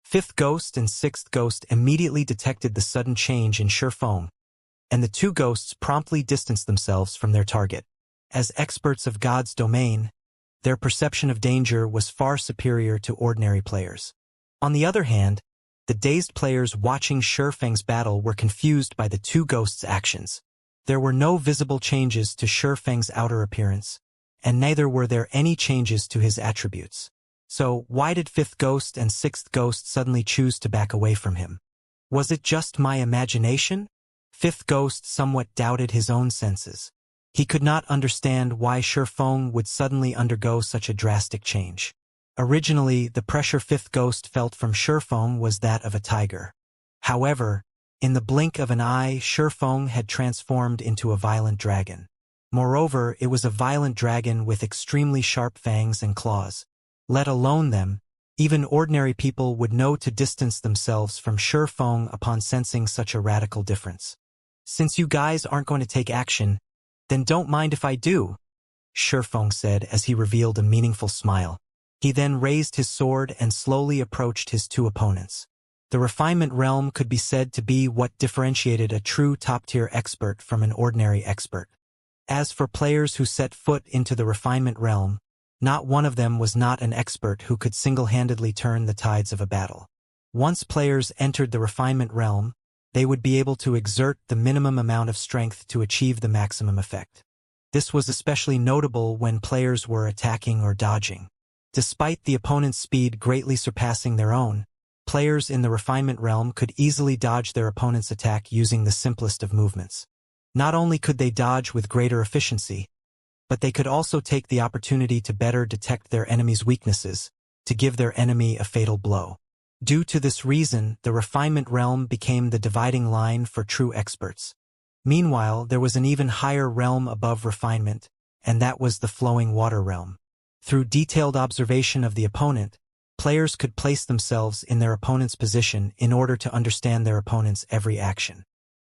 Fifth Ghost and Sixth Ghost immediately detected the sudden change in Shurfeng, and the two ghosts promptly distanced themselves from their target. As experts of God's domain, their perception of danger was far superior to ordinary players. On the other hand, the dazed players watching Shurfeng's battle were confused by the two ghosts' actions. There were no visible changes to Shurfeng's outer appearance, and neither were there any changes to his attributes. So, why did Fifth Ghost and Sixth Ghost suddenly choose to back away from him? Was it just my imagination? Fifth Ghost somewhat doubted his own senses. He could not understand why Shurfeng would suddenly undergo such a drastic change. Originally, the pressure Fifth Ghost felt from Shurfeng was that of a tiger. However, in the blink of an eye, Shurfeng had transformed into a violent dragon. Moreover, it was a violent dragon with extremely sharp fangs and claws. Let alone them, even ordinary people would know to distance themselves from Shurfeng upon sensing such a radical difference. Since you guys aren't going to take action, then don't mind if I do, Shurfeng said as he revealed a meaningful smile. He then raised his sword and slowly approached his two opponents. The refinement realm could be said to be what differentiated a true top-tier expert from an ordinary expert. As for players who set foot into the refinement realm, not one of them was not an expert who could single-handedly turn the tides of a battle. Once players entered the refinement realm, they would be able to exert the minimum amount of strength to achieve the maximum effect. This was especially notable when players were attacking or dodging. Despite the opponent's speed greatly surpassing their own, players in the refinement realm could easily dodge their opponent's attack using the simplest of movements. Not only could they dodge with greater efficiency, but they could also take the opportunity to better detect their enemy's weaknesses, to give their enemy a fatal blow. Due to this reason, the refinement realm became the dividing line for true experts. Meanwhile, there was an even higher realm above refinement, and that was the flowing water realm. Through detailed observation of the opponent, players could place themselves in their opponent's position in order to understand their opponent's every action.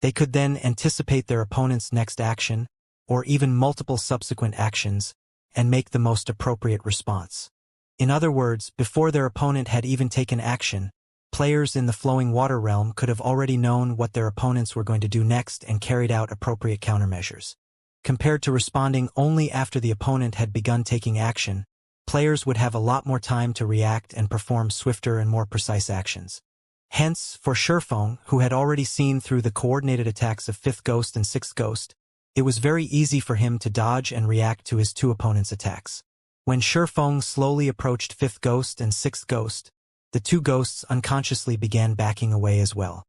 They could then anticipate their opponent's next action, or even multiple subsequent actions, and make the most appropriate response. In other words, before their opponent had even taken action, players in the flowing water realm could have already known what their opponents were going to do next and carried out appropriate countermeasures. Compared to responding only after the opponent had begun taking action, players would have a lot more time to react and perform swifter and more precise actions. Hence, for Shurfeng, who had already seen through the coordinated attacks of Fifth Ghost and Sixth Ghost, it was very easy for him to dodge and react to his two opponents' attacks. When Shurfeng slowly approached Fifth Ghost and Sixth Ghost, the two ghosts unconsciously began backing away as well.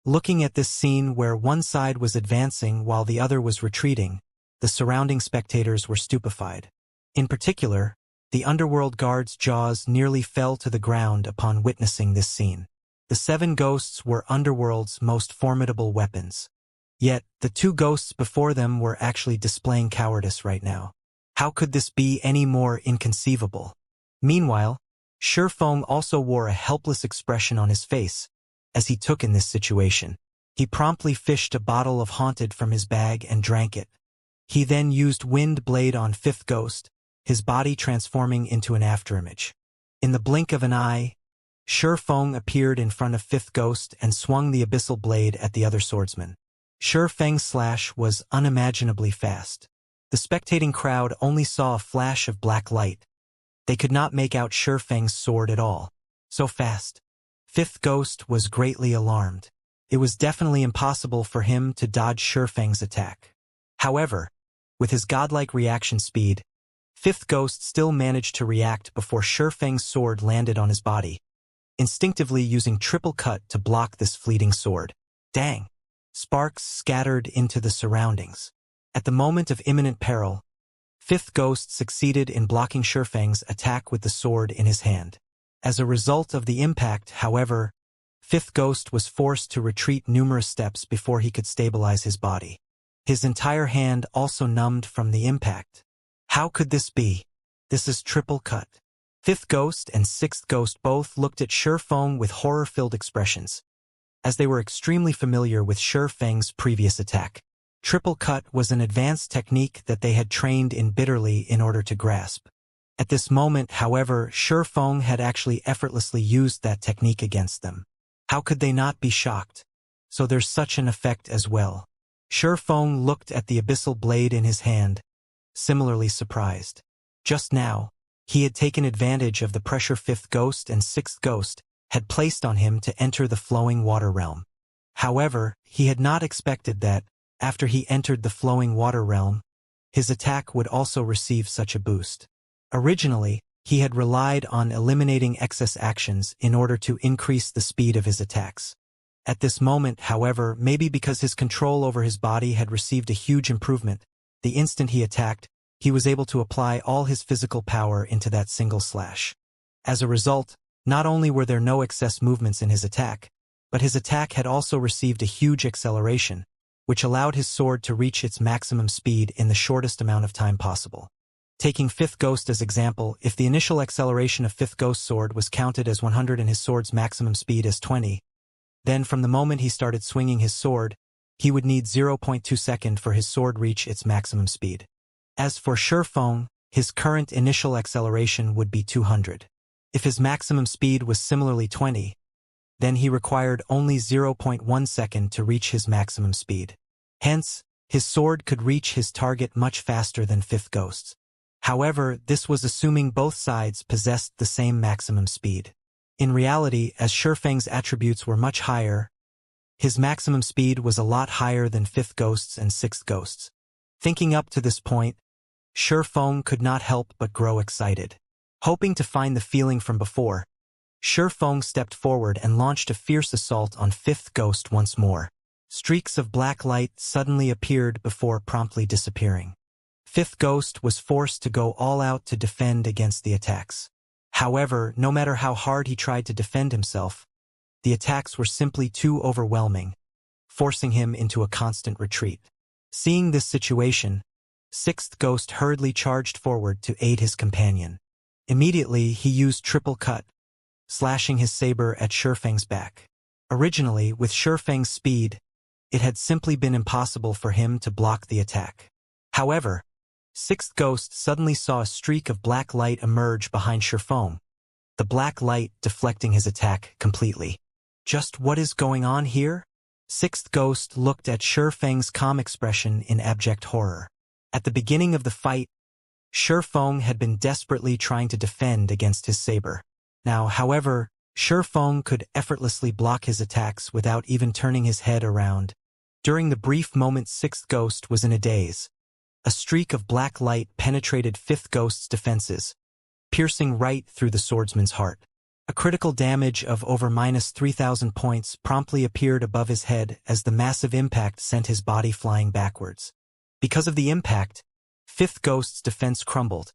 Looking at this scene where one side was advancing while the other was retreating, the surrounding spectators were stupefied. In particular, the underworld guards' jaws nearly fell to the ground upon witnessing this scene. The seven ghosts were underworld's most formidable weapons. Yet, the two ghosts before them were actually displaying cowardice right now. How could this be any more inconceivable? Meanwhile, Shurfeng also wore a helpless expression on his face as he took in this situation. He promptly fished a bottle of Haunted from his bag and drank it. He then used Wind Blade on Fifth Ghost, his body transforming into an afterimage. In the blink of an eye, Shurfeng appeared in front of Fifth Ghost and swung the abyssal blade at the other swordsman. Shurfeng's slash was unimaginably fast. The spectating crowd only saw a flash of black light. They could not make out Shurfeng's sword at all. So fast. Fifth Ghost was greatly alarmed. It was definitely impossible for him to dodge Shurfeng's attack. However, with his godlike reaction speed, Fifth Ghost still managed to react before Shurfeng's sword landed on his body, instinctively using triple cut to block this fleeting sword. Dang! Sparks scattered into the surroundings. At the moment of imminent peril, Fifth Ghost succeeded in blocking Shurfeng's attack with the sword in his hand. As a result of the impact, however, Fifth Ghost was forced to retreat numerous steps before he could stabilize his body. His entire hand also numbed from the impact. How could this be? This is triple cut. Fifth Ghost and Sixth Ghost both looked at Shurfeng with horror-filled expressions, as they were extremely familiar with Shurfeng's previous attack. Triple cut was an advanced technique that they had trained in bitterly in order to grasp. At this moment, however, Feng had actually effortlessly used that technique against them. How could they not be shocked? So there's such an effect as well. Feng looked at the abyssal blade in his hand, similarly surprised. Just now, he had taken advantage of the pressure fifth ghost and sixth ghost had placed on him to enter the flowing water realm. However, he had not expected that, after he entered the flowing water realm, his attack would also receive such a boost. Originally, he had relied on eliminating excess actions in order to increase the speed of his attacks. At this moment, however, maybe because his control over his body had received a huge improvement, the instant he attacked, he was able to apply all his physical power into that single slash. As a result, not only were there no excess movements in his attack, but his attack had also received a huge acceleration, which allowed his sword to reach its maximum speed in the shortest amount of time possible. Taking Fifth Ghost as example, if the initial acceleration of Fifth Ghost's sword was counted as 100 and his sword's maximum speed as 20, then from the moment he started swinging his sword, he would need 0.2 seconds for his sword reach its maximum speed. As for Feng, his current initial acceleration would be 200. If his maximum speed was similarly 20, then he required only 0.1 second to reach his maximum speed. Hence, his sword could reach his target much faster than Fifth Ghost's. However, this was assuming both sides possessed the same maximum speed. In reality, as Feng's attributes were much higher, his maximum speed was a lot higher than Fifth Ghost's and Sixth Ghost's. Thinking up to this point, Feng could not help but grow excited. Hoping to find the feeling from before, Feng stepped forward and launched a fierce assault on Fifth Ghost once more. Streaks of black light suddenly appeared before promptly disappearing. Fifth Ghost was forced to go all out to defend against the attacks. However, no matter how hard he tried to defend himself, the attacks were simply too overwhelming, forcing him into a constant retreat. Seeing this situation, Sixth Ghost hurriedly charged forward to aid his companion. Immediately, he used triple cut, slashing his saber at Feng's back. Originally, with Feng's speed, it had simply been impossible for him to block the attack. However, Sixth Ghost suddenly saw a streak of black light emerge behind Feng, the black light deflecting his attack completely. Just what is going on here? Sixth Ghost looked at Feng's calm expression in abject horror. At the beginning of the fight, Feng had been desperately trying to defend against his saber. Now, however, Feng could effortlessly block his attacks without even turning his head around. During the brief moment Sixth Ghost was in a daze, a streak of black light penetrated Fifth Ghost's defenses, piercing right through the swordsman's heart. A critical damage of over -3,000 points promptly appeared above his head as the massive impact sent his body flying backwards. Because of the impact, Fifth Ghost's defense crumbled,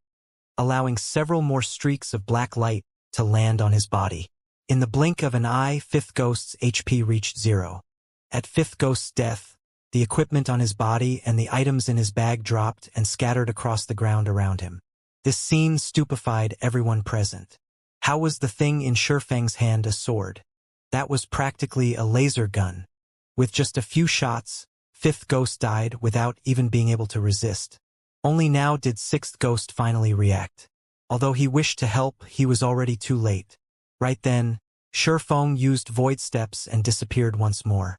allowing several more streaks of black light to land on his body. In the blink of an eye, Fifth Ghost's HP reached 0. At Fifth Ghost's death, the equipment on his body and the items in his bag dropped and scattered across the ground around him. This scene stupefied everyone present. How was the thing in Feng's hand a sword? That was practically a laser gun. With just a few shots, Fifth Ghost died without even being able to resist. Only now did Sixth Ghost finally react. Although he wished to help, he was already too late. Right then, Feng used void steps and disappeared once more.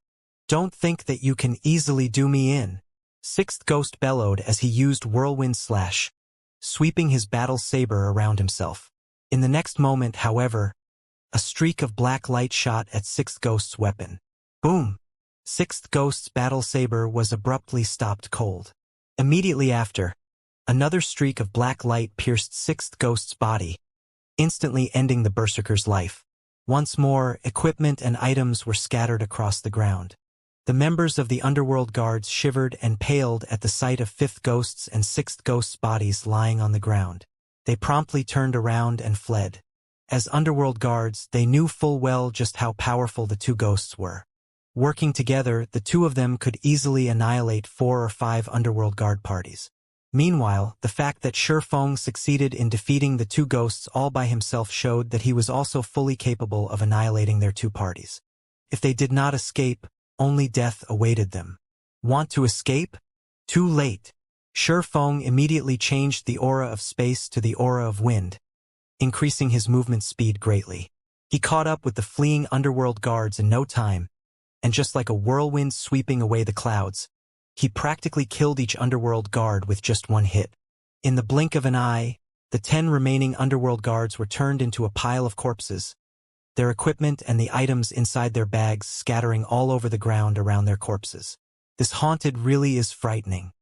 Don't think that you can easily do me in, Sixth Ghost bellowed as he used whirlwind slash, sweeping his battle saber around himself. In the next moment, however, a streak of black light shot at Sixth Ghost's weapon. Boom! Sixth Ghost's battle saber was abruptly stopped cold. Immediately after, another streak of black light pierced Sixth Ghost's body, instantly ending the berserker's life. Once more, equipment and items were scattered across the ground. The members of the Underworld Guards shivered and paled at the sight of Fifth Ghost's and Sixth Ghost's bodies lying on the ground. They promptly turned around and fled. As Underworld Guards, they knew full well just how powerful the two ghosts were. Working together, the two of them could easily annihilate 4 or 5 Underworld Guard parties. Meanwhile, the fact that Feng succeeded in defeating the two ghosts all by himself showed that he was also fully capable of annihilating their two parties. If they did not escape, only death awaited them. Want to escape? Too late. Feng immediately changed the aura of space to the aura of wind, increasing his movement speed greatly. He caught up with the fleeing underworld guards in no time, and just like a whirlwind sweeping away the clouds, he practically killed each underworld guard with just one hit. In the blink of an eye, the 10 remaining underworld guards were turned into a pile of corpses, their equipment and the items inside their bags scattering all over the ground around their corpses. This haunted really is frightening.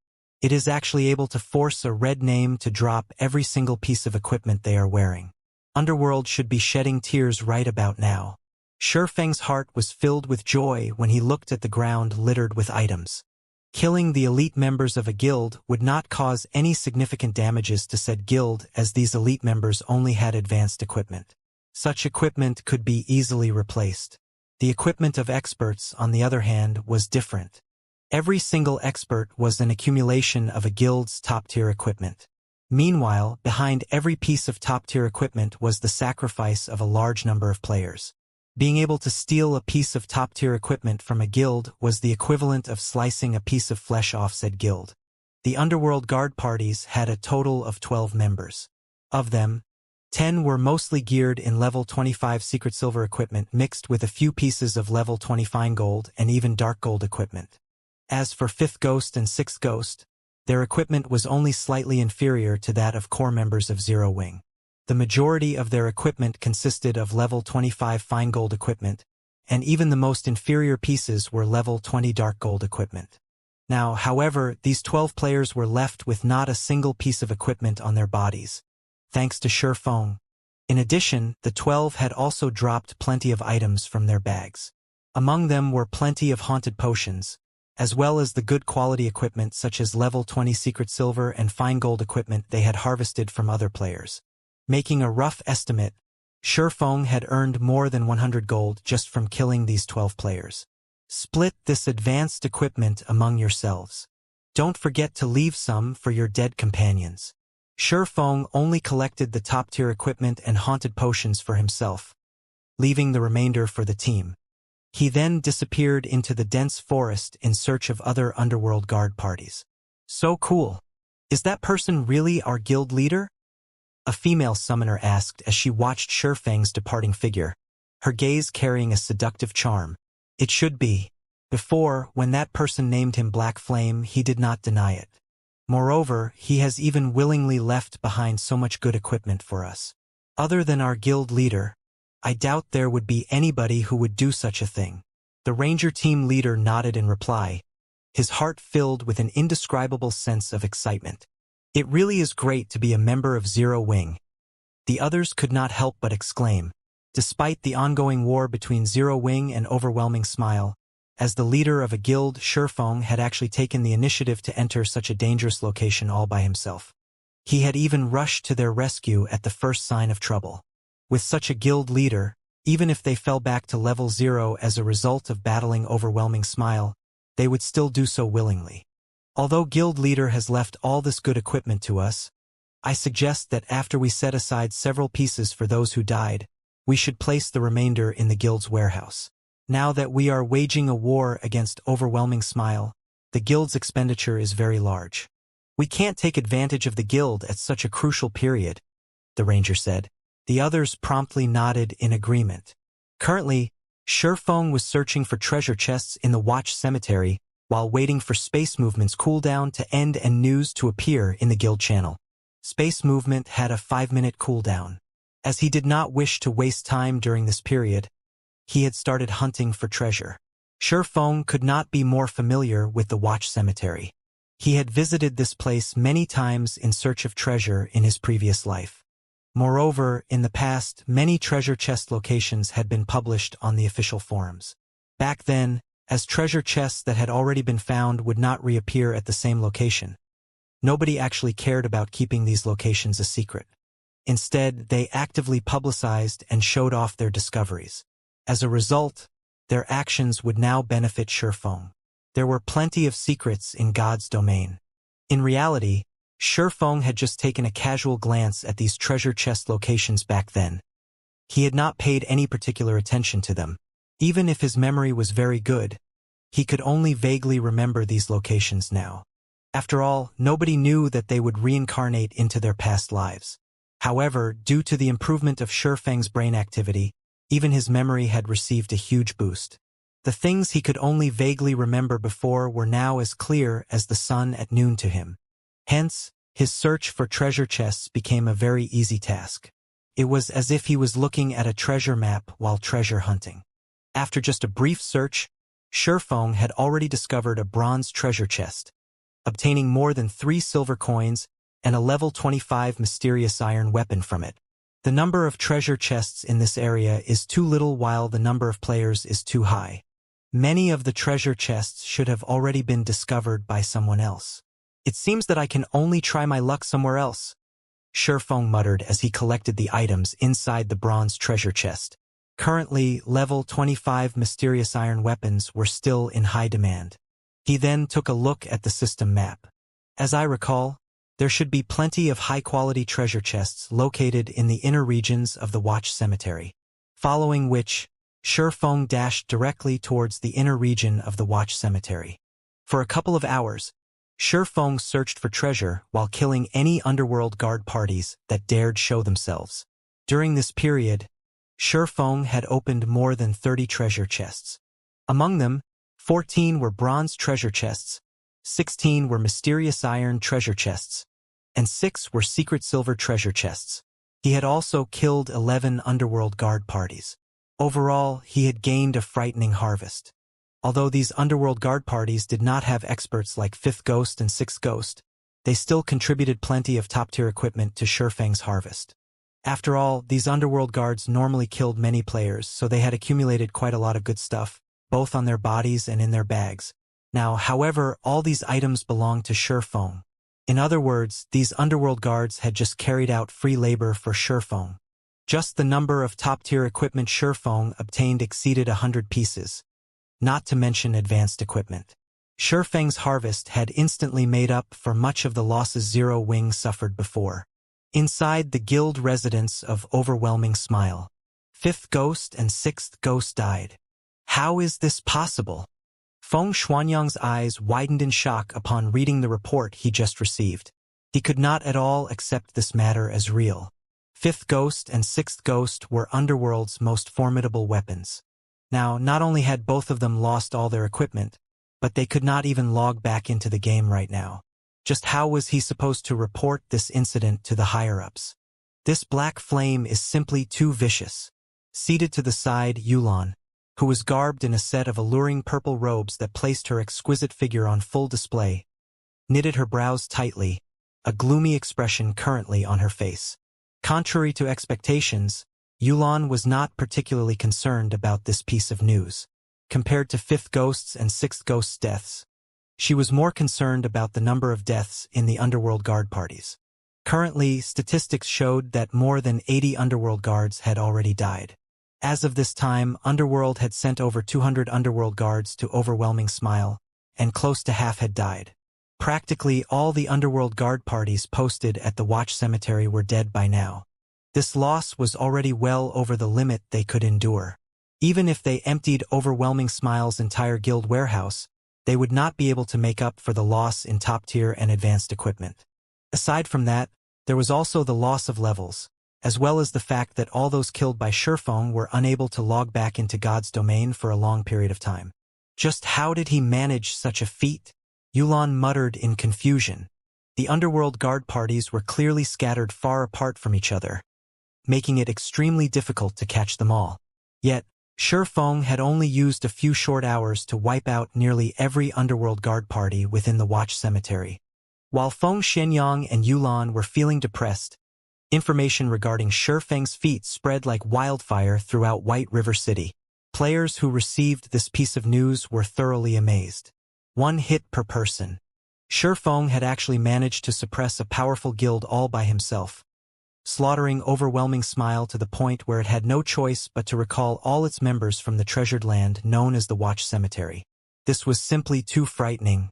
It is actually able to force a red name to drop every single piece of equipment they are wearing. Underworld should be shedding tears right about now. Feng's heart was filled with joy when he looked at the ground littered with items. Killing the elite members of a guild would not cause any significant damages to said guild, as these elite members only had advanced equipment. Such equipment could be easily replaced. The equipment of experts, on the other hand, was different. Every single expert was an accumulation of a guild's top-tier equipment. Meanwhile, behind every piece of top-tier equipment was the sacrifice of a large number of players. Being able to steal a piece of top-tier equipment from a guild was the equivalent of slicing a piece of flesh off said guild. The underworld guard parties had a total of 12 members. Of them, 10 were mostly geared in level 25 secret silver equipment mixed with a few pieces of level 20 fine gold and even dark gold equipment. As for 5th Ghost and 6th Ghost, their equipment was only slightly inferior to that of core members of Zero Wing. The majority of their equipment consisted of level 25 fine gold equipment, and even the most inferior pieces were level 20 dark gold equipment. Now, however, these 12 players were left with not a single piece of equipment on their bodies, thanks to Feng. In addition, the 12 had also dropped plenty of items from their bags. Among them were plenty of haunted potions, as well as the good quality equipment such as level 20 secret silver and fine gold equipment they had harvested from other players. Making a rough estimate, Feng had earned more than 100 gold just from killing these 12 players. Split this advanced equipment among yourselves. Don't forget to leave some for your dead companions. Feng only collected the top-tier equipment and haunted potions for himself, leaving the remainder for the team. He then disappeared into the dense forest in search of other underworld guard parties. So cool. Is that person really our guild leader? A female summoner asked as she watched Feng's departing figure, her gaze carrying a seductive charm. It should be. Before, when that person named him Black Flame, he did not deny it. Moreover, he has even willingly left behind so much good equipment for us. Other than our guild leader, I doubt there would be anybody who would do such a thing. The ranger team leader nodded in reply, his heart filled with an indescribable sense of excitement. It really is great to be a member of Zero Wing. The others could not help but exclaim. Despite the ongoing war between Zero Wing and Overwhelming Smile, as the leader of a guild, Feng had actually taken the initiative to enter such a dangerous location all by himself. He had even rushed to their rescue at the first sign of trouble. With such a guild leader, even if they fell back to level 0 as a result of battling Overwhelming Smile, they would still do so willingly. Although guild leader has left all this good equipment to us, I suggest that after we set aside several pieces for those who died, we should place the remainder in the guild's warehouse. Now that we are waging a war against Overwhelming Smile, the guild's expenditure is very large. We can't take advantage of the guild at such a crucial period, the ranger said. The others promptly nodded in agreement. Currently, Feng was searching for treasure chests in the Watch Cemetery while waiting for Space Movement's cooldown to end and news to appear in the guild channel. Space Movement had a 5-minute cooldown. As he did not wish to waste time during this period, he had started hunting for treasure. Feng could not be more familiar with the Watch Cemetery. He had visited this place many times in search of treasure in his previous life. Moreover, in the past, many treasure chest locations had been published on the official forums. Back then, as treasure chests that had already been found would not reappear at the same location, nobody actually cared about keeping these locations a secret. Instead, they actively publicized and showed off their discoveries. As a result, their actions would now benefit Feng. There were plenty of secrets in God's domain. In reality, Feng had just taken a casual glance at these treasure chest locations back then. He had not paid any particular attention to them. Even if his memory was very good, he could only vaguely remember these locations now. After all, nobody knew that they would reincarnate into their past lives. However, due to the improvement of Shifeng's brain activity, even his memory had received a huge boost. The things he could only vaguely remember before were now as clear as the sun at noon to him. Hence, his search for treasure chests became a very easy task. It was as if he was looking at a treasure map while treasure hunting. After just a brief search, Shifeng had already discovered a bronze treasure chest, obtaining more than 3 silver coins and a level 25 mysterious iron weapon from it. The number of treasure chests in this area is too little while the number of players is too high. Many of the treasure chests should have already been discovered by someone else. It seems that I can only try my luck somewhere else, Shifeng muttered as he collected the items inside the bronze treasure chest. Currently, level 25 mysterious iron weapons were still in high demand. He then took a look at the system map. As I recall, there should be plenty of high-quality treasure chests located in the inner regions of the Watch Cemetery. Following which, Shifeng dashed directly towards the inner region of the Watch Cemetery. For a couple of hours, Shifeng searched for treasure while killing any underworld guard parties that dared show themselves. During this period, Shifeng had opened more than 30 treasure chests. Among them, 14 were bronze treasure chests, 16 were mysterious iron treasure chests, and 6 were secret silver treasure chests. He had also killed 11 underworld guard parties. Overall, he had gained a frightening harvest. Although these underworld guard parties did not have experts like 5th Ghost and 6th Ghost, they still contributed plenty of top-tier equipment to Shifeng's harvest. After all, these underworld guards normally killed many players, so they had accumulated quite a lot of good stuff, both on their bodies and in their bags. Now, however, all these items belonged to Shifeng. In other words, these underworld guards had just carried out free labor for Shifeng. Just the number of top-tier equipment Shifeng obtained exceeded 100 pieces, not to mention advanced equipment. Shifeng's harvest had instantly made up for much of the losses Zero Wing suffered before. Inside the guild residence of Overwhelming Smile, 5th Ghost and 6th Ghost died. How is this possible? Feng Xuanyang's eyes widened in shock upon reading the report he just received. He could not at all accept this matter as real. 5th Ghost and 6th Ghost were Underworld's most formidable weapons. Now, not only had both of them lost all their equipment, but they could not even log back into the game right now. Just how was he supposed to report this incident to the higher-ups? This black flame is simply too vicious. Seated to the side, Yulan, who was garbed in a set of alluring purple robes that placed her exquisite figure on full display, knitted her brows tightly, a gloomy expression currently on her face. Contrary to expectations, Yulan was not particularly concerned about this piece of news. Compared to 5th Ghost's and 6th Ghost's deaths, she was more concerned about the number of deaths in the Underworld Guard parties. Currently, statistics showed that more than 80 Underworld Guards had already died. As of this time, Underworld had sent over 200 Underworld Guards to Overwhelming Smile, and close to half had died. Practically all the Underworld Guard parties posted at the Watch Cemetery were dead by now. This loss was already well over the limit they could endure. Even if they emptied Overwhelming Smile's entire guild warehouse, they would not be able to make up for the loss in top-tier and advanced equipment. Aside from that, there was also the loss of levels, as well as the fact that all those killed by Shifeng were unable to log back into God's domain for a long period of time. Just how did he manage such a feat? Yulan muttered in confusion. The Underworld Guard parties were clearly scattered far apart from each other, making it extremely difficult to catch them all. Yet, Shifeng had only used a few short hours to wipe out nearly every Underworld Guard party within the Watch Cemetery. While Feng Xuanyang and Yulan were feeling depressed, information regarding Shifeng's feat spread like wildfire throughout White River City. Players who received this piece of news were thoroughly amazed. 1 hit per person. Shifeng had actually managed to suppress a powerful guild all by himself, slaughtering Overwhelming Smile to the point where it had no choice but to recall all its members from the treasured land known as the Watch Cemetery. This was simply too frightening.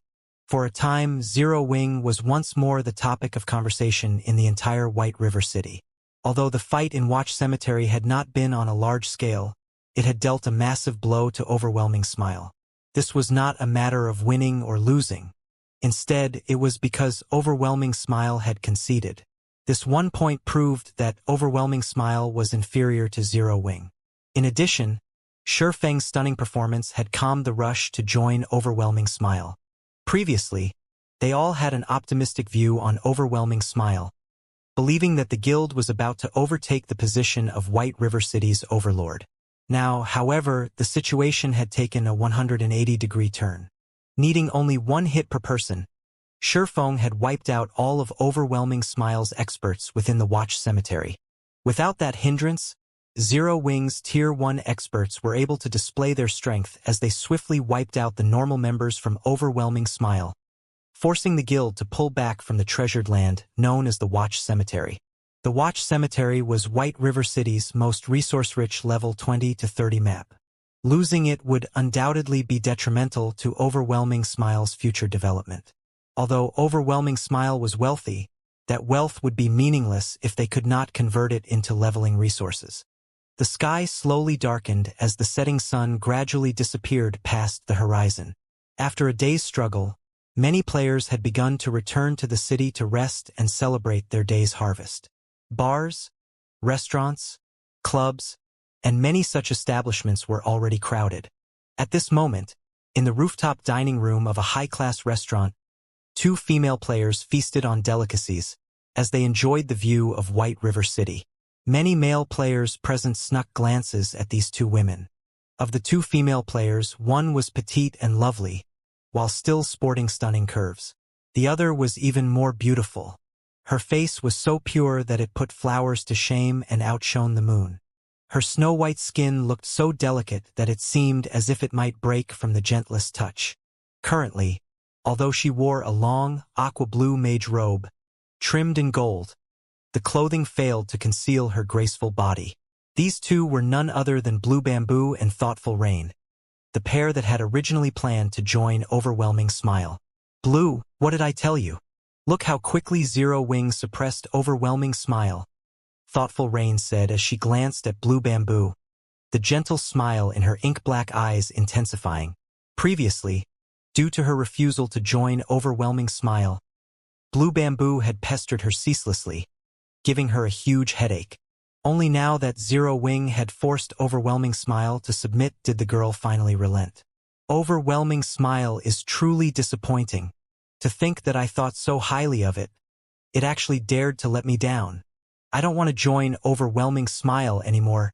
For a time, Zero Wing was once more the topic of conversation in the entire White River City. Although the fight in Watch Cemetery had not been on a large scale, it had dealt a massive blow to Overwhelming Smile. This was not a matter of winning or losing. Instead, it was because Overwhelming Smile had conceded. This one point proved that Overwhelming Smile was inferior to Zero Wing. In addition, Shifeng's stunning performance had calmed the rush to join Overwhelming Smile. Previously, they all had an optimistic view on Overwhelming Smile, believing that the guild was about to overtake the position of White River City's overlord. Now, however, the situation had taken a 180-degree turn. Needing only one hit per person, Shifeng had wiped out all of Overwhelming Smile's experts within the Watch Cemetery. Without that hindrance, Zero Wing's Tier 1 experts were able to display their strength as they swiftly wiped out the normal members from Overwhelming Smile, forcing the guild to pull back from the treasured land known as the Watch Cemetery. The Watch Cemetery was White River City's most resource-rich level 20 to 30 map. Losing it would undoubtedly be detrimental to Overwhelming Smile's future development. Although Overwhelming Smile was wealthy, that wealth would be meaningless if they could not convert it into leveling resources. The sky slowly darkened as the setting sun gradually disappeared past the horizon. After a day's struggle, many players had begun to return to the city to rest and celebrate their day's harvest. Bars, restaurants, clubs, and many such establishments were already crowded. At this moment, in the rooftop dining room of a high-class restaurant, two female players feasted on delicacies as they enjoyed the view of White River City. Many male players present snuck glances at these two women. Of the two female players, one was petite and lovely, while still sporting stunning curves. The other was even more beautiful. Her face was so pure that it put flowers to shame and outshone the moon. Her snow-white skin looked so delicate that it seemed as if it might break from the gentlest touch. Currently, although she wore a long, aqua-blue mage robe, trimmed in gold, the clothing failed to conceal her graceful body. These two were none other than Blue Bamboo and Thoughtful Rain, the pair that had originally planned to join Overwhelming Smile. Blue, what did I tell you? Look how quickly Zero Wing suppressed Overwhelming Smile, Thoughtful Rain said as she glanced at Blue Bamboo, the gentle smile in her ink-black eyes intensifying. Previously, due to her refusal to join Overwhelming Smile, Blue Bamboo had pestered her ceaselessly, giving her a huge headache. Only now that Zero Wing had forced Overwhelming Smile to submit did the girl finally relent. Overwhelming Smile is truly disappointing. To think that I thought so highly of it, it actually dared to let me down. I don't want to join Overwhelming Smile anymore,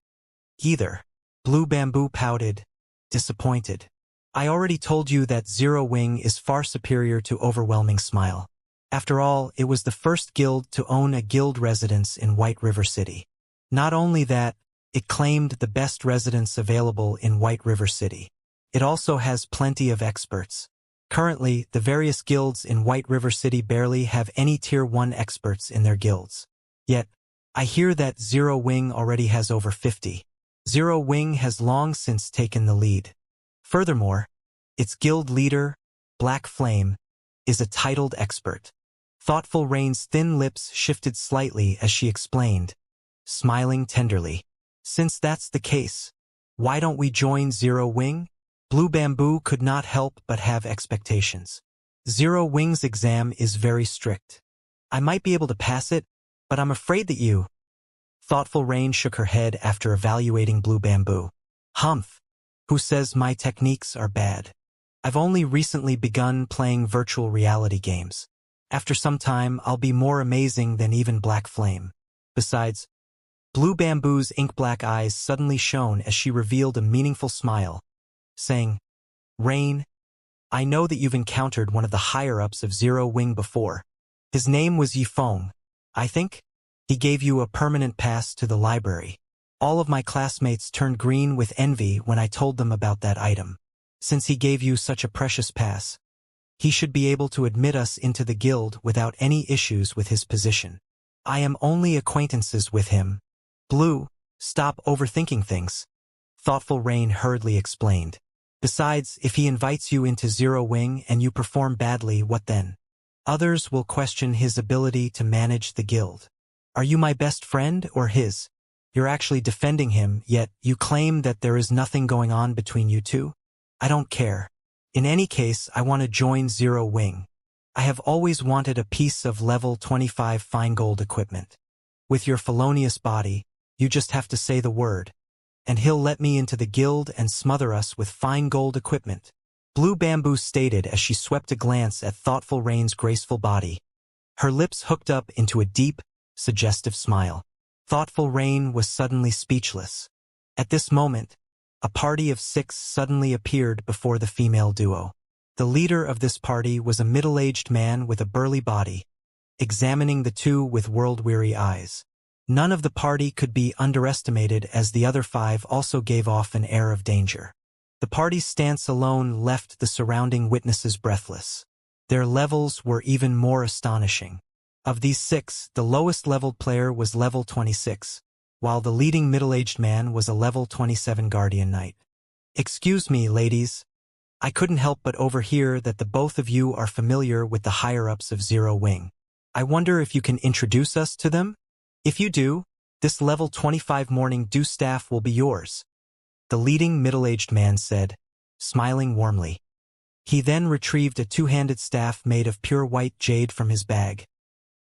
either. Blue Bamboo pouted, disappointed. I already told you that Zero Wing is far superior to Overwhelming Smile. After all, it was the first guild to own a guild residence in White River City. Not only that, it claimed the best residence available in White River City. It also has plenty of experts. Currently, the various guilds in White River City barely have any Tier 1 experts in their guilds. Yet, I hear that Zero Wing already has over 50. Zero Wing has long since taken the lead. Furthermore, its guild leader, Black Flame, is a titled expert. Thoughtful Rain's thin lips shifted slightly as she explained, smiling tenderly. Since that's the case, why don't we join Zero Wing? Blue Bamboo could not help but have expectations. Zero Wing's exam is very strict. I might be able to pass it, but I'm afraid that you... Thoughtful Rain shook her head after evaluating Blue Bamboo. Humph. Who says my techniques are bad? I've only recently begun playing virtual reality games. After some time, I'll be more amazing than even Black Flame. Besides, Blue Bamboo's ink-black eyes suddenly shone as she revealed a meaningful smile, saying, Rain, I know that you've encountered one of the higher-ups of Zero Wing before. His name was Yifeng, I think? He gave you a permanent pass to the library. All of my classmates turned green with envy when I told them about that item. Since he gave you such a precious pass, he should be able to admit us into the guild without any issues with his position. I am only acquaintances with him. Blue, stop overthinking things. Thoughtful Rain hurriedly explained. Besides, if he invites you into Zero Wing and you perform badly, what then? Others will question his ability to manage the guild. Are you my best friend or his? You're actually defending him, yet you claim that there is nothing going on between you two? I don't care. In any case, I want to join Zero Wing. I have always wanted a piece of level 25 fine gold equipment. With your felonious body, you just have to say the word, and he'll let me into the guild and smother us with fine gold equipment. Blue Bamboo stated as she swept a glance at Thoughtful Rain's graceful body. Her lips hooked up into a deep, suggestive smile. Thoughtful Rain was suddenly speechless. At this moment, a party of 6 suddenly appeared before the female duo. The leader of this party was a middle-aged man with a burly body, examining the two with world-weary eyes. None of the party could be underestimated as the other 5 also gave off an air of danger. The party's stance alone left the surrounding witnesses breathless. Their levels were even more astonishing. Of these 6, the lowest-leveled player was level 26, while the leading middle-aged man was a level 27 Guardian Knight. "Excuse me, ladies. I couldn't help but overhear that the both of you are familiar with the higher-ups of Zero Wing. I wonder if you can introduce us to them? If you do, this level 25 Morning Dew staff will be yours," the leading middle-aged man said, smiling warmly. He then retrieved a two-handed staff made of pure white jade from his bag,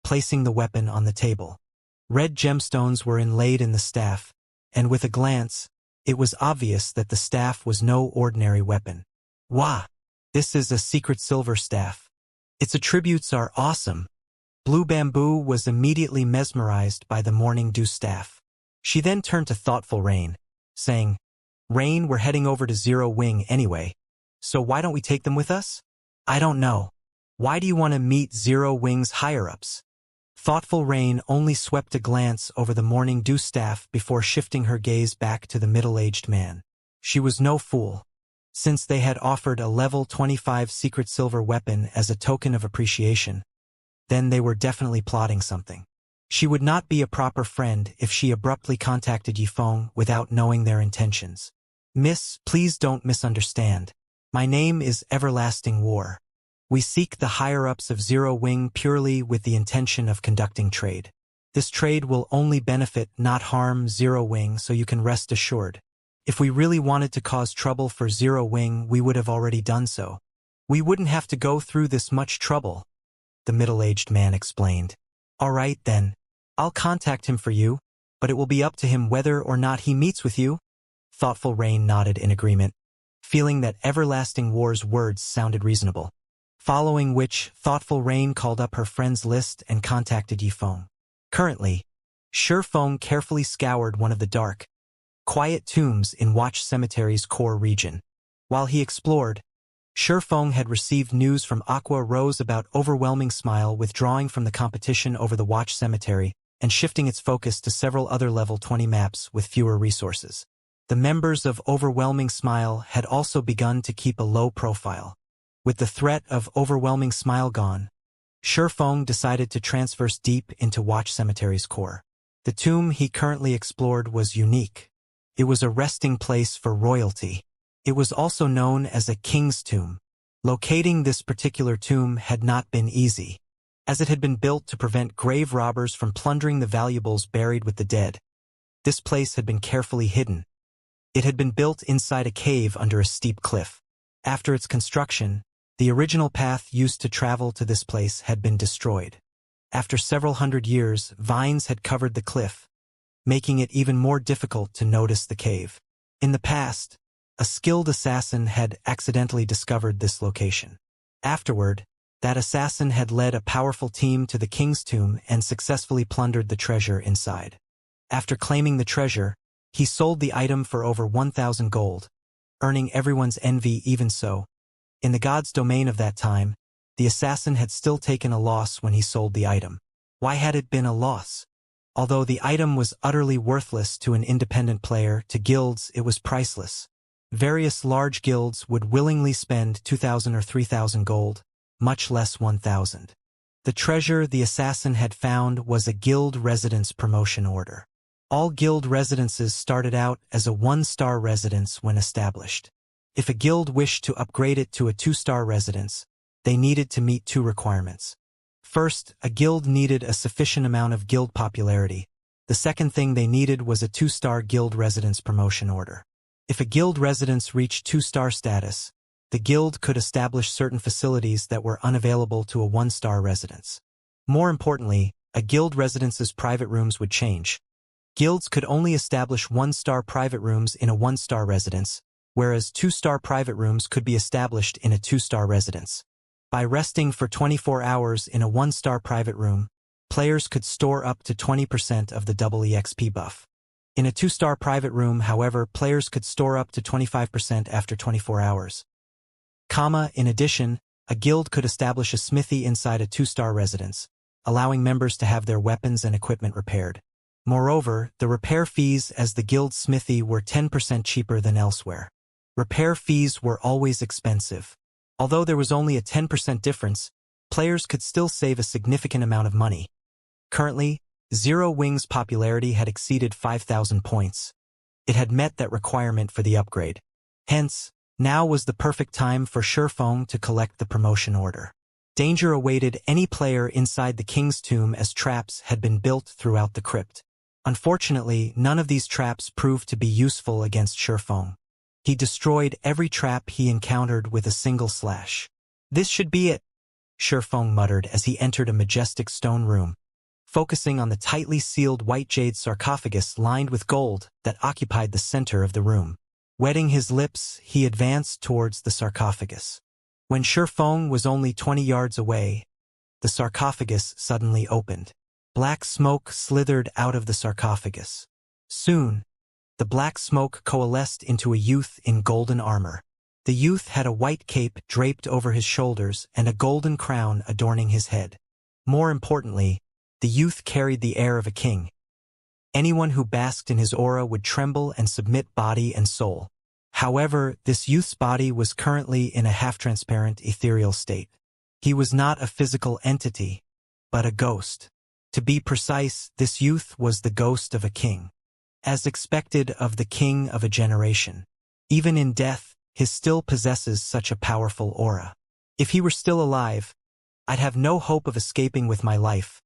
placing the weapon on the table. Red gemstones were inlaid in the staff, and with a glance, it was obvious that the staff was no ordinary weapon. "Wah! This is a secret silver staff. Its attributes are awesome." Blue Bamboo was immediately mesmerized by the Morning Dew staff. She then turned to Thoughtful Rain, saying, "Rain, we're heading over to Zero Wing anyway, so why don't we take them with us?" "I don't know. Why do you want to meet Zero Wing's higher-ups?" Thoughtful Rain only swept a glance over the Morning Dew staff before shifting her gaze back to the middle-aged man. She was no fool. Since they had offered a level 25 secret silver weapon as a token of appreciation, then they were definitely plotting something. She would not be a proper friend if she abruptly contacted Yifeng without knowing their intentions. "Miss, please don't misunderstand. My name is Everlasting War. We seek the higher-ups of Zero Wing purely with the intention of conducting trade. This trade will only benefit, not harm, Zero Wing, so you can rest assured. If we really wanted to cause trouble for Zero Wing, we would have already done so. We wouldn't have to go through this much trouble," the middle-aged man explained. "All right, then. I'll contact him for you, but it will be up to him whether or not he meets with you." Thoughtful Rain nodded in agreement, feeling that Everlasting War's words sounded reasonable. Following which, Thoughtful Rain called up her friends list and contacted Yifeng. Currently, Shifeng carefully scoured one of the dark, quiet tombs in Watch Cemetery's core region. While he explored, Shifeng had received news from Aqua Rose about Overwhelming Smile withdrawing from the competition over the Watch Cemetery and shifting its focus to several other level 20 maps with fewer resources. The members of Overwhelming Smile had also begun to keep a low profile. With the threat of Overwhelming Smile gone, Shifeng decided to transverse deep into Watch Cemetery's core. The tomb he currently explored was unique. It was a resting place for royalty. It was also known as a king's tomb. Locating this particular tomb had not been easy, as it had been built to prevent grave robbers from plundering the valuables buried with the dead. This place had been carefully hidden. It had been built inside a cave under a steep cliff. After its construction, the original path used to travel to this place had been destroyed. After several hundred years, vines had covered the cliff, making it even more difficult to notice the cave. In the past, a skilled assassin had accidentally discovered this location. Afterward, that assassin had led a powerful team to the king's tomb and successfully plundered the treasure inside. After claiming the treasure, he sold the item for over 1,000 gold, earning everyone's envy. Even so, in the god's domain of that time, the assassin had still taken a loss when he sold the item. Why had it been a loss? Although the item was utterly worthless to an independent player, to guilds it was priceless. Various large guilds would willingly spend 2,000 or 3,000 gold, much less 1,000. The treasure the assassin had found was a guild residence promotion order. All guild residences started out as a 1-star residence when established. If a guild wished to upgrade it to a 2-star residence, they needed to meet 2 requirements. First, a guild needed a sufficient amount of guild popularity. The second thing they needed was a 2-star guild residence promotion order. If a guild residence reached 2-star status, the guild could establish certain facilities that were unavailable to a one-star residence. More importantly, a guild residence's private rooms would change. Guilds could only establish one-star private rooms in a one-star residence, whereas two-star private rooms could be established in a two-star residence. By resting for 24 hours in a one-star private room, players could store up to 20% of the double EXP buff. In a two-star private room, however, players could store up to 25% after 24 hours. In addition, a guild could establish a smithy inside a two-star residence, allowing members to have their weapons and equipment repaired. Moreover, the repair fees as the guild smithy were 10% cheaper than elsewhere. Repair fees were always expensive. Although there was only a 10% difference, players could still save a significant amount of money. Currently, Zero Wing's popularity had exceeded 5,000 points. It had met that requirement for the upgrade. Hence, now was the perfect time for Shurfeng to collect the promotion order. Danger awaited any player inside the king's tomb as traps had been built throughout the crypt. Unfortunately, none of these traps proved to be useful against Shurfeng. He destroyed every trap he encountered with a single slash. "This should be it," Shurfeng muttered as he entered a majestic stone room, focusing on the tightly sealed white jade sarcophagus lined with gold that occupied the center of the room. Wetting his lips, he advanced towards the sarcophagus. When Shurfeng was only 20 yards away, the sarcophagus suddenly opened. Black smoke slithered out of the sarcophagus. Soon, the black smoke coalesced into a youth in golden armor. The youth had a white cape draped over his shoulders and a golden crown adorning his head. More importantly, the youth carried the air of a king. Anyone who basked in his aura would tremble and submit body and soul. However, this youth's body was currently in a half-transparent ethereal state. He was not a physical entity, but a ghost. To be precise, this youth was the ghost of a king. As expected of the king of a generation. Even in death, he still possesses such a powerful aura. If he were still alive, I'd have no hope of escaping with my life,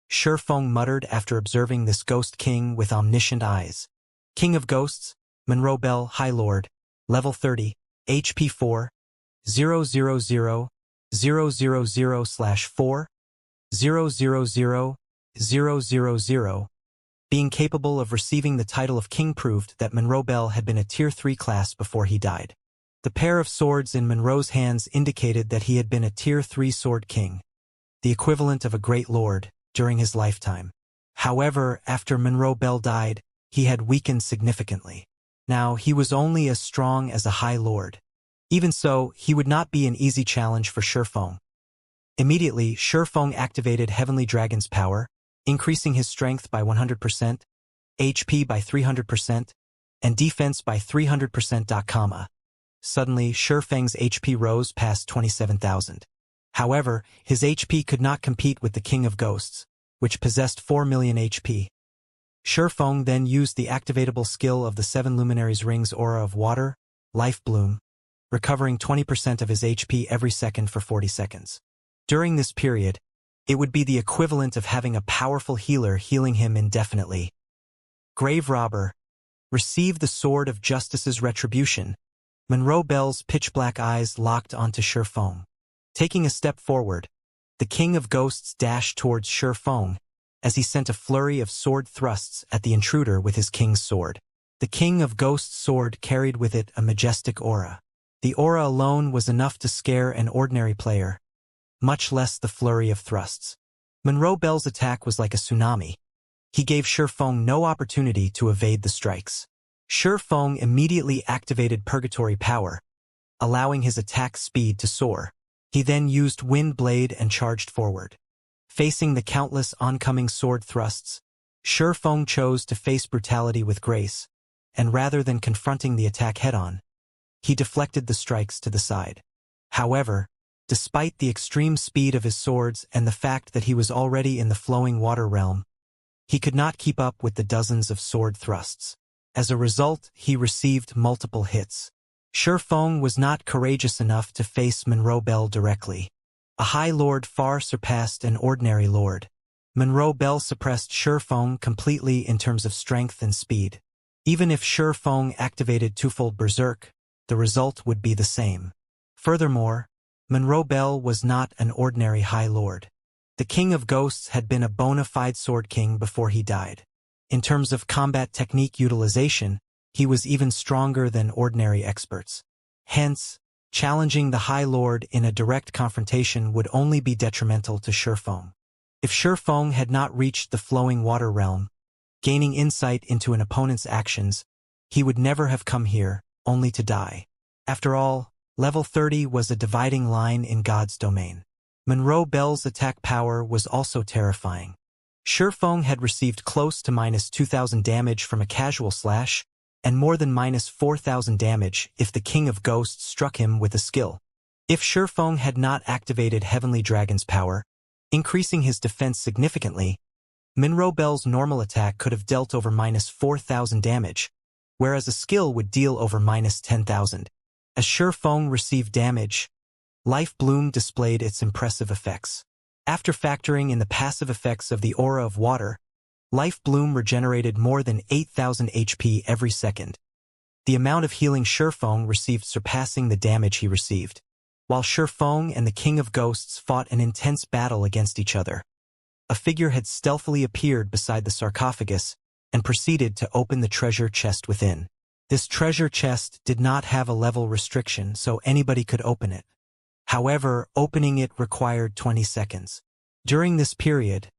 Shurfeng muttered after observing this ghost king with omniscient eyes. King of Ghosts, Monroe Bell, High Lord, Level 30, HP 4, 000/4, 000/000. Being capable of receiving the title of king proved that Monroe Bell had been a Tier 3 class before he died. The pair of swords in Monroe's hands indicated that he had been a Tier 3 sword king, the equivalent of a great lord, during his lifetime. However, after Monroe Bell died, he had weakened significantly. Now, he was only as strong as a high lord. Even so, he would not be an easy challenge for Shurfeng. Immediately, Shurfeng activated Heavenly Dragon's power, increasing his strength by 100%, HP by 300%, and defense by 300%. Suddenly, Shurfeng's HP rose past 27,000. However, his HP could not compete with the King of Ghosts, which possessed 4 million HP. Shurfeng then used the activatable skill of the Seven Luminaries Ring's aura of water, Life Bloom, recovering 20% of his HP every second for 40 seconds. During this period, it would be the equivalent of having a powerful healer healing him indefinitely. Grave Robber, receive the Sword of Justice's retribution. Monroe Bell's pitch-black eyes locked onto Shurfeng. Taking a step forward, the King of Ghosts dashed towards Shurfeng as he sent a flurry of sword thrusts at the intruder with his king's sword. The King of Ghosts' sword carried with it a majestic aura. The aura alone was enough to scare an ordinary player, much less the flurry of thrusts. Monroe Bell's attack was like a tsunami. He gave Shurfeng no opportunity to evade the strikes. Shurfeng immediately activated Purgatory Power, allowing his attack speed to soar. He then used Wind Blade and charged forward. Facing the countless oncoming sword thrusts, Shurfeng chose to face brutality with grace, and rather than confronting the attack head-on, he deflected the strikes to the side. However, despite the extreme speed of his swords and the fact that he was already in the flowing water realm, he could not keep up with the dozens of sword thrusts. As a result, he received multiple hits. Shurfeng was not courageous enough to face Monroe Bell directly. A High Lord far surpassed an ordinary lord. Monroe Bell suppressed Shurfeng completely in terms of strength and speed. Even if Shurfeng activated twofold Berserk, the result would be the same. Furthermore, Monroe Bell was not an ordinary High Lord. The King of Ghosts had been a bona fide Sword King before he died. In terms of combat technique utilization, he was even stronger than ordinary experts. Hence, challenging the High Lord in a direct confrontation would only be detrimental to Shifeng. If Shifeng had not reached the flowing water realm, gaining insight into an opponent's actions, he would never have come here, only to die. After all, level 30 was a dividing line in God's domain. Monroe Bell's attack power was also terrifying. Shifeng had received close to -2,000 damage from a casual slash, and more than -4,000 damage if the King of Ghosts struck him with a skill. If Shifeng had not activated Heavenly Dragon's power, increasing his defense significantly, Monroe Bell's normal attack could have dealt over -4,000 damage, whereas a skill would deal over -10,000. As Shifeng received damage, Life Bloom displayed its impressive effects. After factoring in the passive effects of the Aura of Water, Life Bloom regenerated more than 8,000 HP every second. The amount of healing Shifeng received surpassing the damage he received. While Shifeng and the King of Ghosts fought an intense battle against each other, a figure had stealthily appeared beside the sarcophagus and proceeded to open the treasure chest within. This treasure chest did not have a level restriction, so anybody could open it. However, opening it required 20 seconds. During this period,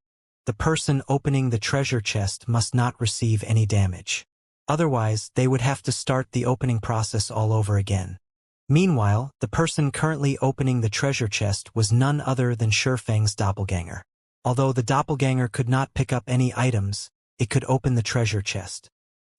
the person opening the treasure chest must not receive any damage. Otherwise, they would have to start the opening process all over again. Meanwhile, the person currently opening the treasure chest was none other than Shifeng's doppelganger. Although the doppelganger could not pick up any items, it could open the treasure chest.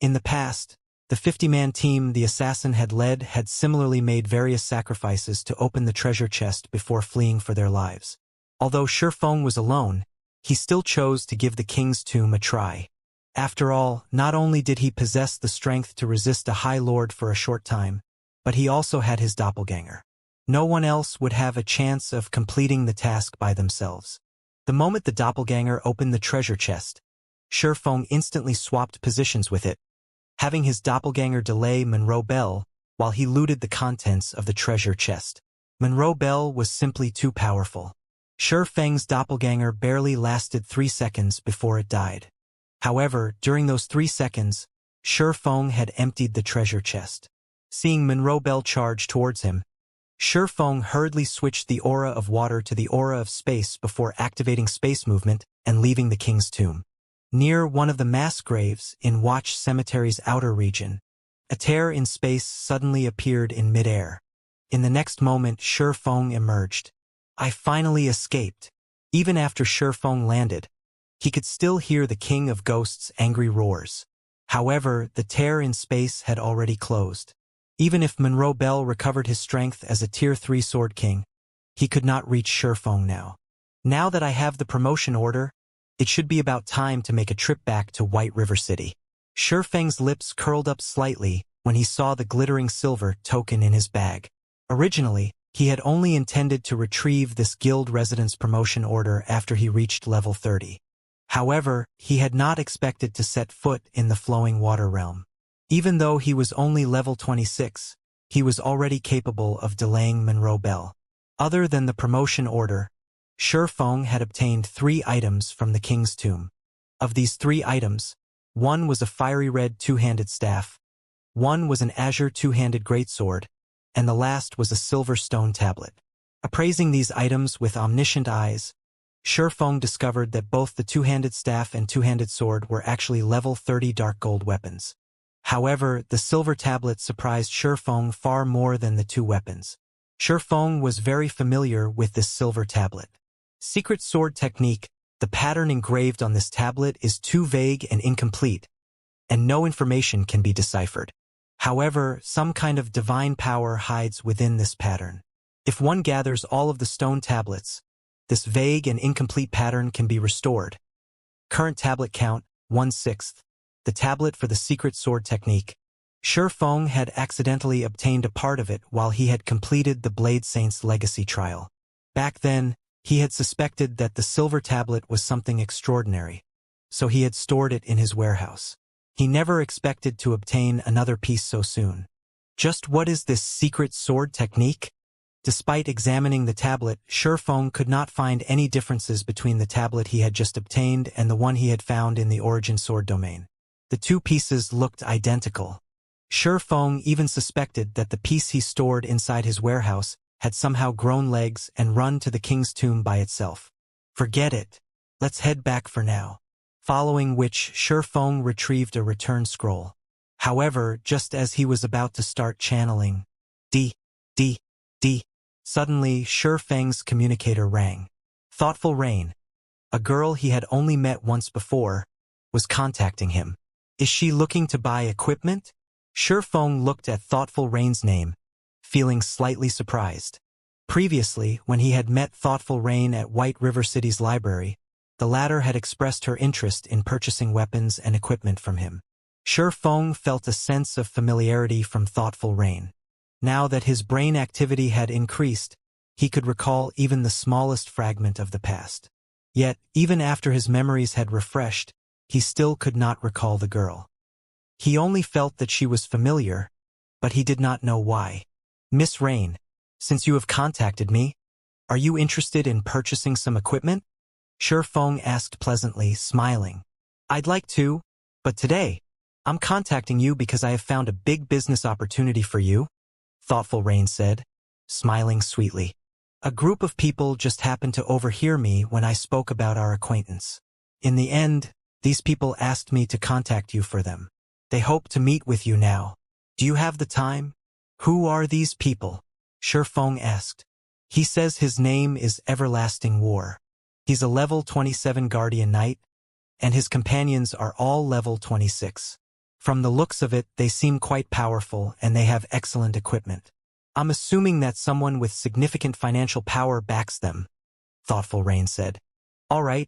In the past, the 50-man team the assassin had led had similarly made various sacrifices to open the treasure chest before fleeing for their lives. Although Shifeng was alone, he still chose to give the king's tomb a try. After all, not only did he possess the strength to resist a High Lord for a short time, but he also had his doppelganger. No one else would have a chance of completing the task by themselves. The moment the doppelganger opened the treasure chest, Shifeng instantly swapped positions with it, having his doppelganger delay Monroe Bell while he looted the contents of the treasure chest. Monroe Bell was simply too powerful. Shifeng's doppelganger barely lasted 3 seconds before it died. However, during those 3 seconds, Shifeng had emptied the treasure chest. Seeing Monroe Bell charge towards him, Shifeng hurriedly switched the Aura of Water to the Aura of Space before activating space movement and leaving the king's tomb. Near one of the mass graves in Watch Cemetery's outer region, a tear in space suddenly appeared in midair. In the next moment, Shifeng emerged. I finally escaped. Even after Shifeng landed, he could still hear the King of Ghosts' angry roars. However, the tear in space had already closed. Even if Monroe Bell recovered his strength as a Tier 3 Sword King, he could not reach Shifeng now. Now that I have the promotion order, it should be about time to make a trip back to White River City. Shifeng's lips curled up slightly when he saw the glittering silver token in his bag. Originally, he had only intended to retrieve this guild residence promotion order after he reached level 30. However, he had not expected to set foot in the flowing water realm. Even though he was only level 26, he was already capable of delaying Monroe Bell. Other than the promotion order, Shifeng had obtained 3 items from the king's tomb. Of these 3 items, one was a fiery red 2-handed staff, one was an azure 2-handed greatsword, and the last was a silver stone tablet. Appraising these items with omniscient eyes, Shifeng discovered that both the 2-handed staff and 2-handed sword were actually level 30 dark gold weapons. However, the silver tablet surprised Shifeng far more than the 2 weapons. Shifeng was very familiar with this silver tablet. Secret sword technique, the pattern engraved on this tablet is too vague and incomplete, and no information can be deciphered. However, some kind of divine power hides within this pattern. If one gathers all of the stone tablets, this vague and incomplete pattern can be restored. Current tablet count, 1/6. The tablet for the secret sword technique. Shifeng had accidentally obtained a part of it while he had completed the Blade Saint's Legacy trial. Back then, he had suspected that the silver tablet was something extraordinary, so he had stored it in his warehouse. He never expected to obtain another piece so soon. Just what is this secret sword technique? Despite examining the tablet, Shurfeng could not find any differences between the tablet he had just obtained and the one he had found in the Origin Sword domain. The two pieces looked identical. Shurfeng even suspected that the piece he stored inside his warehouse had somehow grown legs and run to the king's tomb by itself. Forget it. Let's head back for now. Following which, Shurfeng retrieved a return scroll. However, just as he was about to start channeling, suddenly Shurfeng's communicator rang. Thoughtful Rain, a girl he had only met once before, was contacting him. Is she looking to buy equipment? Shurfeng looked at Thoughtful Rain's name, feeling slightly surprised. Previously, when he had met Thoughtful Rain at White River City's library, the latter had expressed her interest in purchasing weapons and equipment from him. Shurfeng felt a sense of familiarity from Thoughtful Rain. Now that his brain activity had increased, he could recall even the smallest fragment of the past. Yet, even after his memories had refreshed, he still could not recall the girl. He only felt that she was familiar, but he did not know why. Miss Rain, since you have contacted me, are you interested in purchasing some equipment? Shurfeng asked pleasantly, smiling. I'd like to, but today, I'm contacting you because I have found a big business opportunity for you, Thoughtful Rain said, smiling sweetly. A group of people just happened to overhear me when I spoke about our acquaintance. In the end, these people asked me to contact you for them. They hope to meet with you now. Do you have the time? Who are these people? Shurfeng asked. He says his name is Everlasting War. He's a level 27 Guardian Knight, and his companions are all level 26. From the looks of it, they seem quite powerful and they have excellent equipment. I'm assuming that someone with significant financial power backs them, Thoughtful Rain said. All right,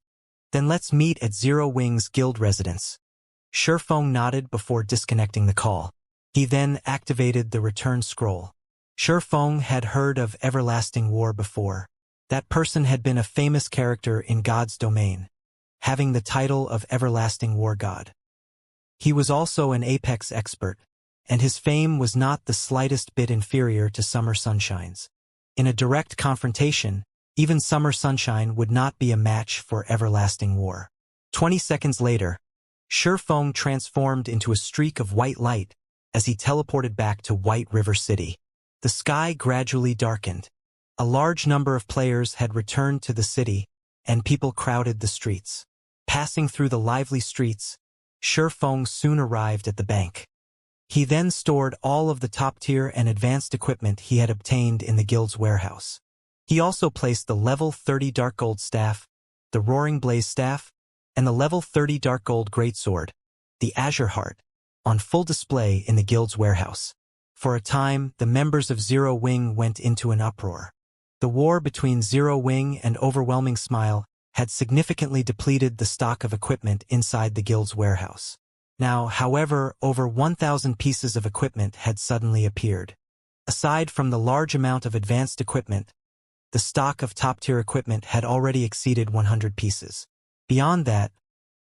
then let's meet at Zero Wing's guild residence. Shurfeng nodded before disconnecting the call. He then activated the return scroll. Shurfeng had heard of Everlasting War before. That person had been a famous character in God's domain, having the title of Everlasting War God. He was also an Apex expert, and his fame was not the slightest bit inferior to Summer Sunshine's. In a direct confrontation, even Summer Sunshine would not be a match for Everlasting War. 20 seconds later, Shurfeng transformed into a streak of white light as he teleported back to White River City. The sky gradually darkened. A large number of players had returned to the city, and people crowded the streets. Passing through the lively streets, Shurfeng soon arrived at the bank. He then stored all of the top-tier and advanced equipment he had obtained in the guild's warehouse. He also placed the level 30 Dark Gold Staff, the Roaring Blaze Staff, and the level 30 Dark Gold Greatsword, the Azure Heart, on full display in the guild's warehouse. For a time, the members of Zero Wing went into an uproar. The war between Zero Wing and Overwhelming Smile had significantly depleted the stock of equipment inside the guild's warehouse. Now, however, over 1,000 pieces of equipment had suddenly appeared. Aside from the large amount of advanced equipment, the stock of top-tier equipment had already exceeded 100 pieces. Beyond that,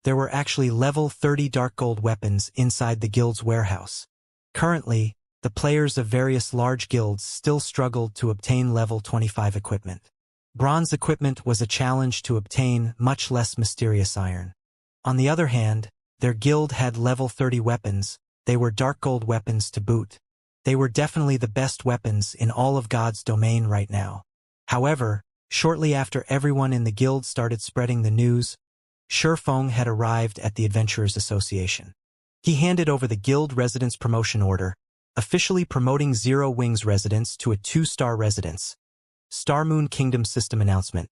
there were actually level 30 Dark Gold weapons inside the guild's warehouse. Currently, the players of various large guilds still struggled to obtain level 25 equipment. Bronze equipment was a challenge to obtain, much less mysterious iron. On the other hand, their guild had level 30 weapons. They were Dark Gold weapons to boot. They were definitely the best weapons in all of God's domain right now. However, shortly after everyone in the guild started spreading the news, Shurfeng had arrived at the Adventurers Association. He handed over the guild residence promotion order, officially promoting Zero Wing's residence to a 2-star residence. Star Moon Kingdom System Announcement.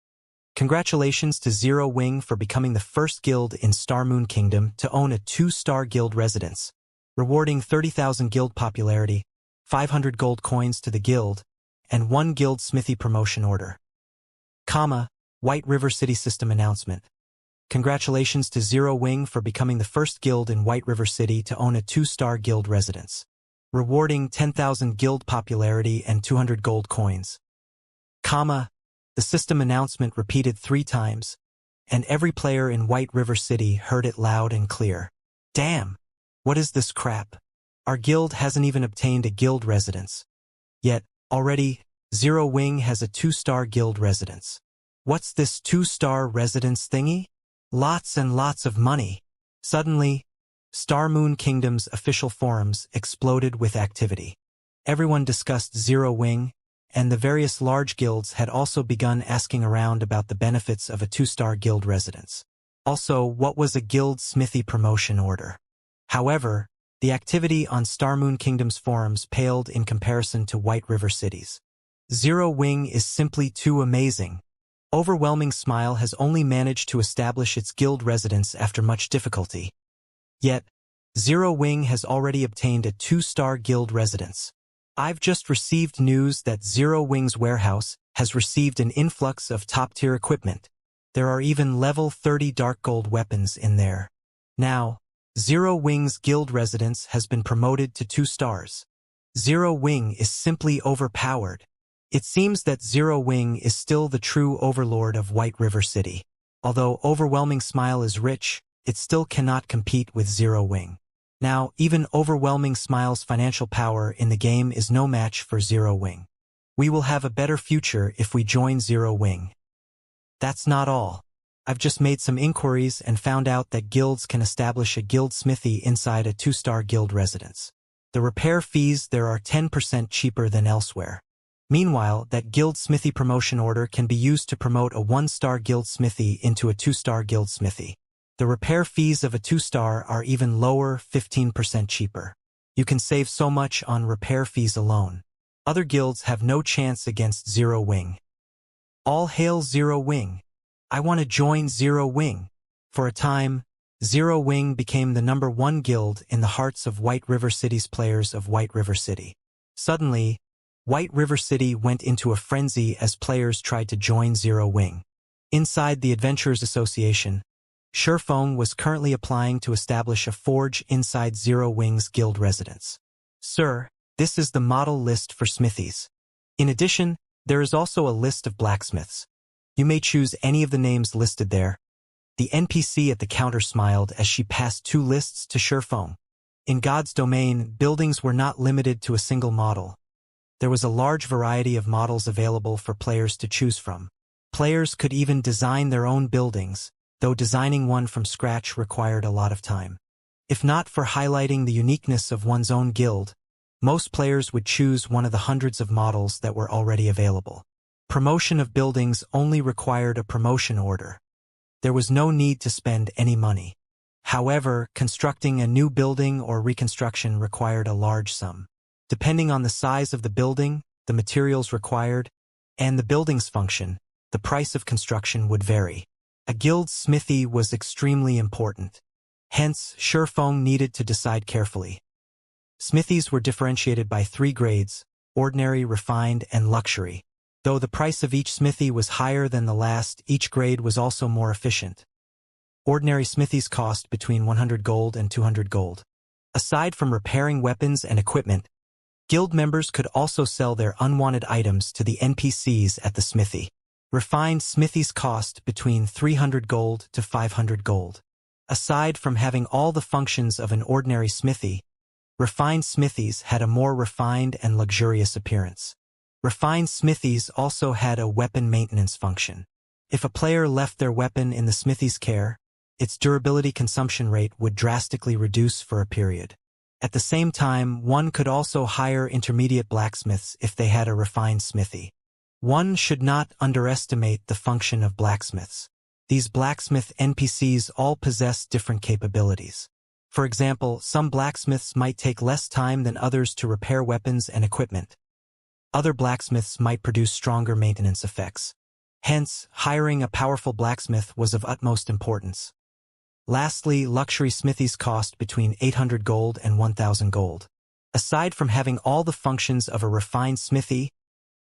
Congratulations to Zero Wing for becoming the first guild in Star Moon Kingdom to own a 2-star guild residence, rewarding 30,000 guild popularity, 500 gold coins to the guild, and 1 guild smithy promotion order. White River City System Announcement. Congratulations to Zero Wing for becoming the first guild in White River City to own a 2-star guild residence, rewarding 10,000 guild popularity and 200 gold coins. The system announcement repeated 3 times, and every player in White River City heard it loud and clear. Damn! What is this crap? Our guild hasn't even obtained a guild residence. Yet, already, Zero Wing has a 2-star guild residence. What's this 2-star residence thingy? Lots and lots of money. Suddenly, Star Moon Kingdom's official forums exploded with activity. Everyone discussed Zero Wing, and the various large guilds had also begun asking around about the benefits of a 2-star guild residence. Also, what was a guild smithy promotion order? However, the activity on Star Moon Kingdom's forums paled in comparison to White River City's. Zero Wing is simply too amazing. Overwhelming Smile has only managed to establish its guild residence after much difficulty. Yet, Zero Wing has already obtained a 2-star guild residence. I've just received news that Zero Wing's warehouse has received an influx of top-tier equipment. There are even level 30 dark gold weapons in there. Now, Zero Wing's guild residence has been promoted to 2 stars. Zero Wing is simply overpowered. It seems that Zero Wing is still the true overlord of White River City. Although Overwhelming Smile is rich, it still cannot compete with Zero Wing. Now, even Overwhelming Smile's financial power in the game is no match for Zero Wing. We will have a better future if we join Zero Wing. That's not all. I've just made some inquiries and found out that guilds can establish a guild smithy inside a 2-star guild residence. The repair fees there are 10% cheaper than elsewhere. Meanwhile, that guild smithy promotion order can be used to promote a 1-star guild smithy into a 2-star guild smithy. The repair fees of a 2-star are even lower, 15% cheaper. You can save so much on repair fees alone. Other guilds have no chance against Zero Wing. All hail Zero Wing. I want to join Zero Wing. For a time, Zero Wing became the #1 guild in the hearts of White River City's players of White River City. Suddenly, White River City went into a frenzy as players tried to join Zero Wing. Inside the Adventurers Association, Sherfong was currently applying to establish a forge inside Zero Wing's guild residence. Sir, this is the model list for smithies. In addition, there is also a list of blacksmiths. You may choose any of the names listed there. The NPC at the counter smiled as she passed 2 lists to Sherfong. In God's domain, buildings were not limited to a single model. There was a large variety of models available for players to choose from. Players could even design their own buildings, though designing one from scratch required a lot of time. If not for highlighting the uniqueness of one's own guild, most players would choose one of the hundreds of models that were already available. Promotion of buildings only required a promotion order. There was no need to spend any money. However, constructing a new building or reconstruction required a large sum. Depending on the size of the building, the materials required, and the building's function, the price of construction would vary. A guild smithy was extremely important. Hence, Sherfong needed to decide carefully. Smithies were differentiated by 3 grades: ordinary, refined, and luxury. Though the price of each smithy was higher than the last, each grade was also more efficient. Ordinary smithies cost between 100 gold and 200 gold. Aside from repairing weapons and equipment, guild members could also sell their unwanted items to the NPCs at the smithy. Refined smithies cost between 300 gold to 500 gold. Aside from having all the functions of an ordinary smithy, refined smithies had a more refined and luxurious appearance. Refined smithies also had a weapon maintenance function. If a player left their weapon in the smithy's care, its durability consumption rate would drastically reduce for a period. At the same time, one could also hire intermediate blacksmiths if they had a refined smithy. One should not underestimate the function of blacksmiths. These blacksmith NPCs all possess different capabilities. For example, some blacksmiths might take less time than others to repair weapons and equipment. Other blacksmiths might produce stronger maintenance effects. Hence, hiring a powerful blacksmith was of utmost importance. Lastly, luxury smithies cost between 800 gold and 1,000 gold. Aside from having all the functions of a refined smithy,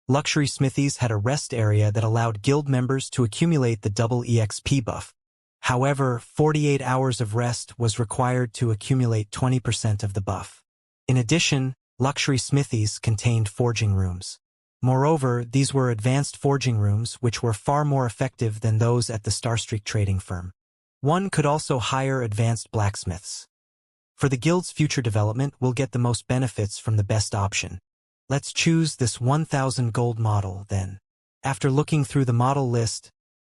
luxury smithies had a rest area that allowed guild members to accumulate the double EXP buff. However, 48 hours of rest was required to accumulate 20% of the buff. In addition, luxury smithies contained forging rooms. Moreover, these were advanced forging rooms which were far more effective than those at the Starstreak trading firm. One could also hire advanced blacksmiths. For the guild's future development, we'll get the most benefits from the best option. Let's choose this 1,000 gold model, then. After looking through the model list,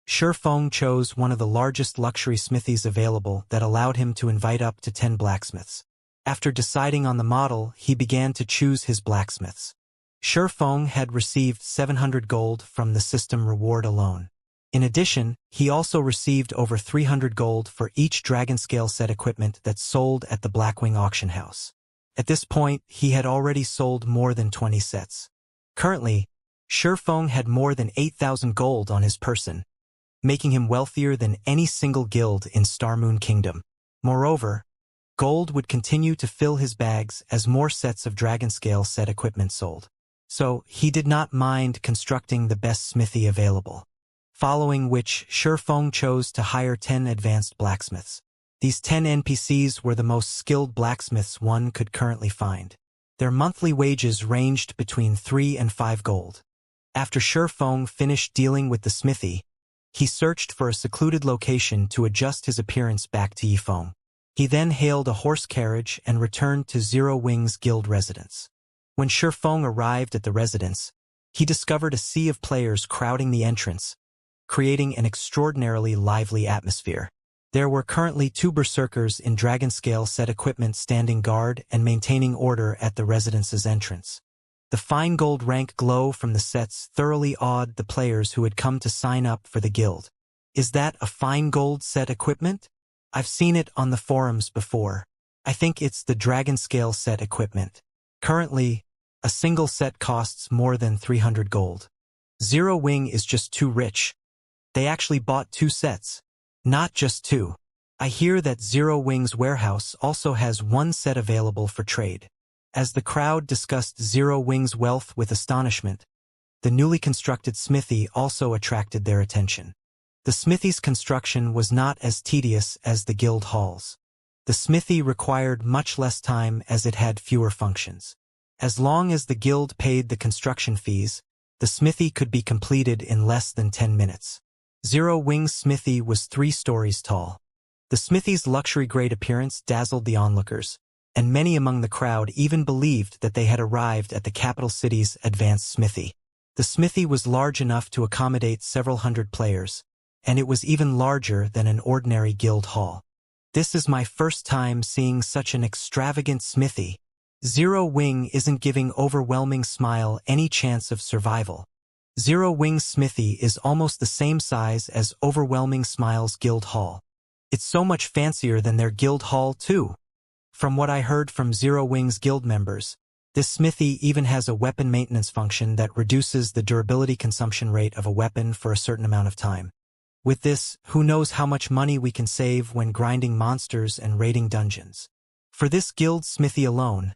Shifeng chose one of the largest luxury smithies available that allowed him to invite up to 10 blacksmiths. After deciding on the model, he began to choose his blacksmiths. Shifeng had received 700 gold from the system reward alone. In addition, he also received over 300 gold for each dragon scale set equipment that sold at the Blackwing auction house. At this point, he had already sold more than 20 sets. Currently, Shifeng had more than 8,000 gold on his person, making him wealthier than any single guild in Starmoon Kingdom. Moreover, gold would continue to fill his bags as more sets of dragon scale set equipment sold. So, he did not mind constructing the best smithy available. Following which, Shifeng chose to hire 10 advanced blacksmiths. These 10 NPCs were the most skilled blacksmiths one could currently find. Their monthly wages ranged between 3 and 5 gold. After Shifeng finished dealing with the smithy, he searched for a secluded location to adjust his appearance back to Yifeng. He then hailed a horse carriage and returned to Zero Wing's guild residence. When Shifeng arrived at the residence, he discovered a sea of players crowding the entrance, creating an extraordinarily lively atmosphere. There were currently 2 berserkers in dragon scale set equipment standing guard and maintaining order at the residence's entrance. The fine gold rank glow from the sets thoroughly awed the players who had come to sign up for the guild. Is that a fine gold set equipment? I've seen it on the forums before. I think it's the dragon scale set equipment. Currently, a single set costs more than 300 gold. Zero Wing is just too rich. They actually bought 2 sets. Not just 2. I hear that Zero Wing's warehouse also has 1 set available for trade. As the crowd discussed Zero Wing's wealth with astonishment, the newly constructed smithy also attracted their attention. The smithy's construction was not as tedious as the guild halls. The smithy required much less time as it had fewer functions. As long as the guild paid the construction fees, the smithy could be completed in less than 10 minutes. Zero Wing's smithy was 3 stories tall. The smithy's luxury-grade appearance dazzled the onlookers, and many among the crowd even believed that they had arrived at the capital city's advanced smithy. The smithy was large enough to accommodate several hundred players, and it was even larger than an ordinary guild hall. This is my first time seeing such an extravagant smithy. Zero Wing isn't giving Overwhelming Smile any chance of survival. Zero Wing's smithy is almost the same size as Overwhelming Smile's guild hall. It's so much fancier than their guild hall too. From what I heard from Zero Wing's guild members, this smithy even has a weapon maintenance function that reduces the durability consumption rate of a weapon for a certain amount of time. With this, who knows how much money we can save when grinding monsters and raiding dungeons. For this guild smithy alone,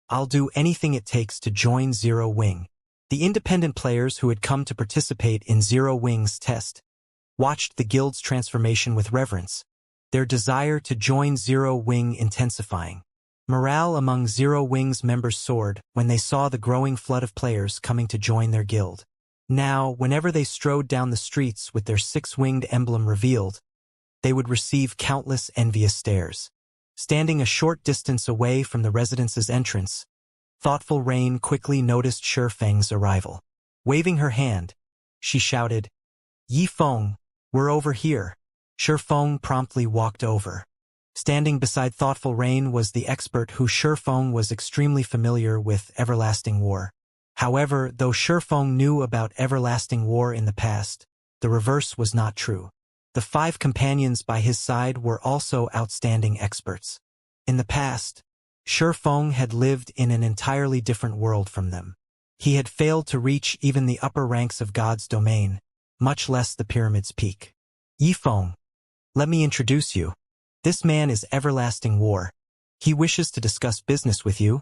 I'll do anything it takes to join Zero Wing. The independent players who had come to participate in Zero Wing's test watched the guild's transformation with reverence, their desire to join Zero Wing intensifying. Morale among Zero Wing's members soared when they saw the growing flood of players coming to join their guild. Now, whenever they strode down the streets with their 6-winged emblem revealed, they would receive countless envious stares. Standing a short distance away from the residence's entrance, Thoughtful Rain quickly noticed Shifeng's arrival. Waving her hand, she shouted, "Yifeng, we're over here." Shifeng promptly walked over. Standing beside Thoughtful Rain was the expert who Shifeng was extremely familiar with Everlasting War. However, though Shifeng knew about Everlasting War in the past, the reverse was not true. The 5 companions by his side were also outstanding experts. In the past, Shifeng had lived in an entirely different world from them. He had failed to reach even the upper ranks of God's domain, much less the pyramid's peak. Yifeng, let me introduce you. This man is Everlasting War. He wishes to discuss business with you.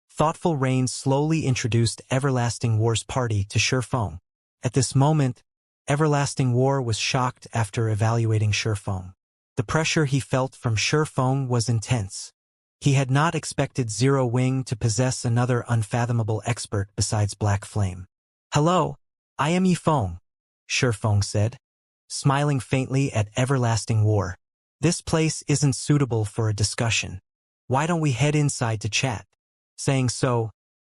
Thoughtful Rain slowly introduced Everlasting War's party to Shifeng. At this moment, Everlasting War was shocked after evaluating Shifeng. The pressure he felt from Shifeng was intense. He had not expected Zero Wing to possess another unfathomable expert besides Black Flame. "Hello, I am Yifeng," Shifeng said, smiling faintly at Everlasting War. "This place isn't suitable for a discussion. Why don't we head inside to chat?" Saying so,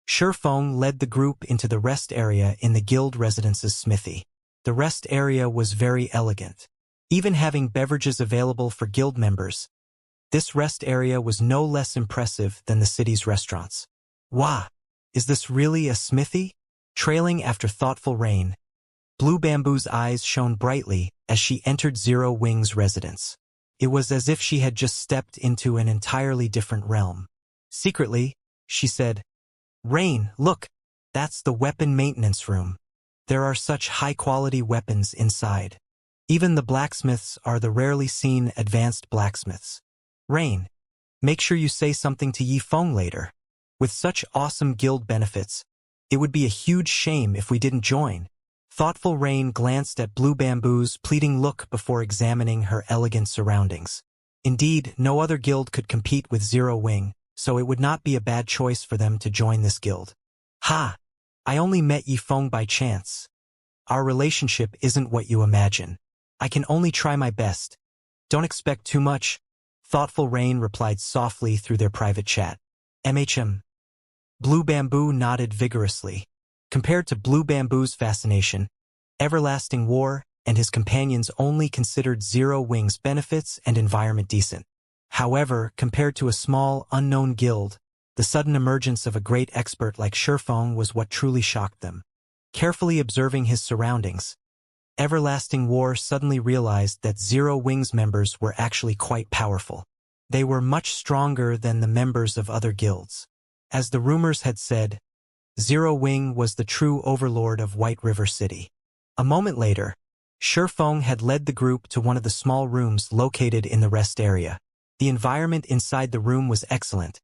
Feng led the group into the rest area in the guild residence's smithy. The rest area was very elegant. Even having beverages available for guild members, this rest area was no less impressive than the city's restaurants. Wah! Is this really a smithy? Trailing after thoughtful Rain, Blue Bamboo's eyes shone brightly as she entered Zero Wing's residence. It was as if she had just stepped into an entirely different realm. Secretly, she said, "Rain, look, that's the weapon maintenance room. There are such high-quality weapons inside. Even the blacksmiths are the rarely seen advanced blacksmiths. Rain, make sure you say something to Yi Feng later. With such awesome guild benefits, it would be a huge shame if we didn't join." Thoughtful Rain glanced at Blue Bamboo's pleading look before examining her elegant surroundings. Indeed, no other guild could compete with Zero Wing, so it would not be a bad choice for them to join this guild. "Ha! I only met Yi Feng by chance. Our relationship isn't what you imagine. I can only try my best. Don't expect too much," Thoughtful Rain replied softly through their private chat. Blue Bamboo nodded vigorously. Compared to Blue Bamboo's fascination, Everlasting War and his companions only considered Zero Wing's benefits and environment decent. However, compared to a small, unknown guild, the sudden emergence of a great expert like Feng was what truly shocked them. Carefully observing his surroundings, Everlasting War suddenly realized that Zero Wing's members were actually quite powerful. They were much stronger than the members of other guilds. As the rumors had said, Zero Wing was the true overlord of White River City. A moment later, Feng had led the group to one of the small rooms located in the rest area. The environment inside the room was excellent,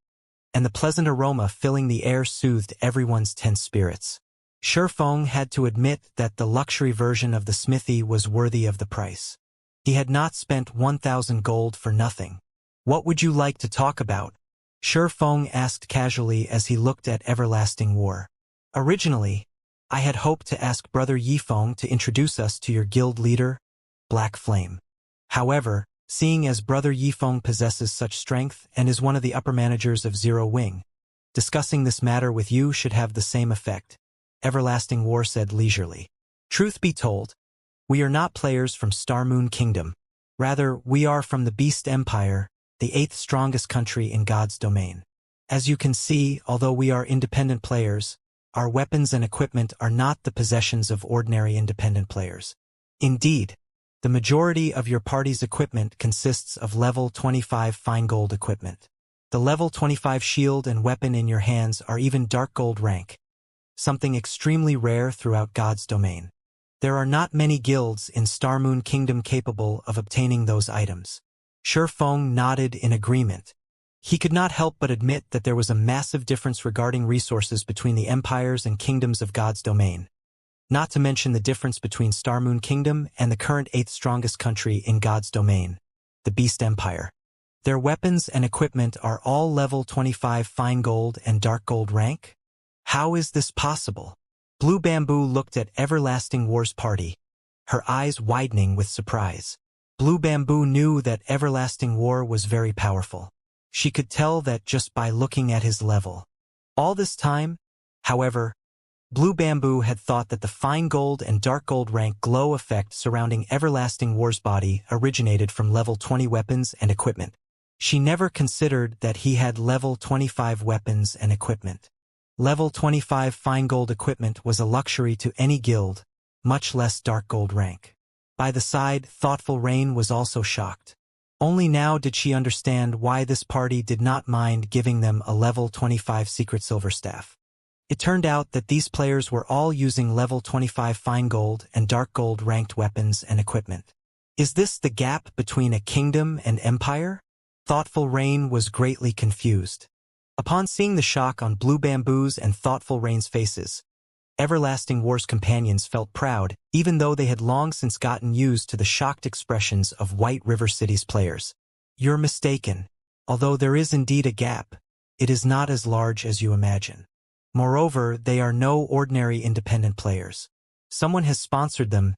and the pleasant aroma filling the air soothed everyone's tense spirits. Feng had to admit that the luxury version of the smithy was worthy of the price. He had not spent 1,000 gold for nothing. "What would you like to talk about?" Feng asked casually as he looked at Everlasting War. "Originally, I had hoped to ask Brother Yi Feng to introduce us to your guild leader, Black Flame. However, seeing as Brother Yi Feng possesses such strength and is one of the upper managers of Zero Wing, discussing this matter with you should have the same effect," Everlasting War said leisurely. "Truth be told, we are not players from Star Moon Kingdom. Rather, we are from the Beast Empire, the 8th strongest country in God's domain. As you can see, although we are independent players, our weapons and equipment are not the possessions of ordinary independent players. Indeed, the majority of your party's equipment consists of level 25 fine gold equipment. The level 25 shield and weapon in your hands are even dark gold rank, something extremely rare throughout God's domain. There are not many guilds in Star Moon Kingdom capable of obtaining those items." Feng nodded in agreement. He could not help but admit that there was a massive difference regarding resources between the empires and kingdoms of God's domain, not to mention the difference between Star Moon Kingdom and the current 8th strongest country in God's domain, the Beast Empire. Their weapons and equipment are all level 25 fine gold and dark gold rank? How is this possible? Blue Bamboo looked at Everlasting War's party, her eyes widening with surprise. Blue Bamboo knew that Everlasting War was very powerful. She could tell that just by looking at his level. All this time, however, Blue Bamboo had thought that the fine gold and dark gold rank glow effect surrounding Everlasting War's body originated from level 20 weapons and equipment. She never considered that he had level 25 weapons and equipment. Level 25 fine gold equipment was a luxury to any guild, much less dark gold rank. By the side, Thoughtful Rain was also shocked. Only now did she understand why this party did not mind giving them a level 25 secret silver staff. It turned out that these players were all using level 25 fine gold and dark gold ranked weapons and equipment. Is this the gap between a kingdom and empire? Thoughtful Rain was greatly confused. Upon seeing the shock on Blue Bamboo's and Thoughtful Rain's faces, Everlasting War's companions felt proud, even though they had long since gotten used to the shocked expressions of White River City's players. "You're mistaken. Although there is indeed a gap, it is not as large as you imagine. Moreover, they are no ordinary independent players. Someone has sponsored them,"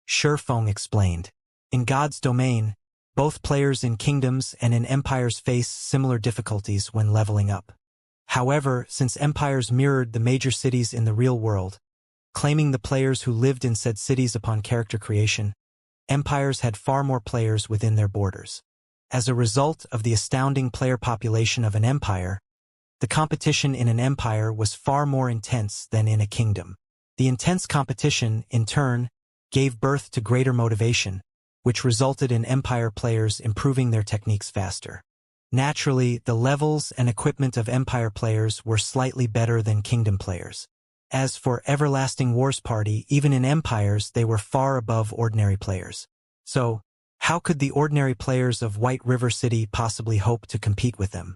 Feng explained. "In God's domain, both players in kingdoms and in empires face similar difficulties when leveling up. However, since empires mirrored the major cities in the real world, claiming the players who lived in said cities upon character creation, empires had far more players within their borders. As a result of the astounding player population of an empire, the competition in an empire was far more intense than in a kingdom. The intense competition, in turn, gave birth to greater motivation, which resulted in empire players improving their techniques faster. Naturally, the levels and equipment of empire players were slightly better than kingdom players. As for Everlasting Wars Party, even in empires they were far above ordinary players. So, how could the ordinary players of White River City possibly hope to compete with them?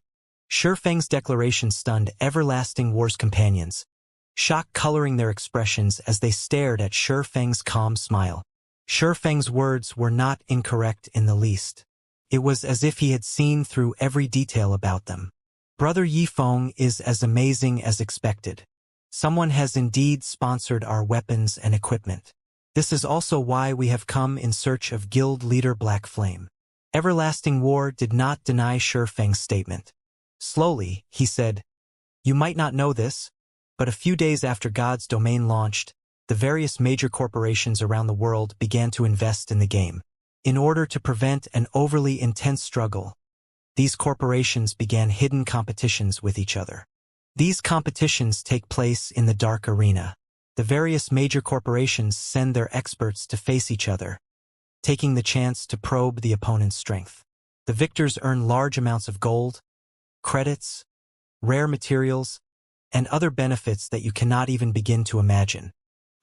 Shifeng's declaration stunned Everlasting Wars companions, shock coloring their expressions as they stared at Shifeng's calm smile. Shifeng's words were not incorrect in the least. It was as if he had seen through every detail about them. Brother Yifeng is as amazing as expected. Someone has indeed sponsored our weapons and equipment. This is also why we have come in search of guild leader Black Flame. Everlasting War did not deny Shifeng's statement. Slowly, he said, "You might not know this, but a few days after God's Domain launched, the various major corporations around the world began to invest in the game. In order to prevent an overly intense struggle, these corporations began hidden competitions with each other. These competitions take place in the dark arena. The various major corporations send their experts to face each other, taking the chance to probe the opponent's strength. The victors earn large amounts of gold, credits, rare materials, and other benefits that you cannot even begin to imagine.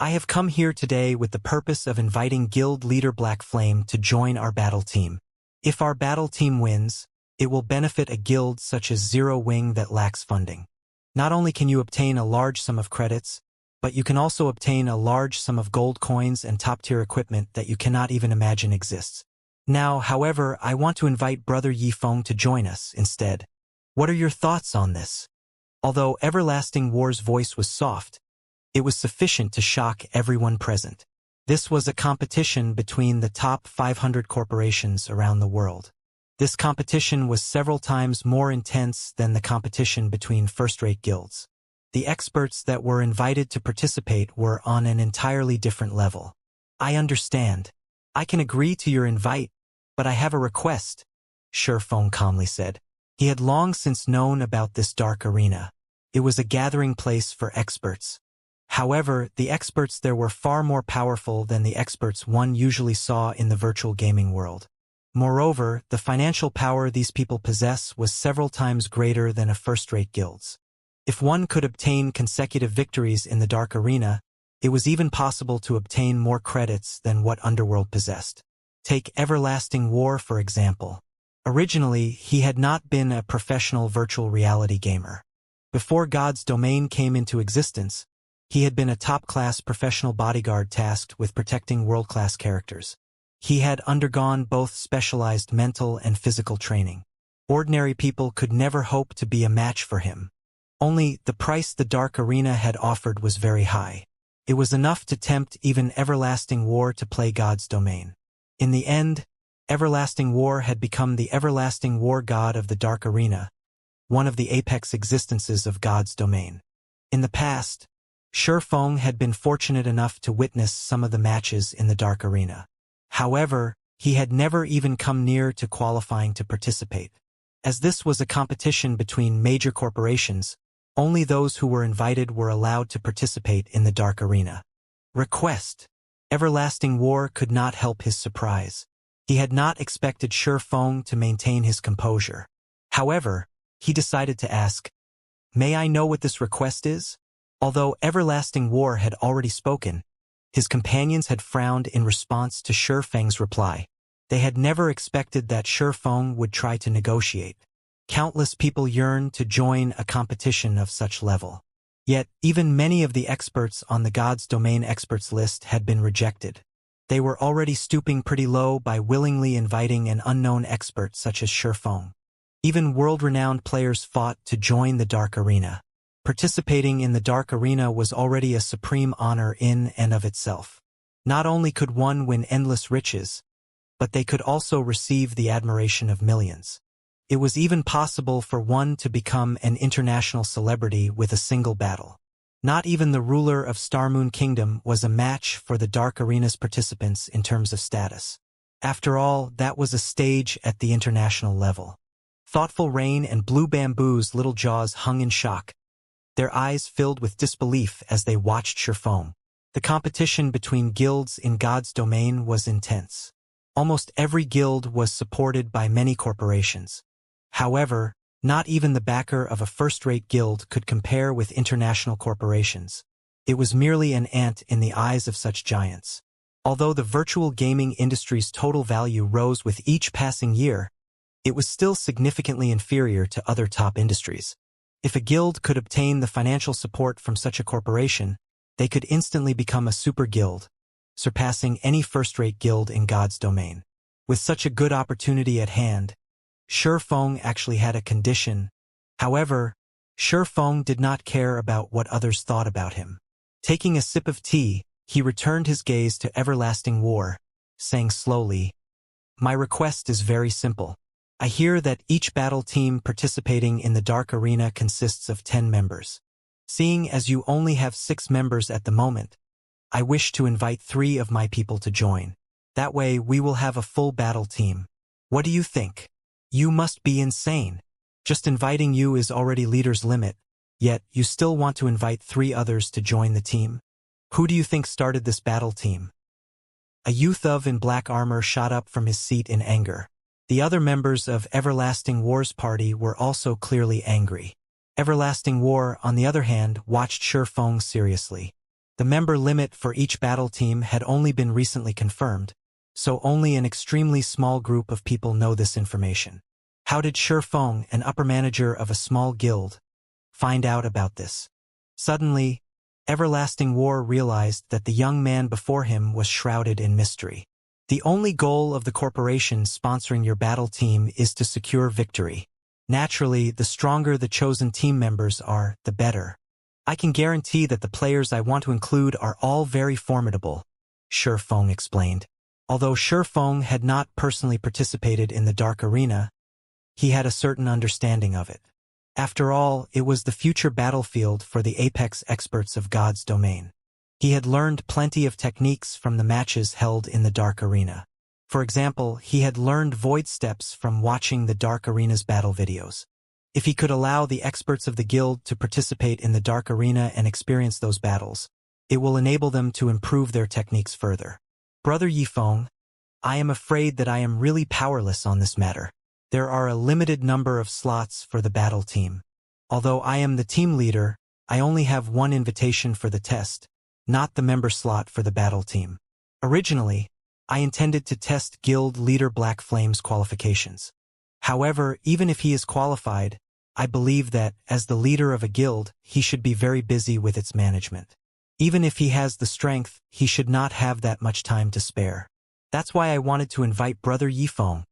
I have come here today with the purpose of inviting guild leader Black Flame to join our battle team. If our battle team wins, it will benefit a guild such as Zero Wing that lacks funding. Not only can you obtain a large sum of credits, but you can also obtain a large sum of gold coins and top-tier equipment that you cannot even imagine exists. Now, however, I want to invite Brother Yifeng to join us instead. What are your thoughts on this?" Although Everlasting War's voice was soft, it was sufficient to shock everyone present. This was a competition between the top 500 corporations around the world. This competition was several times more intense than the competition between first-rate guilds. The experts that were invited to participate were on an entirely different level. "I understand. I can agree to your invite, but I have a request," Shifeng calmly said. He had long since known about this dark arena. It was a gathering place for experts. However, the experts there were far more powerful than the experts one usually saw in the virtual gaming world. Moreover, the financial power these people possess was several times greater than a first-rate guild's. If one could obtain consecutive victories in the dark arena, it was even possible to obtain more credits than what Underworld possessed. Take Everlasting War, for example. Originally, he had not been a professional virtual reality gamer. Before God's Domain came into existence, he had been a top-class professional bodyguard tasked with protecting world-class characters. He had undergone both specialized mental and physical training. Ordinary people could never hope to be a match for him. Only, the price the Dark Arena had offered was very high. It was enough to tempt even Everlasting War to play God's Domain. In the end, Everlasting War had become the Everlasting War God of the Dark Arena, one of the apex existences of God's Domain. In the past, Shifeng had been fortunate enough to witness some of the matches in the Dark Arena. However, he had never even come near to qualifying to participate. As this was a competition between major corporations, only those who were invited were allowed to participate in the Dark Arena. Request. Everlasting War could not help his surprise. He had not expected Shifeng to maintain his composure. However, he decided to ask, "May I know what this request is?" Although Everlasting War had already spoken, his companions had frowned in response to Shifeng's reply. They had never expected that Shifeng would try to negotiate. Countless people yearned to join a competition of such level. Yet, even many of the experts on the God's Domain experts list had been rejected. They were already stooping pretty low by willingly inviting an unknown expert such as Shifeng. Even world-renowned players fought to join the Dark Arena. Participating in the Dark Arena was already a supreme honor in and of itself. Not only could one win endless riches, but they could also receive the admiration of millions. It was even possible for one to become an international celebrity with a single battle. Not even the ruler of Starmoon Kingdom was a match for the Dark Arena's participants in terms of status. After all, that was a stage at the international level. Thoughtful Rain and Blue Bamboo's little jaws hung in shock, their eyes filled with disbelief as they watched Sherfong. The competition between guilds in God's domain was intense. Almost every guild was supported by many corporations. However, not even the backer of a first-rate guild could compare with international corporations. It was merely an ant in the eyes of such giants. Although the virtual gaming industry's total value rose with each passing year, it was still significantly inferior to other top industries. If a guild could obtain the financial support from such a corporation, they could instantly become a super guild, surpassing any first-rate guild in God's domain. With such a good opportunity at hand, Sherfong actually had a condition. However, Sherfong did not care about what others thought about him. Taking a sip of tea, he returned his gaze to Everlasting War, saying slowly, "My request is very simple. I hear that each battle team participating in the Dark Arena consists of 10 members. Seeing as you only have 6 members at the moment, I wish to invite 3 of my people to join. That way we will have a full battle team. What do you think? You must be insane. Just inviting you is already leader's limit, yet you still want to invite 3 others to join the team? Who do you think started this battle team?" A youth in black armor shot up from his seat in anger. The other members of Everlasting War's party were also clearly angry. Everlasting War, on the other hand, watched Sherfong seriously. The member limit for each battle team had only been recently confirmed, so only an extremely small group of people know this information. How did Sherfong, an upper manager of a small guild, find out about this? Suddenly, Everlasting War realized that the young man before him was shrouded in mystery. The only goal of the corporation sponsoring your battle team is to secure victory. Naturally, the stronger the chosen team members are, the better. I can guarantee that the players I want to include are all very formidable, Sherfong explained. Although Sherfong had not personally participated in the Dark Arena, he had a certain understanding of it. After all, it was the future battlefield for the apex experts of God's domain. He had learned plenty of techniques from the matches held in the Dark Arena. For example, he had learned void steps from watching the Dark Arena's battle videos. If he could allow the experts of the guild to participate in the Dark Arena and experience those battles, it will enable them to improve their techniques further. Brother Yifeng, I am afraid that I am really powerless on this matter. There are a limited number of slots for the battle team. Although I am the team leader, I only have 1 invitation for the test, not the member slot for the battle team. Originally, I intended to test Guild Leader Black Flame's qualifications. However, even if he is qualified, I believe that, as the leader of a guild, he should be very busy with its management. Even if he has the strength, he should not have that much time to spare. That's why I wanted to invite Brother Yifeng,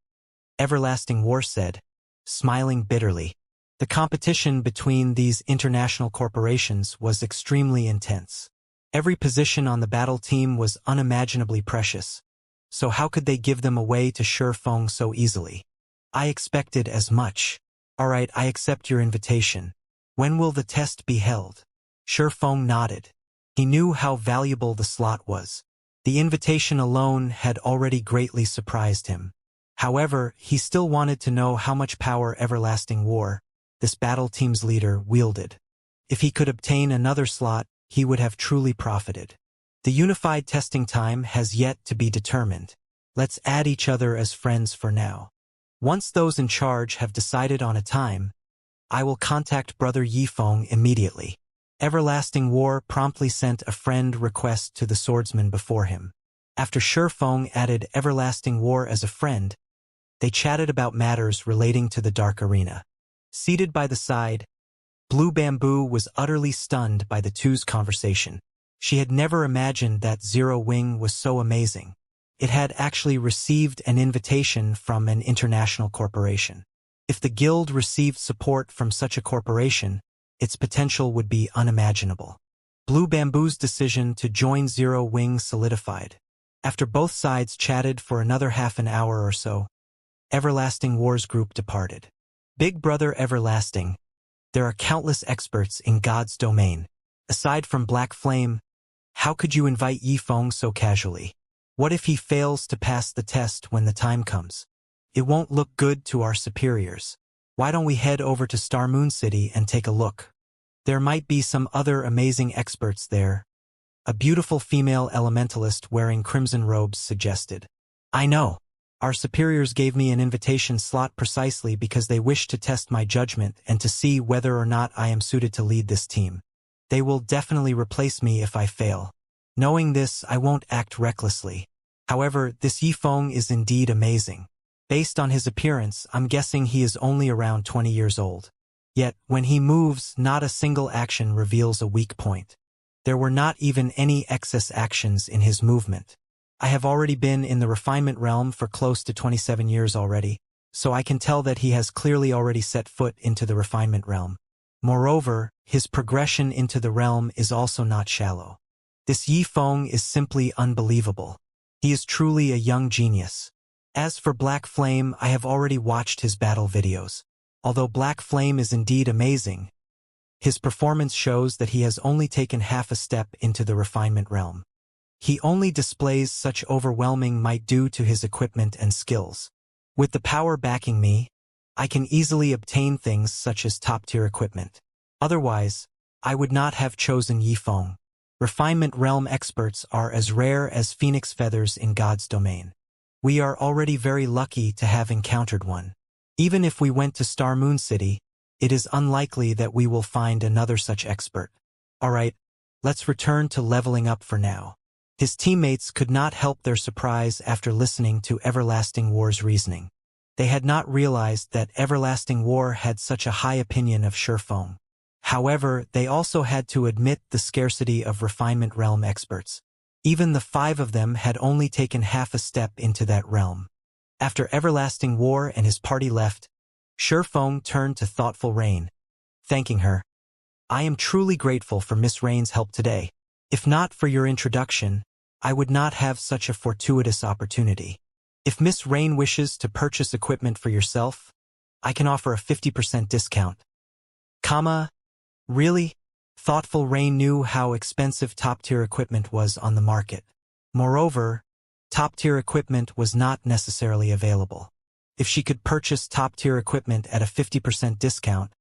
Everlasting War said, smiling bitterly. The competition between these international corporations was extremely intense. Every position on the battle team was unimaginably precious, so how could they give them away to Sherfong so easily? I expected as much. Alright, I accept your invitation. When will the test be held? Sherfong nodded. He knew how valuable the slot was. The invitation alone had already greatly surprised him. However, he still wanted to know how much power Everlasting War, this battle team's leader, wielded. If he could obtain another slot, he would have truly profited. The unified testing time has yet to be determined. Let's add each other as friends for now. Once those in charge have decided on a time, I will contact Brother Yifeng immediately. Everlasting War promptly sent a friend request to the swordsman before him. After Sherfong added Everlasting War as a friend, they chatted about matters relating to the Dark Arena. Seated by the side, Blue Bamboo was utterly stunned by the two's conversation. She had never imagined that Zero Wing was so amazing. It had actually received an invitation from an international corporation. If the guild received support from such a corporation, its potential would be unimaginable. Blue Bamboo's decision to join Zero Wing solidified. After both sides chatted for another half an hour or so, Everlasting War's group departed. Big Brother Everlasting. There are countless experts in God's domain. Aside from Black Flame, how could you invite Yi Feng so casually? What if he fails to pass the test when the time comes? It won't look good to our superiors. Why don't we head over to Star Moon City and take a look? There might be some other amazing experts there. A beautiful female elementalist wearing crimson robes suggested. I know. Our superiors gave me an invitation slot precisely because they wish to test my judgment and to see whether or not I am suited to lead this team. They will definitely replace me if I fail. Knowing this, I won't act recklessly. However, this Yi Feng is indeed amazing. Based on his appearance, I'm guessing he is only around 20 years old. Yet, when he moves, not a single action reveals a weak point. There were not even any excess actions in his movement. I have already been in the refinement realm for close to 27 years already, so I can tell that he has clearly already set foot into the refinement realm. Moreover, his progression into the realm is also not shallow. This Yi Feng is simply unbelievable. He is truly a young genius. As for Black Flame, I have already watched his battle videos. Although Black Flame is indeed amazing, his performance shows that he has only taken half a step into the refinement realm. He only displays such overwhelming might due to his equipment and skills. With the power backing me, I can easily obtain things such as top-tier equipment. Otherwise, I would not have chosen Yi Feng. Refinement realm experts are as rare as phoenix feathers in God's domain. We are already very lucky to have encountered one. Even if we went to Star Moon City, it is unlikely that we will find another such expert. Alright, let's return to leveling up for now. His teammates could not help their surprise after listening to Everlasting War's reasoning. They had not realized that Everlasting War had such a high opinion of Shi Feng. However, they also had to admit the scarcity of refinement realm experts. Even the 5 of them had only taken half a step into that realm. After Everlasting War and his party left, Shi Feng turned to thoughtful Rain, thanking her. I am truly grateful for Miss Rain's help today. If not for your introduction, I would not have such a fortuitous opportunity. If Miss Rain wishes to purchase equipment for yourself, I can offer a 50% discount. Really? Thoughtful Rain knew how expensive top-tier equipment was on the market. Moreover, top-tier equipment was not necessarily available. If she could purchase top-tier equipment at a 50% discount,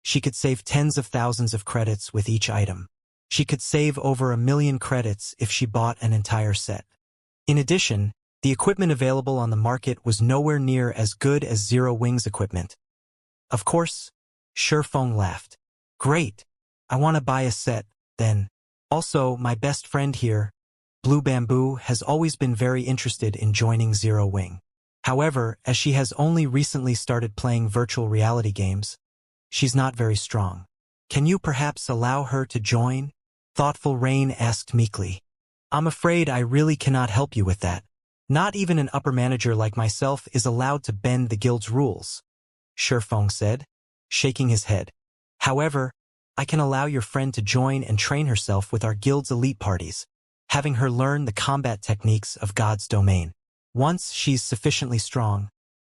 she could save tens of thousands of credits with each item. She could save over 1 million credits if she bought an entire set. In addition, the equipment available on the market was nowhere near as good as Zero Wings equipment. Of course, Shi Feng laughed. Great! I want to buy a set, then. Also, my best friend here, Blue Bamboo, has always been very interested in joining Zero Wing. However, as she has only recently started playing virtual reality games, she's not very strong. Can you perhaps allow her to join? Thoughtful Rain asked meekly. I'm afraid I really cannot help you with that. Not even an upper manager like myself is allowed to bend the guild's rules, Shi Feng said, shaking his head. However, I can allow your friend to join and train herself with our guild's elite parties, having her learn the combat techniques of God's domain. Once she's sufficiently strong,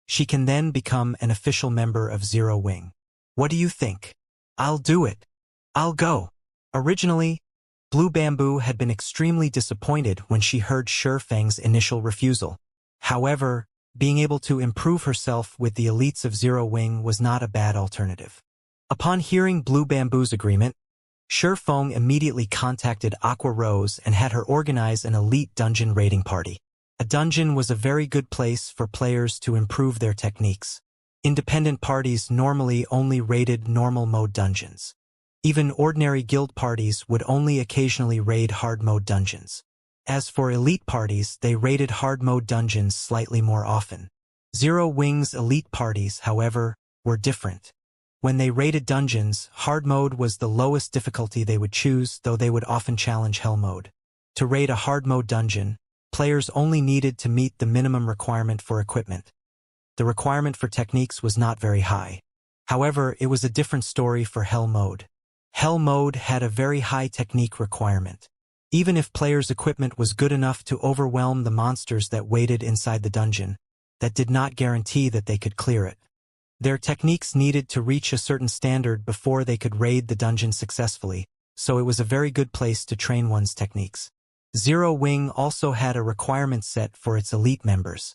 she can then become an official member of Zero Wing. What do you think? I'll do it. I'll go. Originally, Blue Bamboo had been extremely disappointed when she heard Shi Feng's initial refusal. However, being able to improve herself with the elites of Zero Wing was not a bad alternative. Upon hearing Blue Bamboo's agreement, Shi Feng immediately contacted Aqua Rose and had her organize an elite dungeon raiding party. A dungeon was a very good place for players to improve their techniques. Independent parties normally only raided normal mode dungeons. Even ordinary guild parties would only occasionally raid hard mode dungeons. As for elite parties, they raided hard mode dungeons slightly more often. Zero Wing's elite parties, however, were different. When they raided dungeons, hard mode was the lowest difficulty they would choose, though they would often challenge hell mode. To raid a hard mode dungeon, players only needed to meet the minimum requirement for equipment. The requirement for techniques was not very high. However, it was a different story for hell mode. Hell mode had a very high technique requirement. Even if players' equipment was good enough to overwhelm the monsters that waited inside the dungeon, that did not guarantee that they could clear it. Their techniques needed to reach a certain standard before they could raid the dungeon successfully, so it was a very good place to train one's techniques. Zero Wing also had a requirement set for its elite members.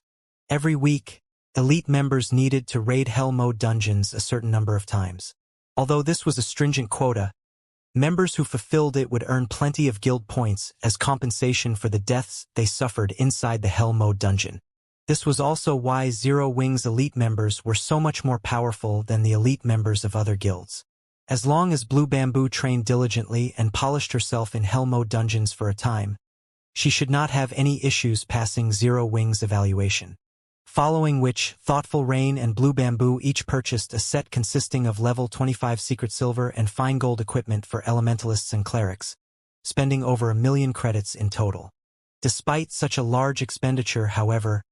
Every week, elite members needed to raid Hell Mode dungeons a certain number of times. Although this was a stringent quota, members who fulfilled it would earn plenty of guild points as compensation for the deaths they suffered inside the Hell Mode dungeon. This was also why Zero Wing's elite members were so much more powerful than the elite members of other guilds. As long as Blue Bamboo trained diligently and polished herself in Hell Mode dungeons for a time, she should not have any issues passing Zero Wing's evaluation. Following which, Thoughtful Rain and Blue Bamboo each purchased a set consisting of level 25 secret silver and fine gold equipment for elementalists and clerics, spending over 1 million credits in total. Despite such a large expenditure, however,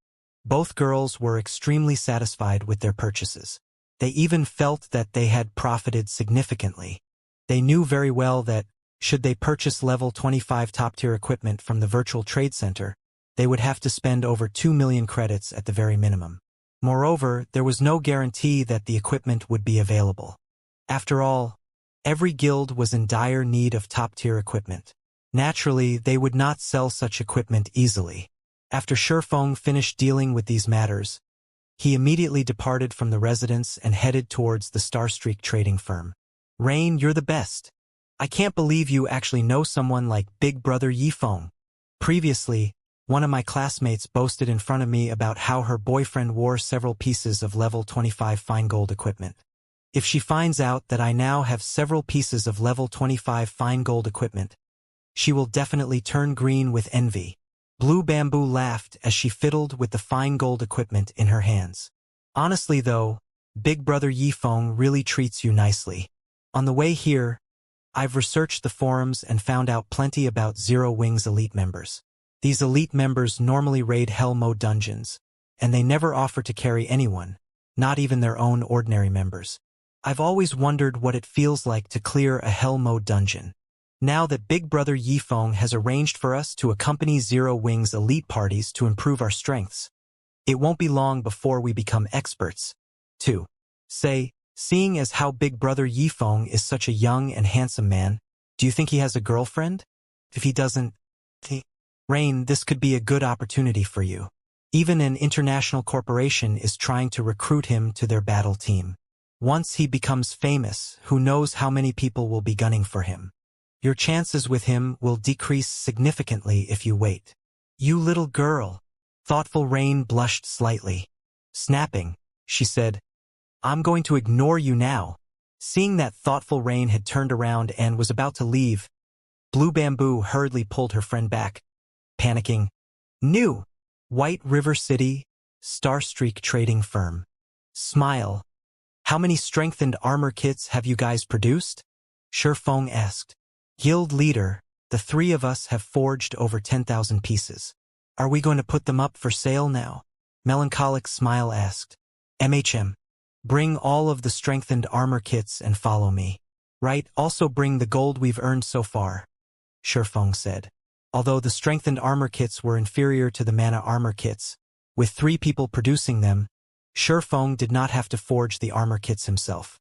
both girls were extremely satisfied with their purchases. They even felt that they had profited significantly. They knew very well that, should they purchase level 25 top-tier equipment from the virtual trade center, they would have to spend over 2 million credits at the very minimum. Moreover, there was no guarantee that the equipment would be available. After all, every guild was in dire need of top-tier equipment. Naturally, they would not sell such equipment easily. After Shurfeng finished dealing with these matters, he immediately departed from the residence and headed towards the Starstreak trading firm. Rain, you're the best. I can't believe you actually know someone like Big Brother Yifeng. Previously, one of my classmates boasted in front of me about how her boyfriend wore several pieces of level 25 fine gold equipment. If she finds out that I now have several pieces of level 25 fine gold equipment, she will definitely turn green with envy. Blue Bamboo laughed as she fiddled with the fine gold equipment in her hands. Honestly though, Big Brother Yifeng really treats you nicely. On the way here, I've researched the forums and found out plenty about Zero Wing's elite members. These elite members normally raid Hell Mode dungeons, and they never offer to carry anyone, not even their own ordinary members. I've always wondered what it feels like to clear a Hell Mode dungeon. Now that Big Brother Yifeng has arranged for us to accompany Zero Wing's elite parties to improve our strengths, it won't be long before we become experts. 2. Seeing as how Big Brother Yifeng is such a young and handsome man, do you think he has a girlfriend? If he doesn't, Rain, this could be a good opportunity for you. Even an international corporation is trying to recruit him to their battle team. Once he becomes famous, who knows how many people will be gunning for him. Your chances with him will decrease significantly if you wait. You little girl. Thoughtful Rain blushed slightly. Snapping, she said, I'm going to ignore you now. Seeing that Thoughtful Rain had turned around and was about to leave, Blue Bamboo hurriedly pulled her friend back, panicking. New White River City, Starstreak trading firm. Smile. How many strengthened armor kits have you guys produced? Shurfeng asked. Guild leader, the 3 of us have forged over 10,000 pieces. Are we going to put them up for sale now? Melancholic Smile asked. MHM. Bring all of the strengthened armor kits and follow me. Right, also bring the gold we've earned so far, Shurfeng said. Although the strengthened armor kits were inferior to the mana armor kits, with 3 people producing them, Shurfeng did not have to forge the armor kits himself.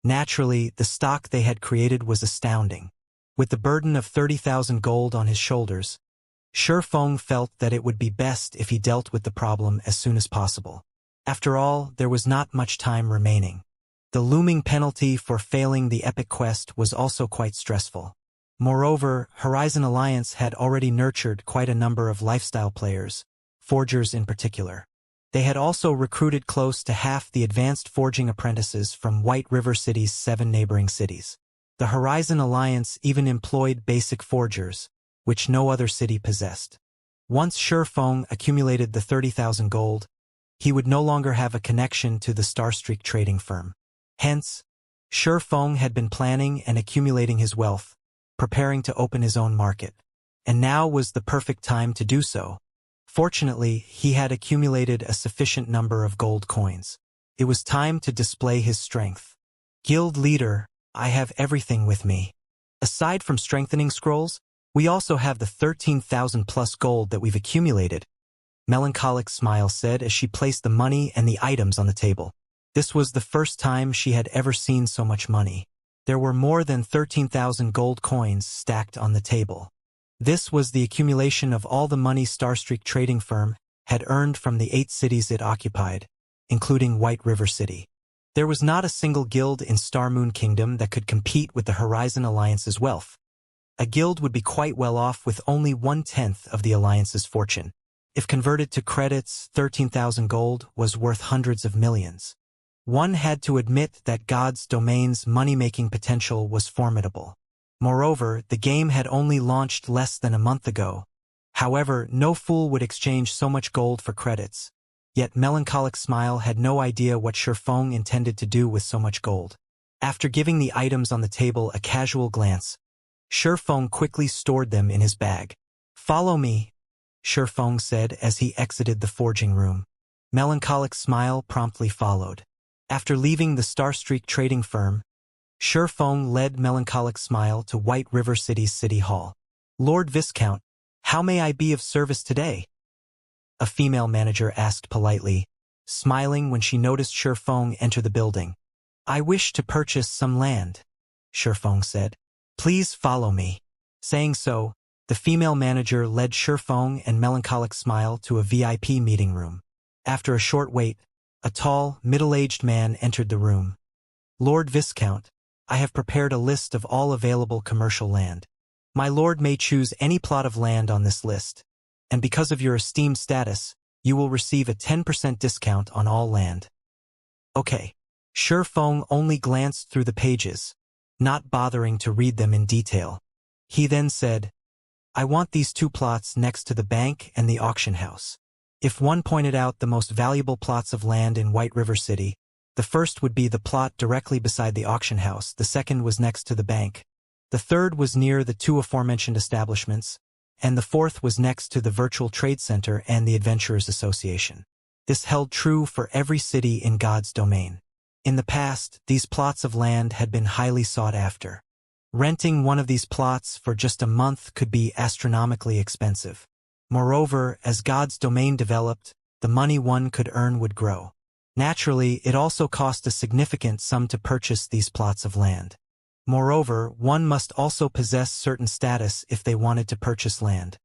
Naturally, the stock they had created was astounding. With the burden of 30,000 gold on his shoulders, Shurfeng felt that it would be best if he dealt with the problem as soon as possible. After all, there was not much time remaining. The looming penalty for failing the epic quest was also quite stressful. Moreover, Horizon Alliance had already nurtured quite a number of lifestyle players, forgers in particular. They had also recruited close to half the advanced forging apprentices from White River City's 7 neighboring cities. The Horizon Alliance even employed basic forgers, which no other city possessed. Once Shurfeng accumulated the 30,000 gold, he would no longer have a connection to the Starstreak trading firm. Hence, Shurfeng had been planning and accumulating his wealth, preparing to open his own market. And now was the perfect time to do so. Fortunately, he had accumulated a sufficient number of gold coins. It was time to display his strength. Guild leader, I have everything with me. Aside from strengthening scrolls, we also have the 13,000 plus gold that we've accumulated, Melancholic Smile said as she placed the money and the items on the table. This was the first time she had ever seen so much money. There were more than 13,000 gold coins stacked on the table. This was the accumulation of all the money Starstreak trading firm had earned from the 8 cities it occupied, including White River City. There was not a single guild in Star Moon Kingdom that could compete with the Horizon Alliance's wealth. A guild would be quite well off with only 1/10 of the Alliance's fortune. If converted to credits, 13,000 gold was worth hundreds of millions. One had to admit that God's domain's money-making potential was formidable. Moreover, the game had only launched less than a month ago. However, no fool would exchange so much gold for credits. Yet Melancholic Smile had no idea what Shifeng intended to do with so much gold. After giving the items on the table a casual glance, Shifeng quickly stored them in his bag. "Follow me," Shifeng said as he exited the forging room. Melancholic Smile promptly followed. After leaving the Starstreak trading firm, Shifeng led Melancholic Smile to White River City's City Hall. "Lord Viscount, how may I be of service today?" a female manager asked politely, smiling when she noticed Shifeng enter the building. "I wish to purchase some land," Shifeng said. "Please follow me." Saying so, the female manager led Shifeng and Melancholic Smile to a VIP meeting room. After a short wait, a tall, middle-aged man entered the room. "Lord Viscount, I have prepared a list of all available commercial land. My lord may choose any plot of land on this list, and because of your esteemed status, you will receive a 10% discount on all land." Okay. Shifeng only glanced through the pages, not bothering to read them in detail. He then said, "I want these 2 plots next to the bank and the auction house." If one pointed out the most valuable plots of land in White River City, the first would be the plot directly beside the auction house, the second was next to the bank, the third was near the 2 aforementioned establishments, and the fourth was next to the Virtual Trade Center and the Adventurers Association. This held true for every city in God's domain. In the past, these plots of land had been highly sought after. Renting one of these plots for just a month could be astronomically expensive. Moreover, as God's domain developed, the money one could earn would grow. Naturally, it also cost a significant sum to purchase these plots of land. Moreover, one must also possess certain status if they wanted to purchase land.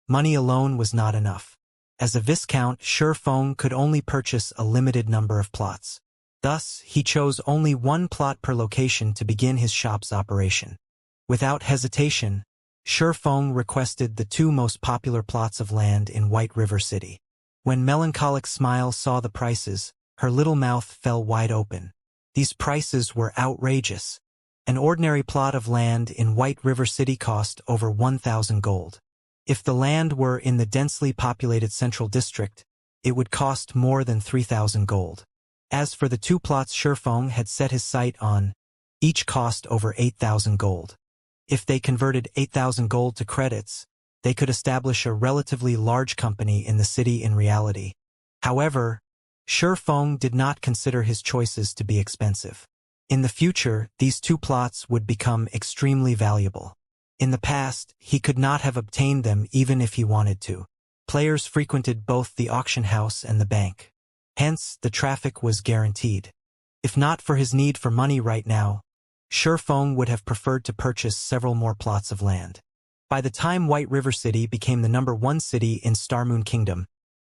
Money alone was not enough. As a Viscount, Shifeng could only purchase a limited number of plots. Thus, he chose only 1 plot per location to begin his shop's operation. Without hesitation, Shifeng requested the 2 most popular plots of land in White River City. When Melancholic Smile saw the prices, her little mouth fell wide open. These prices were outrageous. An ordinary plot of land in White River City cost over 1,000 gold. If the land were in the densely populated Central District, it would cost more than 3,000 gold. As for the 2 plots Shifeng had set his sight on, each cost over 8,000 gold. If they converted 8,000 gold to credits, they could establish a relatively large company in the city in reality. However, Shifeng did not consider his choices to be expensive. In the future, these 2 plots would become extremely valuable. In the past, he could not have obtained them even if he wanted to. Players frequented both the auction house and the bank. Hence, the traffic was guaranteed. If not for his need for money right now, Shifeng would have preferred to purchase several more plots of land. By the time White River City became the #1 city in Star Moon Kingdom,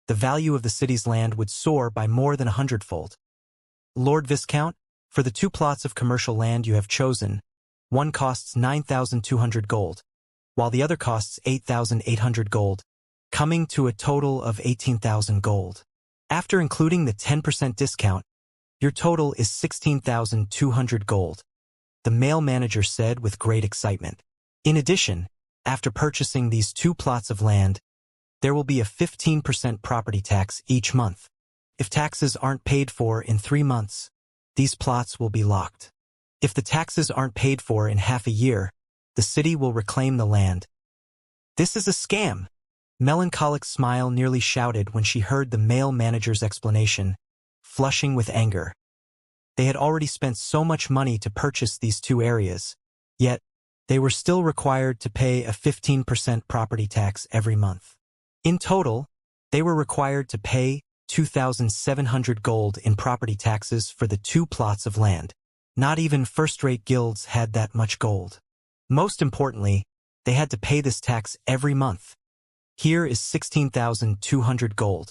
the value of the city's land would soar by more than 100-fold. "Lord Viscount, for the 2 plots of commercial land you have chosen, one costs 9,200 gold, while the other costs 8,800 gold, coming to a total of 18,000 gold. After including the 10% discount, your total is 16,200 gold," the male manager said with great excitement. In addition, after purchasing these 2 plots of land, there will be a 15% property tax each month. If taxes aren't paid for in 3 months, these plots will be locked. If the taxes aren't paid for in half a year, the city will reclaim the land. "This is a scam!" Melancholic Smile nearly shouted when she heard the male manager's explanation, flushing with anger. They had already spent so much money to purchase these 2 areas, yet they were still required to pay a 15% property tax every month. In total, they were required to pay 2,700 gold in property taxes for the 2 plots of land. Not even first-rate guilds had that much gold. Most importantly, they had to pay this tax every month. Here is 16,200 gold.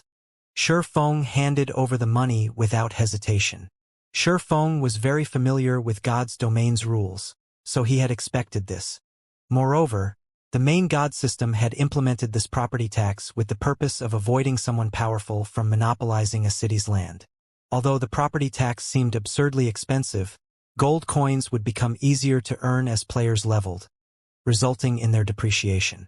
Shi Feng handed over the money without hesitation. Shi Feng was very familiar with God's domain's rules, so he had expected this. Moreover, the main god system had implemented this property tax with the purpose of avoiding someone powerful from monopolizing a city's land. Although the property tax seemed absurdly expensive, gold coins would become easier to earn as players leveled, resulting in their depreciation.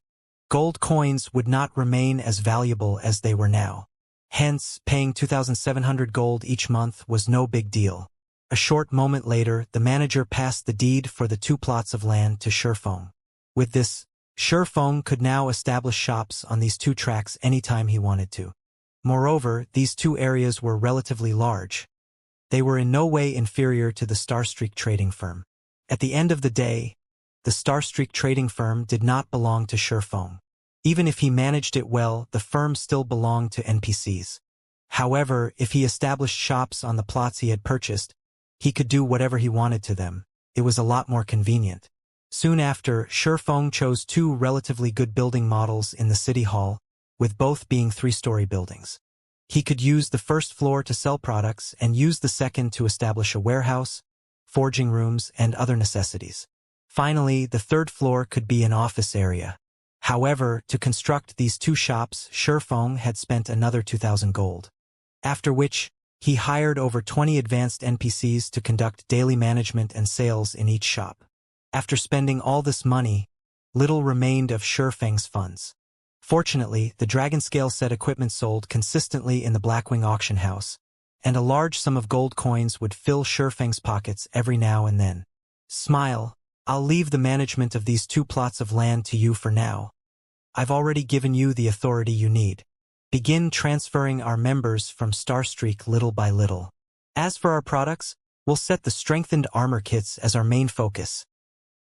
Gold coins would not remain as valuable as they were now. Hence, paying 2,700 gold each month was no big deal. A short moment later, the manager passed the deed for the 2 plots of land to Shi Feng. With this, Shi Feng could now establish shops on these 2 tracks anytime he wanted to. Moreover, these 2 areas were relatively large. They were in no way inferior to the Starstreak trading firm. At the end of the day, the Starstreak trading firm did not belong to Shi Feng. Even if he managed it well, the firm still belonged to NPCs. However, if he established shops on the plots he had purchased, he could do whatever he wanted to them. It was a lot more convenient. Soon after, Shi Feng chose 2 relatively good building models in the city hall, with both being 3-story buildings. He could use the first floor to sell products and use the second to establish a warehouse, forging rooms, and other necessities. Finally, the 3rd floor could be an office area. However, to construct these 2 shops, Shi Feng had spent another 2,000 gold. After which, he hired over 20 advanced NPCs to conduct daily management and sales in each shop. After spending all this money, little remained of Shi Feng's funds. Fortunately, the dragon scale set equipment sold consistently in the Blackwing auction house, and a large sum of gold coins would fill Shi Feng's pockets every now and then. Smile, I'll leave the management of these 2 plots of land to you for now. I've already given you the authority you need. Begin transferring our members from Starstreak little by little. As for our products, we'll set the strengthened armor kits as our main focus.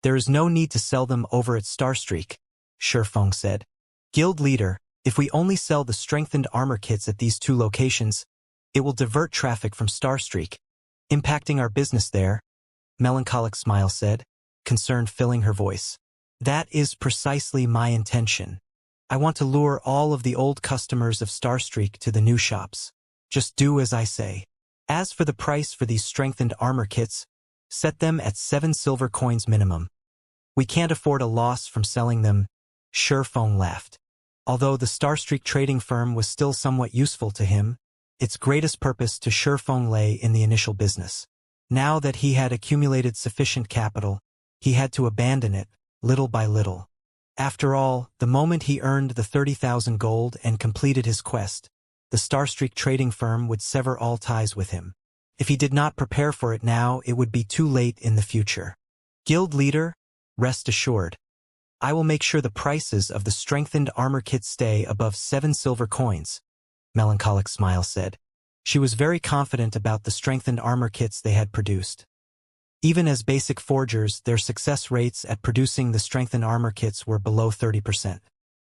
There is no need to sell them over at Starstreak, Shi Feng said. Guild leader, if we only sell the strengthened armor kits at these 2 locations, it will divert traffic from Starstreak, impacting our business there, Melancholic Smile said, concern filling her voice. That is precisely my intention. I want to lure all of the old customers of Starstreak to the new shops. Just do as I say. As for the price for these strengthened armor kits, set them at 7 silver coins minimum. We can't afford a loss from selling them, Shi Feng laughed. Although the Starstreak trading firm was still somewhat useful to him, its greatest purpose to Shi Feng lay in the initial business. Now that he had accumulated sufficient capital, he had to abandon it, little by little. After all, the moment he earned the 30,000 gold and completed his quest, the Starstreak trading firm would sever all ties with him. If he did not prepare for it now, it would be too late in the future. Guild leader, rest assured. I will make sure the prices of the strengthened armor kits stay above 7 silver coins, Melancholic Smile said. She was very confident about the strengthened armor kits they had produced. Even as basic forgers, their success rates at producing the strengthened armor kits were below 30%.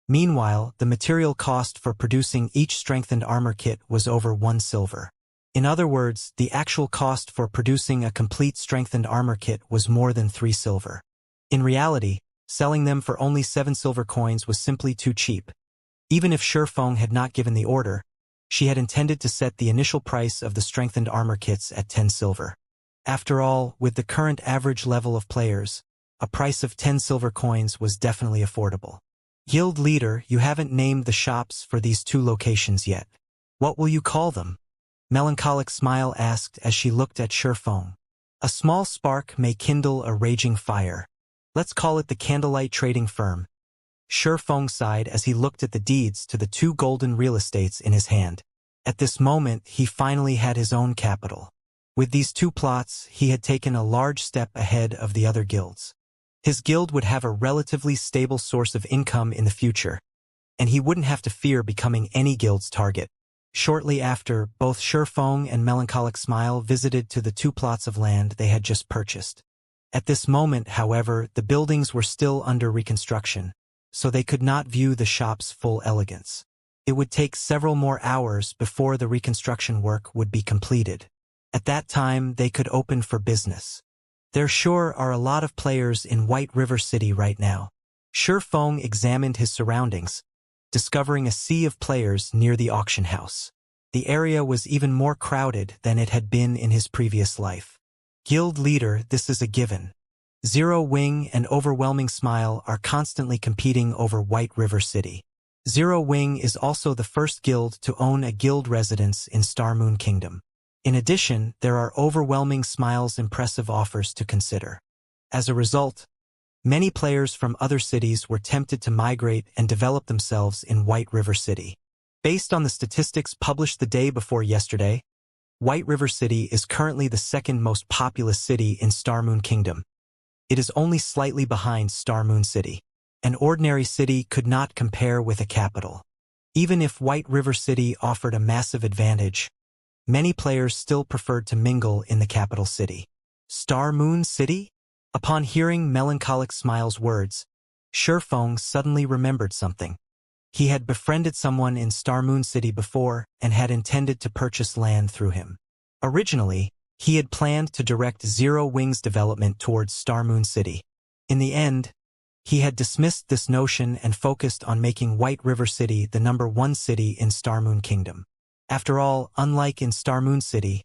Meanwhile, the material cost for producing each strengthened armor kit was over 1 silver. In other words, the actual cost for producing a complete strengthened armor kit was more than 3 silver. In reality, selling them for only 7 silver coins was simply too cheap. Even if Shi Feng had not given the order, she had intended to set the initial price of the strengthened armor kits at 10 silver. After all, with the current average level of players, a price of 10 silver coins was definitely affordable. Guild leader, you haven't named the shops for these 2 locations yet. What will you call them? Melancholic Smile asked as she looked at Shi Feng. A small spark may kindle a raging fire. Let's call it the Candlelight Trading Firm. Shi Feng sighed as he looked at the deeds to the 2 golden real estates in his hand. At this moment, he finally had his own capital. With these 2 plots, he had taken a large step ahead of the other guilds. His guild would have a relatively stable source of income in the future, and he wouldn't have to fear becoming any guild's target. Shortly after, both Shi Feng and Melancholic Smile visited to the 2 plots of land they had just purchased. At this moment, however, the buildings were still under reconstruction, so they could not view the shop's full elegance. It would take several more hours before the reconstruction work would be completed. At that time, they could open for business. There sure are a lot of players in White River City right now. Shi Feng examined his surroundings, discovering a sea of players near the auction house. The area was even more crowded than it had been in his previous life. Guild leader, this is a given. Zero Wing and Overwhelming Smile are constantly competing over White River City. Zero Wing is also the first guild to own a guild residence in Starmoon Kingdom. In addition, there are Overwhelming Smile's impressive offers to consider. As a result, many players from other cities were tempted to migrate and develop themselves in White River City. Based on the statistics published the day before yesterday, White River City is currently the second most populous city in Starmoon Kingdom. It is only slightly behind Starmoon City. An ordinary city could not compare with a capital. Even if White River City offered a massive advantage, many players still preferred to mingle in the capital city. Starmoon City? Upon hearing Melancholic Smile's words, Shi Feng suddenly remembered something. He had befriended someone in Starmoon City before and had intended to purchase land through him. Originally, he had planned to direct Zero Wing's development towards Starmoon City. In the end, he had dismissed this notion and focused on making White River City the #1 city in Starmoon Kingdom. After all, unlike in Starmoon City,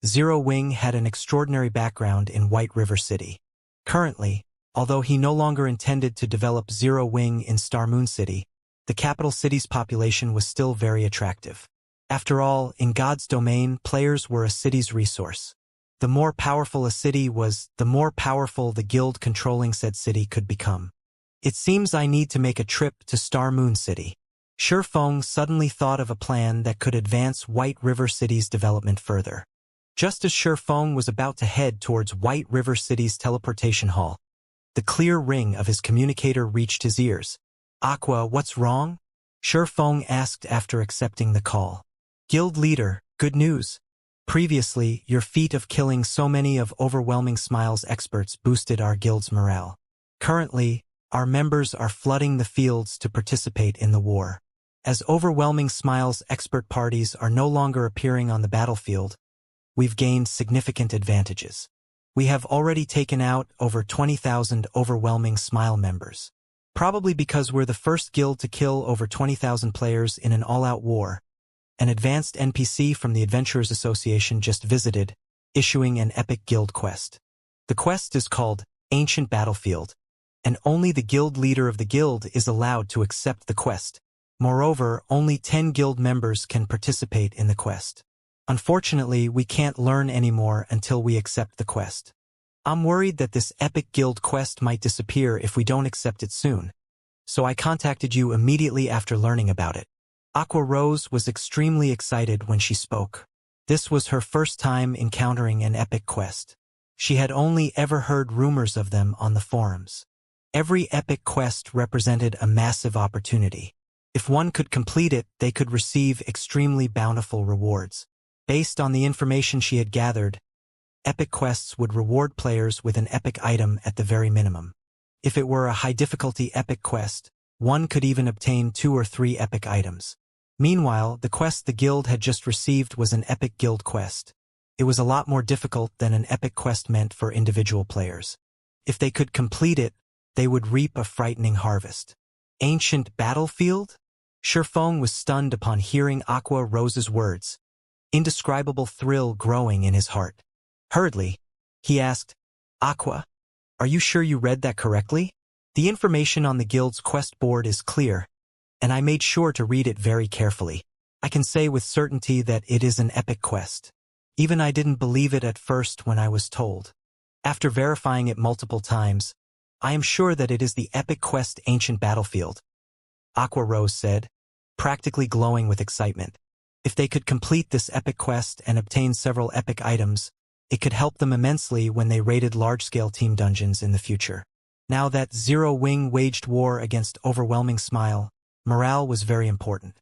Zero Wing had an extraordinary background in White River City. Currently, although he no longer intended to develop Zero Wing in Starmoon City, the capital city's population was still very attractive. After all, in God's domain, players were a city's resource. The more powerful a city was, the more powerful the guild controlling said city could become. It seems I need to make a trip to Starmoon City. Shi Feng suddenly thought of a plan that could advance White River City's development further. Just as Shi Feng was about to head towards White River City's teleportation hall, the clear ring of his communicator reached his ears. Aqua, what's wrong? Shi Feng asked after accepting the call. Guild leader, good news. Previously, your feat of killing so many of Overwhelming Smile's experts boosted our guild's morale. Currently, our members are flooding the fields to participate in the war. As Overwhelming Smile's expert parties are no longer appearing on the battlefield, we've gained significant advantages. We have already taken out over 20,000 Overwhelming Smile members. Probably because we're the first guild to kill over 20,000 players in an all-out war. An advanced NPC from the Adventurers Association just visited, issuing an epic guild quest. The quest is called Ancient Battlefield, and only the guild leader of the guild is allowed to accept the quest. Moreover, only 10 guild members can participate in the quest. Unfortunately, we can't learn anymore until we accept the quest. I'm worried that this epic guild quest might disappear if we don't accept it soon, so I contacted you immediately after learning about it. Aqua Rose was extremely excited when she spoke. This was her first time encountering an epic quest. She had only ever heard rumors of them on the forums. Every epic quest represented a massive opportunity. If one could complete it, they could receive extremely bountiful rewards. Based on the information she had gathered, epic quests would reward players with an epic item at the very minimum. If it were a high-difficulty epic quest, one could even obtain 2 or 3 epic items. Meanwhile, the quest the guild had just received was an epic guild quest. It was a lot more difficult than an epic quest meant for individual players. If they could complete it, they would reap a frightening harvest. Ancient Battlefield? Shi Feng was stunned upon hearing Aqua Rose's words, indescribable thrill growing in his heart. Hurriedly, he asked, Aqua, are you sure you read that correctly? The information on the guild's quest board is clear, and I made sure to read it very carefully. I can say with certainty that it is an epic quest. Even I didn't believe it at first when I was told. After verifying it multiple times, I am sure that it is the epic quest Ancient Battlefield. Aqua Rose said, practically glowing with excitement. If they could complete this epic quest and obtain several epic items, it could help them immensely when they raided large-scale team dungeons in the future. Now that Zero Wing waged war against Overwhelming Smile, morale was very important.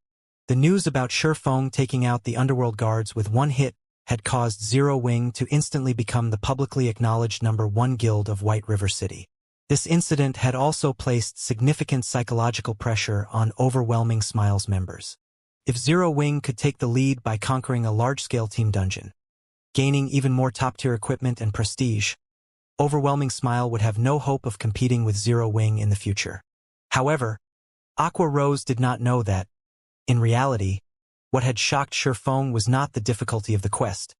The news about Shi Feng taking out the underworld guards with one hit had caused Zero Wing to instantly become the publicly acknowledged #1 guild of White River City. This incident had also placed significant psychological pressure on Overwhelming Smile's members. If Zero Wing could take the lead by conquering a large-scale team dungeon, gaining even more top-tier equipment and prestige, Overwhelming Smile would have no hope of competing with Zero Wing in the future. However, Aqua Rose did not know that, in reality, what had shocked Shifeng was not the difficulty of the quest,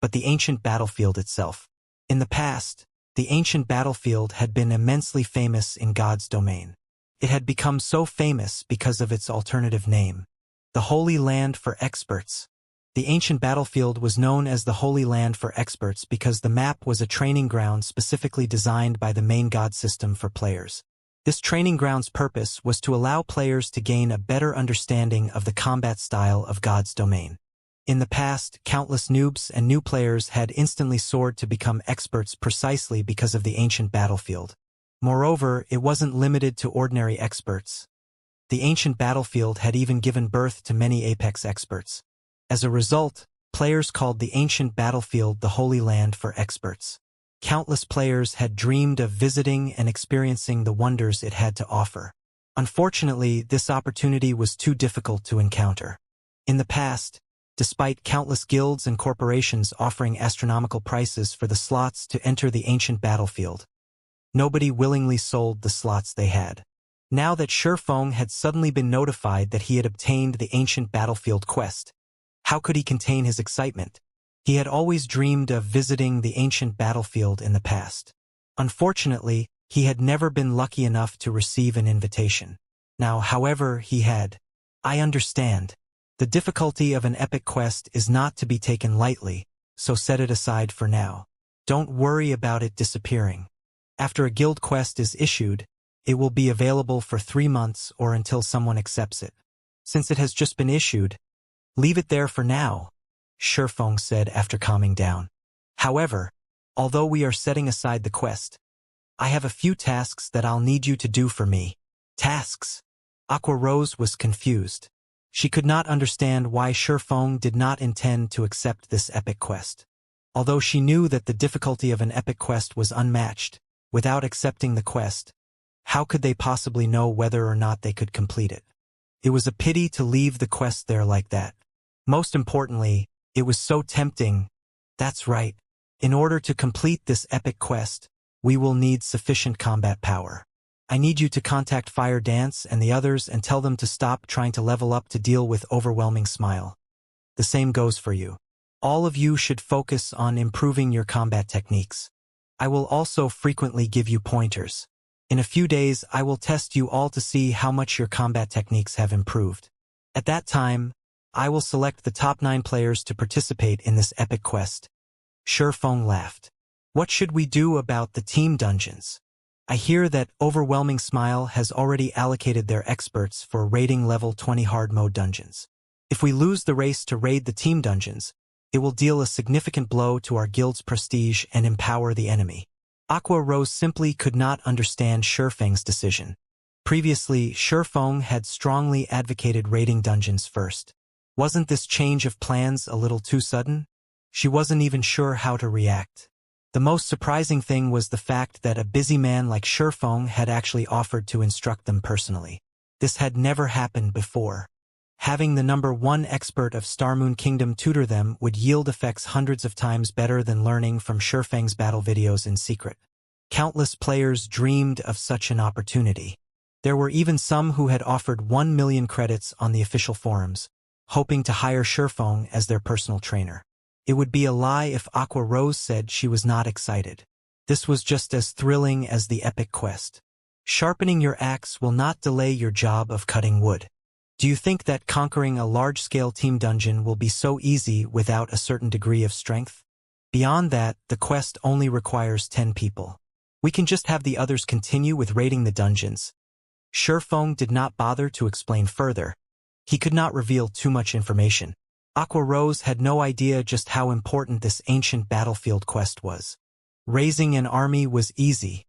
but the ancient battlefield itself. In the past, the ancient battlefield had been immensely famous in God's domain. It had become so famous because of its alternative name, the Holy Land for Experts. The ancient battlefield was known as the Holy Land for Experts because the map was a training ground specifically designed by the main god system for players. This training ground's purpose was to allow players to gain a better understanding of the combat style of God's domain. In the past, countless noobs and new players had instantly soared to become experts precisely because of the ancient battlefield. Moreover, it wasn't limited to ordinary experts. The ancient battlefield had even given birth to many apex experts. As a result, players called the ancient battlefield the Holy Land for Experts. Countless players had dreamed of visiting and experiencing the wonders it had to offer. Unfortunately, this opportunity was too difficult to encounter. In the past, despite countless guilds and corporations offering astronomical prices for the slots to enter the ancient battlefield, nobody willingly sold the slots they had. Now that Shifeng had suddenly been notified that he had obtained the ancient battlefield quest, how could he contain his excitement? He had always dreamed of visiting the ancient battlefield in the past. Unfortunately, he had never been lucky enough to receive an invitation. Now, however, he had. I understand. The difficulty of an epic quest is not to be taken lightly, so set it aside for now. Don't worry about it disappearing. After a guild quest is issued, it will be available for 3 months or until someone accepts it. Since it has just been issued, leave it there for now, Shifeng said after calming down. However, although we are setting aside the quest, I have a few tasks that I'll need you to do for me. Tasks? Aqua Rose was confused. She could not understand why Shifeng did not intend to accept this epic quest. Although she knew that the difficulty of an epic quest was unmatched, without accepting the quest, how could they possibly know whether or not they could complete it? It was a pity to leave the quest there like that. Most importantly, it was so tempting. That's right. In order to complete this epic quest, we will need sufficient combat power. I need you to contact Fire Dance and the others and tell them to stop trying to level up to deal with Overwhelming Smile. The same goes for you. All of you should focus on improving your combat techniques. I will also frequently give you pointers. In a few days, I will test you all to see how much your combat techniques have improved. At that time, I will select the top 9 players to participate in this epic quest. Shifeng laughed. What should we do about the team dungeons? I hear that Overwhelming Smile has already allocated their experts for raiding level 20 hard mode dungeons. If we lose the race to raid the team dungeons, it will deal a significant blow to our guild's prestige and empower the enemy. Aqua Rose simply could not understand Shifeng's decision. Previously, Shifeng had strongly advocated raiding dungeons first. Wasn't this change of plans a little too sudden? She wasn't even sure how to react. The most surprising thing was the fact that a busy man like Shifeng had actually offered to instruct them personally. This had never happened before. Having the number 1 expert of Starmoon Kingdom tutor them would yield effects hundreds of times better than learning from Shifeng's battle videos in secret. Countless players dreamed of such an opportunity. There were even some who had offered 1 million credits on the official forums, hoping to hire Shifeng as their personal trainer. It would be a lie if Aqua Rose said she was not excited. This was just as thrilling as the epic quest. Sharpening your axe will not delay your job of cutting wood. Do you think that conquering a large-scale team dungeon will be so easy without a certain degree of strength? Beyond that, the quest only requires 10 people. We can just have the others continue with raiding the dungeons. Shifeng did not bother to explain further. He could not reveal too much information. Aqua Rose had no idea just how important this ancient battlefield quest was. Raising an army was easy.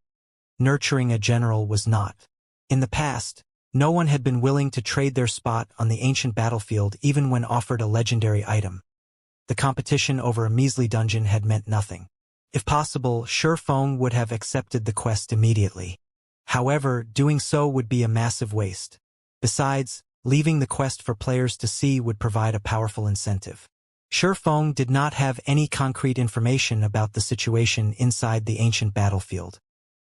Nurturing a general was not. In the past, no one had been willing to trade their spot on the ancient battlefield even when offered a legendary item. The competition over a measly dungeon had meant nothing. If possible, Shifeng would have accepted the quest immediately. However, doing so would be a massive waste. Besides, leaving the quest for players to see would provide a powerful incentive. Shifeng did not have any concrete information about the situation inside the ancient battlefield.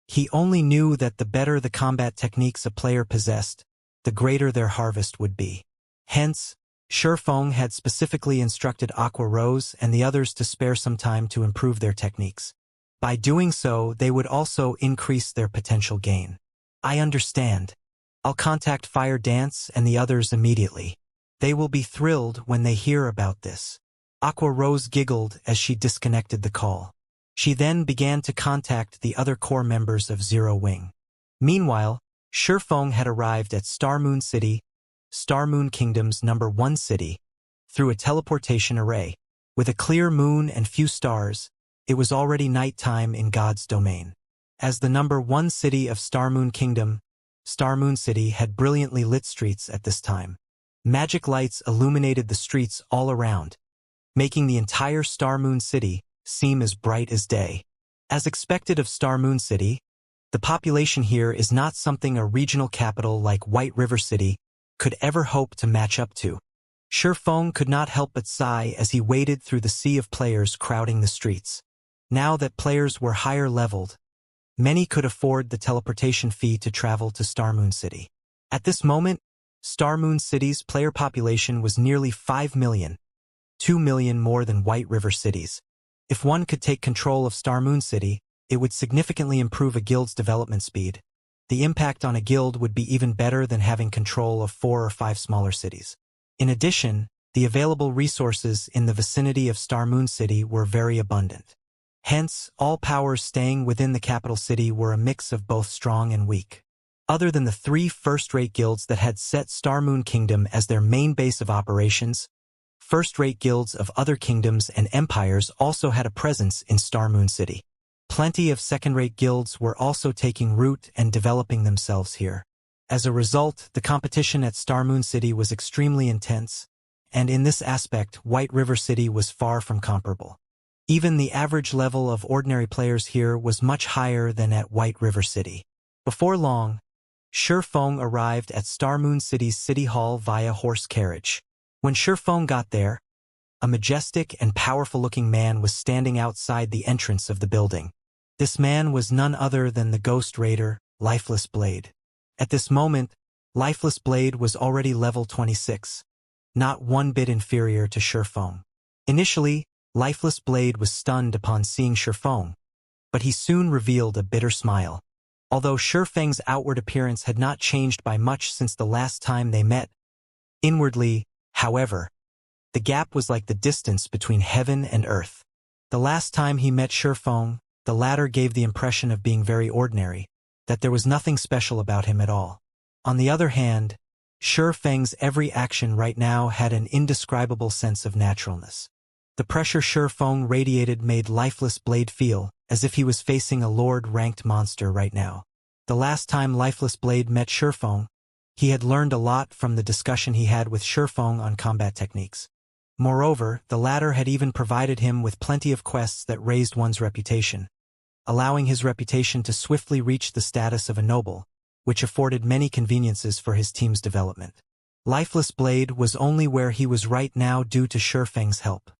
He only knew that the better the combat techniques a player possessed, the greater their harvest would be. Hence, Shifeng had specifically instructed Aqua Rose and the others to spare some time to improve their techniques. By doing so, they would also increase their potential gain. I understand. I'll contact Fire Dance and the others immediately. They will be thrilled when they hear about this. Aqua Rose giggled as she disconnected the call. She then began to contact the other core members of Zero Wing. Meanwhile, Shifeng had arrived at Star Moon City, Star Moon Kingdom's #1 city, through a teleportation array. With a clear moon and few stars, it was already nighttime in God's domain. As the #1 city of Star Moon Kingdom, Star Moon City had brilliantly lit streets at this time. Magic lights illuminated the streets all around, making the entire Star Moon City seem as bright as day. As expected of Star Moon City, the population here is not something a regional capital like White River City could ever hope to match up to. Shifeng could not help but sigh as he waded through the sea of players crowding the streets. Now that players were higher leveled, many could afford the teleportation fee to travel to Star Moon City. At this moment, Star Moon City's player population was nearly 5 million, 2 million more than White River City's. If one could take control of Star Moon City, it would significantly improve a guild's development speed. The impact on a guild would be even better than having control of 4 or 5 smaller cities. In addition, the available resources in the vicinity of Star Moon City were very abundant. Hence, all powers staying within the capital city were a mix of both strong and weak. Other than the 3 first-rate guilds that had set Star Moon Kingdom as their main base of operations, first-rate guilds of other kingdoms and empires also had a presence in Star Moon City. Plenty of second-rate guilds were also taking root and developing themselves here. As a result, the competition at Star Moon City was extremely intense, and in this aspect, White River City was far from comparable. Even the average level of ordinary players here was much higher than at White River City. Before long, Shifeng arrived at Star Moon City's City Hall via horse carriage. When Shifeng got there, a majestic and powerful-looking man was standing outside the entrance of the building. This man was none other than the Ghost Raider, Lifeless Blade. At this moment, Lifeless Blade was already level 26, not one bit inferior to Shifeng. Initially, Lifeless Blade was stunned upon seeing Shifeng, but he soon revealed a bitter smile. Although Shifeng's outward appearance had not changed by much since the last time they met, inwardly, however, the gap was like the distance between heaven and earth. The last time he met Shifeng, the latter gave the impression of being very ordinary, that there was nothing special about him at all. On the other hand, Shifeng's every action right now had an indescribable sense of naturalness. The pressure Shifeng radiated made Lifeless Blade feel as if he was facing a Lord-ranked monster right now. The last time Lifeless Blade met Shifeng, he had learned a lot from the discussion he had with Shifeng on combat techniques. Moreover, the latter had even provided him with plenty of quests that raised one's reputation, allowing his reputation to swiftly reach the status of a noble, which afforded many conveniences for his team's development. Lifeless Blade was only where he was right now due to Shifeng's help.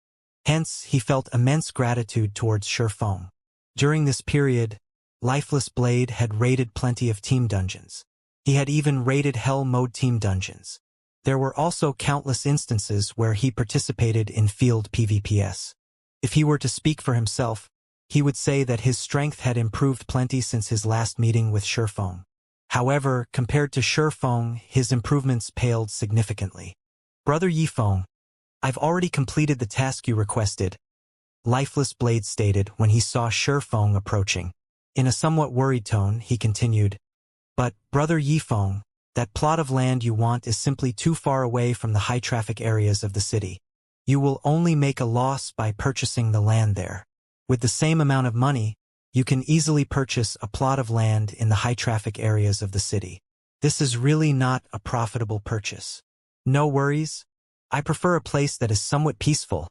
Hence, he felt immense gratitude towards Shifeng. During this period, Lifeless Blade had raided plenty of team dungeons. He had even raided Hell Mode team dungeons. There were also countless instances where he participated in field PvPs. If he were to speak for himself, he would say that his strength had improved plenty since his last meeting with Shifeng. However, compared to Shifeng, his improvements paled significantly. Brother Yifeng, I've already completed the task you requested, Lifeless Blade stated when he saw Shifeng approaching. In a somewhat worried tone, he continued, but, Brother Yifeng, that plot of land you want is simply too far away from the high-traffic areas of the city. You will only make a loss by purchasing the land there. With the same amount of money, you can easily purchase a plot of land in the high-traffic areas of the city. This is really not a profitable purchase. No worries. I prefer a place that is somewhat peaceful.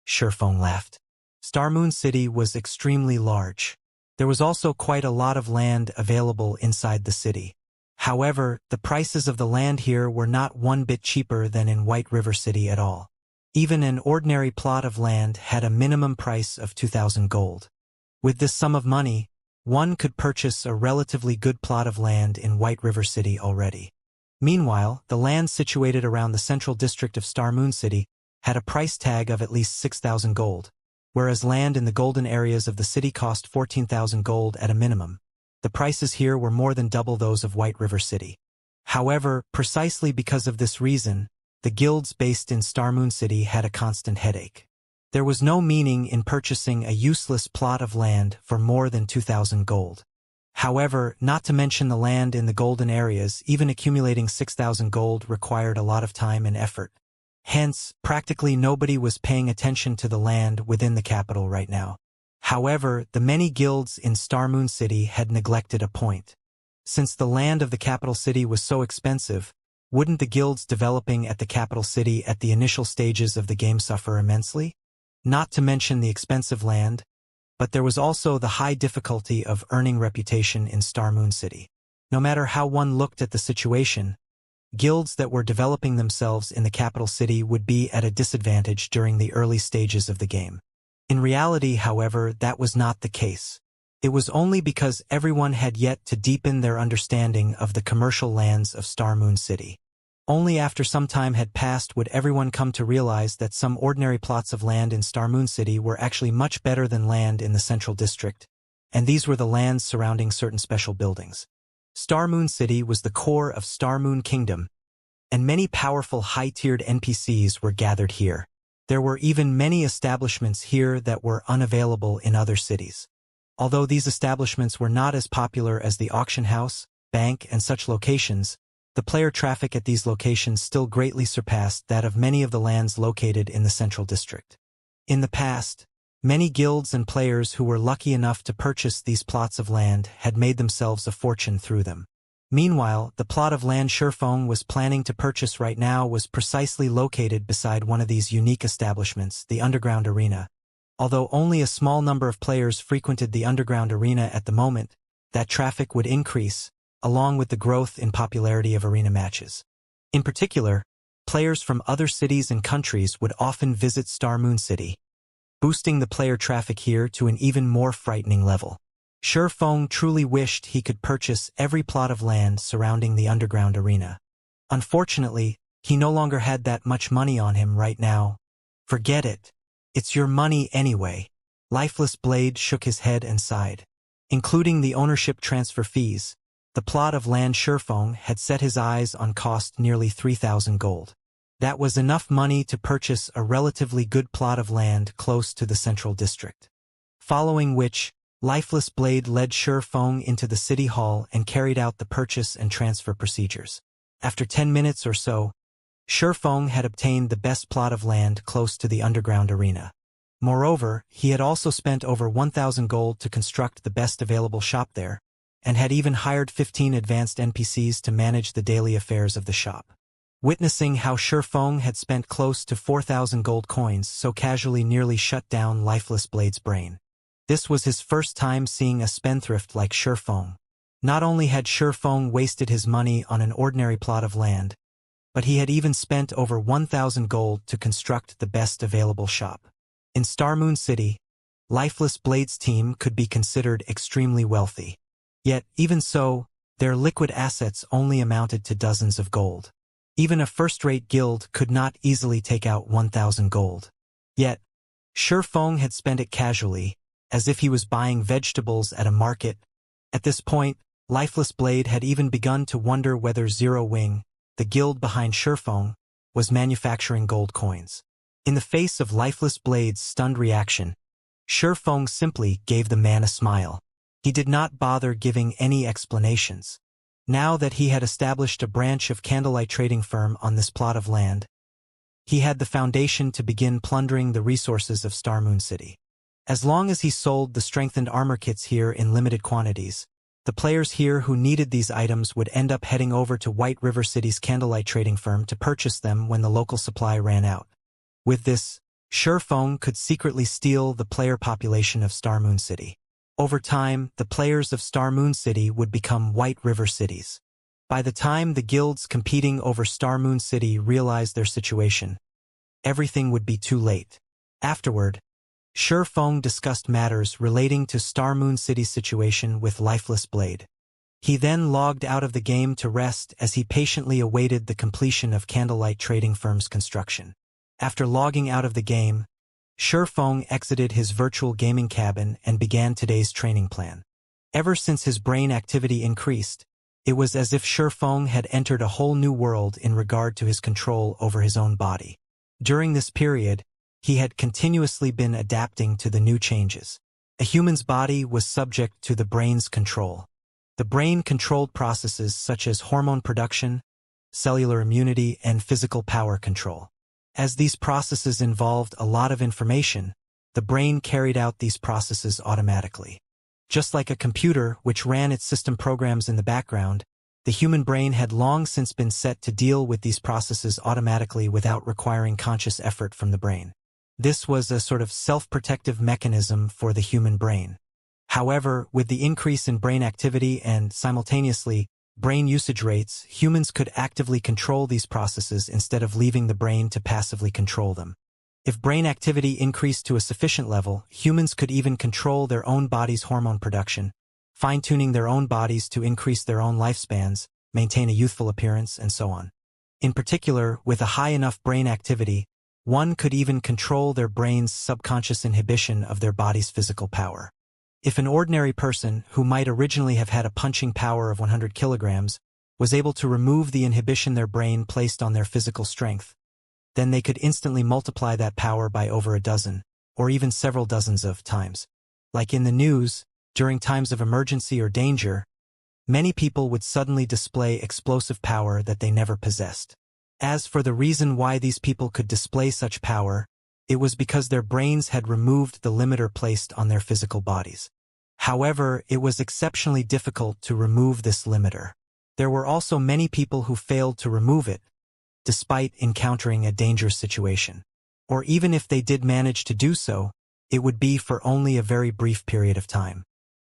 Shifeng laughed. Star Moon City was extremely large. There was also quite a lot of land available inside the city. However, the prices of the land here were not one bit cheaper than in White River City at all. Even an ordinary plot of land had a minimum price of 2,000 gold. With this sum of money, one could purchase a relatively good plot of land in White River City already. Meanwhile, the land situated around the central district of Star Moon City had a price tag of at least 6,000 gold, whereas land in the golden areas of the city cost 14,000 gold at a minimum. The prices here were more than double those of White River City. However, precisely because of this reason, the guilds based in Star Moon City had a constant headache. There was no meaning in purchasing a useless plot of land for more than 2,000 gold. However, not to mention the land in the golden areas, even accumulating 6,000 gold required a lot of time and effort. Hence, practically nobody was paying attention to the land within the capital right now. However, the many guilds in Star Moon City had neglected a point. Since the land of the capital city was so expensive, wouldn't the guilds developing at the capital city at the initial stages of the game suffer immensely? Not to mention the expensive land, but there was also the high difficulty of earning reputation in Star Moon City. No matter how one looked at the situation, guilds that were developing themselves in the capital city would be at a disadvantage during the early stages of the game. In reality, however, that was not the case. It was only because everyone had yet to deepen their understanding of the commercial lands of Star Moon City. Only after some time had passed would everyone come to realize that some ordinary plots of land in Star Moon City were actually much better than land in the central district, and these were the lands surrounding certain special buildings. Star Moon City was the core of Star Moon Kingdom, and many powerful high-tiered NPCs were gathered here. There were even many establishments here that were unavailable in other cities. Although these establishments were not as popular as the auction house, bank, and such locations, the player traffic at these locations still greatly surpassed that of many of the lands located in the central district. In the past, many guilds and players who were lucky enough to purchase these plots of land had made themselves a fortune through them. Meanwhile, the plot of land Sherfong was planning to purchase right now was precisely located beside one of these unique establishments, the Underground Arena. Although only a small number of players frequented the Underground Arena at the moment, that traffic would increase, along with the growth in popularity of arena matches. In particular, players from other cities and countries would often visit Star Moon City, boosting the player traffic here to an even more frightening level. Sherfong truly wished he could purchase every plot of land surrounding the Underground Arena. Unfortunately, he no longer had that much money on him right now. Forget it. It's your money anyway. Lifeless Blade shook his head and sighed. Including the ownership transfer fees, the plot of land Sherfong had set his eyes on cost nearly 3,000 gold. That was enough money to purchase a relatively good plot of land close to the central district. Following which, Lifeless Blade led Sherfong into the city hall and carried out the purchase and transfer procedures. After 10 minutes or so, Sherfong had obtained the best plot of land close to the Underground Arena. Moreover, he had also spent over 1,000 gold to construct the best available shop there, and had even hired 15 advanced NPCs to manage the daily affairs of the shop. Witnessing how Sherfong had spent close to 4,000 gold coins so casually nearly shut down Lifeless Blade's brain. This was his first time seeing a spendthrift like Sherfong. Not only had Sherfong wasted his money on an ordinary plot of land, but he had even spent over 1,000 gold to construct the best available shop. In Star Moon City, Lifeless Blade's team could be considered extremely wealthy. Yet, even so, their liquid assets only amounted to dozens of gold. Even a first-rate guild could not easily take out 1,000 gold. Yet, Sherfong had spent it casually, as if he was buying vegetables at a market. At this point, Lifeless Blade had even begun to wonder whether Zero Wing, the guild behind Sherfong, was manufacturing gold coins. In the face of Lifeless Blade's stunned reaction, Sherfong simply gave the man a smile. He did not bother giving any explanations. Now that he had established a branch of candlelight trading firm on this plot of land, he had the foundation to begin plundering the resources of Star Moon City. As long as he sold the strengthened armor kits here in limited quantities, the players here who needed these items would end up heading over to White River City's candlelight trading firm to purchase them when the local supply ran out. With this, Sherfong could secretly steal the player population of Star Moon City. Over time, the players of Star Moon City would become White River cities. By the time the guilds competing over Star Moon City realized their situation, everything would be too late. Afterward, Feng discussed matters relating to Star Moon City's situation with Lifeless Blade. He then logged out of the game to rest as he patiently awaited the completion of Candlelight Trading Firm's construction. After logging out of the game, Feng exited his virtual gaming cabin and began today's training plan. Ever since his brain activity increased, it was as if Feng had entered a whole new world in regard to his control over his own body. During this period, he had continuously been adapting to the new changes. A human's body was subject to the brain's control. The brain controlled processes such as hormone production, cellular immunity, and physical power control. As these processes involved a lot of information, the brain carried out these processes automatically. Just like a computer which ran its system programs in the background, the human brain had long since been set to deal with these processes automatically without requiring conscious effort from the brain. This was a sort of self-protective mechanism for the human brain. However, with the increase in brain activity and, simultaneously, brain usage rates, humans could actively control these processes instead of leaving the brain to passively control them. If brain activity increased to a sufficient level, humans could even control their own body's hormone production, fine-tuning their own bodies to increase their own lifespans, maintain a youthful appearance, and so on. In particular, with a high enough brain activity, one could even control their brain's subconscious inhibition of their body's physical power. If an ordinary person, who might originally have had a punching power of 100 kilograms, was able to remove the inhibition their brain placed on their physical strength, then they could instantly multiply that power by over a dozen, or even several dozens of times. Like in the news, during times of emergency or danger, many people would suddenly display explosive power that they never possessed. As for the reason why these people could display such power, it was because their brains had removed the limiter placed on their physical bodies. However, it was exceptionally difficult to remove this limiter. There were also many people who failed to remove it, despite encountering a dangerous situation. Or even if they did manage to do so, it would be for only a very brief period of time.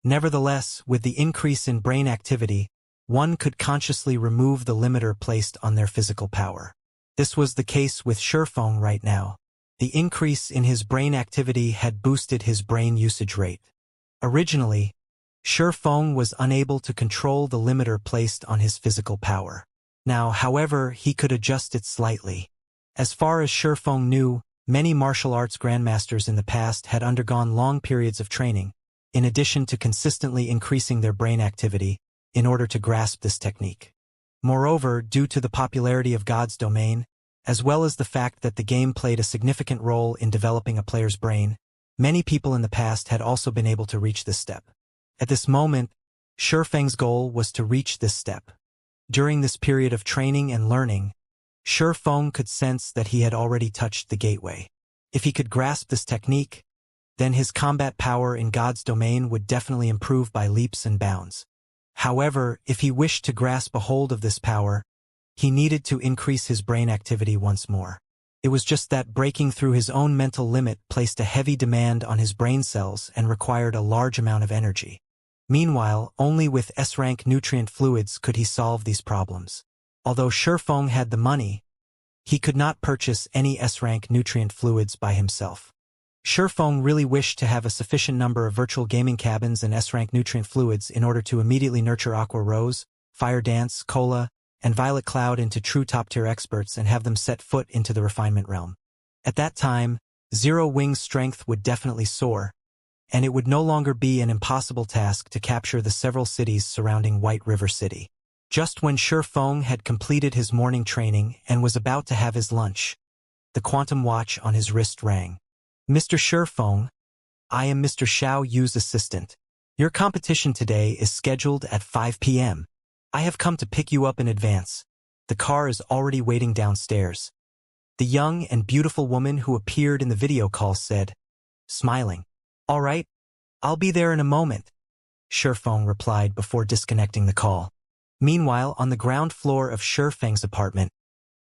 Nevertheless, with the increase in brain activity, one could consciously remove the limiter placed on their physical power. This was the case with Feng right now. The increase in his brain activity had boosted his brain usage rate. Originally, Feng was unable to control the limiter placed on his physical power. Now, however, he could adjust it slightly. As far as Feng knew, many martial arts grandmasters in the past had undergone long periods of training, in addition to consistently increasing their brain activity, in order to grasp this technique. Moreover, due to the popularity of God's Domain, as well as the fact that the game played a significant role in developing a player's brain, many people in the past had also been able to reach this step. At this moment, Feng's goal was to reach this step. During this period of training and learning, Feng could sense that he had already touched the gateway. If he could grasp this technique, then his combat power in God's Domain would definitely improve by leaps and bounds. However, if he wished to grasp a hold of this power, he needed to increase his brain activity once more. It was just that breaking through his own mental limit placed a heavy demand on his brain cells and required a large amount of energy. Meanwhile, only with S-rank nutrient fluids could he solve these problems. Although Feng had the money, he could not purchase any S-rank nutrient fluids by himself. Feng really wished to have a sufficient number of virtual gaming cabins and S-rank nutrient fluids in order to immediately nurture Aqua Rose, Fire Dance, Cola, and Violet Cloud into true top-tier experts and have them set foot into the refinement realm. At that time, Zero Wing's strength would definitely soar, and it would no longer be an impossible task to capture the several cities surrounding White River City. Just when Feng had completed his morning training and was about to have his lunch, the quantum watch on his wrist rang. Mr. Feng, I am Mr. Xiao Yu's assistant. Your competition today is scheduled at 5 p.m. I have come to pick you up in advance. The car is already waiting downstairs. The young and beautiful woman who appeared in the video call said, smiling. All right, I'll be there in a moment, Feng replied before disconnecting the call. Meanwhile, on the ground floor of Feng's apartment,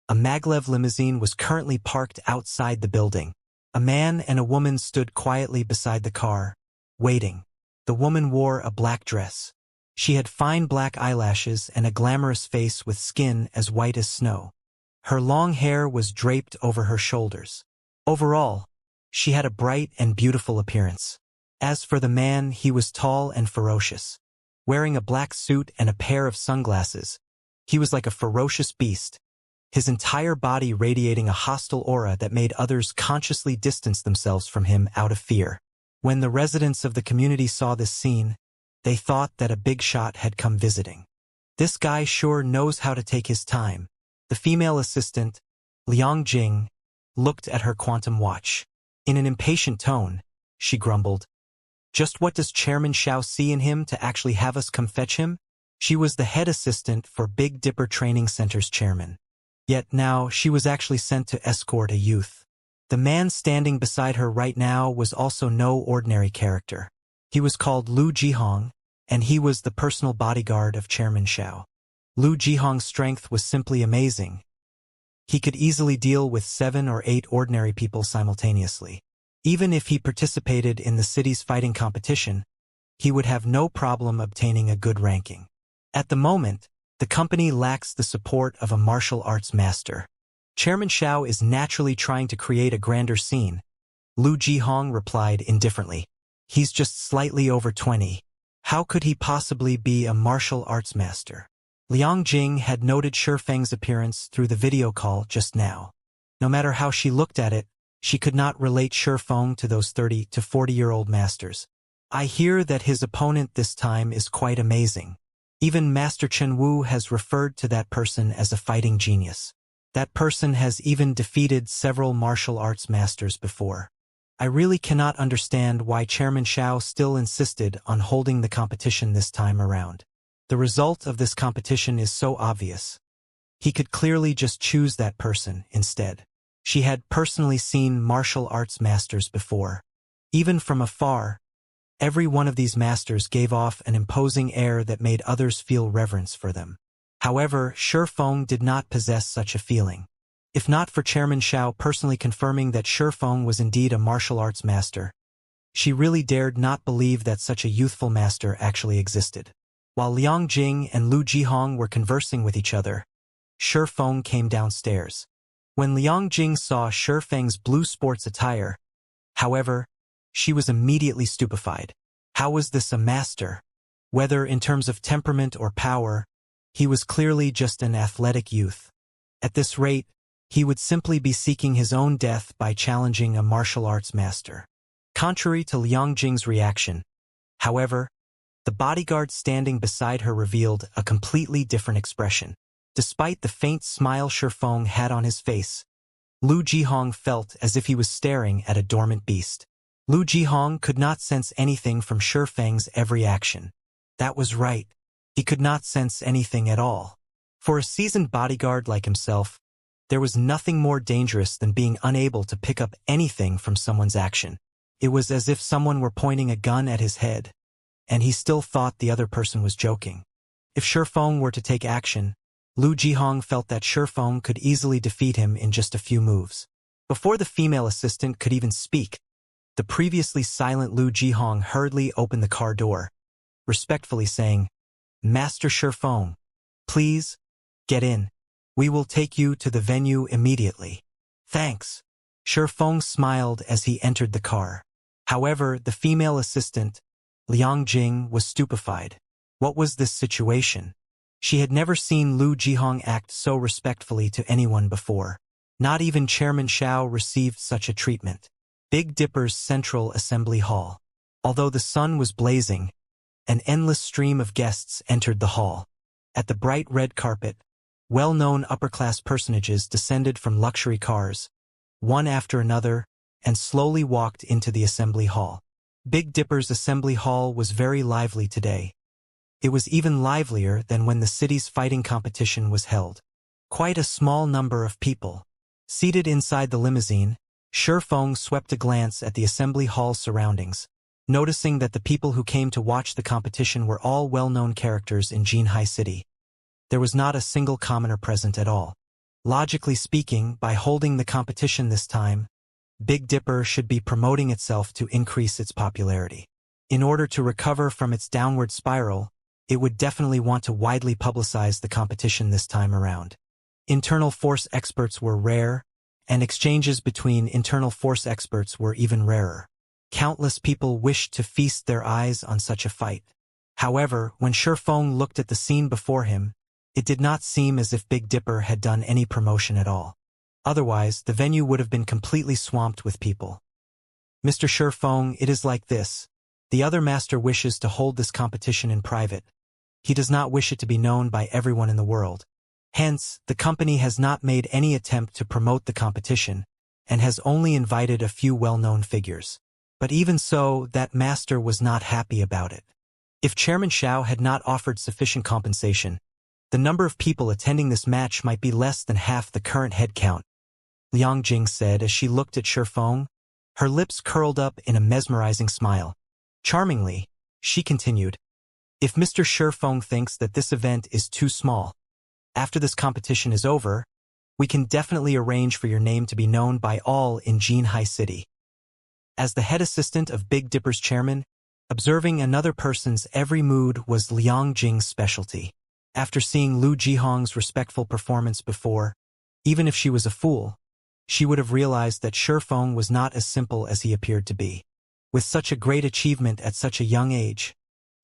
a maglev limousine was currently parked outside the building. A man and a woman stood quietly beside the car, waiting. The woman wore a black dress. She had fine black eyelashes and a glamorous face with skin as white as snow. Her long hair was draped over her shoulders. Overall, she had a bright and beautiful appearance. As for the man, he was tall and ferocious. Wearing a black suit and a pair of sunglasses, he was like a ferocious beast, his entire body radiating a hostile aura that made others consciously distance themselves from him out of fear. When the residents of the community saw this scene, they thought that a big shot had come visiting. This guy sure knows how to take his time. The female assistant, Liang Jing, looked at her quantum watch. In an impatient tone, she grumbled, "Just what does Chairman Xiao see in him to actually have us come fetch him?" She was the head assistant for Big Dipper Training Center's chairman. Yet now she was actually sent to escort a youth. The man standing beside her right now was also no ordinary character. He was called Lu Jihong, and he was the personal bodyguard of Chairman Xiao. Lu Jihong's strength was simply amazing. He could easily deal with 7 or 8 ordinary people simultaneously. Even if he participated in the city's fighting competition, he would have no problem obtaining a good ranking. At the moment, the company lacks the support of a martial arts master. Chairman Xiao is naturally trying to create a grander scene. Lu Jihong replied indifferently. He's just slightly over 20. How could he possibly be a martial arts master? Liang Jing had noted Shifeng's appearance through the video call just now. No matter how she looked at it, she could not relate Shifeng to those 30 to 40-year-old masters. I hear that his opponent this time is quite amazing. Even Master Chen Wu has referred to that person as a fighting genius. That person has even defeated several martial arts masters before. I really cannot understand why Chairman Xiao still insisted on holding the competition this time around. The result of this competition is so obvious. He could clearly just choose that person instead. She had personally seen martial arts masters before. Even from afar, every one of these masters gave off an imposing air that made others feel reverence for them. However, Shifeng did not possess such a feeling. If not for Chairman Xiao personally confirming that Shifeng was indeed a martial arts master, she really dared not believe that such a youthful master actually existed. While Liang Jing and Lu Jihong were conversing with each other, Shifeng came downstairs. When Liang Jing saw Shifeng's blue sports attire, however, she was immediately stupefied. How was this a master? Whether in terms of temperament or power, he was clearly just an athletic youth. At this rate, he would simply be seeking his own death by challenging a martial arts master. Contrary to Liang Jing's reaction, however, the bodyguard standing beside her revealed a completely different expression. Despite the faint smile Shifeng had on his face, Lu Jihong felt as if he was staring at a dormant beast. Lu Jihong could not sense anything from Shifeng's every action. That was right. He could not sense anything at all. For a seasoned bodyguard like himself, there was nothing more dangerous than being unable to pick up anything from someone's action. It was as if someone were pointing a gun at his head, and he still thought the other person was joking. If Shifeng were to take action, Lu Jihong felt that Shifeng could easily defeat him in just a few moves. Before the female assistant could even speak, the previously silent Lu Jihong hurriedly opened the car door, respectfully saying, "Master Shifeng, please, get in. We will take you to the venue immediately." "Thanks." Shifeng smiled as he entered the car. However, the female assistant, Liang Jing, was stupefied. What was this situation? She had never seen Lu Jihong act so respectfully to anyone before. Not even Chairman Xiao received such a treatment. Big Dipper's Central Assembly Hall. Although the sun was blazing, an endless stream of guests entered the hall. At the bright red carpet, well-known upper-class personages descended from luxury cars, one after another, and slowly walked into the assembly hall. Big Dipper's assembly hall was very lively today. It was even livelier than when the city's fighting competition was held. Quite a small number of people. Seated inside the limousine, Shifeng swept a glance at the assembly hall's surroundings, noticing that the people who came to watch the competition were all well-known characters in Jinhai City. There was not a single commoner present at all. Logically speaking, by holding the competition this time, Big Dipper should be promoting itself to increase its popularity. In order to recover from its downward spiral, it would definitely want to widely publicize the competition this time around. Internal force experts were rare, and exchanges between internal force experts were even rarer. Countless people wished to feast their eyes on such a fight. However, when Shifeng looked at the scene before him, it did not seem as if Big Dipper had done any promotion at all. Otherwise, the venue would have been completely swamped with people. Mr. Shifeng, it is like this. The other master wishes to hold this competition in private. He does not wish it to be known by everyone in the world. Hence, the company has not made any attempt to promote the competition, and has only invited a few well-known figures. But even so, that master was not happy about it. If Chairman Xiao had not offered sufficient compensation, the number of people attending this match might be less than half the current head count, Liang Jing said as she looked at Shifeng. Her lips curled up in a mesmerizing smile. Charmingly, she continued, if Mr. Shifeng thinks that this event is too small, after this competition is over, we can definitely arrange for your name to be known by all in Jinhai City. As the head assistant of Big Dipper's chairman, observing another person's every mood was Liang Jing's specialty. After seeing Lu Jihong's respectful performance before, even if she was a fool, she would have realized that Shifeng was not as simple as he appeared to be. With such a great achievement at such a young age,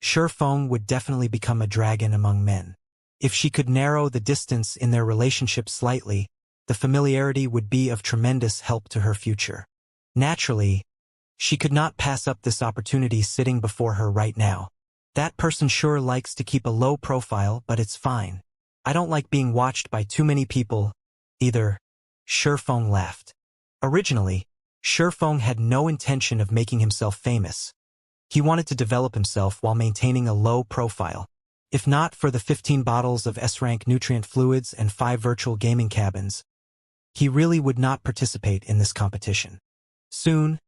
Shifeng would definitely become a dragon among men. If she could narrow the distance in their relationship slightly, the familiarity would be of tremendous help to her future. Naturally, she could not pass up this opportunity sitting before her right now. That person sure likes to keep a low profile, but it's fine. I don't like being watched by too many people, either. Shifeng laughed. Originally, Shifeng had no intention of making himself famous. He wanted to develop himself while maintaining a low profile. If not for the 15 bottles of S-rank nutrient fluids and 5 virtual gaming cabins, he really would not participate in this competition. Soon,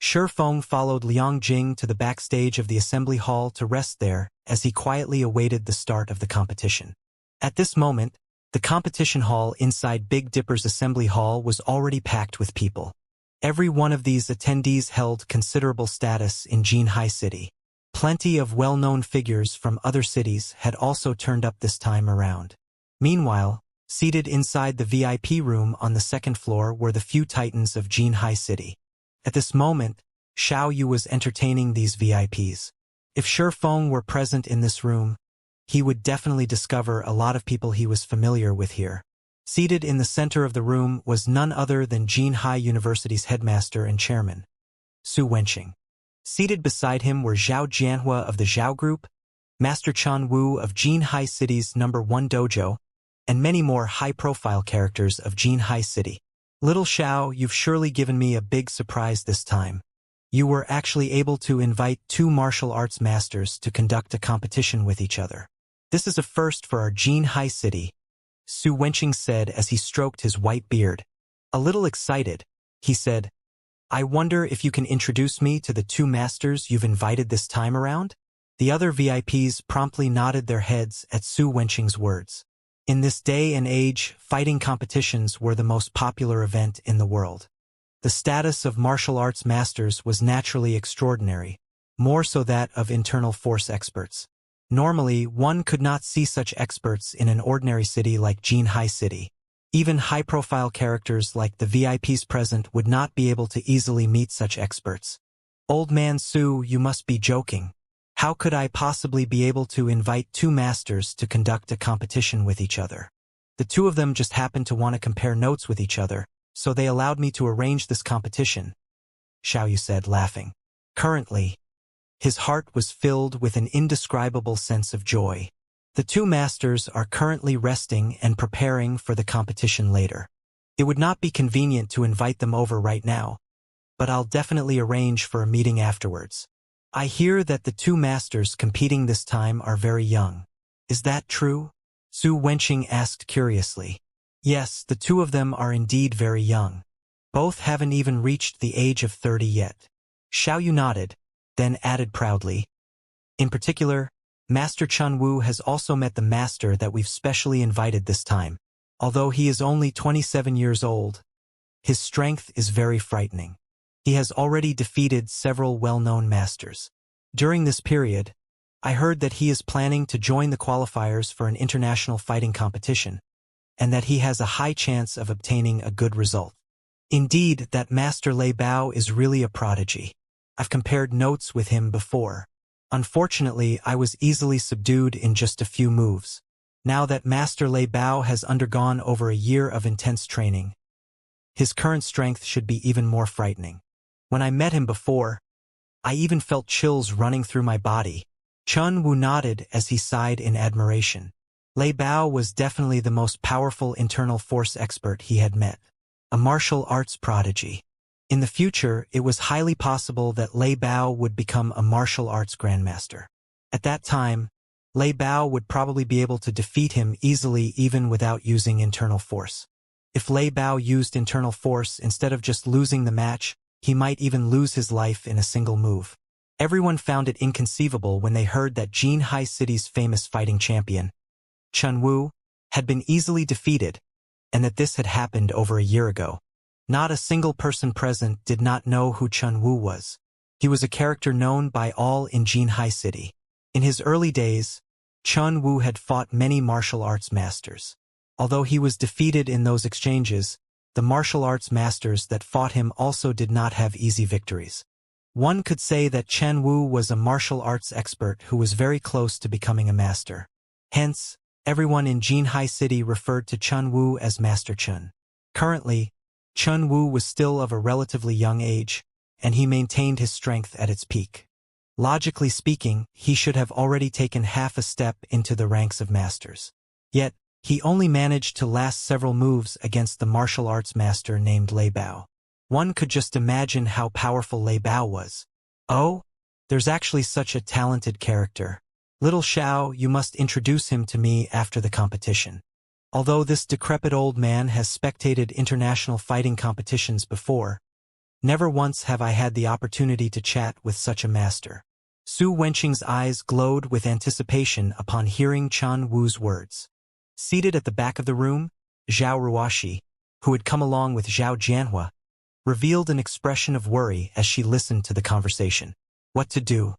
Shifeng followed Liang Jing to the backstage of the assembly hall to rest there as he quietly awaited the start of the competition. At this moment, the competition hall inside Big Dipper's assembly hall was already packed with people. Every one of these attendees held considerable status in Jinhai City. Plenty of well-known figures from other cities had also turned up this time around. Meanwhile, seated inside the VIP room on the second floor were the few titans of Jinhai City. At this moment, Xiao Yu was entertaining these VIPs. If Shifeng were present in this room, he would definitely discover a lot of people he was familiar with here. Seated in the center of the room was none other than Jinhai University's headmaster and chairman, Su Wenqing. Seated beside him were Zhao Jianhua of the Zhao Group, Master Chan Wu of Jinhai City's No. 1 dojo, and many more high-profile characters of Jinhai City. Little Xiao, you've surely given me a big surprise this time. You were actually able to invite 2 martial arts masters to conduct a competition with each other. This is a first for our Jinhai City, Su Wenqing said as he stroked his white beard. A little excited, he said, I wonder if you can introduce me to the 2 masters you've invited this time around? The other VIPs promptly nodded their heads at Su Wenqing's words. In this day and age, fighting competitions were the most popular event in the world. The status of martial arts masters was naturally extraordinary, more so that of internal force experts. Normally, one could not see such experts in an ordinary city like Jinhai City. Even high-profile characters like the VIPs present would not be able to easily meet such experts. Old man Su, you must be joking. How could I possibly be able to invite 2 masters to conduct a competition with each other? The 2 of them just happened to want to compare notes with each other, so they allowed me to arrange this competition, Xiao Yu said, laughing. Currently, his heart was filled with an indescribable sense of joy. The 2 masters are currently resting and preparing for the competition later. It would not be convenient to invite them over right now, but I'll definitely arrange for a meeting afterwards. I hear that the 2 masters competing this time are very young. Is that true? Su Wenqing asked curiously. Yes, the 2 of them are indeed very young. Both haven't even reached the age of 30 yet. Xiao Yu nodded, then added proudly. In particular, Master Chun Wu has also met the master that we've specially invited this time. Although he is only 27 years old, his strength is very frightening. He has already defeated several well-known masters. During this period, I heard that he is planning to join the qualifiers for an international fighting competition, and that he has a high chance of obtaining a good result. Indeed, that Master Lei Bao is really a prodigy. I've compared notes with him before. Unfortunately, I was easily subdued in just a few moves. Now that Master Lei Bao has undergone over a year of intense training, his current strength should be even more frightening. When I met him before, I even felt chills running through my body. Chun Wu nodded as he sighed in admiration. Lei Bao was definitely the most powerful internal force expert he had met. A martial arts prodigy. In the future, it was highly possible that Lei Bao would become a martial arts grandmaster. At that time, Lei Bao would probably be able to defeat him easily even without using internal force. If Lei Bao used internal force instead of just losing the match, he might even lose his life in a single move. Everyone found it inconceivable when they heard that Jinhai City's famous fighting champion, Chun Wu, had been easily defeated, and that this had happened over a year ago. Not a single person present did not know who Chun Wu was. He was a character known by all in Jinhai City. In his early days, Chun Wu had fought many martial arts masters. Although he was defeated in those exchanges, the martial arts masters that fought him also did not have easy victories. One could say that Chun Wu was a martial arts expert who was very close to becoming a master. Hence, everyone in Jinhai City referred to Chun Wu as Master Chun. Currently, Chun Wu was still of a relatively young age, and he maintained his strength at its peak. Logically speaking, he should have already taken half a step into the ranks of masters. Yet, he only managed to last several moves against the martial arts master named Lei Bao. One could just imagine how powerful Lei Bao was. Oh, there's actually such a talented character. Little Xiao, you must introduce him to me after the competition. Although this decrepit old man has spectated international fighting competitions before, never once have I had the opportunity to chat with such a master. Su Wenqing's eyes glowed with anticipation upon hearing Chun Wu's words. Seated at the back of the room, Zhao Ruoxi, who had come along with Zhao Jianhua, revealed an expression of worry as she listened to the conversation. What to do?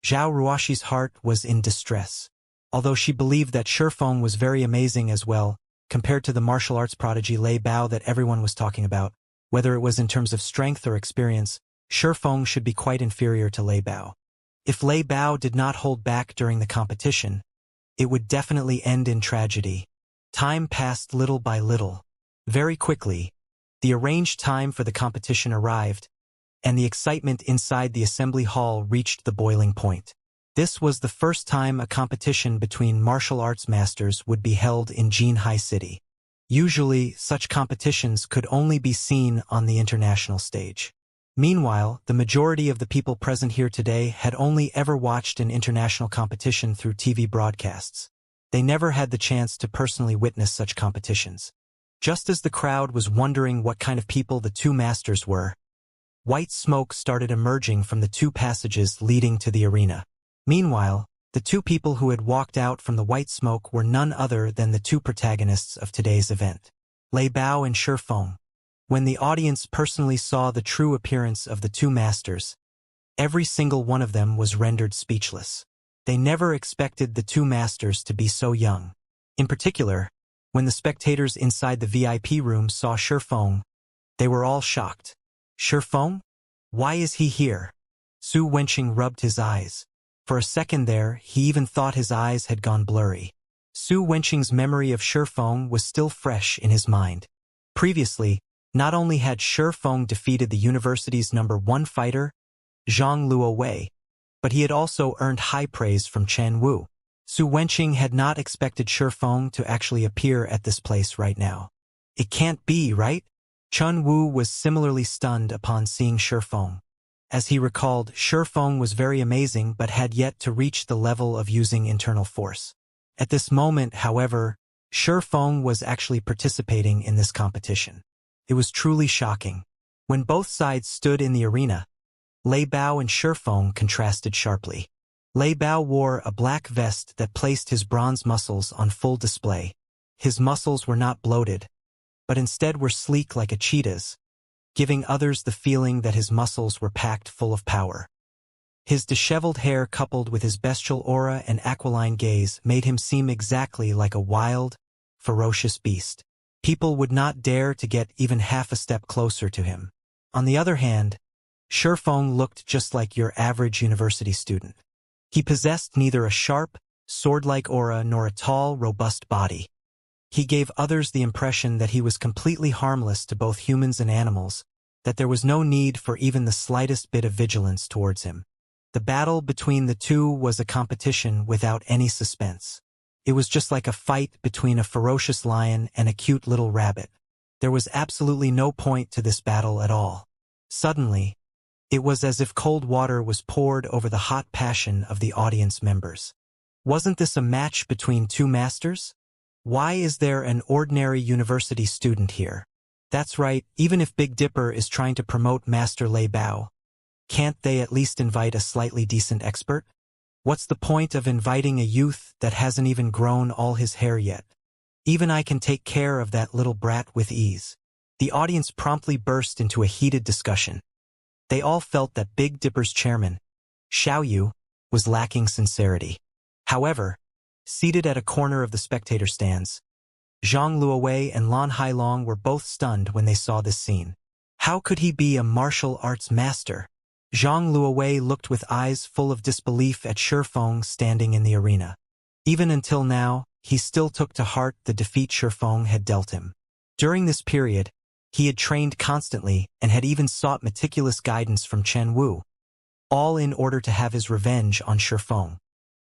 Zhao Ruoxi's heart was in distress. Although she believed that Shifeng was very amazing as well, compared to the martial arts prodigy Lei Bao that everyone was talking about, whether it was in terms of strength or experience, Shifeng should be quite inferior to Lei Bao. If Lei Bao did not hold back during the competition, it would definitely end in tragedy. Time passed little by little. Very quickly, the arranged time for the competition arrived, and the excitement inside the assembly hall reached the boiling point. This was the first time a competition between martial arts masters would be held in Jinhai City. Usually, such competitions could only be seen on the international stage. Meanwhile, the majority of the people present here today had only ever watched an international competition through TV broadcasts. They never had the chance to personally witness such competitions. Just as the crowd was wondering what kind of people the two masters were, white smoke started emerging from the two passages leading to the arena. Meanwhile, the two people who had walked out from the white smoke were none other than the two protagonists of today's event, Lei Bao and Shifeng. When the audience personally saw the true appearance of the two masters, every single one of them was rendered speechless. They never expected the two masters to be so young. In particular, when the spectators inside the VIP room saw Shifeng, they were all shocked. Shifeng? Why is he here? Su Wenqing rubbed his eyes. For a second there, he even thought his eyes had gone blurry. Su Wenqing's memory of Shifeng was still fresh in his mind. Previously, not only had Shifeng defeated the university's #1 fighter, Zhang Luowei, but he had also earned high praise from Chen Wu. Su Wenqing had not expected Shifeng to actually appear at this place right now. It can't be, right? Chun Wu was similarly stunned upon seeing Shifeng. As he recalled, Shifeng was very amazing but had yet to reach the level of using internal force. At this moment, however, Shifeng was actually participating in this competition. It was truly shocking. When both sides stood in the arena, Lei Bao and Shifeng contrasted sharply. Lei Bao wore a black vest that placed his bronze muscles on full display. His muscles were not bloated, but instead were sleek like a cheetah's, giving others the feeling that his muscles were packed full of power. His disheveled hair coupled with his bestial aura and aquiline gaze made him seem exactly like a wild, ferocious beast. People would not dare to get even half a step closer to him. On the other hand, Shifeng looked just like your average university student. He possessed neither a sharp, sword-like aura nor a tall, robust body. He gave others the impression that he was completely harmless to both humans and animals, that there was no need for even the slightest bit of vigilance towards him. The battle between the two was a competition without any suspense. It was just like a fight between a ferocious lion and a cute little rabbit. There was absolutely no point to this battle at all. Suddenly, it was as if cold water was poured over the hot passion of the audience members. Wasn't this a match between two masters? Why is there an ordinary university student here? That's right, even if Big Dipper is trying to promote Master Lei Bao, can't they at least invite a slightly decent expert? What's the point of inviting a youth that hasn't even grown all his hair yet? Even I can take care of that little brat with ease. The audience promptly burst into a heated discussion. They all felt that Big Dipper's chairman, Xiao Yu, was lacking sincerity. However, seated at a corner of the spectator stands, Zhang Luowei and Lan Hailong were both stunned when they saw this scene. How could he be a martial arts master? Zhang Luowei looked with eyes full of disbelief at Shifeng standing in the arena. Even until now, he still took to heart the defeat Shifeng had dealt him. During this period, he had trained constantly and had even sought meticulous guidance from Chen Wu, all in order to have his revenge on Shifeng.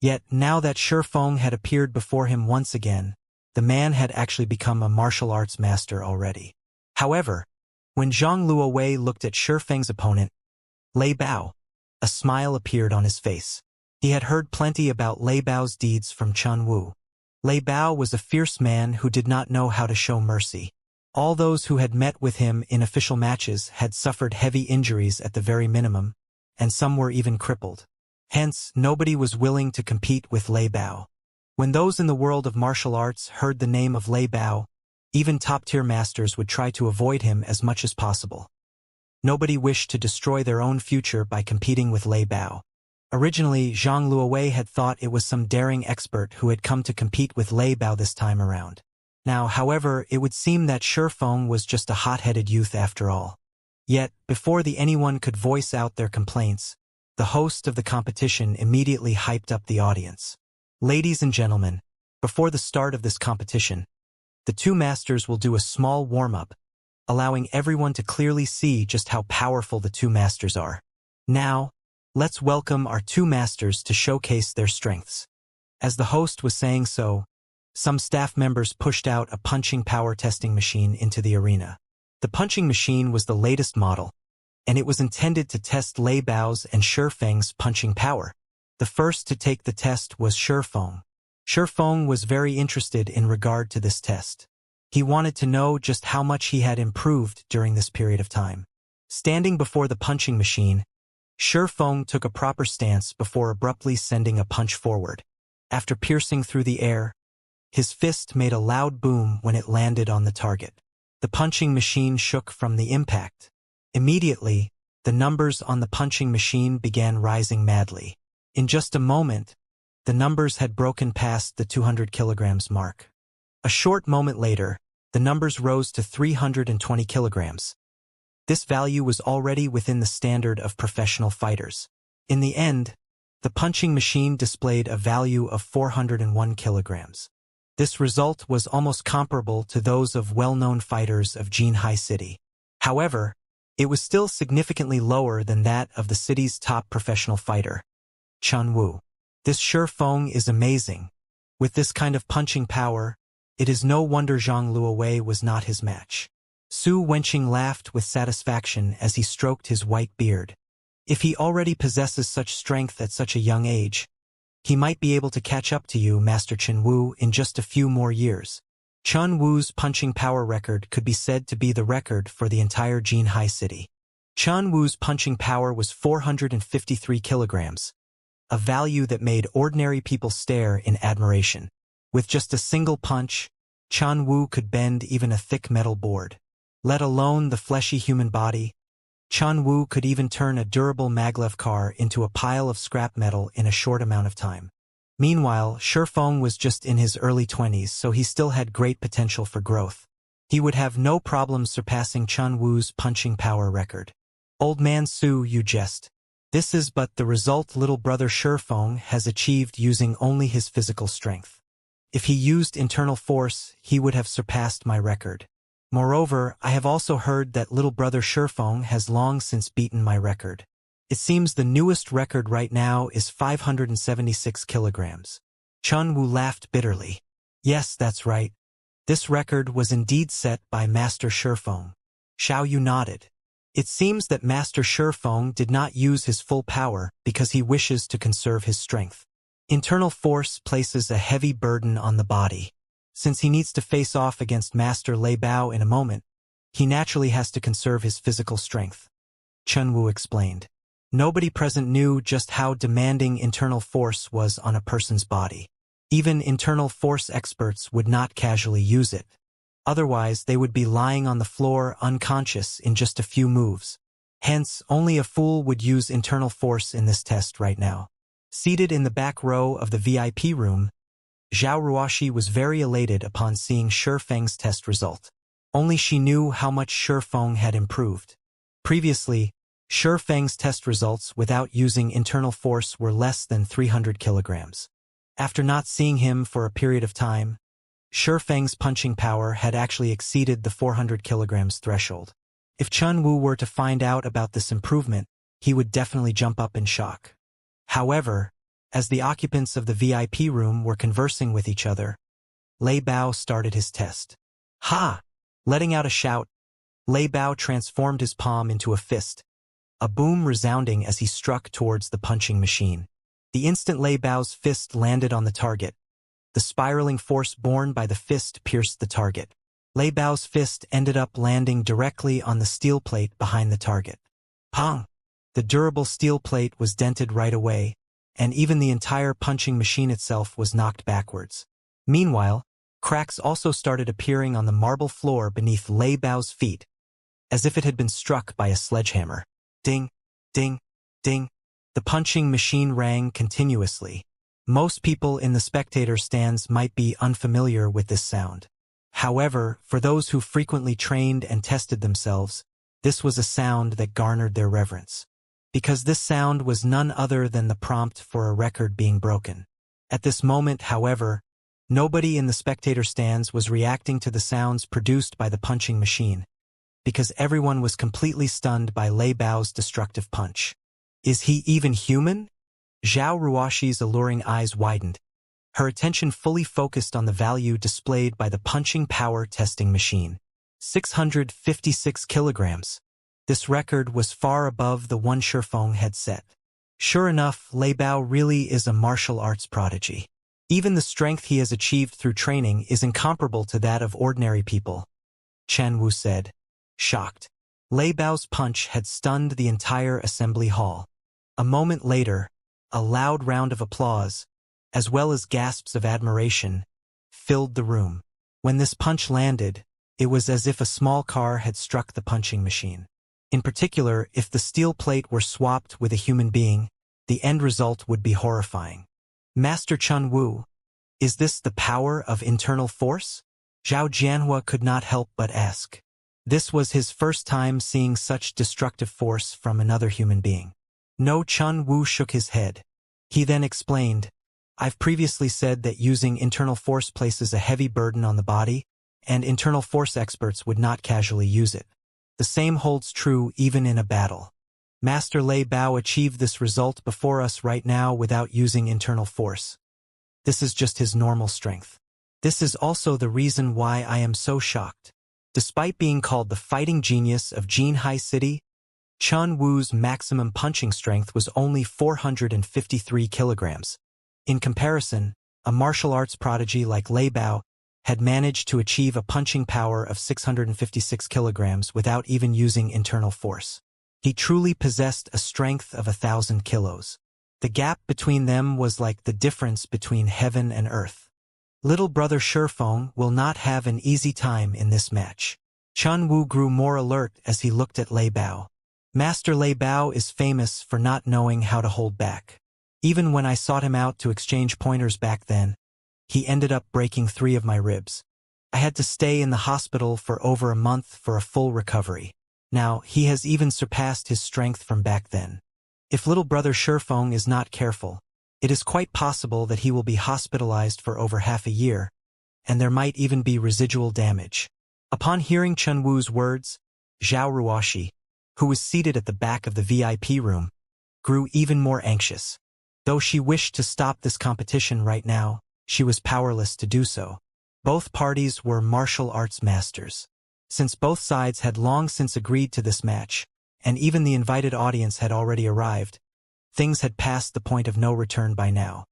Yet, now that Shifeng had appeared before him once again, the man had actually become a martial arts master already. However, when Zhang Luowei looked at Shifeng's opponent, Lei Bao, a smile appeared on his face. He had heard plenty about Lei Bao's deeds from Chen Wu. Lei Bao was a fierce man who did not know how to show mercy. All those who had met with him in official matches had suffered heavy injuries at the very minimum, and some were even crippled. Hence, nobody was willing to compete with Lei Bao. When those in the world of martial arts heard the name of Lei Bao, even top-tier masters would try to avoid him as much as possible. Nobody wished to destroy their own future by competing with Lei Bao. Originally, Zhang Luowei had thought it was some daring expert who had come to compete with Lei Bao this time around. Now, however, it would seem that Shifeng was just a hot-headed youth after all. Yet, before anyone could voice out their complaints, the host of the competition immediately hyped up the audience. Ladies and gentlemen, before the start of this competition, the two masters will do a small warm-up, allowing everyone to clearly see just how powerful the two masters are. Now, let's welcome our two masters to showcase their strengths. As the host was saying so, some staff members pushed out a punching power testing machine into the arena. The punching machine was the latest model, and it was intended to test Lei Bao's and Shifeng's punching power. The first to take the test was Shifeng. Shifeng was very interested in regard to this test. He wanted to know just how much he had improved during this period of time. Standing before the punching machine, Shifeng took a proper stance before abruptly sending a punch forward. After piercing through the air, his fist made a loud boom when it landed on the target. The punching machine shook from the impact. Immediately, the numbers on the punching machine began rising madly. In just a moment, the numbers had broken past the 200 kilograms mark. A short moment later, the numbers rose to 320 kilograms. This value was already within the standard of professional fighters. In the end, the punching machine displayed a value of 401 kilograms. This result was almost comparable to those of well-known fighters of Jinhai City. However, it was still significantly lower than that of the city's top professional fighter, Chen Wu. This Shifeng is amazing. With this kind of punching power, it is no wonder Zhang Luowei was not his match. Su Wenqing laughed with satisfaction as he stroked his white beard. If he already possesses such strength at such a young age, he might be able to catch up to you, Master Chen Wu, in just a few more years. Chen Wu's punching power record could be said to be the record for the entire Jinhai City. Chen Wu's punching power was 453 kilograms, a value that made ordinary people stare in admiration. With just a single punch, Chen Wu could bend even a thick metal board. Let alone the fleshy human body, Chun Wu could even turn a durable maglev car into a pile of scrap metal in a short amount of time. Meanwhile, Shifeng was just in his early 20s, so he still had great potential for growth. He would have no problem surpassing Chun Wu's punching power record. Old man Su, you jest. This is but the result little brother Shifeng has achieved using only his physical strength. If he used internal force, he would have surpassed my record. Moreover, I have also heard that little brother Shifeng has long since beaten my record. It seems the newest record right now is 576 kilograms. Chun Wu laughed bitterly. Yes, that's right. This record was indeed set by Master Shifeng. Xiao Yu nodded. It seems that Master Shifeng did not use his full power because he wishes to conserve his strength. Internal force places a heavy burden on the body. Since he needs to face off against Master Lei Bao in a moment, he naturally has to conserve his physical strength. Chun Wu explained. Nobody present knew just how demanding internal force was on a person's body. Even internal force experts would not casually use it. Otherwise, they would be lying on the floor unconscious in just a few moves. Hence, only a fool would use internal force in this test right now. Seated in the back row of the VIP room, Zhao Ruoshi was very elated upon seeing Shifeng's test result. Only she knew how much Shifeng had improved. Previously, Shifeng's test results without using internal force were less than 300 kilograms. After not seeing him for a period of time, Shifeng's punching power had actually exceeded the 400 kilograms threshold. If Chun Wu were to find out about this improvement, he would definitely jump up in shock. However, as the occupants of the VIP room were conversing with each other, Lei Bao started his test. Ha! Letting out a shout, Lei Bao transformed his palm into a fist, a boom resounding as he struck towards the punching machine. The instant Lei Bao's fist landed on the target, the spiraling force borne by the fist pierced the target. Lei Bao's fist ended up landing directly on the steel plate behind the target. Pong! The durable steel plate was dented right away, and even the entire punching machine itself was knocked backwards. Meanwhile, cracks also started appearing on the marble floor beneath Lei Bao's feet, as if it had been struck by a sledgehammer. Ding, ding, ding. The punching machine rang continuously. Most people in the spectator stands might be unfamiliar with this sound. However, for those who frequently trained and tested themselves, this was a sound that garnered their reverence. Because this sound was none other than the prompt for a record being broken. At this moment, however, nobody in the spectator stands was reacting to the sounds produced by the punching machine, because everyone was completely stunned by Lei Bao's destructive punch. Is he even human? Zhao Ruoshi's alluring eyes widened, her attention fully focused on the value displayed by the punching power testing machine. 656 kilograms. This record was far above the one Shifeng had set. Sure enough, Lei Bao really is a martial arts prodigy. Even the strength he has achieved through training is incomparable to that of ordinary people, Chun Wu said, shocked. Lei Bao's punch had stunned the entire assembly hall. A moment later, a loud round of applause, as well as gasps of admiration, filled the room. When this punch landed, it was as if a small car had struck the punching machine. In particular, if the steel plate were swapped with a human being, the end result would be horrifying. Master Chun Wu, is this the power of internal force? Zhao Jianhua could not help but ask. This was his first time seeing such destructive force from another human being. No, Chun Wu shook his head. He then explained, I've previously said that using internal force places a heavy burden on the body, and internal force experts would not casually use it. The same holds true even in a battle. Master Lei Bao achieved this result before us right now without using internal force. This is just his normal strength. This is also the reason why I am so shocked. Despite being called the fighting genius of Jinhai City, Chun Wu's maximum punching strength was only 453 kilograms. In comparison, a martial arts prodigy like Lei Bao had managed to achieve a punching power of 656 kilograms without even using internal force. He truly possessed a strength of 1,000 kilos. The gap between them was like the difference between heaven and earth. Little brother Shifeng will not have an easy time in this match. Chun Wu grew more alert as he looked at Lei Bao. Master Lei Bao is famous for not knowing how to hold back. Even when I sought him out to exchange pointers back then, he ended up breaking 3 of my ribs. I had to stay in the hospital for over a month for a full recovery. Now, he has even surpassed his strength from back then. If little brother Shifeng is not careful, it is quite possible that he will be hospitalized for over half a year, and there might even be residual damage. Upon hearing Chen Wu's words, Zhao Ruoshi, who was seated at the back of the VIP room, grew even more anxious. Though she wished to stop this competition right now, she was powerless to do so. Both parties were martial arts masters. Since both sides had long since agreed to this match, and even the invited audience had already arrived, things had passed the point of no return by now.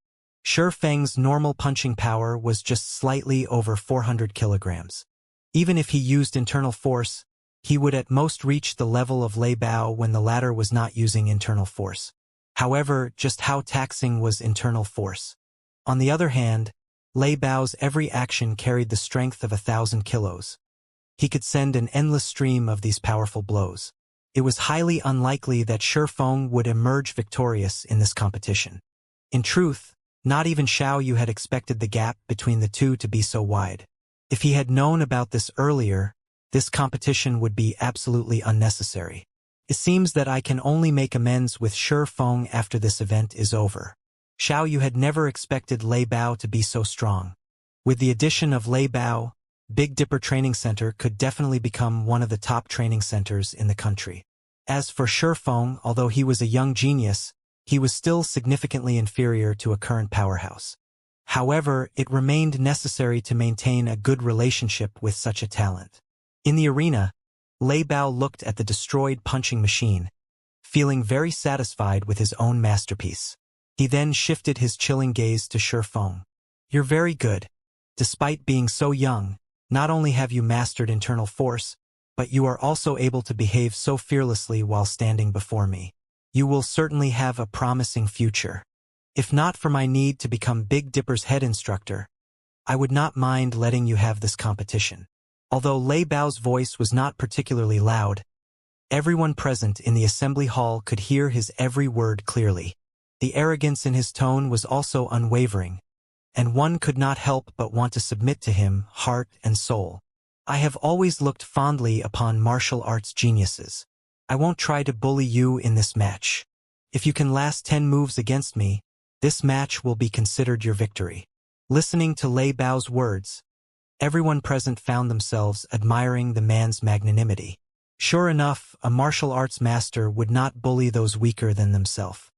Shifeng's normal punching power was just slightly over 400 kilograms. Even if he used internal force, he would at most reach the level of Lei Bao when the latter was not using internal force. However, just how taxing was internal force? On the other hand, Lei Bao's every action carried the strength of 1,000 kilos. He could send an endless stream of these powerful blows. It was highly unlikely that Shifeng would emerge victorious in this competition. In truth, not even Xiao Yu had expected the gap between the two to be so wide. If he had known about this earlier, this competition would be absolutely unnecessary. It seems that I can only make amends with Shifeng after this event is over. Xiao Yu had never expected Lei Bao to be so strong. With the addition of Lei Bao, Big Dipper Training Center could definitely become one of the top training centers in the country. As for Shifeng, although he was a young genius, he was still significantly inferior to a current powerhouse. However, it remained necessary to maintain a good relationship with such a talent. In the arena, Lei Bao looked at the destroyed punching machine, feeling very satisfied with his own masterpiece. He then shifted his chilling gaze to Shifeng. "You're very good. Despite being so young, not only have you mastered internal force, but you are also able to behave so fearlessly while standing before me. You will certainly have a promising future. If not for my need to become Big Dipper's head instructor, I would not mind letting you have this competition." Although Lei Bao's voice was not particularly loud, everyone present in the assembly hall could hear his every word clearly. The arrogance in his tone was also unwavering, and one could not help but want to submit to him, heart and soul. "I have always looked fondly upon martial arts geniuses. I won't try to bully you in this match. If you can last 10 moves against me, this match will be considered your victory." Listening to Lei Bao's words, everyone present found themselves admiring the man's magnanimity. Sure enough, a martial arts master would not bully those weaker than themselves.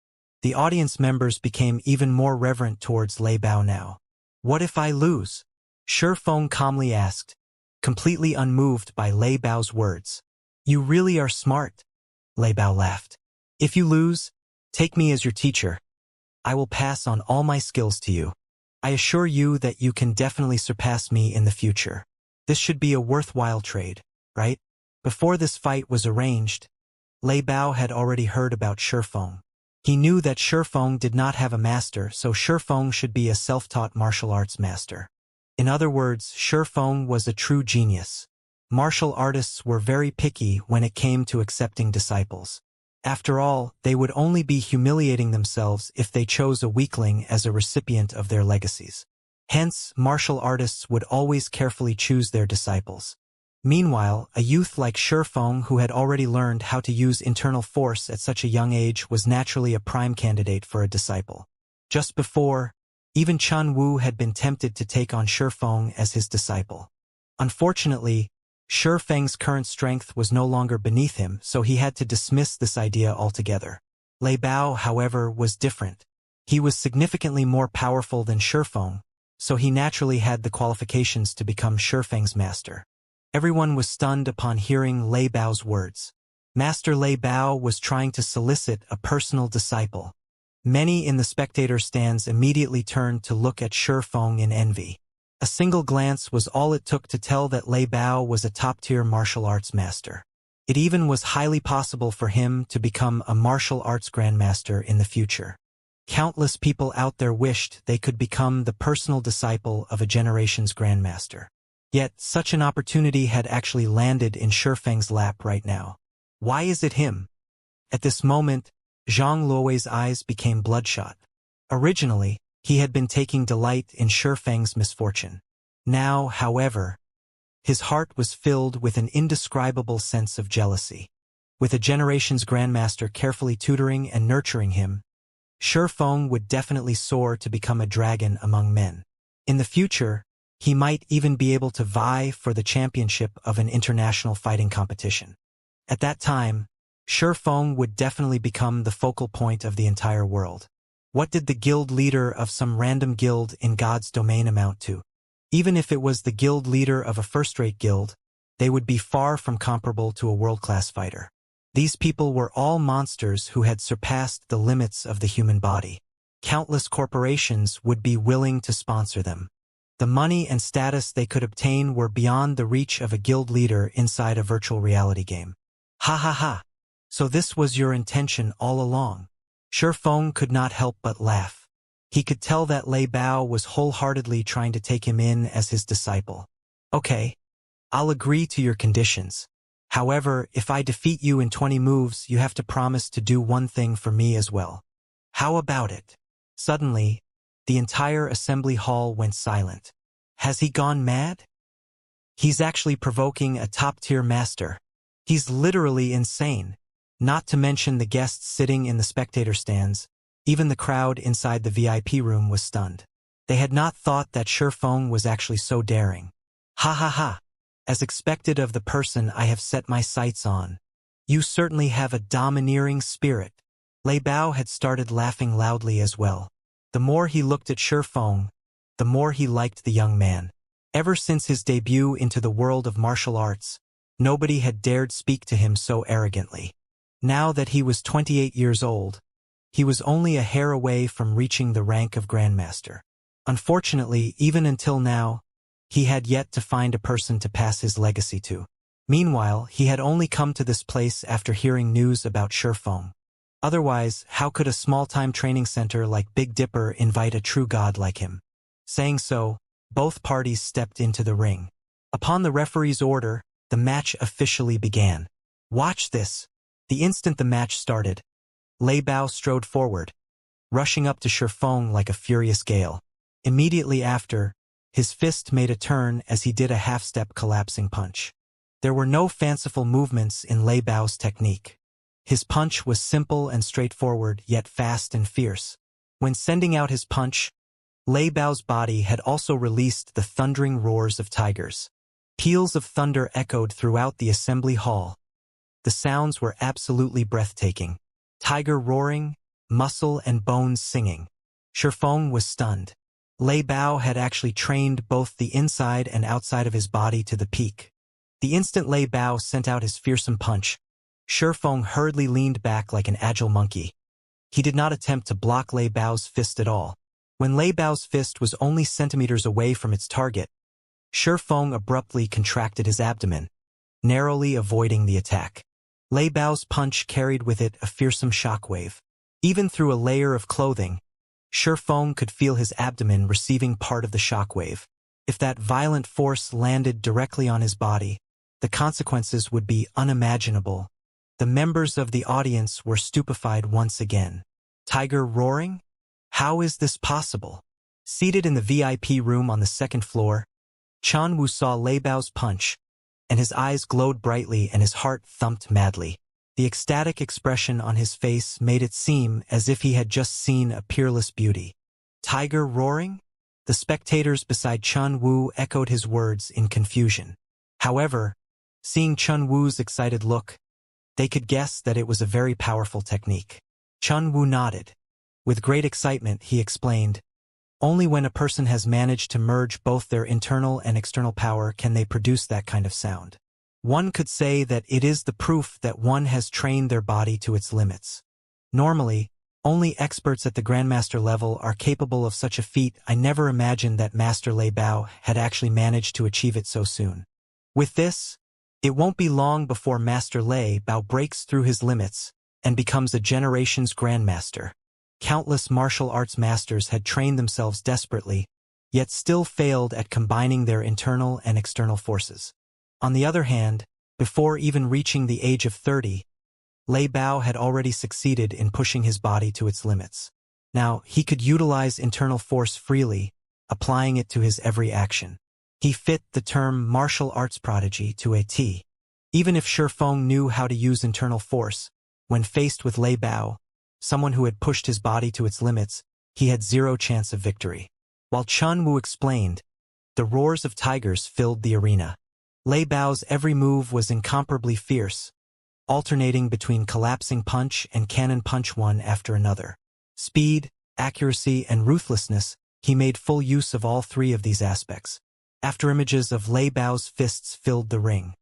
The audience members became even more reverent towards Lei Bao now. "What if I lose?" Shifeng calmly asked, completely unmoved by Lei Bao's words. "You really are smart," Lei Bao laughed. "If you lose, take me as your teacher. I will pass on all my skills to you. I assure you that you can definitely surpass me in the future. This should be a worthwhile trade, right?" Before this fight was arranged, Lei Bao had already heard about Shifeng. He knew that Shifeng did not have a master, so Shifeng should be a self-taught martial arts master. In other words, Shifeng was a true genius. Martial artists were very picky when it came to accepting disciples. After all, they would only be humiliating themselves if they chose a weakling as a recipient of their legacies. Hence, martial artists would always carefully choose their disciples. Meanwhile, a youth like Shifeng who had already learned how to use internal force at such a young age was naturally a prime candidate for a disciple. Just before, even Chen Wu had been tempted to take on Shifeng as his disciple. Unfortunately, Shifeng's current strength was no longer beneath him, so he had to dismiss this idea altogether. Lei Bao, however, was different. He was significantly more powerful than Shifeng, so he naturally had the qualifications to become Shifeng's master. Everyone was stunned upon hearing Lei Bao's words. Master Lei Bao was trying to solicit a personal disciple. Many in the spectator stands immediately turned to look at Shifeng in envy. A single glance was all it took to tell that Lei Bao was a top-tier martial arts master. It even was highly possible for him to become a martial arts grandmaster in the future. Countless people out there wished they could become the personal disciple of a generation's grandmaster. Yet, such an opportunity had actually landed in Shifeng's lap right now. Why is it him? At this moment, Zhang Luowei's eyes became bloodshot. Originally, he had been taking delight in Shifeng's misfortune. Now, however, his heart was filled with an indescribable sense of jealousy. With a generation's grandmaster carefully tutoring and nurturing him, Shifeng would definitely soar to become a dragon among men. In the future, he might even be able to vie for the championship of an international fighting competition. At that time, Shifeng would definitely become the focal point of the entire world. What did the guild leader of some random guild in God's domain amount to? Even if it was the guild leader of a first-rate guild, they would be far from comparable to a world-class fighter. These people were all monsters who had surpassed the limits of the human body. Countless corporations would be willing to sponsor them. The money and status they could obtain were beyond the reach of a guild leader inside a virtual reality game. Ha ha ha! So this was your intention all along. Shifeng could not help but laugh. He could tell that Lei Bao was wholeheartedly trying to take him in as his disciple. Okay, I'll agree to your conditions. However, if I defeat you in 20 moves, you have to promise to do one thing for me as well. How about it? Suddenly, the entire assembly hall went silent. Has he gone mad? He's actually provoking a top-tier master. He's literally insane. Not to mention the guests sitting in the spectator stands. Even the crowd inside the VIP room was stunned. They had not thought that Shifeng was actually so daring. Ha ha ha! As expected of the person I have set my sights on. You certainly have a domineering spirit. Lei Bao had started laughing loudly as well. The more he looked at Shifeng, the more he liked the young man. Ever since his debut into the world of martial arts, nobody had dared speak to him so arrogantly. Now that he was 28 years old, he was only a hair away from reaching the rank of Grandmaster. Unfortunately, even until now, he had yet to find a person to pass his legacy to. Meanwhile, he had only come to this place after hearing news about Shifeng. Otherwise, how could a small-time training center like Big Dipper invite a true god like him? Saying so, both parties stepped into the ring. Upon the referee's order, the match officially began. Watch this! The instant the match started, Lei Bao strode forward, rushing up to Shifeng like a furious gale. Immediately after, his fist made a turn as he did a half-step collapsing punch. There were no fanciful movements in Lei Bao's technique. His punch was simple and straightforward, yet fast and fierce. When sending out his punch, Lei Bao's body had also released the thundering roars of tigers. Peals of thunder echoed throughout the assembly hall. The sounds were absolutely breathtaking. Tiger roaring, muscle and bones singing. Shifeng was stunned. Lei Bao had actually trained both the inside and outside of his body to the peak. The instant Lei Bao sent out his fearsome punch, Shifeng hurriedly leaned back like an agile monkey. He did not attempt to block Lei Bao's fist at all. When Lei Bao's fist was only centimeters away from its target, Shifeng abruptly contracted his abdomen, narrowly avoiding the attack. Lei Bao's punch carried with it a fearsome shockwave. Even through a layer of clothing, Shifeng could feel his abdomen receiving part of the shockwave. If that violent force landed directly on his body, the consequences would be unimaginable. The members of the audience were stupefied once again. Tiger roaring? How is this possible? Seated in the VIP room on the second floor, Chan Wu saw Lei Bao's punch, and his eyes glowed brightly and his heart thumped madly. The ecstatic expression on his face made it seem as if he had just seen a peerless beauty. Tiger roaring? The spectators beside Chun Wu echoed his words in confusion. However, seeing Chun Wu's excited look, they could guess that it was a very powerful technique. Chun Wu nodded. With great excitement, he explained, "Only when a person has managed to merge both their internal and external power can they produce that kind of sound. One could say that it is the proof that one has trained their body to its limits. Normally, only experts at the Grandmaster level are capable of such a feat. I never imagined that Master Lei Bao had actually managed to achieve it so soon. With this, it won't be long before Master Lei Bao breaks through his limits and becomes a generation's Grandmaster." Countless martial arts masters had trained themselves desperately, yet still failed at combining their internal and external forces. On the other hand, before even reaching the age of 30, Lei Bao had already succeeded in pushing his body to its limits. Now, he could utilize internal force freely, applying it to his every action. He fit the term martial arts prodigy to a T. Even if Shi Feng knew how to use internal force, when faced with Lei Bao, someone who had pushed his body to its limits, he had zero chance of victory. While Chun Wu explained, the roars of tigers filled the arena. Lei Bao's every move was incomparably fierce, alternating between collapsing punch and cannon punch one after another. Speed, accuracy, and ruthlessness, he made full use of all three of these aspects. After images of Lei Bao's fists filled the ring.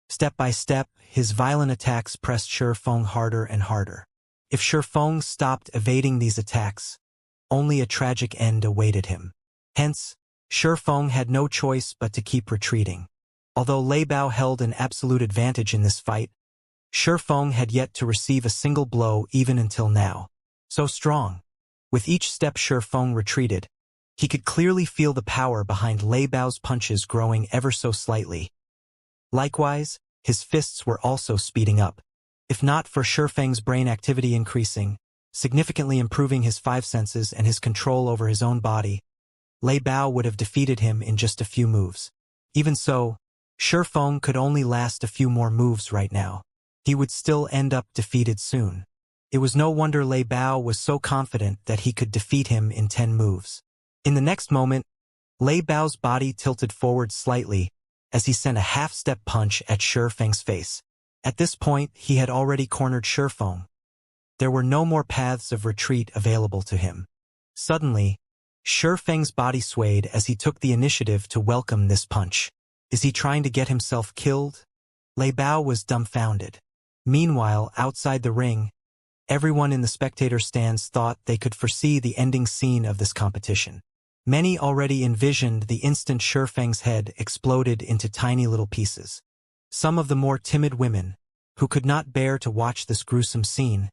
Step by step, his violent attacks pressed Shi Feng harder and harder. If Shi Feng stopped evading these attacks, only a tragic end awaited him. Hence, Shi Feng had no choice but to keep retreating. Although Lei Bao held an absolute advantage in this fight, Shi Feng had yet to receive a single blow even until now. So strong. With each step Shi Feng retreated, he could clearly feel the power behind Lei Bao's punches growing ever so slightly. Likewise, his fists were also speeding up. If not for Shi Feng's brain activity increasing, significantly improving his five senses and his control over his own body, Lei Bao would have defeated him in just a few moves. Even so, Shi Feng could only last a few more moves right now. He would still end up defeated soon. It was no wonder Lei Bao was so confident that he could defeat him in 10 moves. In the next moment, Lei Bao's body tilted forward slightly as he sent a half-step punch at Shi Feng's face. At this point, he had already cornered Shi Feng. There were no more paths of retreat available to him. Suddenly, Shi Feng's body swayed as he took the initiative to welcome this punch. Is he trying to get himself killed? Lei Bao was dumbfounded. Meanwhile, outside the ring, everyone in the spectator stands thought they could foresee the ending scene of this competition. Many already envisioned the instant Shi Feng's head exploded into tiny little pieces. Some of the more timid women, who could not bear to watch this gruesome scene,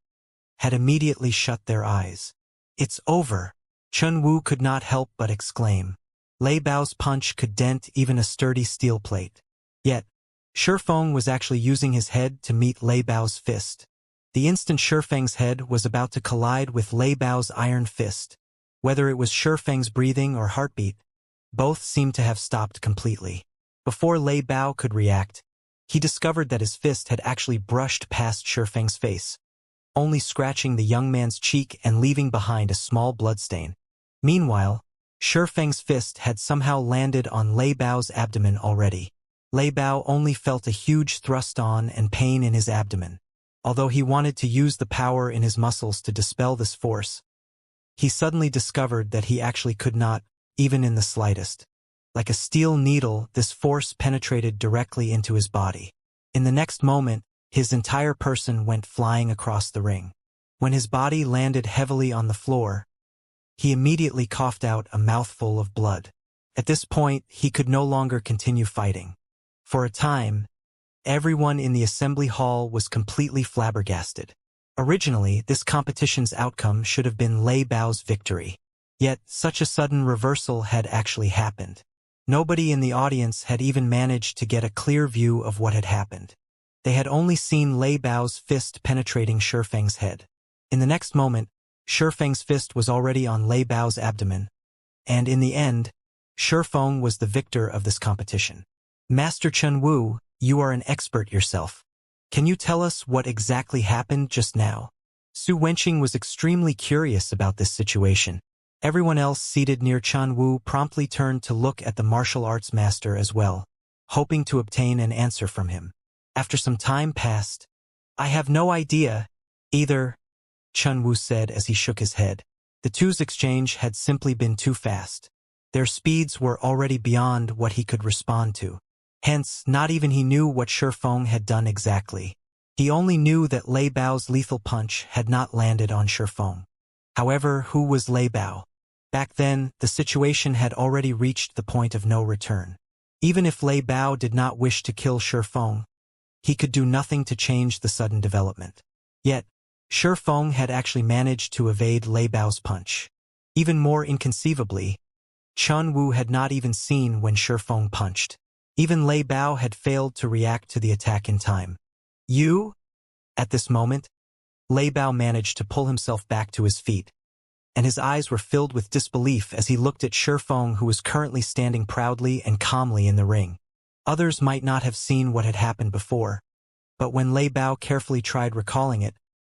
had immediately shut their eyes. It's over, Chun Wu could not help but exclaim. Lei Bao's punch could dent even a sturdy steel plate. Yet, Shi Feng was actually using his head to meet Lei Bao's fist. The instant Shi Feng's head was about to collide with Lei Bao's iron fist. Whether it was Shi Feng's breathing or heartbeat, both seemed to have stopped completely. Before Lei Bao could react, he discovered that his fist had actually brushed past Shi Feng's face, only scratching the young man's cheek and leaving behind a small bloodstain. Meanwhile, Shi Feng's fist had somehow landed on Lei Bao's abdomen already. Lei Bao only felt a huge thrust on and pain in his abdomen. Although he wanted to use the power in his muscles to dispel this force, he suddenly discovered that he actually could not, even in the slightest. Like a steel needle, this force penetrated directly into his body. In the next moment, his entire person went flying across the ring. When his body landed heavily on the floor, he immediately coughed out a mouthful of blood. At this point, he could no longer continue fighting. For a time, everyone in the assembly hall was completely flabbergasted. Originally, this competition's outcome should have been Lei Bao's victory. Yet, such a sudden reversal had actually happened. Nobody in the audience had even managed to get a clear view of what had happened. They had only seen Lei Bao's fist penetrating Shi Feng's head. In the next moment, Shi Feng's fist was already on Lei Bao's abdomen. And in the end, Shi Feng was the victor of this competition. Master Chun Wu, you are an expert yourself. Can you tell us what exactly happened just now? Su Wenqing was extremely curious about this situation. Everyone else seated near Chun Wu promptly turned to look at the martial arts master as well, hoping to obtain an answer from him. After some time passed, I have no idea, either, Chun Wu said as he shook his head. The two's exchange had simply been too fast. Their speeds were already beyond what he could respond to. Hence, not even he knew what Shi Feng had done exactly. He only knew that Lei Bao's lethal punch had not landed on Shi Feng. However, who was Lei Bao? Back then, the situation had already reached the point of no return. Even if Lei Bao did not wish to kill Shi Feng, he could do nothing to change the sudden development. Yet, Shi Feng had actually managed to evade Lei Bao's punch. Even more inconceivably, Chun Wu had not even seen when Shi Feng punched. Even Lei Bao had failed to react to the attack in time. You? At this moment, Lei Bao managed to pull himself back to his feet, and his eyes were filled with disbelief as he looked at Shifeng, who was currently standing proudly and calmly in the ring. Others might not have seen what had happened before, but when Lei Bao carefully tried recalling it,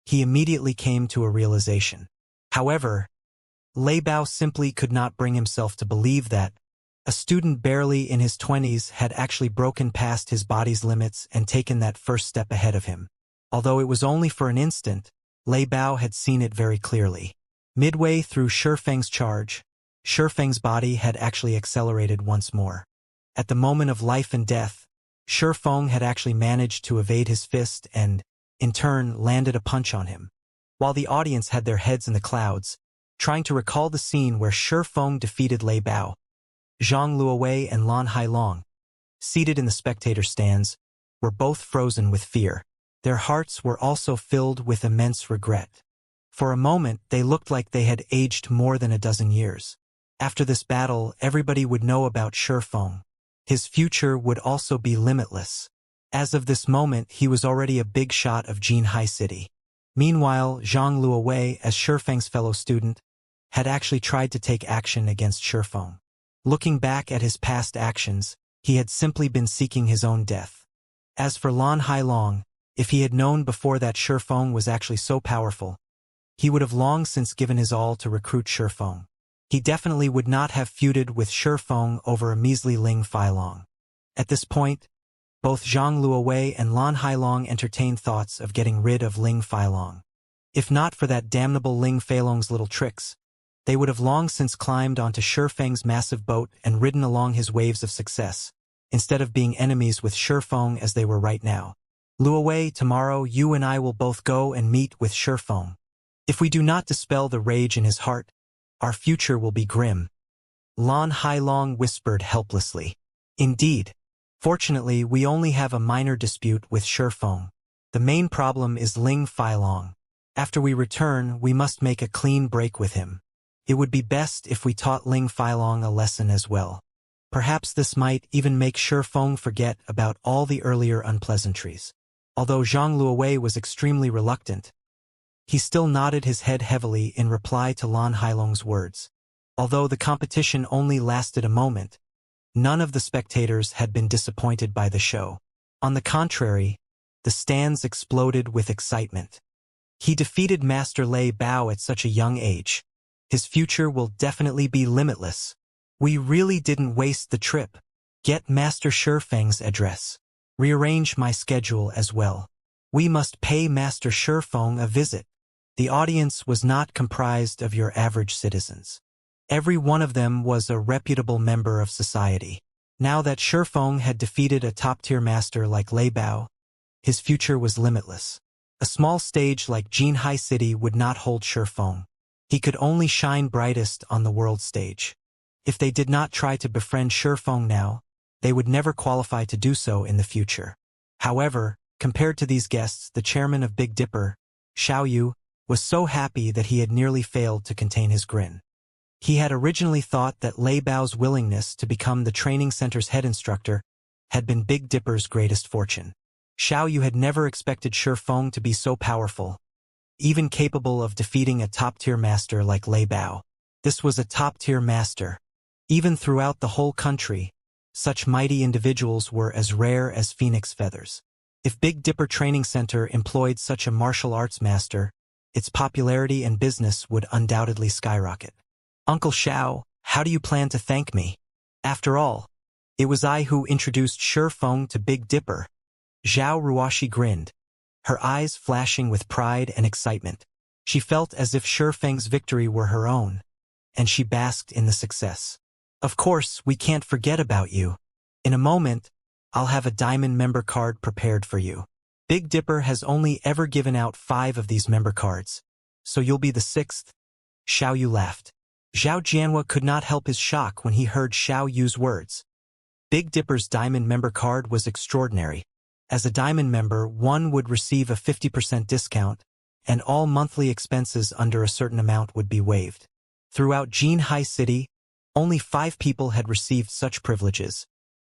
he immediately came to a realization. However, Lei Bao simply could not bring himself to believe that a student barely in his 20s had actually broken past his body's limits and taken that first step ahead of him. Although it was only for an instant, Lei Bao had seen it very clearly. Midway through Shifeng's charge, Shifeng's body had actually accelerated once more. At the moment of life and death, Shifeng had actually managed to evade his fist and, in turn, landed a punch on him. While the audience had their heads in the clouds, trying to recall the scene where Shifeng defeated Lei Bao, Zhang Luowei and Lan Hailong, seated in the spectator stands, were both frozen with fear. Their hearts were also filled with immense regret. For a moment, they looked like they had aged more than a dozen years. After this battle, everybody would know about Shifeng. His future would also be limitless. As of this moment, he was already a big shot of Jinhai City. Meanwhile, Zhang Luowei, as Shifeng's fellow student, had actually tried to take action against Shifeng. Looking back at his past actions, he had simply been seeking his own death. As for Lan Hailong, if he had known before that Shifeng was actually so powerful, he would have long since given his all to recruit Shifeng. He definitely would not have feuded with Shifeng over a measly Ling Feilong. At this point, both Zhang Luowei and Lan Hailong entertained thoughts of getting rid of Ling Feilong. If not for that damnable Ling Feilong's little tricks, they would have long since climbed onto Shifeng's massive boat and ridden along his waves of success, instead of being enemies with Shifeng as they were right now. Luowei, tomorrow you and I will both go and meet with Shifeng. If we do not dispel the rage in his heart, our future will be grim. Lan Hailong whispered helplessly. Indeed. Fortunately, we only have a minor dispute with Shifeng. The main problem is Ling Feilong. After we return, we must make a clean break with him. It would be best if we taught Ling Feilong a lesson as well. Perhaps this might even make Shifeng forget about all the earlier unpleasantries. Although Zhang Luowei was extremely reluctant, he still nodded his head heavily in reply to Lan Hailong's words. Although the competition only lasted a moment, none of the spectators had been disappointed by the show. On the contrary, the stands exploded with excitement. He defeated Master Lei Bao at such a young age. His future will definitely be limitless. We really didn't waste the trip. Get Master Shifeng's address. Rearrange my schedule as well. We must pay Master Shifeng a visit. The audience was not comprised of your average citizens. Every one of them was a reputable member of society. Now that Shifeng had defeated a top-tier master like Lei Bao, his future was limitless. A small stage like Jinhai City would not hold Shifeng. He could only shine brightest on the world stage. If they did not try to befriend Shifeng now, they would never qualify to do so in the future. However, compared to these guests, the chairman of Big Dipper, Xiao Yu, was so happy that he had nearly failed to contain his grin. He had originally thought that Lei Bao's willingness to become the training center's head instructor had been Big Dipper's greatest fortune. Xiao Yu had never expected Shifeng to be so powerful, even capable of defeating a top-tier master like Lei Bao. This was a top-tier master. Even throughout the whole country, such mighty individuals were as rare as phoenix feathers. If Big Dipper Training Center employed such a martial arts master, its popularity and business would undoubtedly skyrocket. Uncle Xiao, how do you plan to thank me? After all, it was I who introduced Shifeng to Big Dipper. Zhao Ruoshi grinned, her eyes flashing with pride and excitement. She felt as if Shifeng's victory were her own, and she basked in the success. Of course, we can't forget about you. In a moment, I'll have a diamond member card prepared for you. Big Dipper has only ever given out 5 of these member cards, so you'll be the 6th. Xiao Yu laughed. Zhao Jianhua could not help his shock when he heard Xiao Yu's words. Big Dipper's diamond member card was extraordinary. As a diamond member, one would receive a 50% discount, and all monthly expenses under a certain amount would be waived. Throughout Jinhai City, only 5 people had received such privileges,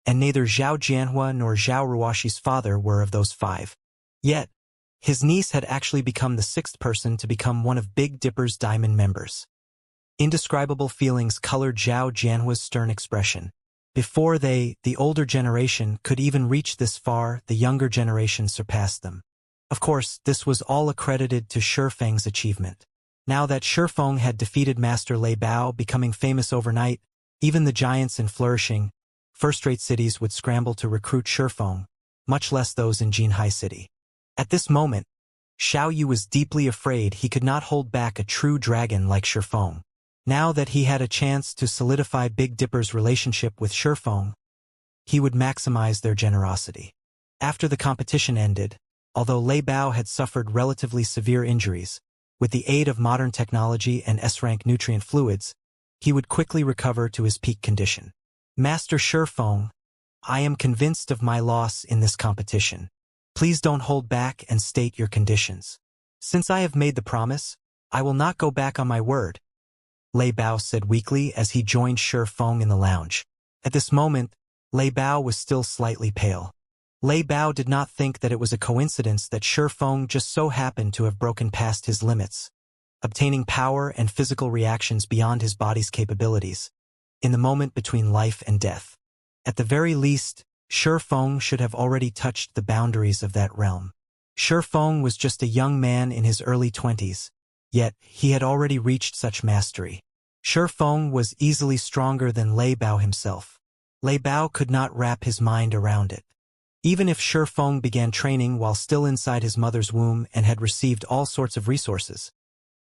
and neither Zhao Jianhua nor Zhao Ruoshi's father were of those 5. Yet, His niece had actually become the sixth person to become one of Big Dipper's diamond members. Indescribable feelings colored Zhao Jianhua's stern expression. Before they, the older generation, could even reach this far, the younger generation surpassed them. Of course, this was all accredited to Shifeng's achievement. Now that Shifeng had defeated Master Lei Bao, becoming famous overnight, even the giants in flourishing, first-rate cities would scramble to recruit Shifeng, much less those in Jinhai City. At this moment, Xiao Yu was deeply afraid he could not hold back a true dragon like Shifeng. Now that he had a chance to solidify Big Dipper's relationship with Shifeng, he would maximize their generosity. After the competition ended, although Lei Bao had suffered relatively severe injuries, with the aid of modern technology and S-rank nutrient fluids, he would quickly recover to his peak condition. Master Shifeng, I am convinced of my loss in this competition. Please don't hold back and state your conditions. Since I have made the promise, I will not go back on my word, Lei Bao said weakly as he joined Shifeng in the lounge. At this moment, Lei Bao was still slightly pale. Lei Bao did not think that it was a coincidence that Shifeng just so happened to have broken past his limits, obtaining power and physical reactions beyond his body's capabilities, in the moment between life and death. At the very least, Shifeng should have already touched the boundaries of that realm. Shifeng was just a young man in his early 20s, yet he had already reached such mastery. Shifeng was easily stronger than Lei Bao himself. Lei Bao could not wrap his mind around it. Even if Shifeng began training while still inside his mother's womb and had received all sorts of resources,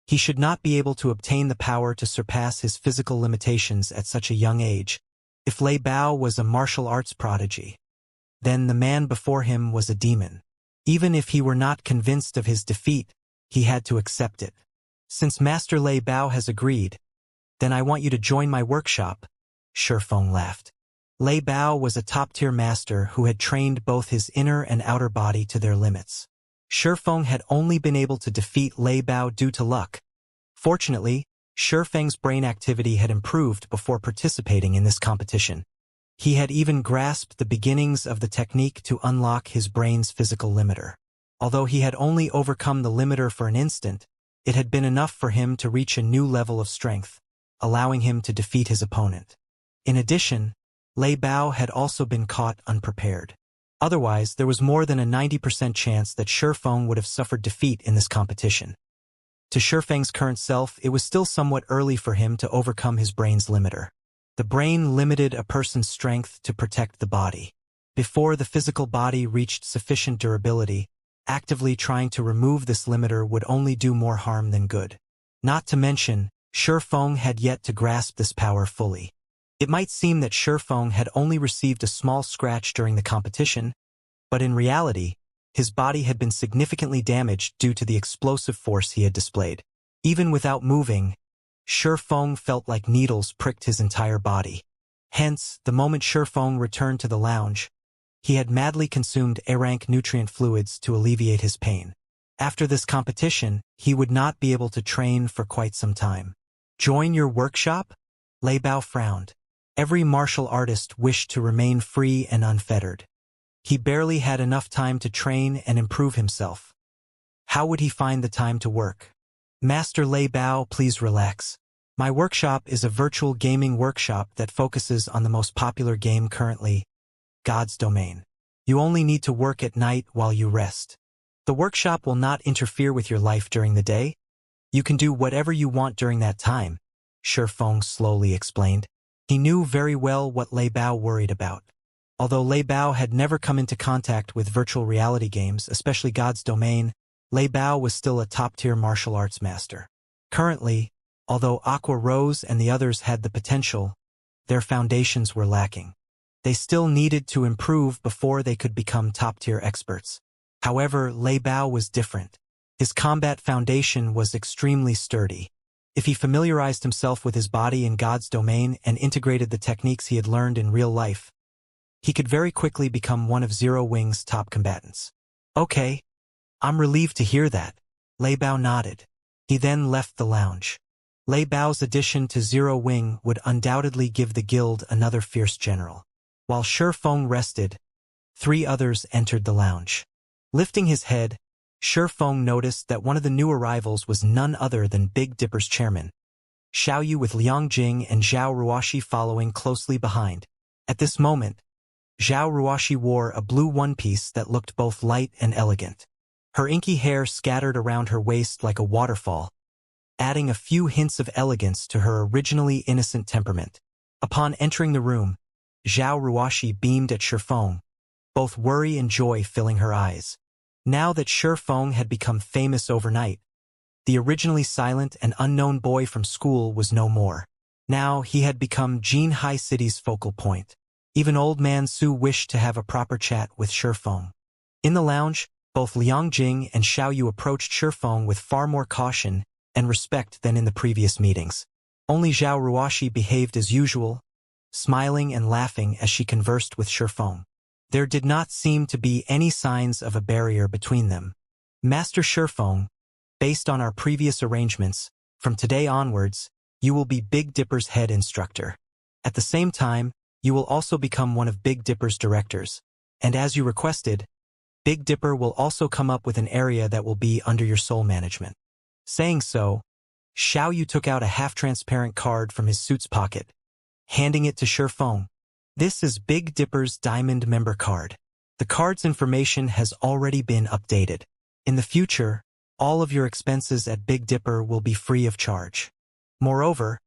he should not be able to obtain the power to surpass his physical limitations at such a young age. If Lei Bao was a martial arts prodigy, then the man before him was a demon. Even if he were not convinced of his defeat, he had to accept it. Since Master Lei Bao has agreed, then I want you to join my workshop, Shifeng laughed. Lei Bao was a top-tier master who had trained both his inner and outer body to their limits. Shifeng had only been able to defeat Lei Bao due to luck. Fortunately, Shifeng's brain activity had improved before participating in this competition. He had even grasped the beginnings of the technique to unlock his brain's physical limiter. Although he had only overcome the limiter for an instant, it had been enough for him to reach a new level of strength, allowing him to defeat his opponent. In addition, Lei Bao had also been caught unprepared. Otherwise, there was more than a 90% chance that Shifeng would have suffered defeat in this competition. To Shifeng's current self, it was still somewhat early for him to overcome his brain's limiter. The brain limited a person's strength to protect the body. Before the physical body reached sufficient durability, actively trying to remove this limiter would only do more harm than good. Not to mention, Shifeng had yet to grasp this power fully. It might seem that Shifeng had only received a small scratch during the competition, but in reality, his body had been significantly damaged due to the explosive force he had displayed. Even without moving, Shifeng felt like needles pricked his entire body. Hence, the moment Shifeng returned to the lounge, he had madly consumed A-rank nutrient fluids to alleviate his pain. After this competition, he would not be able to train for quite some time. Join your workshop? Lei Bao frowned. Every martial artist wished to remain free and unfettered. He barely had enough time to train and improve himself. How would he find the time to work? Master Lei Bao, please relax. My workshop is a virtual gaming workshop that focuses on the most popular game currently, God's Domain. You only need to work at night while you rest. The workshop will not interfere with your life during the day. You can do whatever you want during that time, Shifeng slowly explained. He knew very well what Lei Bao worried about. Although Lei Bao had never come into contact with virtual reality games, especially God's Domain, Lei Bao was still a top-tier martial arts master. Currently, although Aqua Rose and the others had the potential, their foundations were lacking. They still needed to improve before they could become top-tier experts. However, Lei Bao was different. His combat foundation was extremely sturdy. If he familiarized himself with his body in God's Domain and integrated the techniques he had learned in real life, he could very quickly become one of Zero Wing's top combatants. Okay, I'm relieved to hear that. Lei Bao nodded. He then left the lounge. Lei Bao's addition to Zero Wing would undoubtedly give the guild another fierce general. While Shifeng rested, 3 others entered the lounge. Lifting his head, Feng noticed that one of the new arrivals was none other than Big Dipper's chairman, Xiaoyu, with Liang Jing and Zhao Ruoxi following closely behind. At this moment, Zhao Ruoxi wore a blue one-piece that looked both light and elegant. Her inky hair scattered around her waist like a waterfall, adding a few hints of elegance to her originally innocent temperament. Upon entering the room, Zhao Ruoxi beamed at Feng, both worry and joy filling her eyes. Now that Feng had become famous overnight, the originally silent and unknown boy from school was no more. Now he had become Jinhai City's focal point. Even old man Su wished to have a proper chat with Feng. In the lounge, both Liang Jing and Xiaoyu approached Feng with far more caution and respect than in the previous meetings. Only Zhao Ruoxi behaved as usual, smiling and laughing as she conversed with Feng. There did not seem to be any signs of a barrier between them. Master Feng, based on our previous arrangements, from today onwards, you will be Big Dipper's head instructor. At the same time, you will also become one of Big Dipper's directors. And as you requested, Big Dipper will also come up with an area that will be under your sole management. Saying so, Xiaoyu took out a half-transparent card from his suit's pocket, handing it to Feng. This is Big Dipper's Diamond Member Card. The card's information has already been updated. In the future, all of your expenses at Big Dipper will be free of charge. Moreover,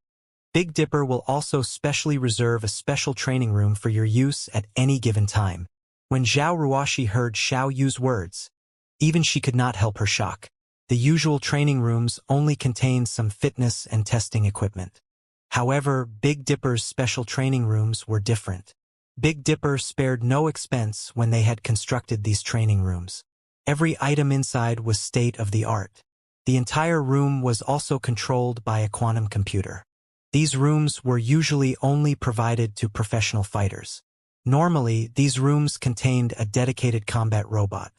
Big Dipper will also specially reserve a special training room for your use at any given time. When Zhao Ruoxi heard Xiaoyu's words, even she could not help her shock. The usual training rooms only contained some fitness and testing equipment. However, Big Dipper's special training rooms were different. Big Dipper spared no expense when they had constructed these training rooms. Every item inside was state-of-the-art. The entire room was also controlled by a quantum computer. These rooms were usually only provided to professional fighters. Normally, these rooms contained a dedicated combat robot.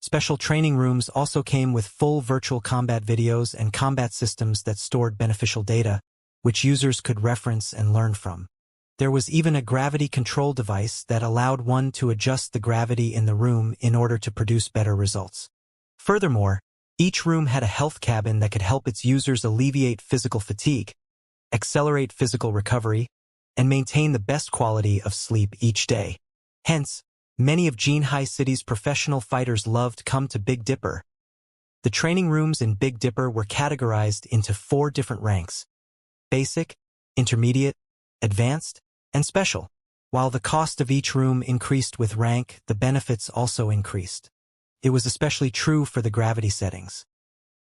Special training rooms also came with full virtual combat videos and combat systems that stored beneficial data, which users could reference and learn from. There was even a gravity control device that allowed one to adjust the gravity in the room in order to produce better results. Furthermore, each room had a health cabin that could help its users alleviate physical fatigue, accelerate physical recovery, and maintain the best quality of sleep each day. Hence, many of Jinhai City's professional fighters loved come to Big Dipper. The training rooms in Big Dipper were categorized into 4 different ranks: basic, intermediate, advanced, and special. While the cost of each room increased with rank, the benefits also increased. It was especially true for the gravity settings.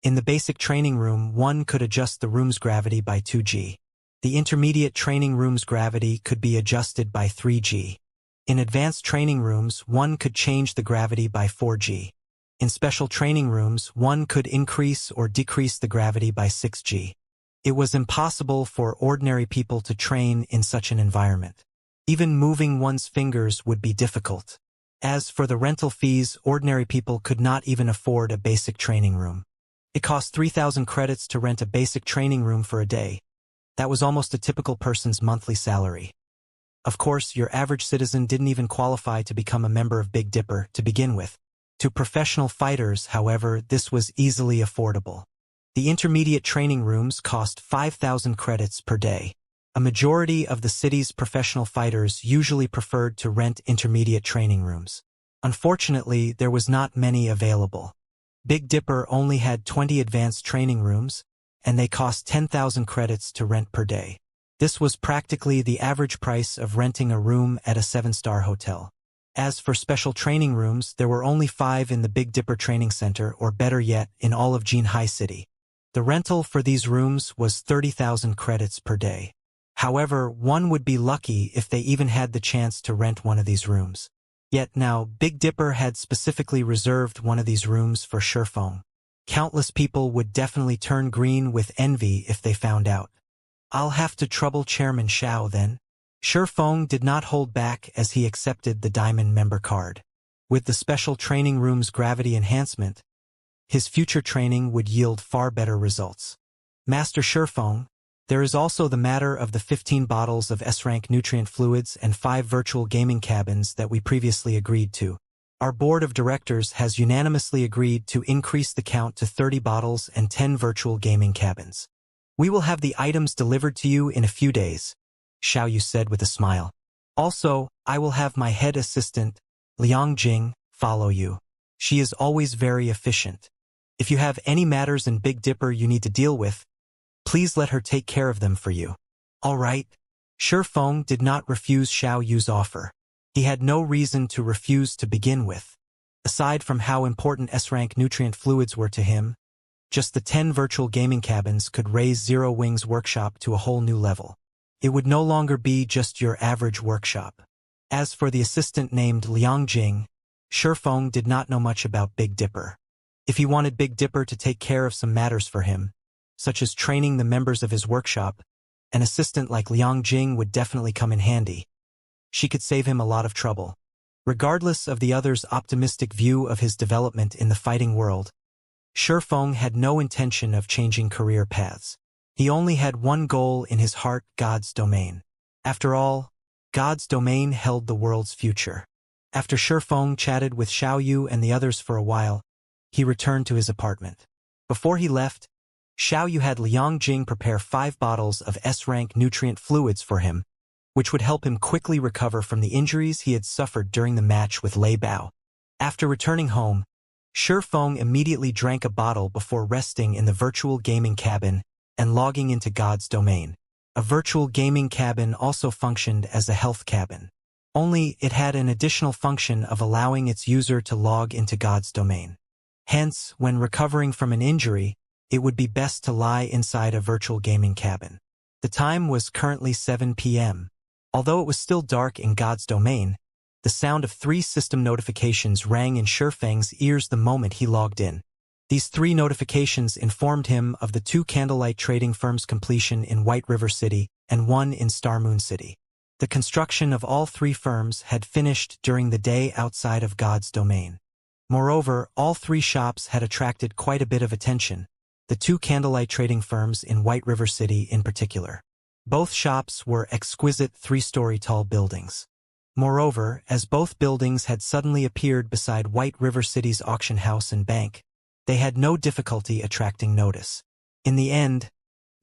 In the basic training room, one could adjust the room's gravity by 2G. The intermediate training room's gravity could be adjusted by 3G. In advanced training rooms, one could change the gravity by 4G. In special training rooms, one could increase or decrease the gravity by 6G. It was impossible for ordinary people to train in such an environment. Even moving one's fingers would be difficult. As for the rental fees, ordinary people could not even afford a basic training room. It cost 3,000 credits to rent a basic training room for a day. That was almost a typical person's monthly salary. Of course, your average citizen didn't even qualify to become a member of Big Dipper to begin with. To professional fighters, however, this was easily affordable. The intermediate training rooms cost 5,000 credits per day. A majority of the city's professional fighters usually preferred to rent intermediate training rooms. Unfortunately, there was not many available. Big Dipper only had 20 advanced training rooms, and they cost 10,000 credits to rent per day. This was practically the average price of renting a room at a 7-star hotel. As for special training rooms, there were only 5 in the Big Dipper Training Center, or better yet, in all of Jinhai City. The rental for these rooms was 30,000 credits per day. However, one would be lucky if they even had the chance to rent one of these rooms. Yet now, Big Dipper had specifically reserved one of these rooms for Feng. Countless people would definitely turn green with envy if they found out. I'll have to trouble Chairman Xiao then. Feng did not hold back as he accepted the Diamond Member Card. With the special training room's gravity enhancement, his future training would yield far better results. Master Feng, there is also the matter of the 15 bottles of S-rank nutrient fluids and 5 virtual gaming cabins that we previously agreed to. Our board of directors has unanimously agreed to increase the count to 30 bottles and 10 virtual gaming cabins. We will have the items delivered to you in a few days, Xiao Yu said with a smile. Also, I will have my head assistant, Liang Jing, follow you. She is always very efficient. If you have any matters in Big Dipper you need to deal with, please let her take care of them for you. All right. Shi Feng did not refuse Xiao Yu's offer. He had no reason to refuse to begin with. Aside from how important S-rank nutrient fluids were to him, just the 10 virtual gaming cabins could raise Zero Wing's workshop to a whole new level. It would no longer be just your average workshop. As for the assistant named Liang Jing, Shi Feng did not know much about Big Dipper. If he wanted Big Dipper to take care of some matters for him, such as training the members of his workshop, an assistant like Liang Jing would definitely come in handy. She could save him a lot of trouble. Regardless of the other's optimistic view of his development in the fighting world, Shi Feng had no intention of changing career paths. He only had one goal in his heart: God's domain. After all, God's domain held the world's future. After Shi Feng chatted with Xiao Yu and the others for a while, he returned to his apartment. Before he left, Xiao Yu had Liang Jing prepare 5 bottles of S-rank nutrient fluids for him, which would help him quickly recover from the injuries he had suffered during the match with Lei Bao. After returning home, Shi Feng immediately drank a bottle before resting in the virtual gaming cabin and logging into God's domain. A virtual gaming cabin also functioned as a health cabin. Only it had an additional function of allowing its user to log into God's domain. Hence, when recovering from an injury, it would be best to lie inside a virtual gaming cabin. The time was currently 7 p.m. Although it was still dark in God's domain, the sound of 3 system notifications rang in Shi Feng's ears the moment he logged in. These 3 notifications informed him of the 2 candlelight trading firms' completion in White River City and 1 in Star Moon City. The construction of all 3 firms had finished during the day outside of God's domain. Moreover, all 3 shops had attracted quite a bit of attention, the 2 candlelight trading firms in White River City in particular. Both shops were exquisite 3-story tall buildings. Moreover, as both buildings had suddenly appeared beside White River City's auction house and bank, they had no difficulty attracting notice. In the end,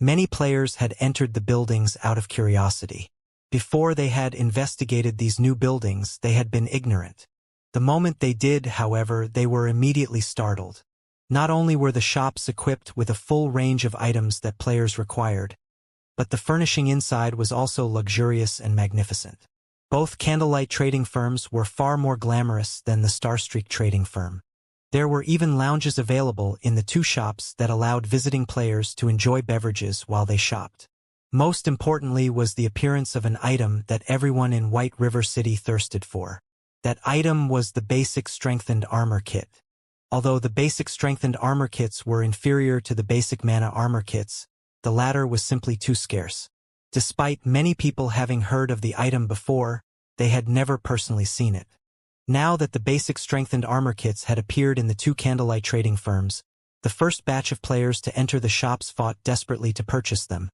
many players had entered the buildings out of curiosity. Before they had investigated these new buildings, they had been ignorant. The moment they did, however, they were immediately startled. Not only were the shops equipped with a full range of items that players required, but the furnishing inside was also luxurious and magnificent. Both candlelight trading firms were far more glamorous than the Starstreak trading firm. There were even lounges available in the 2 shops that allowed visiting players to enjoy beverages while they shopped. Most importantly was the appearance of an item that everyone in White River City thirsted for. That item was the basic strengthened armor kit. Although the basic strengthened armor kits were inferior to the basic mana armor kits, the latter was simply too scarce. Despite many people having heard of the item before, they had never personally seen it. Now that the basic strengthened armor kits had appeared in the 2 candlelight trading firms, the first batch of players to enter the shops fought desperately to purchase them,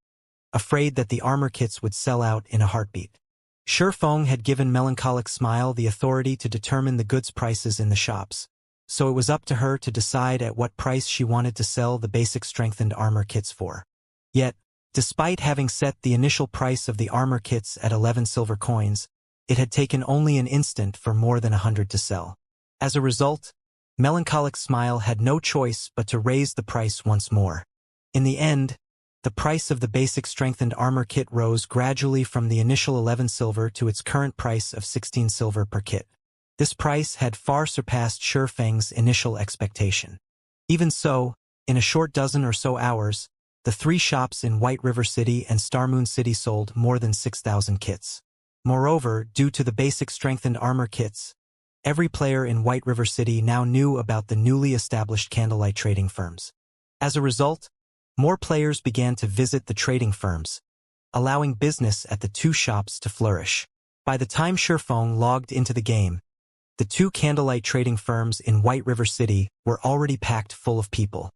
afraid that the armor kits would sell out in a heartbeat. Shi Feng had given Melancholic Smile the authority to determine the goods prices in the shops, so it was up to her to decide at what price she wanted to sell the basic strengthened armor kits for. Yet, despite having set the initial price of the armor kits at 11 silver coins, it had taken only an instant for more than 100 to sell. As a result, Melancholic Smile had no choice but to raise the price once more. In the end, the price of the basic strengthened armor kit rose gradually from the initial 11 silver to its current price of 16 silver per kit. This price had far surpassed Shi Feng's initial expectation. Even so, in a short dozen or so hours, the 3 shops in White River City and Star Moon City sold more than 6,000 kits. Moreover, due to the basic strengthened armor kits, every player in White River City now knew about the newly established candlelight trading firms. As a result, more players began to visit the trading firms, allowing business at the 2 shops to flourish. By the time Shi Feng logged into the game, the 2 candlelight trading firms in White River City were already packed full of people.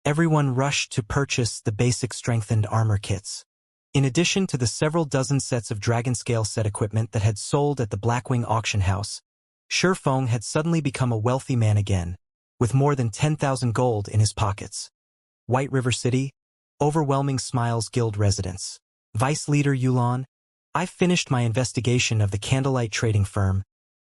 Everyone rushed to purchase the basic strengthened armor kits. In addition to the several dozen sets of Dragon Scale set equipment that had sold at the Blackwing auction house, Feng had suddenly become a wealthy man again, with more than 10,000 gold in his pockets. White River City, Overwhelming Smiles Guild residence. Vice Leader Yulan, I've finished my investigation of the Candlelight trading firm.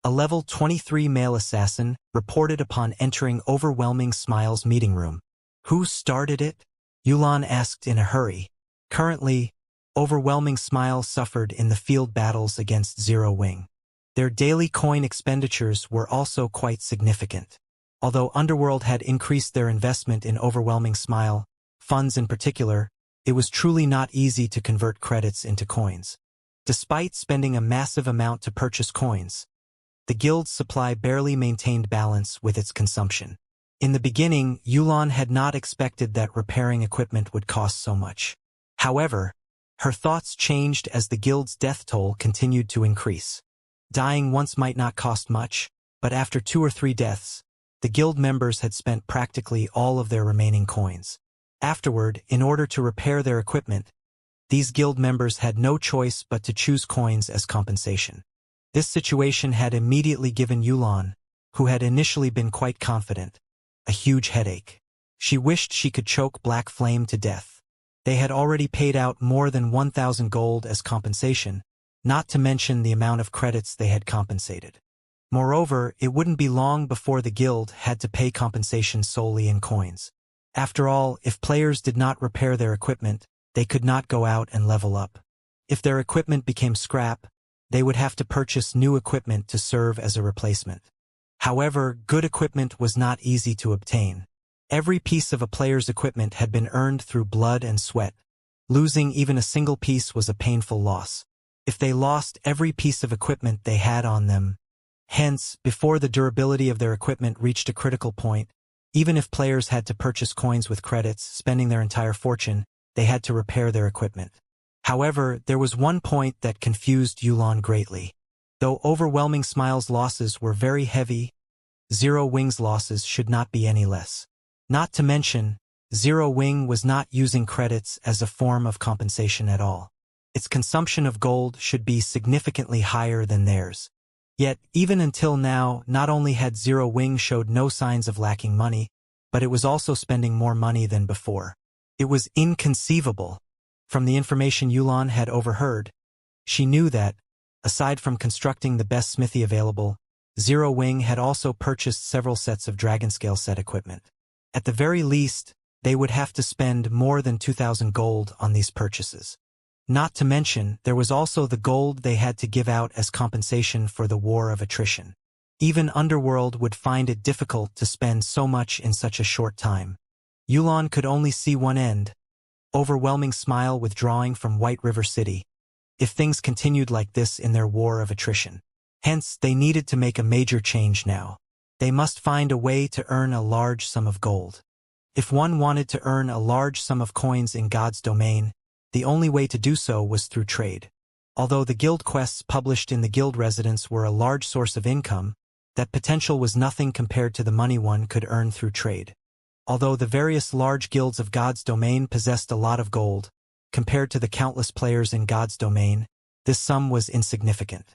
A level 23 male assassin reported upon entering Overwhelming Smiles meeting room. Who started it? Yulan asked in a hurry. Currently, Overwhelming Smile suffered in the field battles against Zero Wing. Their daily coin expenditures were also quite significant. Although Underworld had increased their investment in Overwhelming Smile, funds in particular, it was truly not easy to convert credits into coins. Despite spending a massive amount to purchase coins, the guild's supply barely maintained balance with its consumption. In the beginning, Yulan had not expected that repairing equipment would cost so much. However, her thoughts changed as the guild's death toll continued to increase. Dying once might not cost much, but after 2 or 3 deaths, the guild members had spent practically all of their remaining coins. Afterward, in order to repair their equipment, these guild members had no choice but to choose coins as compensation. This situation had immediately given Yulan, who had initially been quite confident, a huge headache. She wished she could choke Black Flame to death. They had already paid out more than 1,000 gold as compensation, not to mention the amount of credits they had compensated. Moreover, it wouldn't be long before the guild had to pay compensation solely in coins. After all, if players did not repair their equipment, they could not go out and level up. If their equipment became scrap, they would have to purchase new equipment to serve as a replacement. However, good equipment was not easy to obtain. Every piece of a player's equipment had been earned through blood and sweat. Losing even a single piece was a painful loss. If they lost every piece of equipment they had on them, hence, before the durability of their equipment reached a critical point, even if players had to purchase coins with credits, spending their entire fortune, they had to repair their equipment. However, there was one point that confused Yulan greatly. Though Overwhelming Smile's losses were very heavy, Zero Wing's losses should not be any less. Not to mention, Zero Wing was not using credits as a form of compensation at all. Its consumption of gold should be significantly higher than theirs. Yet, even until now, not only had Zero Wing showed no signs of lacking money, but it was also spending more money than before. It was inconceivable. From the information Yulan had overheard, she knew that, aside from constructing the best smithy available, Zero Wing had also purchased several sets of Dragonscale set equipment. At the very least, they would have to spend more than 2,000 gold on these purchases. Not to mention, there was also the gold they had to give out as compensation for the war of attrition. Even Underworld would find it difficult to spend so much in such a short time. Yulan could only see one end: Overwhelming Smile withdrawing from White River City, if things continued like this in their war of attrition. Hence, they needed to make a major change now. They must find a way to earn a large sum of gold. If one wanted to earn a large sum of coins in God's domain, the only way to do so was through trade. Although the guild quests published in the guild residence were a large source of income, that potential was nothing compared to the money one could earn through trade. Although the various large guilds of God's domain possessed a lot of gold, compared to the countless players in God's domain, this sum was insignificant.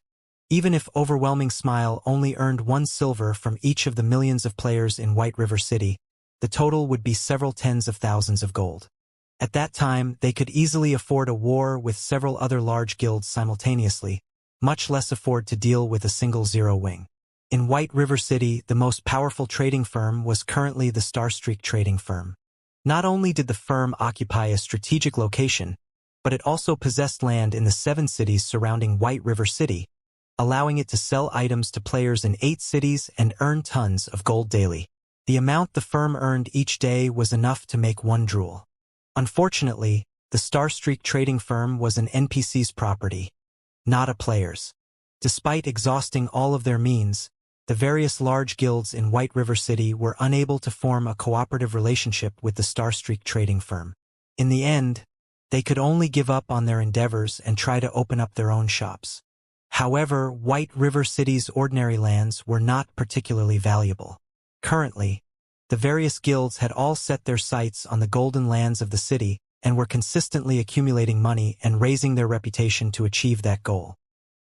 Even if Overwhelming Smile only earned 1 silver from each of the millions of players in White River City, the total would be several tens of thousands of gold. At that time, they could easily afford a war with several other large guilds simultaneously, much less afford to deal with a single Zero Wing. In White River City, the most powerful trading firm was currently the Starstreak trading firm. Not only did the firm occupy a strategic location, but it also possessed land in the 7 cities surrounding White River City, allowing it to sell items to players in 8 cities and earn tons of gold daily. The amount the firm earned each day was enough to make one drool. Unfortunately, the Starstreak trading firm was an NPC's property, not a player's. Despite exhausting all of their means, the various large guilds in White River City were unable to form a cooperative relationship with the Starstreak trading firm. In the end, they could only give up on their endeavors and try to open up their own shops. However, White River City's ordinary lands were not particularly valuable. Currently, the various guilds had all set their sights on the golden lands of the city and were consistently accumulating money and raising their reputation to achieve that goal.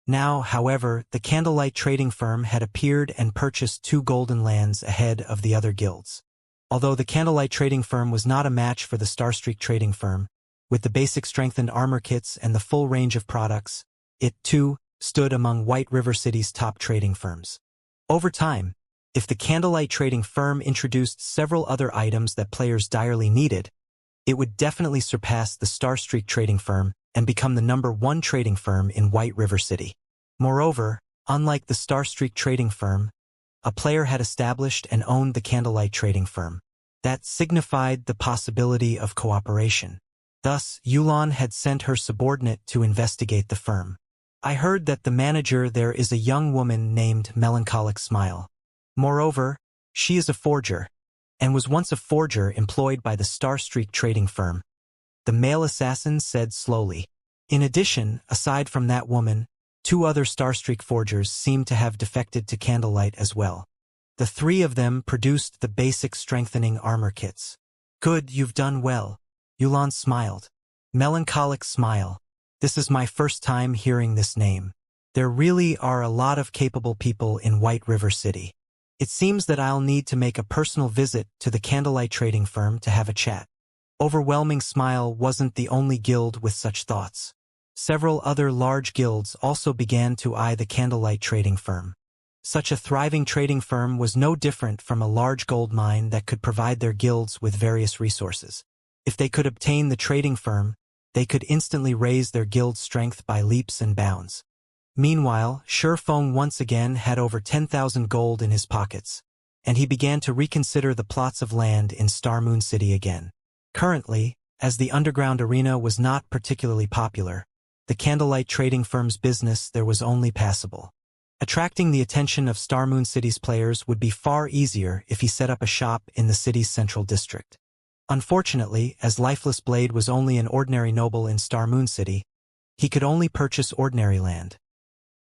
Now, however, the candlelight trading firm had appeared and purchased 2 golden lands ahead of the other guilds. Although the candlelight trading firm was not a match for the Starstreak trading firm, with the basic strengthened armor kits and the full range of products, it, too, stood among White River City's top trading firms. Over time, if the candlelight trading firm introduced several other items that players direly needed, it would definitely surpass the Starstreak trading firm and become the #1 trading firm in White River City. Moreover, unlike the Starstreak trading firm, a player had established and owned the candlelight trading firm. That signified the possibility of cooperation. Thus, Yulan had sent her subordinate to investigate the firm. I heard that the manager there is a young woman named Melancholic Smile. Moreover, she is a forger, and was once a forger employed by the Starstreak trading firm, the male assassin said slowly. In addition, aside from that woman, 2 other Starstreak forgers seemed to have defected to Candlelight as well. The 3 of them produced the basic strengthening armor kits. Good, you've done well. Yulan smiled. Melancholic Smile. This is my first time hearing this name. There really are a lot of capable people in White River City. It seems that I'll need to make a personal visit to the candlelight trading firm to have a chat. Overwhelming Smile wasn't the only guild with such thoughts. Several other large guilds also began to eye the candlelight trading firm. Such a thriving trading firm was no different from a large gold mine that could provide their guilds with various resources. If they could obtain the trading firm, they could instantly raise their guild's strength by leaps and bounds. Meanwhile, Shurfeng once again had over 10,000 gold in his pockets, and he began to reconsider the plots of land in Star Moon City again. Currently, as the underground arena was not particularly popular, the candlelight trading firm's business there was only passable. Attracting the attention of Star Moon City's players would be far easier if he set up a shop in the city's central district. Unfortunately, as Lifeless Blade was only an ordinary noble in Star Moon City, he could only purchase ordinary land.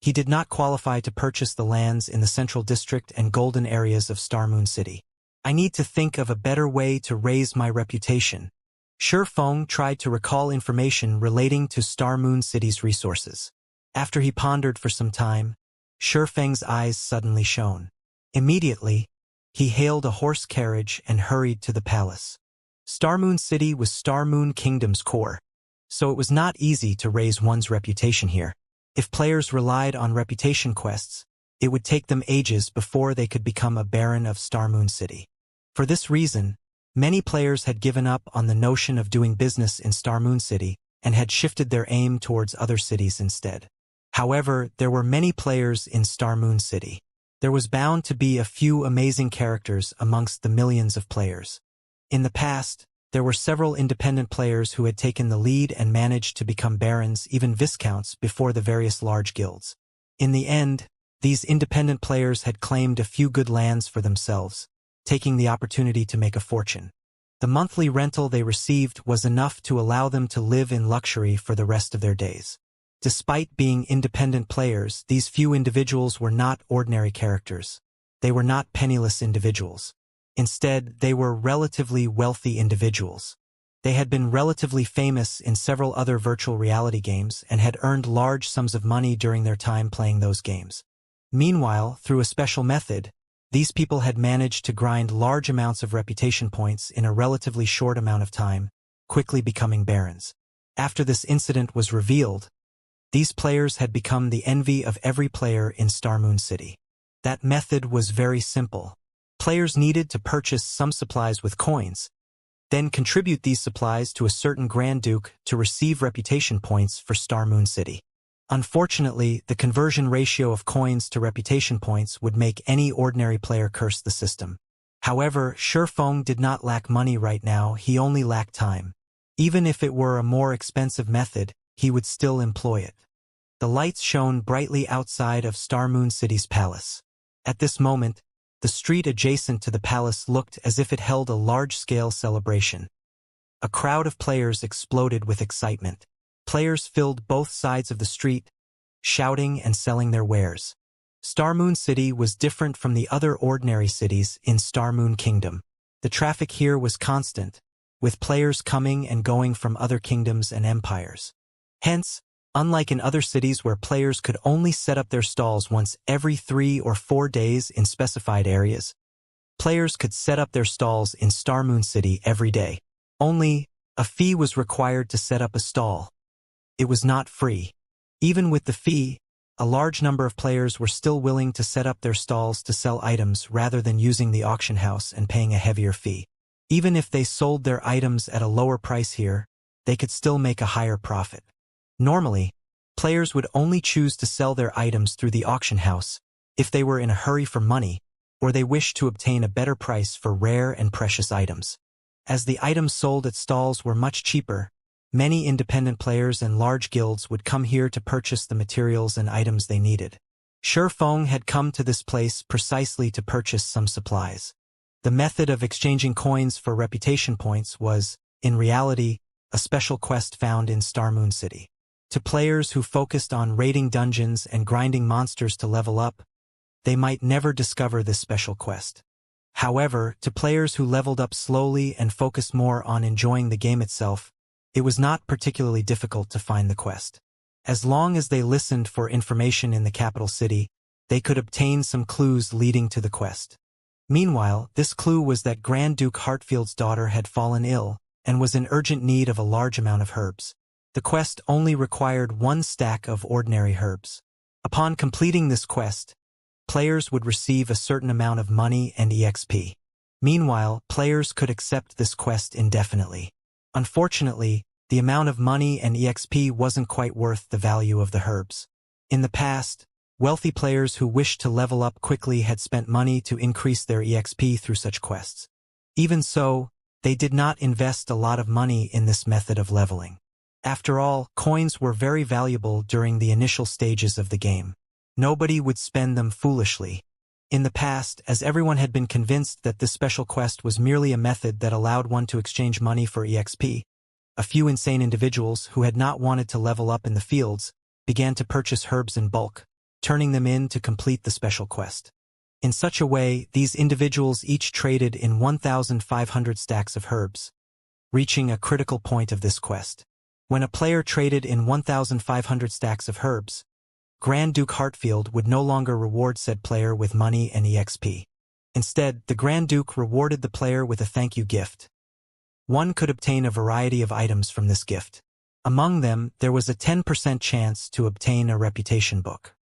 He did not qualify to purchase the lands in the central district and golden areas of Star Moon City. I need to think of a better way to raise my reputation. Shurfeng tried to recall information relating to Star Moon City's resources. After he pondered for some time, Shurfeng's eyes suddenly shone. Immediately, he hailed a horse carriage and hurried to the palace. Star Moon City was Star Moon Kingdom's core, so it was not easy to raise one's reputation here. If players relied on reputation quests, it would take them ages before they could become a Baron of Star Moon City. For this reason, many players had given up on the notion of doing business in Star Moon City and had shifted their aim towards other cities instead. However, there were many players in Star Moon City. There was bound to be a few amazing characters amongst the millions of players. In the past, there were several independent players who had taken the lead and managed to become barons, even viscounts, before the various large guilds. In the end, these independent players had claimed a few good lands for themselves, taking the opportunity to make a fortune. The monthly rental they received was enough to allow them to live in luxury for the rest of their days. Despite being independent players, these few individuals were not ordinary characters. They were not penniless individuals. Instead, they were relatively wealthy individuals. They had been relatively famous in several other virtual reality games and had earned large sums of money during their time playing those games. Meanwhile, through a special method, these people had managed to grind large amounts of reputation points in a relatively short amount of time, quickly becoming barons. After this incident was revealed, these players had become the envy of every player in Star Moon City. That method was very simple. Players needed to purchase some supplies with coins, then contribute these supplies to a certain Grand Duke to receive reputation points for Star Moon City. Unfortunately, the conversion ratio of coins to reputation points would make any ordinary player curse the system. However, Shurfeng did not lack money right now, he only lacked time. Even if it were a more expensive method, he would still employ it. The lights shone brightly outside of Star Moon City's palace. At this moment, the street adjacent to the palace looked as if it held a large-scale celebration. A crowd of players exploded with excitement. Players filled both sides of the street, shouting and selling their wares. Star Moon City was different from the other ordinary cities in Star Moon Kingdom. The traffic here was constant, with players coming and going from other kingdoms and empires. Hence, Unlike in other cities where players could only set up their stalls once every 3 or 4 days in specified areas, players could set up their stalls in Star Moon City every day. Only, a fee was required to set up a stall. It was not free. Even with the fee, a large number of players were still willing to set up their stalls to sell items rather than using the auction house and paying a heavier fee. Even if they sold their items at a lower price here, they could still make a higher profit. Normally, players would only choose to sell their items through the auction house if they were in a hurry for money or they wished to obtain a better price for rare and precious items. As the items sold at stalls were much cheaper, many independent players and large guilds would come here to purchase the materials and items they needed. Shifeng had come to this place precisely to purchase some supplies. The method of exchanging coins for reputation points was, in reality, a special quest found in Star Moon City. To players who focused on raiding dungeons and grinding monsters to level up, they might never discover this special quest. However, to players who leveled up slowly and focused more on enjoying the game itself, it was not particularly difficult to find the quest. As long as they listened for information in the capital city, they could obtain some clues leading to the quest. Meanwhile, this clue was that Grand Duke Hartfield's daughter had fallen ill and was in urgent need of a large amount of herbs. The quest only required 1 stack of ordinary herbs. Upon completing this quest, players would receive a certain amount of money and EXP. Meanwhile, players could accept this quest indefinitely. Unfortunately, the amount of money and EXP wasn't quite worth the value of the herbs. In the past, wealthy players who wished to level up quickly had spent money to increase their EXP through such quests. Even so, they did not invest a lot of money in this method of leveling. After all, coins were very valuable during the initial stages of the game. Nobody would spend them foolishly. In the past, as everyone had been convinced that this special quest was merely a method that allowed one to exchange money for EXP, a few insane individuals who had not wanted to level up in the fields began to purchase herbs in bulk, turning them in to complete the special quest. In such a way, these individuals each traded in 1,500 stacks of herbs, reaching a critical point of this quest. When a player traded in 1,500 stacks of herbs, Grand Duke Hartfield would no longer reward said player with money and EXP. Instead, the Grand Duke rewarded the player with a thank you gift. One could obtain a variety of items from this gift. Among them, there was a 10% chance to obtain a reputation book.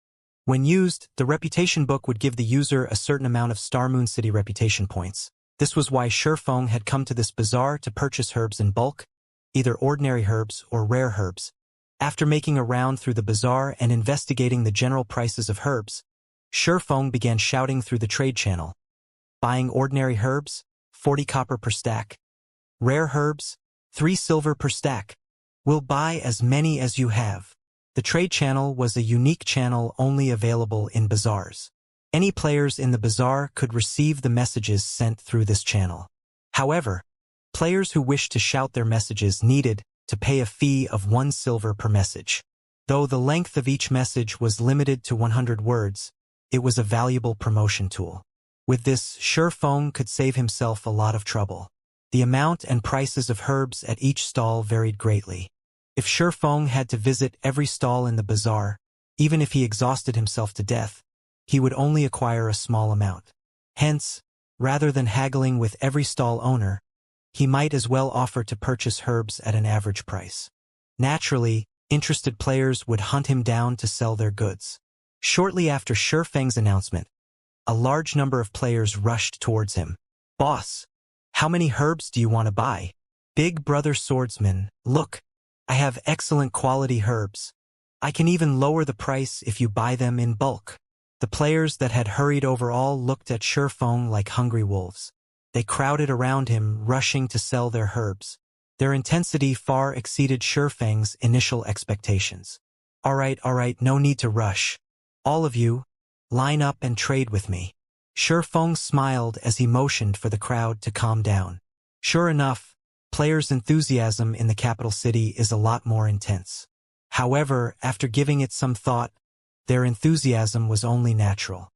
When used, the reputation book would give the user a certain amount of Star Moon City reputation points. This was why Shifeng had come to this bazaar to purchase herbs in bulk, either ordinary herbs or rare herbs. After making a round through the bazaar and investigating the general prices of herbs, Shifeng began shouting through the trade channel. Buying ordinary herbs, 40 copper per stack. Rare herbs, 3 silver per stack. We'll buy as many as you have. The trade channel was a unique channel only available in bazaars. Any players in the bazaar could receive the messages sent through this channel. However, players who wished to shout their messages needed to pay a fee of 1 silver per message. Though the length of each message was limited to 100 words, it was a valuable promotion tool. With this, Shifeng could save himself a lot of trouble. The amount and prices of herbs at each stall varied greatly. If Shifeng had to visit every stall in the bazaar, even if he exhausted himself to death, he would only acquire a small amount. Hence, rather than haggling with every stall owner, he might as well offer to purchase herbs at an average price. Naturally, interested players would hunt him down to sell their goods. Shortly after Shifeng's announcement, a large number of players rushed towards him. "Boss, how many herbs do you want to buy?" "Big brother Swordsman, look, I have excellent quality herbs. I can even lower the price if you buy them in bulk." The players that had hurried over all looked at Shifeng like hungry wolves. They crowded around him, rushing to sell their herbs. Their intensity far exceeded Shifeng's initial expectations. All right, no need to rush. All of you, line up and trade with me." Shifeng smiled as he motioned for the crowd to calm down. Sure enough, players' enthusiasm in the capital city is a lot more intense. However, after giving it some thought, their enthusiasm was only natural.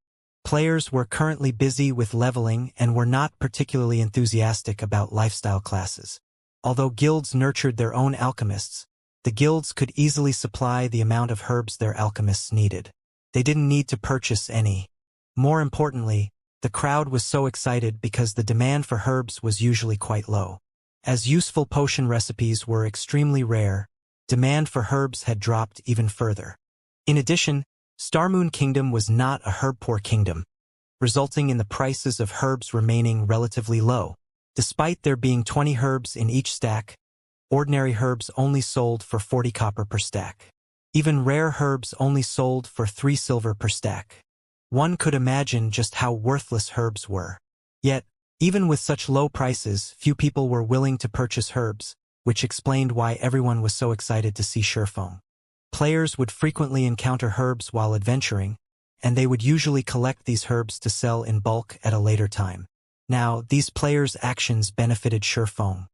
Players were currently busy with leveling and were not particularly enthusiastic about lifestyle classes. Although guilds nurtured their own alchemists, The guilds could easily supply the amount of herbs their alchemists needed. They didn't need to purchase any. More importantly, the crowd was so excited because the demand for herbs was usually quite low. As useful potion recipes were extremely rare, demand for herbs had dropped even further. In addition, Starmoon Kingdom was not a herb-poor kingdom, resulting in the prices of herbs remaining relatively low. Despite there being 20 herbs in each stack, ordinary herbs only sold for 40 copper per stack. Even rare herbs only sold for 3 silver per stack. One could imagine just how worthless herbs were. Yet, even with such low prices, few people were willing to purchase herbs, which explained why everyone was so excited to see Sherfong. Players would frequently encounter herbs while adventuring, and they would usually collect these herbs to sell in bulk at a later time. Now, these players' actions benefited Sherfong.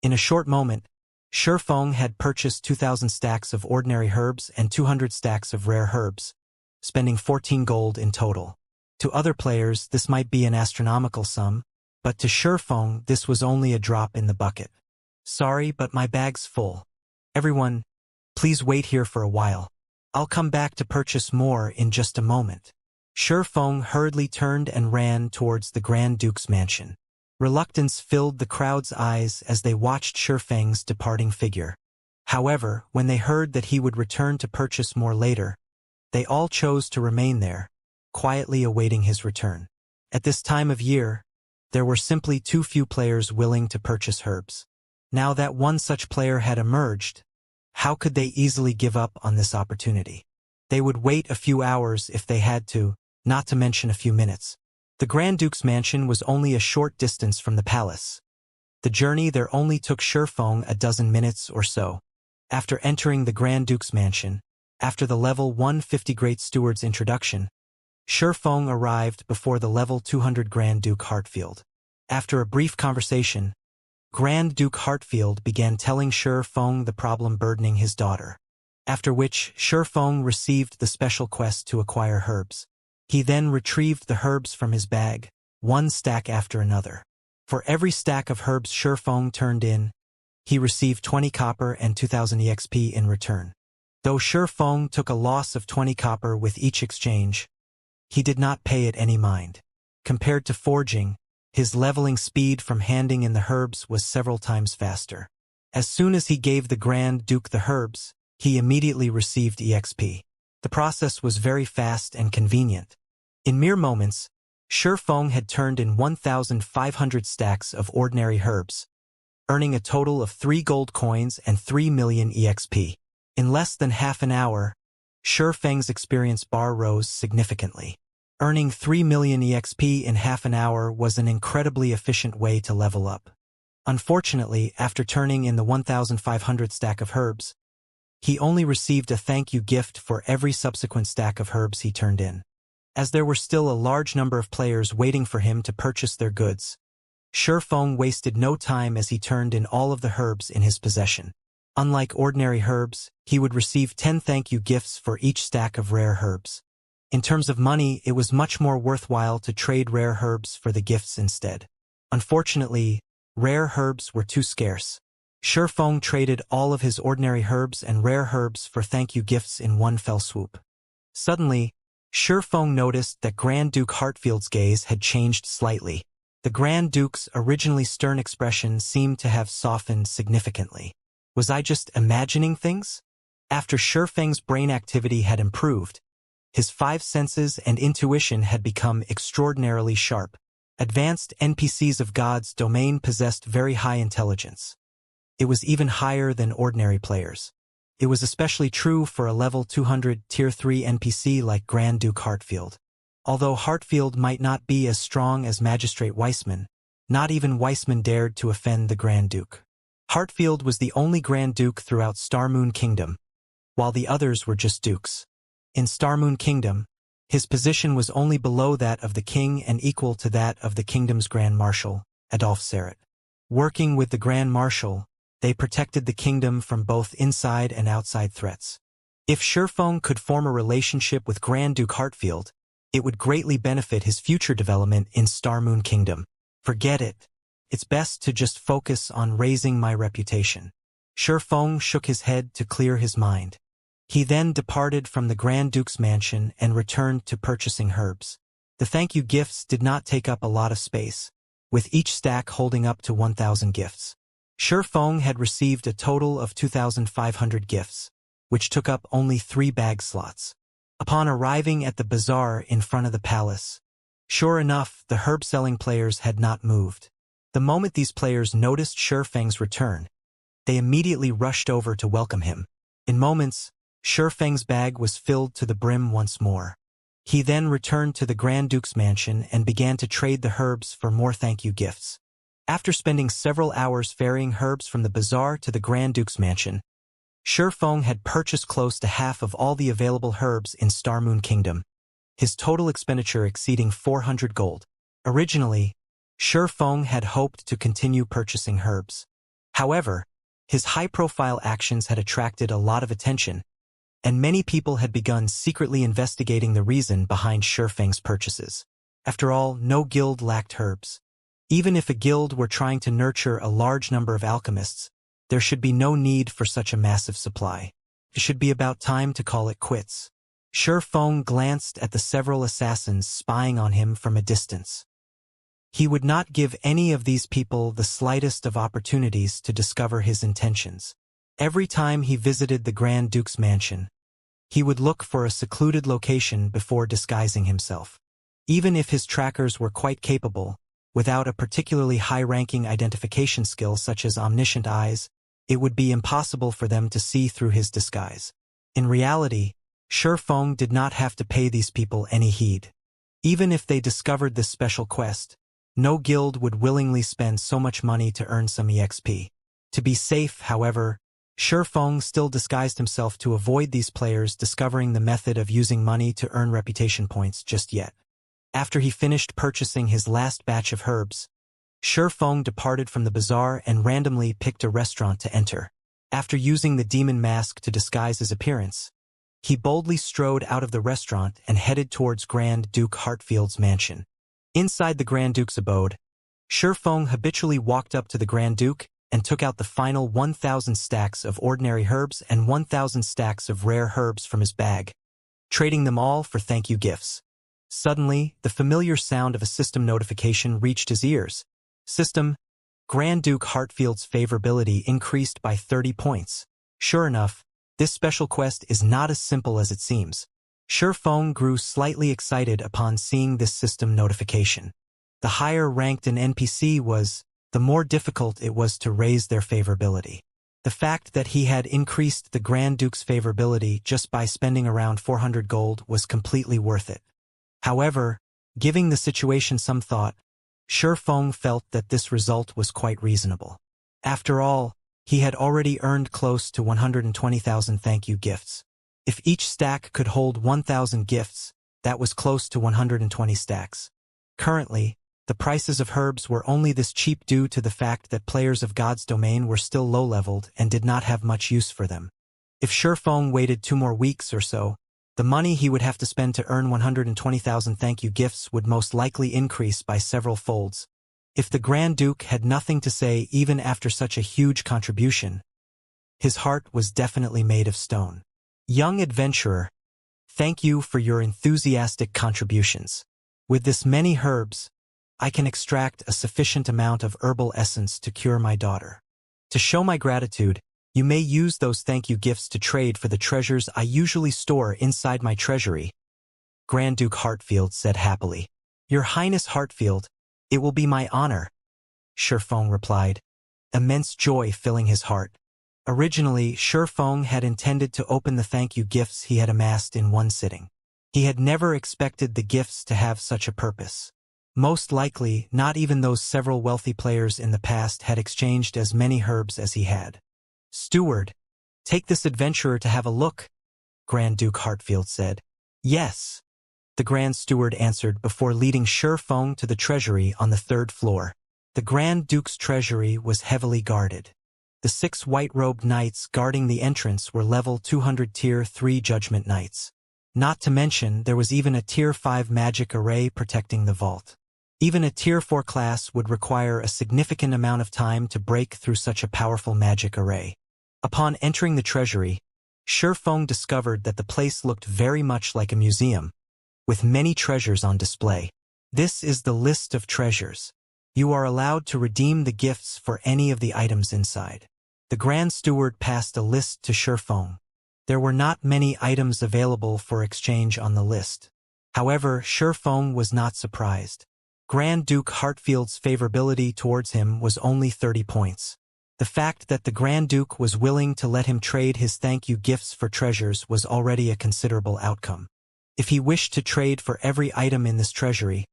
In a short moment, Sherfong had purchased 2,000 stacks of ordinary herbs and 200 stacks of rare herbs, spending 14 gold in total. To other players, this might be an astronomical sum, but to Sherfong, this was only a drop in the bucket. Sorry, but my bag's full. Everyone, please wait here for a while. I'll come back to purchase more in just a moment. Sherfong hurriedly turned and ran towards the Grand Duke's mansion. Reluctance filled the crowd's eyes as they watched Sherfang's departing figure. However, when they heard that he would return to purchase more later, they all chose to remain there, quietly awaiting his return. At this time of year, there were simply too few players willing to purchase herbs. Now that one such player had emerged, how could they easily give up on this opportunity? They would wait a few hours if they had to, not to mention a few minutes. The Grand Duke's mansion was only a short distance from the palace. The journey there only took Sherfong a dozen minutes or so. After entering the Grand Duke's mansion, after the level 150 Great Steward's introduction, Sherfong arrived before the level 200 Grand Duke Hartfield. After a brief conversation, Grand Duke Hartfield began telling Sherfong the problem burdening his daughter, after which Sherfong received the special quest to acquire herbs. He then retrieved the herbs from his bag, one stack after another. For every stack of herbs Sherfong turned in, he received 20 copper and 2,000 EXP in return. Though Sherfong took a loss of 20 copper with each exchange, he did not pay it any mind. Compared to forging, his leveling speed from handing in the herbs was several times faster. As soon as he gave the Grand Duke the herbs, he immediately received EXP. The process was very fast and convenient. In mere moments, Sherfong had turned in 1,500 stacks of ordinary herbs, earning a total of 3 gold coins and 3 million EXP. In less than half an hour, Sherfang's experience bar rose significantly. Earning 3 million EXP in half an hour was an incredibly efficient way to level up. Unfortunately, after turning in the 1,500 stack of herbs, he only received a thank you gift for every subsequent stack of herbs he turned in. As there were still a large number of players waiting for him to purchase their goods, Sherfong wasted no time as he turned in all of the herbs in his possession. Unlike ordinary herbs, he would receive 10 thank you gifts for each stack of rare herbs. In terms of money, it was much more worthwhile to trade rare herbs for the gifts instead. Unfortunately, rare herbs were too scarce. Sherfong traded all of his ordinary herbs and rare herbs for thank you gifts in one fell swoop. Suddenly, Sherfong noticed that Grand Duke Hartfield's gaze had changed slightly. The Grand Duke's originally stern expression seemed to have softened significantly. Was I just imagining things? After Sherfang's brain activity had improved, his 5 senses and intuition had become extraordinarily sharp. Advanced NPCs of God's domain possessed very high intelligence. It was even higher than ordinary players. It was especially true for a level 200 Tier 3 NPC like Grand Duke Hartfield. Although Hartfield might not be as strong as Magistrate Weissman, not even Weissman dared to offend the Grand Duke. Hartfield was the only Grand Duke throughout Starmoon Kingdom, while the others were just dukes. In Starmoon Kingdom, his position was only below that of the king and equal to that of the kingdom's Grand Marshal, Adolf Serret. Working with the Grand Marshal, they protected the kingdom from both inside and outside threats. If Sherfong could form a relationship with Grand Duke Hartfield, it would greatly benefit his future development in Starmoon Kingdom. Forget it. It's best to just focus on raising my reputation. Feng shook his head to clear his mind. He then departed from the Grand Duke's mansion and returned to purchasing herbs. The thank you gifts did not take up a lot of space, with each stack holding up to 1,000 gifts. Feng had received a total of 2,500 gifts, which took up only 3 bag slots. Upon arriving at the bazaar in front of the palace, sure enough, the herb-selling players had not moved. The moment these players noticed Feng's return, they immediately rushed over to welcome him. In moments, Feng's bag was filled to the brim once more. He then returned to the Grand Duke's mansion and began to trade the herbs for more thank you gifts. After spending several hours ferrying herbs from the bazaar to the Grand Duke's mansion, Feng had purchased close to half of all the available herbs in Star Moon Kingdom, his total expenditure exceeding 400 gold. Originally, Feng had hoped to continue purchasing herbs. However, his high-profile actions had attracted a lot of attention, and many people had begun secretly investigating the reason behind Feng's purchases. After all, no guild lacked herbs. Even if a guild were trying to nurture a large number of alchemists, there should be no need for such a massive supply. It should be about time to call it quits. Feng glanced at the several assassins spying on him from a distance. He would not give any of these people the slightest of opportunities to discover his intentions. Every time he visited the Grand Duke's mansion, he would look for a secluded location before disguising himself. Even if his trackers were quite capable, without a particularly high-ranking identification skill such as omniscient eyes, it would be impossible for them to see through his disguise. In reality, Feng did not have to pay these people any heed. Even if they discovered this special quest, no guild would willingly spend so much money to earn some EXP. To be safe, however, Feng still disguised himself to avoid these players discovering the method of using money to earn reputation points just yet. After he finished purchasing his last batch of herbs, Feng departed from the bazaar and randomly picked a restaurant to enter. After using the demon mask to disguise his appearance, he boldly strode out of the restaurant and headed towards Grand Duke Hartfield's mansion. Inside the Grand Duke's abode, Feng habitually walked up to the Grand Duke and took out the final 1,000 stacks of ordinary herbs and 1,000 stacks of rare herbs from his bag, trading them all for thank you gifts. Suddenly, the familiar sound of a system notification reached his ears. System: Grand Duke Hartfield's favorability increased by 30 points. Sure enough, this special quest is not as simple as it seems. Feng grew slightly excited upon seeing this system notification. The higher ranked an NPC was, the more difficult it was to raise their favorability. The fact that he had increased the Grand Duke's favorability just by spending around 400 gold was completely worth it. However, giving the situation some thought, Feng felt that this result was quite reasonable. After all, he had already earned close to 120,000 thank you gifts. If each stack could hold 1,000 gifts, that was close to 120 stacks. Currently, the prices of herbs were only this cheap due to the fact that players of God's domain were still low-leveled and did not have much use for them. If Feng waited 2 more weeks or so, the money he would have to spend to earn 120,000 thank you gifts would most likely increase by several folds. If the Grand Duke had nothing to say even after such a huge contribution, his heart was definitely made of stone. Young adventurer, thank you for your enthusiastic contributions. With this many herbs, I can extract a sufficient amount of herbal essence to cure my daughter. To show my gratitude, you may use those thank you gifts to trade for the treasures I usually store inside my treasury. Grand Duke Hartfield said happily. Your Highness Hartfield, it will be my honor, Feng replied, immense joy filling his heart. Originally, Feng had intended to open the thank you gifts he had amassed in one sitting. He had never expected the gifts to have such a purpose. Most likely, not even those several wealthy players in the past had exchanged as many herbs as he had. Steward, take this adventurer to have a look, Grand Duke Hartfield said. Yes, the Grand Steward answered before leading Feng to the treasury on the 3rd floor. The Grand Duke's treasury was heavily guarded. The 6 white-robed knights guarding the entrance were level 200 Tier 3 Judgment Knights. Not to mention, there was even a Tier 5 magic array protecting the vault. Even a Tier 4 class would require a significant amount of time to break through such a powerful magic array. Upon entering the treasury, Shifeng discovered that the place looked very much like a museum, with many treasures on display. This is the list of treasures. You are allowed to redeem the gifts for any of the items inside. The Grand Steward passed a list to Shifeng. There were not many items available for exchange on the list. However, Shifeng was not surprised. Grand Duke Hartfield's favorability towards him was only 30 points. The fact that the Grand Duke was willing to let him trade his thank you gifts for treasures was already a considerable outcome. If he wished to trade for every item in this treasury,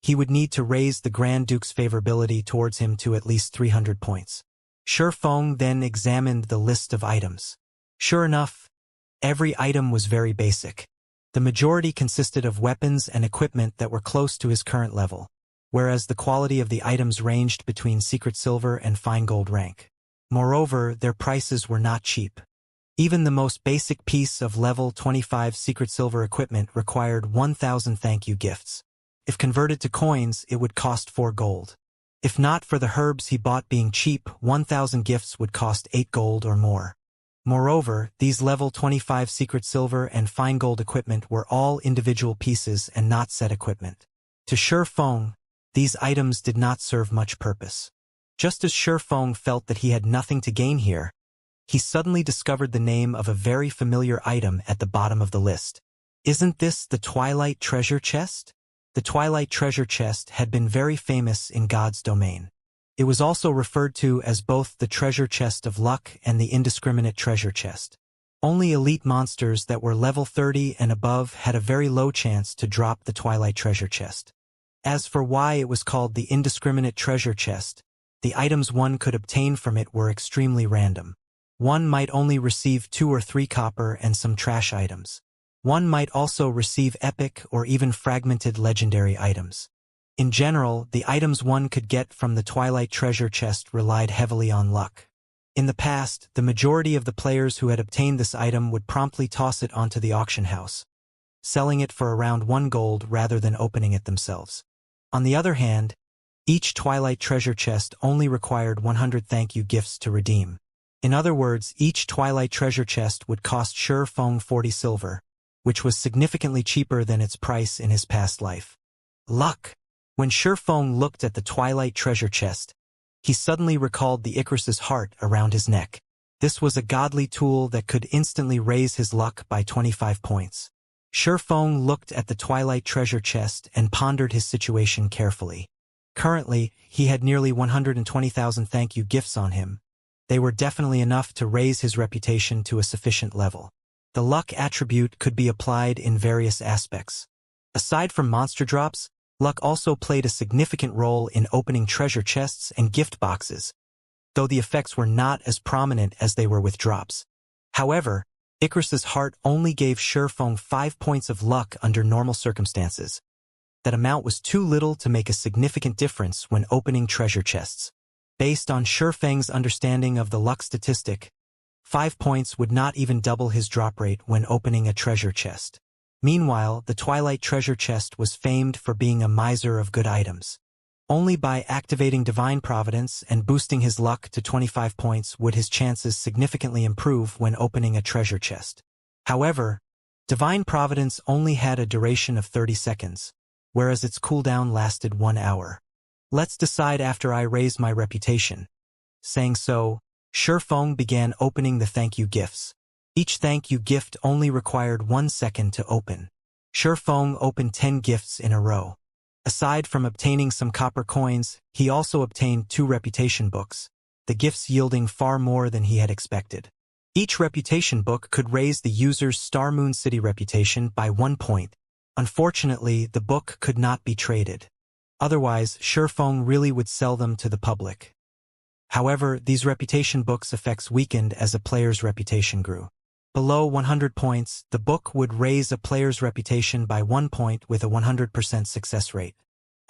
he would need to raise the Grand Duke's favorability towards him to at least 300 points. Shifeng then examined the list of items. Sure enough, every item was very basic. The majority consisted of weapons and equipment that were close to his current level, whereas the quality of the items ranged between secret silver and fine gold rank. Moreover, their prices were not cheap. Even the most basic piece of level 25 secret silver equipment required 1,000 thank you gifts. If converted to coins, it would cost 4 gold. If not for the herbs he bought being cheap, 1,000 gifts would cost 8 gold or more. Moreover, these level 25 secret silver and fine gold equipment were all individual pieces and not set equipment. To Shifeng, these items did not serve much purpose. Just as Shifeng felt that he had nothing to gain here, he suddenly discovered the name of a very familiar item at the bottom of the list. Isn't this the Twilight Treasure Chest? The Twilight Treasure Chest had been very famous in God's domain. It was also referred to as both the Treasure Chest of Luck and the Indiscriminate Treasure Chest. Only elite monsters that were level 30 and above had a very low chance to drop the Twilight Treasure Chest. As for why it was called the Indiscriminate Treasure Chest, the items one could obtain from it were extremely random. One might only receive 2 or 3 copper and some trash items. One might also receive epic or even fragmented legendary items. In general, the items one could get from the Twilight Treasure Chest relied heavily on luck. In the past, the majority of the players who had obtained this item would promptly toss it onto the auction house, selling it for around 1 gold rather than opening it themselves. On the other hand, each Twilight Treasure Chest only required 100 thank you gifts to redeem. In other words, each Twilight Treasure Chest would cost Shifeng 40 silver, which was significantly cheaper than its price in his past life. Luck! When Shifeng looked at the Twilight Treasure Chest, he suddenly recalled the Icarus's heart around his neck. This was a godly tool that could instantly raise his luck by 25 points. Shifeng looked at the Twilight Treasure Chest and pondered his situation carefully. Currently, he had nearly 120,000 thank you gifts on him. They were definitely enough to raise his reputation to a sufficient level. The luck attribute could be applied in various aspects. Aside from monster drops, luck also played a significant role in opening treasure chests and gift boxes, though the effects were not as prominent as they were with drops. However, Icarus's heart only gave Shifeng 5 points of luck under normal circumstances. That amount was too little to make a significant difference when opening treasure chests. Based on Shifeng's understanding of the luck statistic, 5 points would not even double his drop rate when opening a treasure chest. Meanwhile, the Twilight Treasure Chest was famed for being a miser of good items. Only by activating Divine Providence and boosting his luck to 25 points would his chances significantly improve when opening a treasure chest. However, Divine Providence only had a duration of 30 seconds, whereas its cooldown lasted 1 hour. Let's decide after I raise my reputation. Saying so, Shifeng began opening the thank you gifts. Each thank you gift only required 1 second to open. Shifeng opened 10 gifts in a row. Aside from obtaining some copper coins, he also obtained 2 reputation books, the gifts yielding far more than he had expected. Each reputation book could raise the user's Star Moon City reputation by 1 point. Unfortunately, the book could not be traded. Otherwise, Shifeng really would sell them to the public. However, these reputation books' effects weakened as a player's reputation grew. Below 100 points, the book would raise a player's reputation by 1 point with a 100% success rate.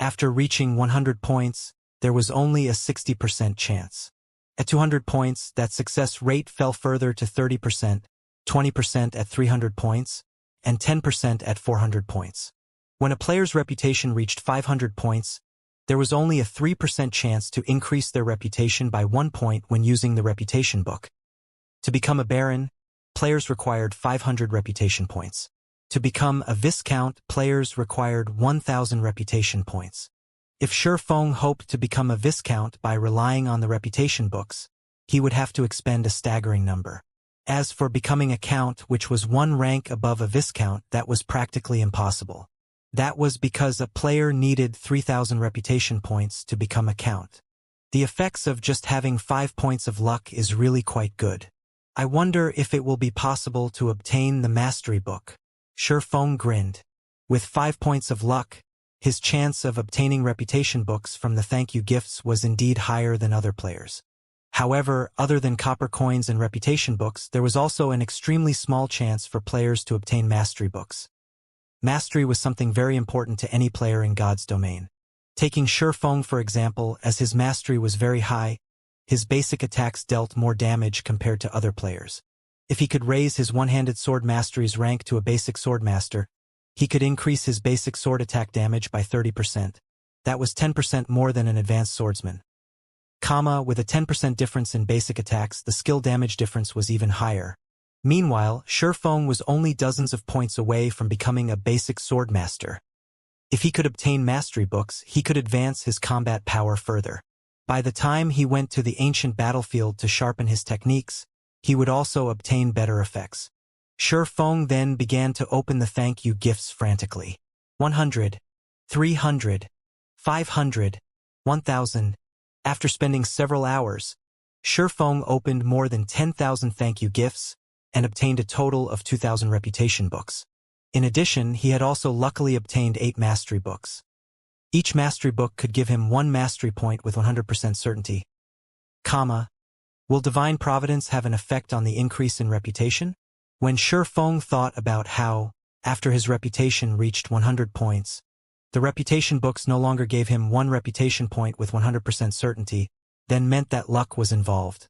After reaching 100 points, there was only a 60% chance. At 200 points, that success rate fell further to 30%, 20% at 300 points, and 10% at 400 points. When a player's reputation reached 500 points, there was only a 3% chance to increase their reputation by 1 point when using the reputation book. To become a baron, players required 500 reputation points. To become a viscount, players required 1,000 reputation points. If Shurfeng hoped to become a viscount by relying on the reputation books, he would have to expend a staggering number. As for becoming a count, which was one rank above a viscount, that was practically impossible. That was because a player needed 3,000 reputation points to become a count. The effects of just having 5 points of luck is really quite good. I wonder if it will be possible to obtain the mastery book. Shurfeng grinned. With 5 points of luck, his chance of obtaining reputation books from the thank you gifts was indeed higher than other players. However, other than copper coins and reputation books, there was also an extremely small chance for players to obtain mastery books. Mastery was something very important to any player in God's domain. Taking Shurfeng for example, as his mastery was very high, his basic attacks dealt more damage compared to other players. If he could raise his one-handed sword mastery's rank to a basic sword master, he could increase his basic sword attack damage by 30%. That was 10% more than an advanced swordsman. With a 10% difference in basic attacks, the skill damage difference was even higher. Meanwhile, Shurfeng was only dozens of points away from becoming a basic sword master. If he could obtain mastery books, he could advance his combat power further. By the time he went to the ancient battlefield to sharpen his techniques, he would also obtain better effects. Shurfeng then began to open the thank you gifts frantically. 100, 300, 500, 1,000. After spending several hours, Shurfeng opened more than 10,000 thank you gifts and obtained a total of 2,000 reputation books. In addition, he had also luckily obtained 8 mastery books. Each mastery book could give him 1 mastery point with 100% certainty. Will divine providence have an effect on the increase in reputation? When Shurfeng thought about how, after his reputation reached 100 points, the reputation books no longer gave him 1 reputation point with 100% certainty, then meant that luck was involved.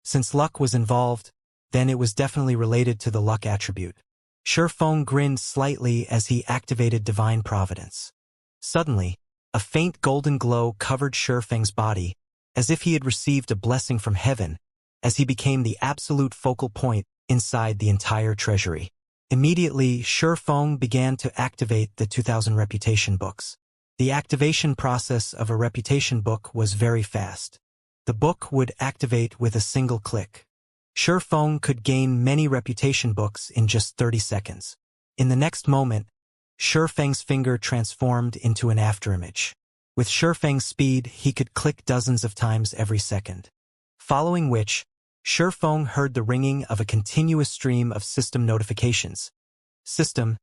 Since luck was involved, then it was definitely related to the luck attribute. Shurfeng grinned slightly as he activated divine providence. Suddenly, a faint golden glow covered Shurfeng's body, as if he had received a blessing from heaven, as he became the absolute focal point inside the entire treasury. Immediately, Shurfeng began to activate the 2,000 reputation books. The activation process of a reputation book was very fast. The book would activate with a single click. Shurfeng could gain many reputation books in just 30 seconds. In the next moment, Shurfeng's finger transformed into an afterimage. With Shurfeng's speed, he could click dozens of times every second. Following which, Shurfeng heard the ringing of a continuous stream of system notifications. System,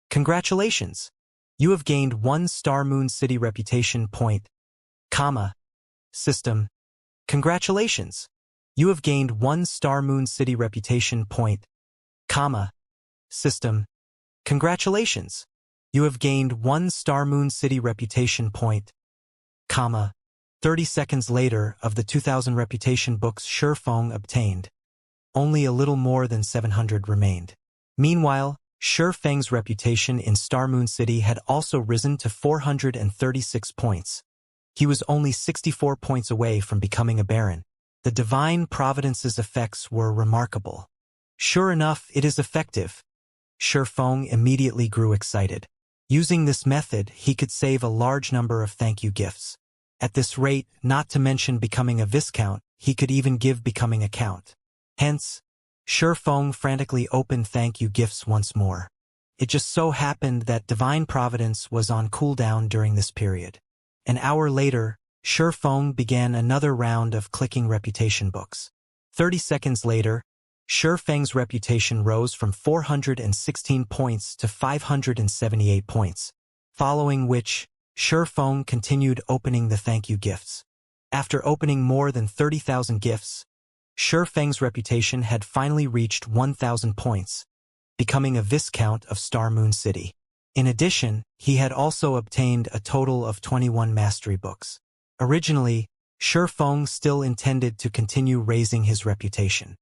congratulations! You have gained 1 Star Moon City reputation point. System, congratulations! You have gained 1 Star Moon City reputation point. System, congratulations! You have gained 1 Star Moon City reputation point. 30 seconds later, of the 2,000 reputation books Shurfeng obtained, only a little more than 700 remained. Meanwhile, Shurfeng's reputation in Star Moon City had also risen to 436 points. He was only 64 points away from becoming a baron. The divine providence's effects were remarkable. Sure enough, it is effective. Shurfeng immediately grew excited. Using this method, he could save a large number of thank you gifts. At this rate, not to mention becoming a viscount, he could even give becoming a count. Hence, Shurfeng frantically opened thank you gifts once more. It just so happened that divine providence was on cooldown during this period. An hour later, Shurfeng began another round of clicking reputation books. 30 seconds later, Shurfeng's reputation rose from 416 points to 578 points, following which, Shurfeng continued opening the thank you gifts. After opening more than 30,000 gifts, Shurfeng's reputation had finally reached 1,000 points, becoming a viscount of Star Moon City. In addition, he had also obtained a total of 21 mastery books. Originally, Shurfeng still intended to continue raising his reputation.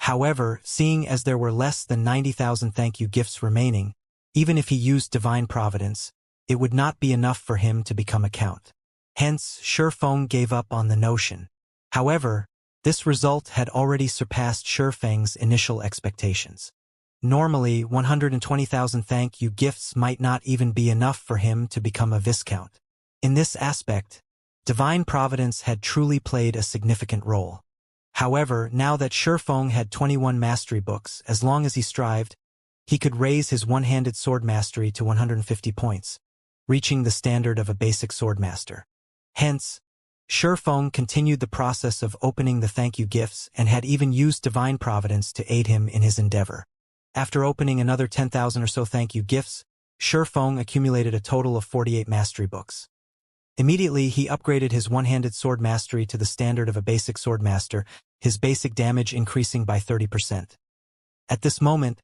However, seeing as there were less than 90,000 thank you gifts remaining, even if he used divine providence, it would not be enough for him to become a count. Hence, Shurfeng gave up on the notion. However, This result had already surpassed Shifeng's initial expectations. Normally, 120,000 thank you gifts might not even be enough for him to become a Viscount. In this aspect, divine providence had truly played a significant role. However, now that Shifeng had 21 mastery books, as long as he strived, he could raise his one-handed sword mastery to 150 points, reaching the standard of a basic swordmaster. Hence, Shifeng continued the process of opening the thank you gifts and had even used divine providence to aid him in his endeavor. After opening another 10,000 or so thank you gifts, Shifeng accumulated a total of 48 mastery books. Immediately, he upgraded his one-handed sword mastery to the standard of a basic swordmaster, his basic damage increasing by 30%. At this moment,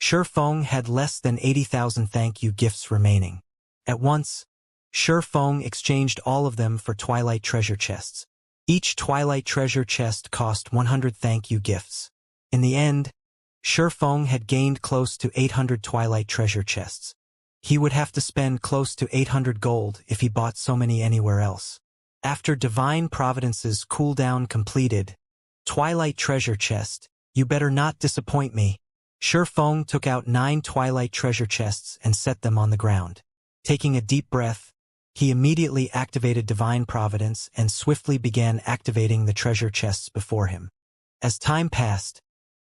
Shifeng had less than 80,000 thank you gifts remaining. At once, Shifeng exchanged all of them for Twilight treasure chests. Each Twilight treasure chest cost 100 thank you gifts. In the end, Shifeng had gained close to 800 Twilight treasure chests. He would have to spend close to 800 gold if he bought so many anywhere else. After Divine Providence's cooldown completed, Twilight treasure chest, you better not disappoint me. Shifeng took out 9 Twilight treasure chests and set them on the ground. Taking a deep breath, he immediately activated Divine Providence and swiftly began activating the treasure chests before him. As time passed,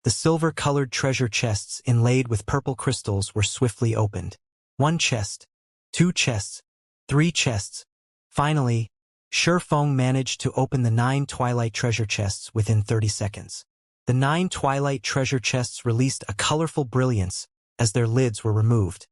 the silver-colored treasure chests inlaid with purple crystals were swiftly opened. 1 chest, 2 chests, 3 chests. Finally, Shifeng managed to open the 9 Twilight treasure chests within 30 seconds. The 9 Twilight treasure chests released a colorful brilliance as their lids were removed,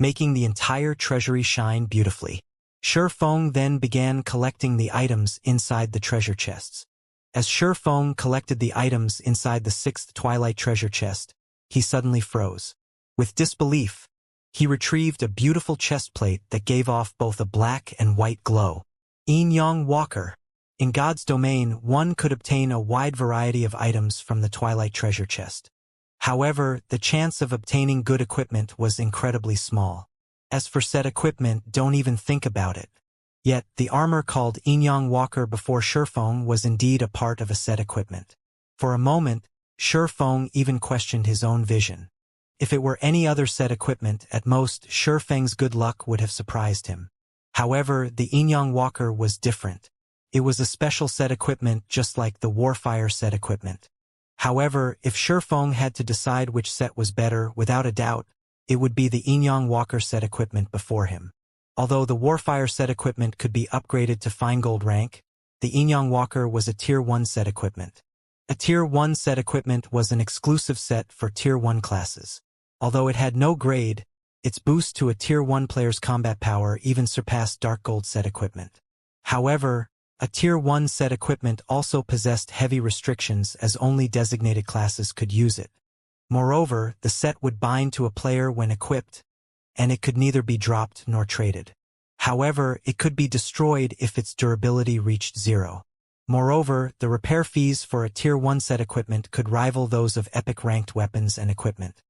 making the entire treasury shine beautifully. Shifeng then began collecting the items inside the treasure chests. As Shifeng collected the items inside the 6th Twilight treasure chest, he suddenly froze. With disbelief, he retrieved a beautiful chest plate that gave off both a black and white glow. Yin-Yang Walker. In God's domain, one could obtain a wide variety of items from the Twilight treasure chest. However, the chance of obtaining good equipment was incredibly small. As for said equipment, don't even think about it. Yet, the armor called Yin-Yang Walker before Shifeng was indeed a part of a said equipment. For a moment, Shifeng even questioned his own vision. If it were any other said equipment, at most, Shifeng's good luck would have surprised him. However, the Yin-Yang Walker was different. It was a special set equipment just like the Warfire set equipment. However, if Shifeng had to decide which set was better, without a doubt, it would be the Yin-Yang Walker set equipment before him. Although the Warfire set equipment could be upgraded to Fine Gold rank, the Yin-Yang Walker was a Tier 1 set equipment. A Tier 1 set equipment was an exclusive set for Tier 1 classes. Although it had no grade, its boost to a Tier 1 player's combat power even surpassed Dark Gold set equipment. However, a Tier 1 set equipment also possessed heavy restrictions as only designated classes could use it. Moreover, the set would bind to a player when equipped, and it could neither be dropped nor traded. However, it could be destroyed if its durability reached 0. Moreover, the repair fees for a Tier 1 set equipment could rival those of epic-ranked weapons and equipment.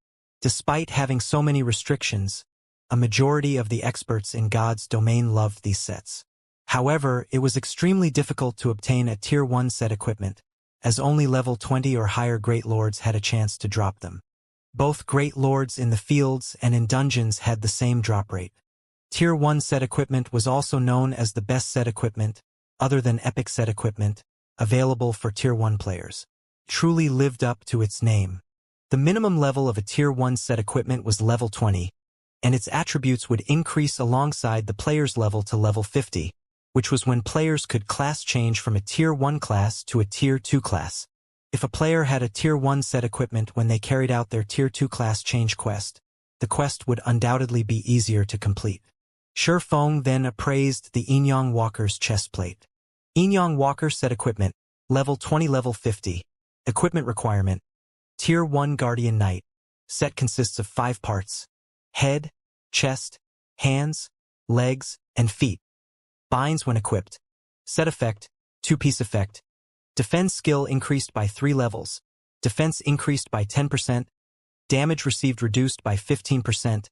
Despite having so many restrictions, a majority of the experts in God's domain loved these sets. However, it was extremely difficult to obtain a Tier 1 set equipment, as only level 20 or higher Great Lords had a chance to drop them. Both Great Lords in the fields and in dungeons had the same drop rate. Tier 1 set equipment was also known as the best set equipment, other than epic set equipment, available for Tier 1 players. Truly lived up to its name. The minimum level of a Tier 1 set equipment was level 20, and its attributes would increase alongside the player's level to level 50, which was when players could class change from a Tier 1 class to a Tier 2 class. If a player had a Tier 1 set equipment when they carried out their Tier 2 class change quest, the quest would undoubtedly be easier to complete. Shifeng then appraised the Yin-Yang Walker's chestplate. Yin-Yang Walker set equipment, level 20 level 50. Equipment requirement, Tier 1 Guardian Knight. Set consists of 5 parts: head, chest, hands, legs, and feet. Binds when equipped. Set effect, 2-piece effect. Defense skill increased by 3 levels. Defense increased by 10%. Damage received reduced by 15%.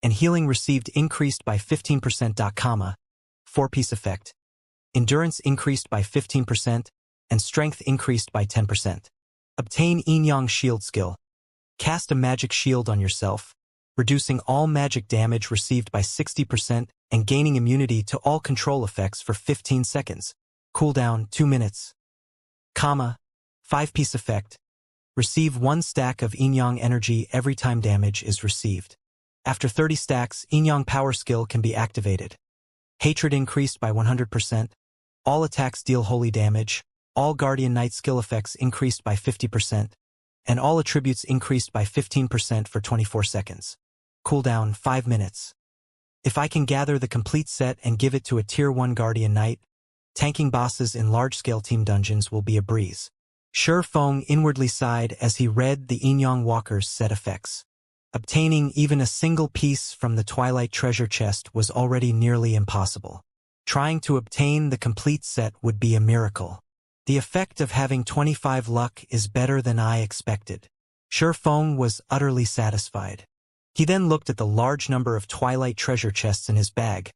And healing received increased by 15%. 4-piece effect. Endurance increased by 15%. and strength increased by 10%. Obtain Yin-Yang Shield skill. Cast a magic shield on yourself, reducing all magic damage received by 60% and gaining immunity to all control effects for 15 seconds. Cooldown 2 minutes. 5-piece effect. Receive 1 stack of Yin-Yang energy every time damage is received. After 30 stacks, Yin-Yang power skill can be activated. Hatred increased by 100%. All attacks deal holy damage. All Guardian Knight skill effects increased by 50%. And all attributes increased by 15% for 24 seconds. Cooldown 5 minutes. If I can gather the complete set and give it to a Tier 1 Guardian Knight, tanking bosses in large-scale team dungeons will be a breeze. Shi Feng inwardly sighed as he read the Yin-Yang Walker's set effects. Obtaining even a single piece from the Twilight treasure chest was already nearly impossible. Trying to obtain the complete set would be a miracle. The effect of having 25 luck is better than I expected. Shi Feng was utterly satisfied. He then looked at the large number of Twilight treasure chests in his bag,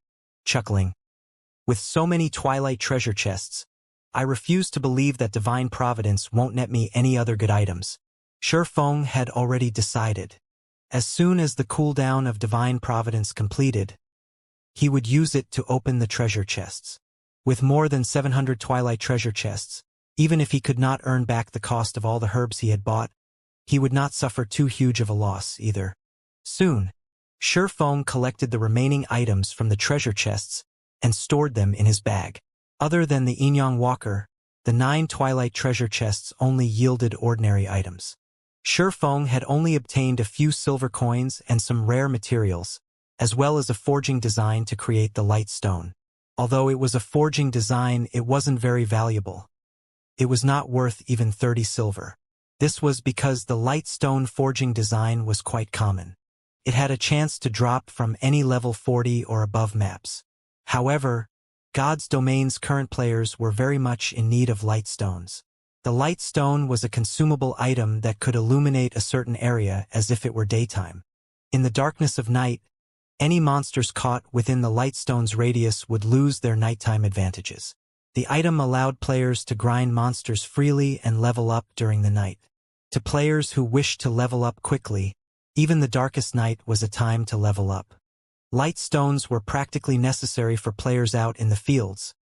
chuckling. With so many Twilight treasure chests, I refuse to believe that Divine Providence won't net me any other good items. Shi Feng had already decided. As soon as the cooldown of Divine Providence completed, he would use it to open the treasure chests. With more than 700 Twilight treasure chests, even if he could not earn back the cost of all the herbs he had bought, he would not suffer too huge of a loss either. Soon, Shi Feng collected the remaining items from the treasure chests and stored them in his bag. Other than the Yin-Yang Walker, the 9 Twilight treasure chests only yielded ordinary items. Shi Feng had only obtained a few silver coins and some rare materials, as well as a forging design to create the light stone. Although it was a forging design, it wasn't very valuable. It was not worth even 30 silver. This was because the light stone forging design was quite common. It had a chance to drop from any level 40 or above maps. However, God's Domain's current players were very much in need of light stones. The light stone was a consumable item that could illuminate a certain area as if it were daytime. In the darkness of night, any monsters caught within the light stone's radius would lose their nighttime advantages. The item allowed players to grind monsters freely and level up during the night. To players who wished to level up quickly, even the darkest night was a time to level up. Light stones were practically necessary for players out in the fields,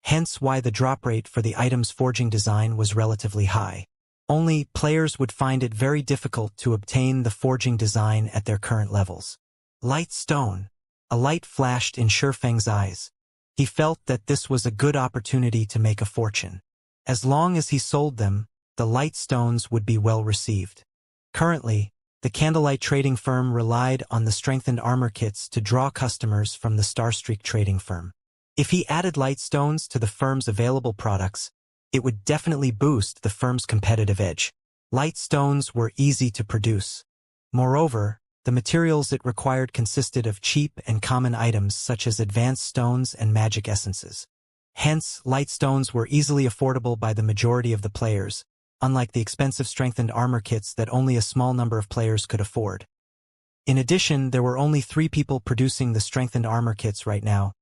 hence why the drop rate for the item's forging design was relatively high. Only players would find it very difficult to obtain the forging design at their current levels. Light stone. A light flashed in Shi Feng's eyes. He felt that this was a good opportunity to make a fortune. As long as he sold them, the light stones would be well received. Currently, the Candlelight trading firm relied on the strengthened armor kits to draw customers from the Starstreak trading firm. If he added light stones to the firm's available products, it would definitely boost the firm's competitive edge. Light stones were easy to produce. Moreover, the materials it required consisted of cheap and common items such as advanced stones and magic essences. Hence, light stones were easily affordable by the majority of the players, unlike the expensive strengthened armor kits that only a small number of players could afford. In addition, there were only 3 people producing the strengthened armor kits right now,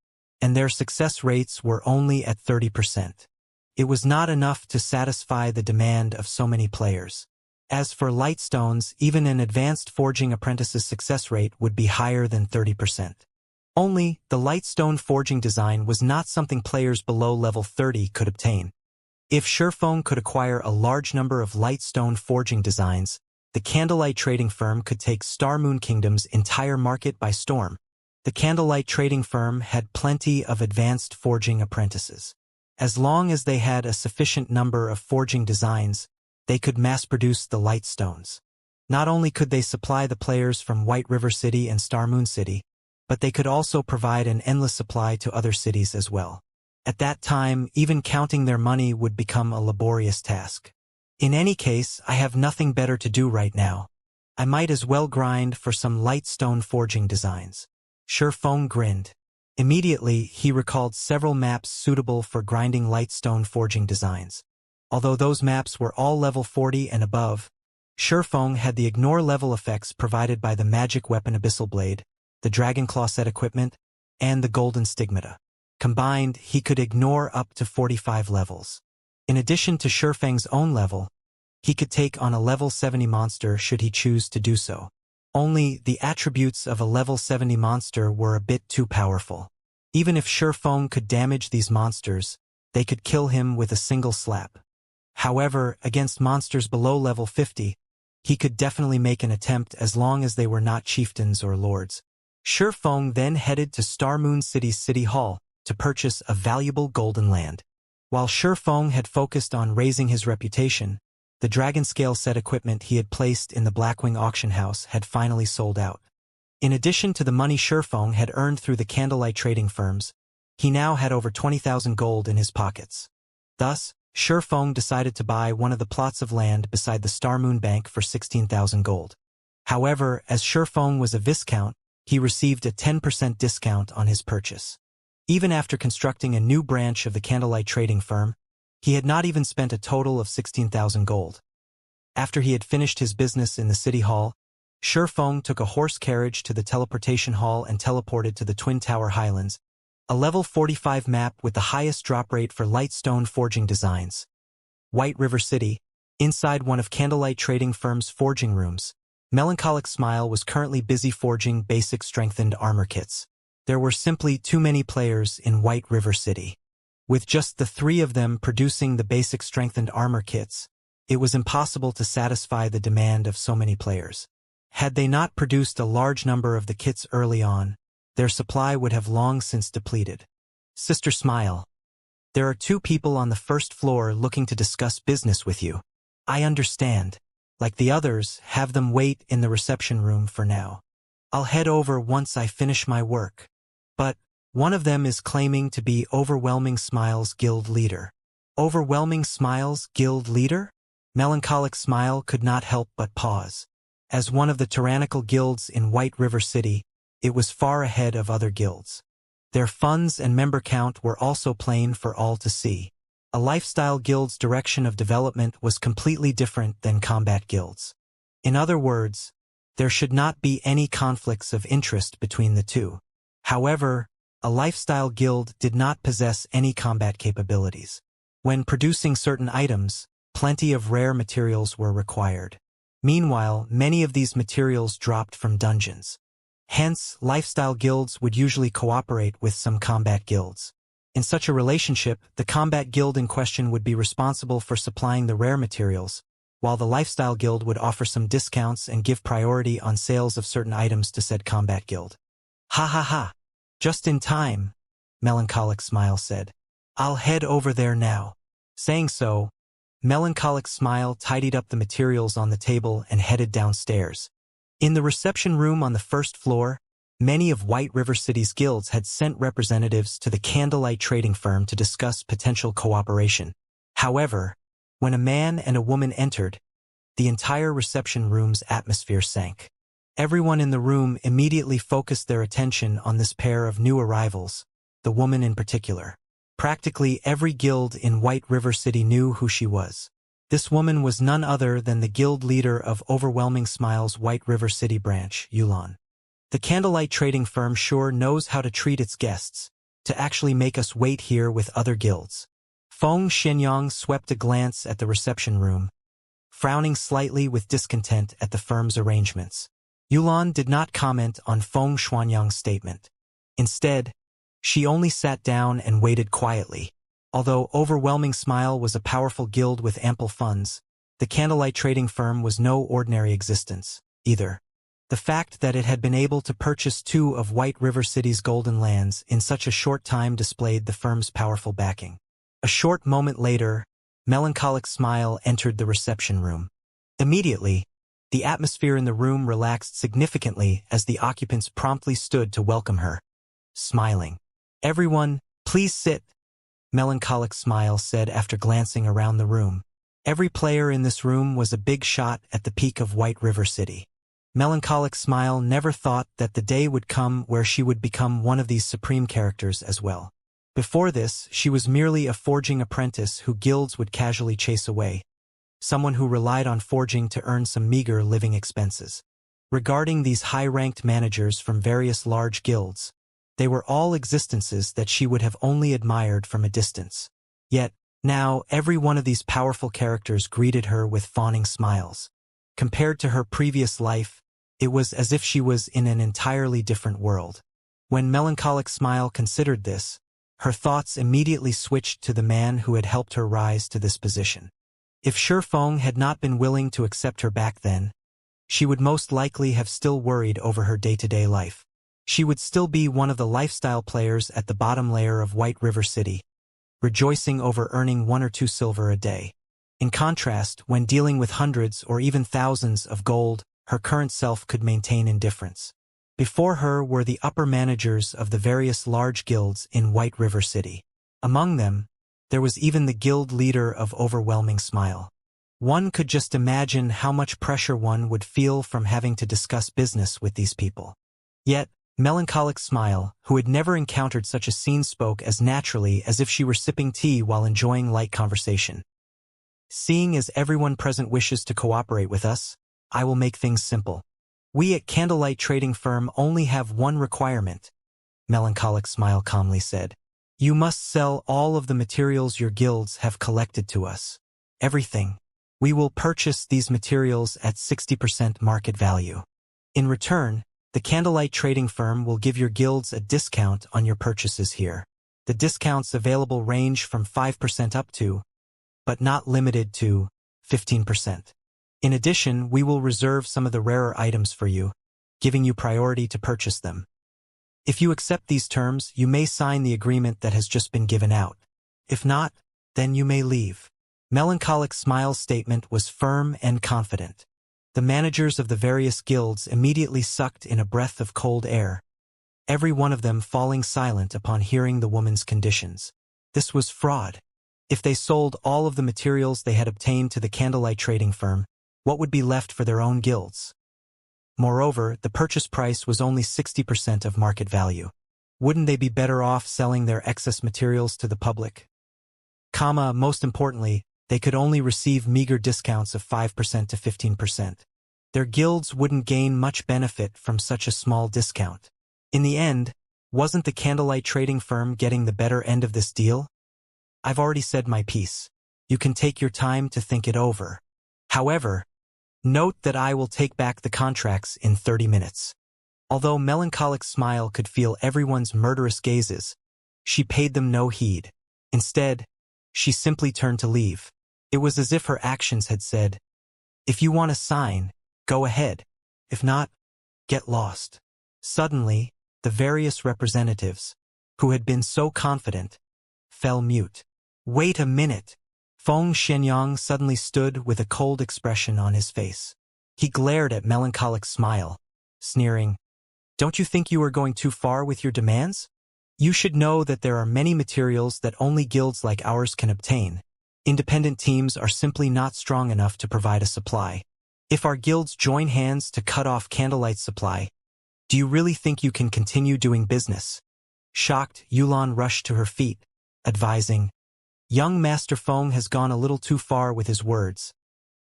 and their success rates were only at 30%. It was not enough to satisfy the demand of so many players. As for light stones, even an advanced forging apprentice's success rate would be higher than 30%. Only, the light stone forging design was not something players below level 30 could obtain. If Shi Feng could acquire a large number of light stone forging designs, the Candlelight trading firm could take Star Moon Kingdom's entire market by storm. The Candlelight trading firm had plenty of advanced forging apprentices. As long as they had a sufficient number of forging designs, they could mass-produce the light stones. Not only could they supply the players from White River City and Star Moon City, but they could also provide an endless supply to other cities as well. At that time, even counting their money would become a laborious task. In any case, I have nothing better to do right now. I might as well grind for some light stone forging designs. Shi Feng grinned. Immediately, he recalled several maps suitable for grinding light stone forging designs. Although those maps were all level 40 and above, Shi Feng had the ignore level effects provided by the magic weapon Abyssal Blade, the Dragon Claw set equipment, and the Golden Stigmata. Combined, he could ignore up to 45 levels. In addition to Shifeng's own level, he could take on a level 70 monster should he choose to do so. Only, the attributes of a level 70 monster were a bit too powerful. Even if Shifeng could damage these monsters, they could kill him with a single slap. However, against monsters below level 50, he could definitely make an attempt as long as they were not chieftains or lords. Shifeng then headed to Star Moon City's City Hall to purchase a valuable golden land. While Shifeng had focused on raising his reputation, the dragon scale set equipment he had placed in the Blackwing auction house had finally sold out. In addition to the money Shifeng had earned through the candlelight trading firms, he now had over 20,000 gold in his pockets. Thus, Shifeng decided to buy one of the plots of land beside the Star Moon Bank for 16,000 gold. However, as Shifeng was a Viscount, he received a 10% discount on his purchase. Even after constructing a new branch of the candlelight trading firm, he had not even spent a total of 16,000 gold. After he had finished his business in the city hall, Shifeng took a horse carriage to the teleportation hall and teleported to the Twin Tower Highlands, a level 45 map with the highest drop rate for light stone forging designs. White River City, inside one of candlelight trading firm's forging rooms, Melancholic Smile was currently busy forging basic strengthened armor kits. There were simply too many players in White River City. With just the 3 of them producing the basic strengthened armor kits, it was impossible to satisfy the demand of so many players. Had they not produced a large number of the kits early on, their supply would have long since depleted. Sister Smile. There are 2 people on the first floor looking to discuss business with you. I understand. Like the others, have them wait in the reception room for now. I'll head over once I finish my work. But one of them is claiming to be Overwhelming Smile's guild leader. Overwhelming Smile's guild leader? Melancholic Smile could not help but pause. As one of the tyrannical guilds in White River City, it was far ahead of other guilds. Their funds and member count were also plain for all to see. A lifestyle guild's direction of development was completely different than combat guilds. In other words, there should not be any conflicts of interest between the two. However, a lifestyle guild did not possess any combat capabilities. When producing certain items, plenty of rare materials were required. Meanwhile, many of these materials dropped from dungeons. Hence, lifestyle guilds would usually cooperate with some combat guilds. In such a relationship, the combat guild in question would be responsible for supplying the rare materials, while the lifestyle guild would offer some discounts and give priority on sales of certain items to said combat guild. Ha ha ha! Just in time, Melancholic Smile said. I'll head over there now. Saying so, Melancholic Smile tidied up the materials on the table and headed downstairs. In the reception room on the first floor, many of White River City's guilds had sent representatives to the candlelight trading firm to discuss potential cooperation. However, when a man and a woman entered, the entire reception room's atmosphere sank. Everyone in the room immediately focused their attention on this pair of new arrivals, the woman in particular. Practically every guild in White River City knew who she was. This woman was none other than the guild leader of Overwhelming Smile's White River City branch, Yulan. The candlelight trading firm sure knows how to treat its guests, to actually make us wait here with other guilds. Feng Xinyang swept a glance at the reception room, frowning slightly with discontent at the firm's arrangements. Yulan did not comment on Feng Xinyang's statement. Instead, she only sat down and waited quietly. Although Overwhelming Smile was a powerful guild with ample funds, the candlelight trading firm was no ordinary existence, either. The fact that it had been able to purchase 2 of White River City's golden lands in such a short time displayed the firm's powerful backing. A short moment later, Melancholic Smile entered the reception room. Immediately, the atmosphere in the room relaxed significantly as the occupants promptly stood to welcome her. Smiling. Everyone, please sit, Melancholic Smile said after glancing around the room. Every player in this room was a big shot at the peak of White River City. Melancholic Smile never thought that the day would come where she would become one of these supreme characters as well. Before this, she was merely a forging apprentice who guilds would casually chase away, someone who relied on forging to earn some meager living expenses. Regarding these high-ranked managers from various large guilds, they were all existences that she would have only admired from a distance. Yet, Now, every one of these powerful characters greeted her with fawning smiles. Compared to her previous life, it was as if she was in an entirely different world. When Melancholic Smile considered this, her thoughts immediately switched to the man who had helped her rise to this position. If Shifeng had not been willing to accept her back then, she would most likely have still worried over her day-to-day life. She would still be one of the lifestyle players at the bottom layer of White River City, rejoicing over earning 1 or 2 silver a day. In contrast, when dealing with hundreds or even thousands of gold, her current self could maintain indifference. Before her were the upper managers of the various large guilds in White River City. Among them, there was even the guild leader of Overwhelming Smile. One could just imagine how much pressure one would feel from having to discuss business with these people. Yet, Melancholic Smile, who had never encountered such a scene, spoke as naturally as if she were sipping tea while enjoying light conversation. Seeing as everyone present wishes to cooperate with us, I will make things simple. We at Candlelight Trading Firm only have one requirement, Melancholic Smile calmly said. You must sell all of the materials your guilds have collected to us. Everything. We will purchase these materials at 60% market value. In return, the Candlelight Trading Firm will give your guilds a discount on your purchases here. The discounts available range from 5% up to, but not limited to, 15%. In addition, we will reserve some of the rarer items for you, giving you priority to purchase them. If you accept these terms, you may sign the agreement that has just been given out. If not, then you may leave. Melancholic Smile's statement was firm and confident. The managers of the various guilds immediately sucked in a breath of cold air, every one of them falling silent upon hearing the woman's conditions. This was fraud. If they sold all of the materials they had obtained to the Candlelight Trading Firm, what would be left for their own guilds? Moreover, the purchase price was only 60% of market value. Wouldn't they be better off selling their excess materials to the public? Most importantly, they could only receive meager discounts of 5% to 15%. Their guilds wouldn't gain much benefit from such a small discount. In the end, wasn't the Candlelight Trading Firm getting the better end of this deal? I've already said my piece. You can take your time to think it over. However, note that I will take back the contracts in 30 minutes. Although Melancholic Smile could feel everyone's murderous gazes, she paid them no heed. Instead, she simply turned to leave. It was as if her actions had said, if you want to sign, go ahead. If not, get lost. Suddenly, the various representatives, who had been so confident, fell mute. Wait a minute. Feng Shenyang suddenly stood with a cold expression on his face. He glared at Melancholic Smile, sneering, Don't you think you are going too far with your demands? You should know that there are many materials that only guilds like ours can obtain. Independent teams are simply not strong enough to provide a supply. If our guilds join hands to cut off Candlelight's supply, do you really think you can continue doing business? Shocked, Yulan rushed to her feet, advising, Young Master Feng has gone a little too far with his words.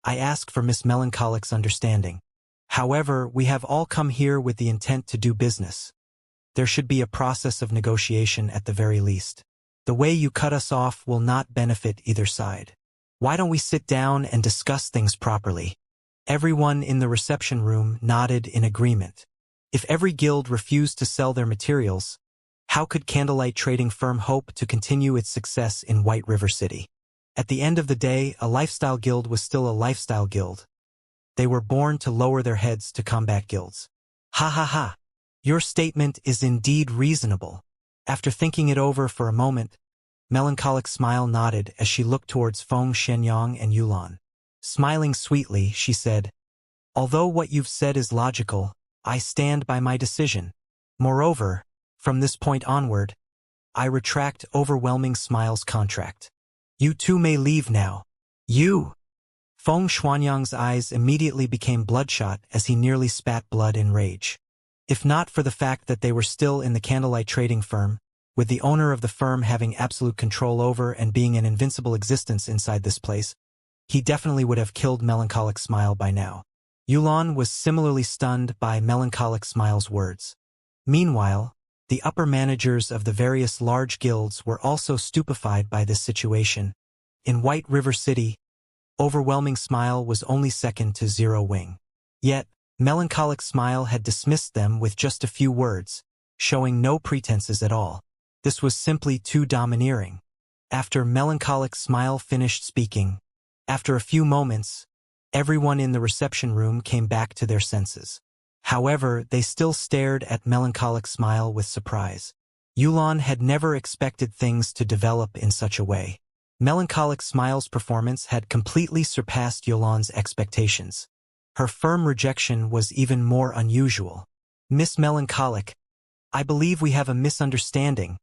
I ask for Miss Melancholic's understanding. However, we have all come here with the intent to do business. There should be a process of negotiation at the very least. The way you cut us off will not benefit either side. Why don't we sit down and discuss things properly? Everyone in the reception room nodded in agreement. If every guild refused to sell their materials, how could Candlelight Trading Firm hope to continue its success in White River City? At the end of the day, a lifestyle guild was still a lifestyle guild. They were born to lower their heads to combat guilds. Ha ha ha. Your statement is indeed reasonable. After thinking it over for a moment, Melancholic Smile nodded as she looked towards Feng Shenyang and Yulan. Smiling sweetly, she said, Although what you've said is logical, I stand by my decision. Moreover, from this point onward, I retract Overwhelming Smile's contract. You two may leave now. You! Feng Xuanyang's eyes immediately became bloodshot as he nearly spat blood in rage. If not for the fact that they were still in the Candlelight Trading Firm, with the owner of the firm having absolute control over and being an invincible existence inside this place, he definitely would have killed Melancholic Smile by now. Yulan was similarly stunned by Melancholic Smile's words. Meanwhile, the upper managers of the various large guilds were also stupefied by this situation, In White River City, Overwhelming Smile was only second to Zero Wing. Yet, Melancholic Smile had dismissed them with just a few words, showing no pretenses at all. This was simply too domineering. After Melancholic Smile finished speaking, after a few moments, everyone in the reception room came back to their senses. However, they still stared at Melancholic Smile with surprise. Yulon had never expected things to develop in such a way. Melancholic Smile's performance had completely surpassed Yulon's expectations. Her firm rejection was even more unusual. "Miss Melancholic, I believe we have a misunderstanding,"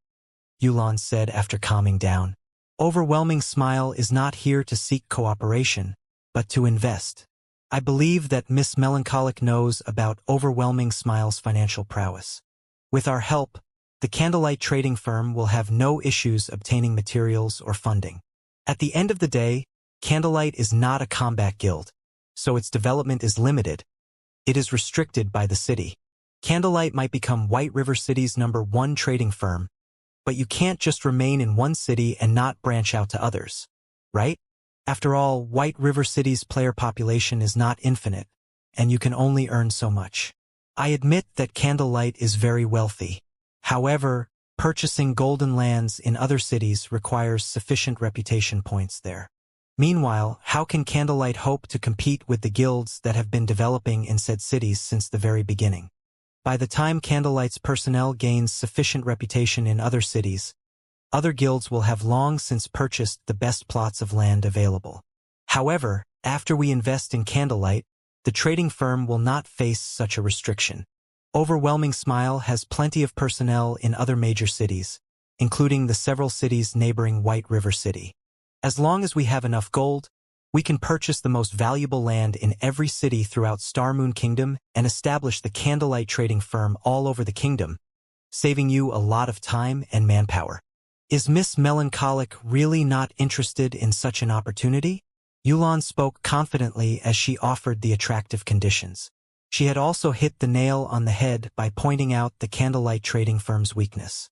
Yulon said after calming down. "Overwhelming Smile is not here to seek cooperation, but to invest. I believe that Miss Melancholic knows about Overwhelming Smile's financial prowess. With our help, the Candlelight trading firm will have no issues obtaining materials or funding. At the end of the day, Candlelight is not a combat guild, so its development is limited. It is restricted by the city. Candlelight might become White River City's #1 trading firm, but you can't just remain in one city and not branch out to others, right? After all, White River City's player population is not infinite, and you can only earn so much. I admit that Candlelight is very wealthy. However, purchasing golden lands in other cities requires sufficient reputation points there. Meanwhile, how can Candlelight hope to compete with the guilds that have been developing in said cities since the very beginning? By the time Candlelight's personnel gains sufficient reputation in other cities, other guilds will have long since purchased the best plots of land available. However, after we invest in Candlelight, the trading firm will not face such a restriction. Overwhelming Smile has plenty of personnel in other major cities, including the several cities neighboring White River City. As long as we have enough gold, we can purchase the most valuable land in every city throughout Starmoon Kingdom and establish the Candlelight trading firm all over the kingdom, saving you a lot of time and manpower. Is Miss Melancholic really not interested in such an opportunity? Yulon spoke confidently as she offered the attractive conditions. She had also hit the nail on the head by pointing out the Candlelight trading firm's weakness.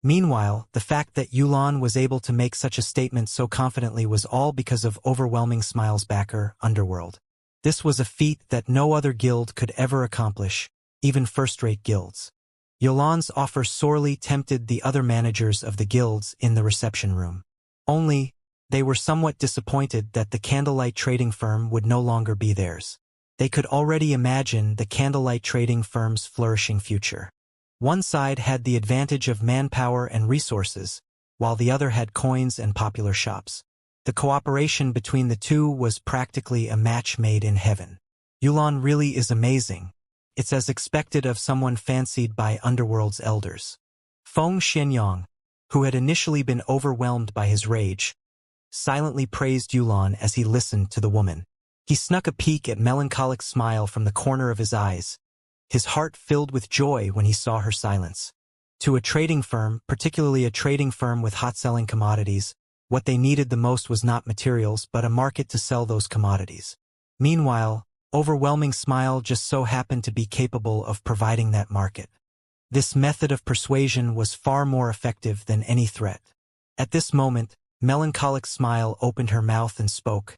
Meanwhile, the fact that Yulon was able to make such a statement so confidently was all because of Overwhelming Smile's backer, Underworld. This was a feat that no other guild could ever accomplish, even first-rate guilds. Yulon's offer sorely tempted the other managers of the guilds in the reception room. Only, they were somewhat disappointed that the Candlelight trading firm would no longer be theirs. They could already imagine the Candlelight trading firm's flourishing future. One side had the advantage of manpower and resources, while the other had coins and popular shops. The cooperation between the two was practically a match made in heaven. Yulon really is amazing. It's as expected of someone fancied by Underworld's elders. Feng Xianyang, who had initially been overwhelmed by his rage, silently praised Yulon as he listened to the woman. He snuck a peek at Melancholic Smile from the corner of his eyes, his heart filled with joy when he saw her silence. To a trading firm, particularly a trading firm with hot-selling commodities, what they needed the most was not materials but a market to sell those commodities. Meanwhile, Overwhelming Smile just so happened to be capable of providing that market. This method of persuasion was far more effective than any threat. At this moment, Melancholic Smile opened her mouth and spoke.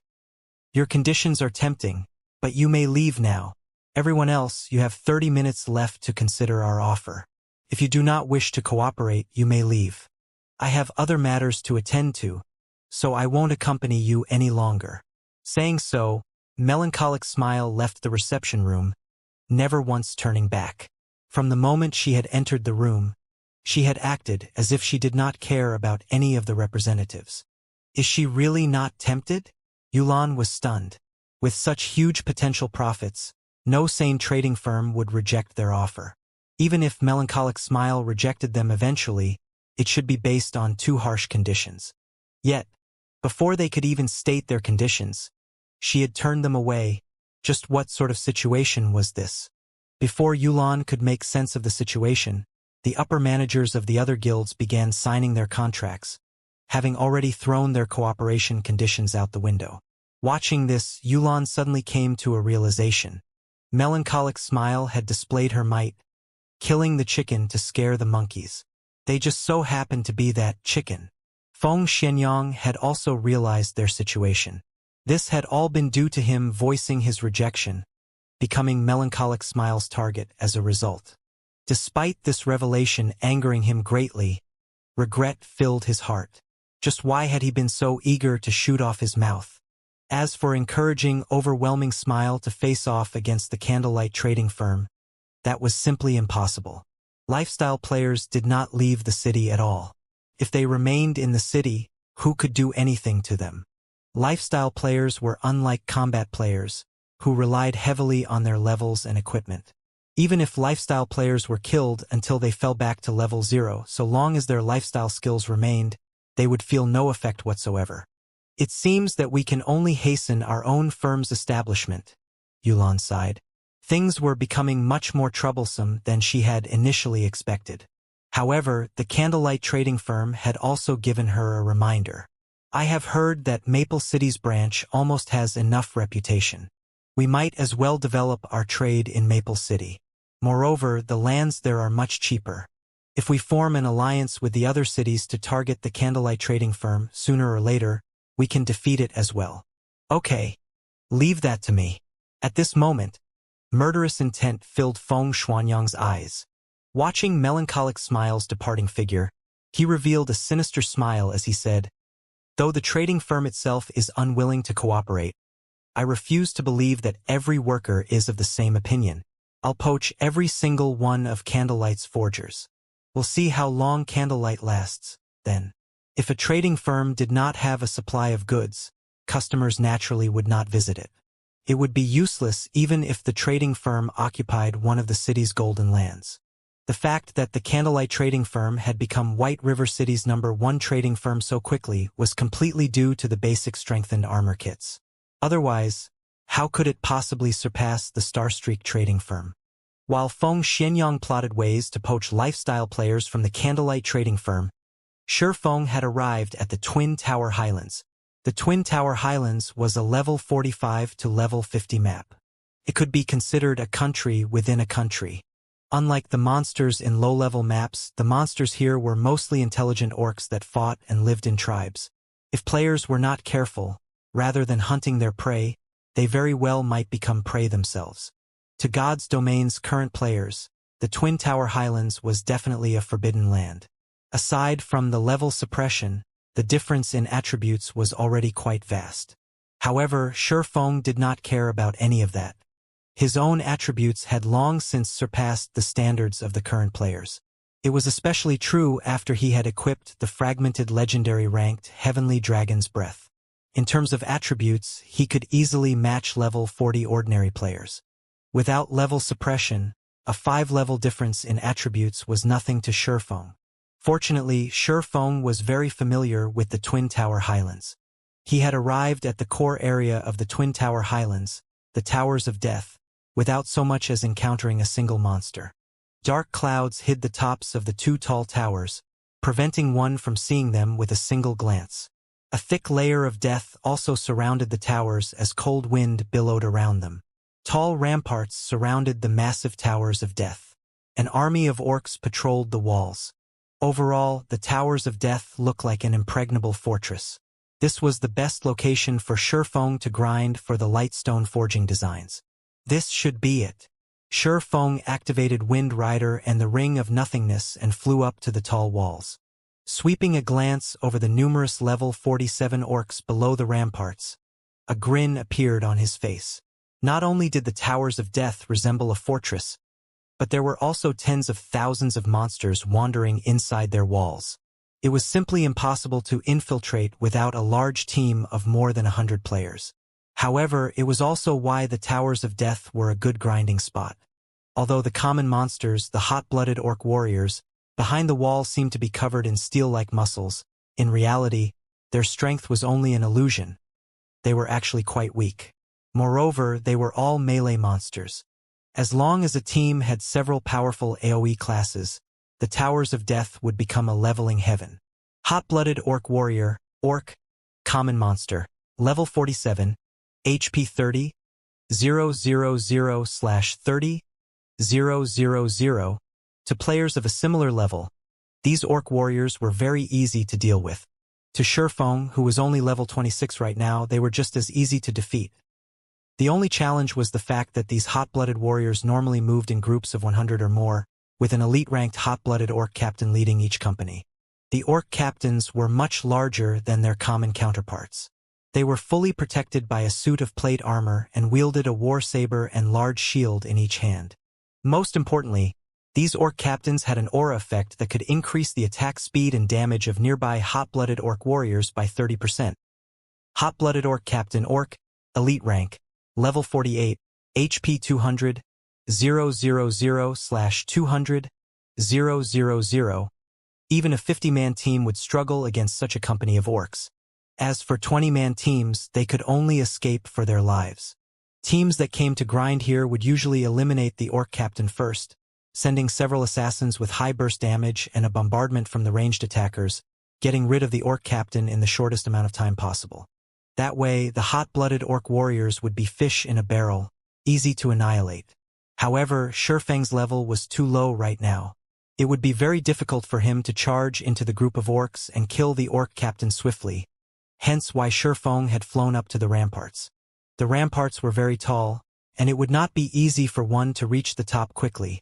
"Your conditions are tempting, but you may leave now. Everyone else, you have 30 minutes left to consider our offer. If you do not wish to cooperate, you may leave. I have other matters to attend to, so I won't accompany you any longer." Saying so, Melancholic Smile left the reception room, never once turning back. From the moment she had entered the room, she had acted as if she did not care about any of the representatives. Is she really not tempted? Yulon was stunned. With such huge potential profits, no sane trading firm would reject their offer. Even if Melancholic Smile rejected them eventually, it should be based on too harsh conditions. Yet, before they could even state their conditions, she had turned them away. Just what sort of situation was this? Before Yulon could make sense of the situation, the upper managers of the other guilds began signing their contracts, having already thrown their cooperation conditions out the window. Watching this, Yulon suddenly came to a realization. Melancholic Smile had displayed her might, killing the chicken to scare the monkeys. They just so happened to be that chicken. Feng Xianyang had also realized their situation. This had all been due to him voicing his rejection, becoming Melancholic Smile's target as a result. Despite this revelation angering him greatly, regret filled his heart. Just why had he been so eager to shoot off his mouth? As for encouraging Overwhelming Smile to face off against the Candlelight trading firm, that was simply impossible. Lifestyle players did not leave the city at all. If they remained in the city, who could do anything to them? Lifestyle players were unlike combat players, who relied heavily on their levels and equipment. Even if lifestyle players were killed until they fell back to level 0, so long as their lifestyle skills remained, they would feel no effect whatsoever. It seems that we can only hasten our own firm's establishment, Yulan sighed. Things were becoming much more troublesome than she had initially expected. However, the Candlelight trading firm had also given her a reminder. I have heard that Maple City's branch almost has enough reputation. We might as well develop our trade in Maple City. Moreover, the lands there are much cheaper. If we form an alliance with the other cities to target the Candlelight trading firm, sooner or later, we can defeat it as well. Okay. Leave that to me. At this moment, murderous intent filled Feng Xuanyang's eyes. Watching Melancholic Smile's departing figure, he revealed a sinister smile as he said, "Though the trading firm itself is unwilling to cooperate, I refuse to believe that every worker is of the same opinion. I'll poach every single one of Candlelight's forgers. We'll see how long Candlelight lasts, then. If a trading firm did not have a supply of goods, customers naturally would not visit it. It would be useless even if the trading firm occupied one of the city's golden lands." The fact that the Candlelight trading firm had become White River City's #1 trading firm so quickly was completely due to the basic strengthened armor kits. Otherwise, how could it possibly surpass the Starstreak trading firm? While Feng Xianyang plotted ways to poach lifestyle players from the Candlelight trading firm, Feng had arrived at the Twin Tower Highlands. The Twin Tower Highlands was a level 45 to level 50 map. It could be considered a country within a country. Unlike the monsters in low-level maps, the monsters here were mostly intelligent orcs that fought and lived in tribes. If players were not careful, rather than hunting their prey, they very well might become prey themselves. To God's Domain's current players, the Twin Tower Highlands was definitely a forbidden land. Aside from the level suppression, the difference in attributes was already quite vast. However, Feng did not care about any of that. His own attributes had long since surpassed the standards of the current players. It was especially true after he had equipped the fragmented legendary ranked Heavenly Dragon's Breath. In terms of attributes, he could easily match level 40 ordinary players. Without level suppression, a 5-level difference in attributes was nothing to Feng. Fortunately, Feng was very familiar with the Twin Tower Highlands. He had arrived at the core area of the Twin Tower Highlands, the Towers of Death, without so much as encountering a single monster. Dark clouds hid the tops of the 2 tall towers, preventing one from seeing them with a single glance. A thick layer of death also surrounded the towers as cold wind billowed around them. Tall ramparts surrounded the massive Towers of Death. An army of orcs patrolled the walls. Overall, the Towers of Death looked like an impregnable fortress. This was the best location for Feng to grind for the Lightstone forging designs. This should be it. Feng activated Wind Rider and the Ring of Nothingness and flew up to the tall walls. Sweeping a glance over the numerous level 47 orcs below the ramparts, a grin appeared on his face. Not only did the Towers of Death resemble a fortress, but there were also tens of thousands of monsters wandering inside their walls. It was simply impossible to infiltrate without a large team of more than 100 players. However, it was also why the Towers of Death were a good grinding spot. Although the common monsters, the hot-blooded orc warriors, behind the wall seemed to be covered in steel-like muscles, in reality, their strength was only an illusion. They were actually quite weak. Moreover, they were all melee monsters. As long as a team had several powerful AoE classes, the Towers of Death would become a leveling heaven. Hot-blooded orc warrior, orc, common monster, level 47, HP 30, 000/30, 000. To players of a similar level, these orc warriors were very easy to deal with. To Shifeng, who was only level 26 right now, they were just as easy to defeat. The only challenge was the fact that these hot-blooded warriors normally moved in groups of 100 or more, with an elite-ranked hot-blooded orc captain leading each company. The orc captains were much larger than their common counterparts. They were fully protected by a suit of plate armor and wielded a war saber and large shield in each hand. Most importantly, these orc captains had an aura effect that could increase the attack speed and damage of nearby hot-blooded orc warriors by 30%. Hot-blooded orc captain orc, elite rank, level 48, HP 200, 000/200, 000. Even a 50-man team would struggle against such a company of orcs. As for 20-man teams, they could only escape for their lives. Teams that came to grind here would usually eliminate the orc captain first, sending several assassins with high burst damage and a bombardment from the ranged attackers, getting rid of the orc captain in the shortest amount of time possible. That way, the hot-blooded orc warriors would be fish in a barrel, easy to annihilate. However, Shifeng's level was too low right now. It would be very difficult for him to charge into the group of orcs and kill the orc captain swiftly, hence why Shifeng had flown up to the ramparts. The ramparts were very tall, and it would not be easy for one to reach the top quickly,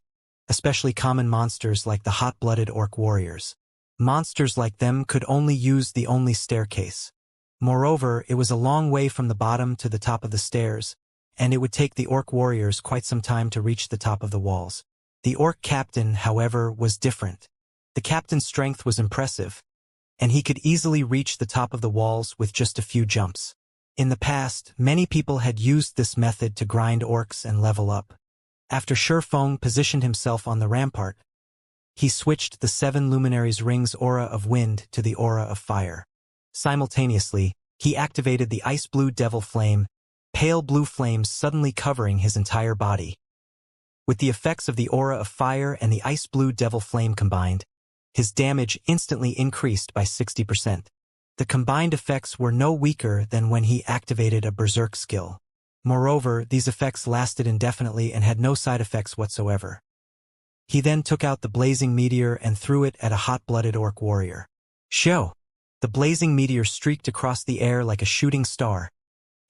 especially common monsters like the hot-blooded orc warriors. Monsters like them could only use the only staircase. Moreover, it was a long way from the bottom to the top of the stairs, and it would take the orc warriors quite some time to reach the top of the walls. The orc captain, however, was different. The captain's strength was impressive, and he could easily reach the top of the walls with just a few jumps. In the past, many people had used this method to grind orcs and level up. After Shifeng positioned himself on the rampart, he switched the 7 luminaries' rings aura of wind to the aura of fire. Simultaneously, he activated the ice blue devil flame, pale blue flames suddenly covering his entire body. With the effects of the aura of fire and the ice blue devil flame combined, his damage instantly increased by 60%. The combined effects were no weaker than when he activated a berserk skill. Moreover, these effects lasted indefinitely and had no side effects whatsoever. He then took out the blazing meteor and threw it at a hot-blooded orc warrior. Show! The blazing meteor streaked across the air like a shooting star,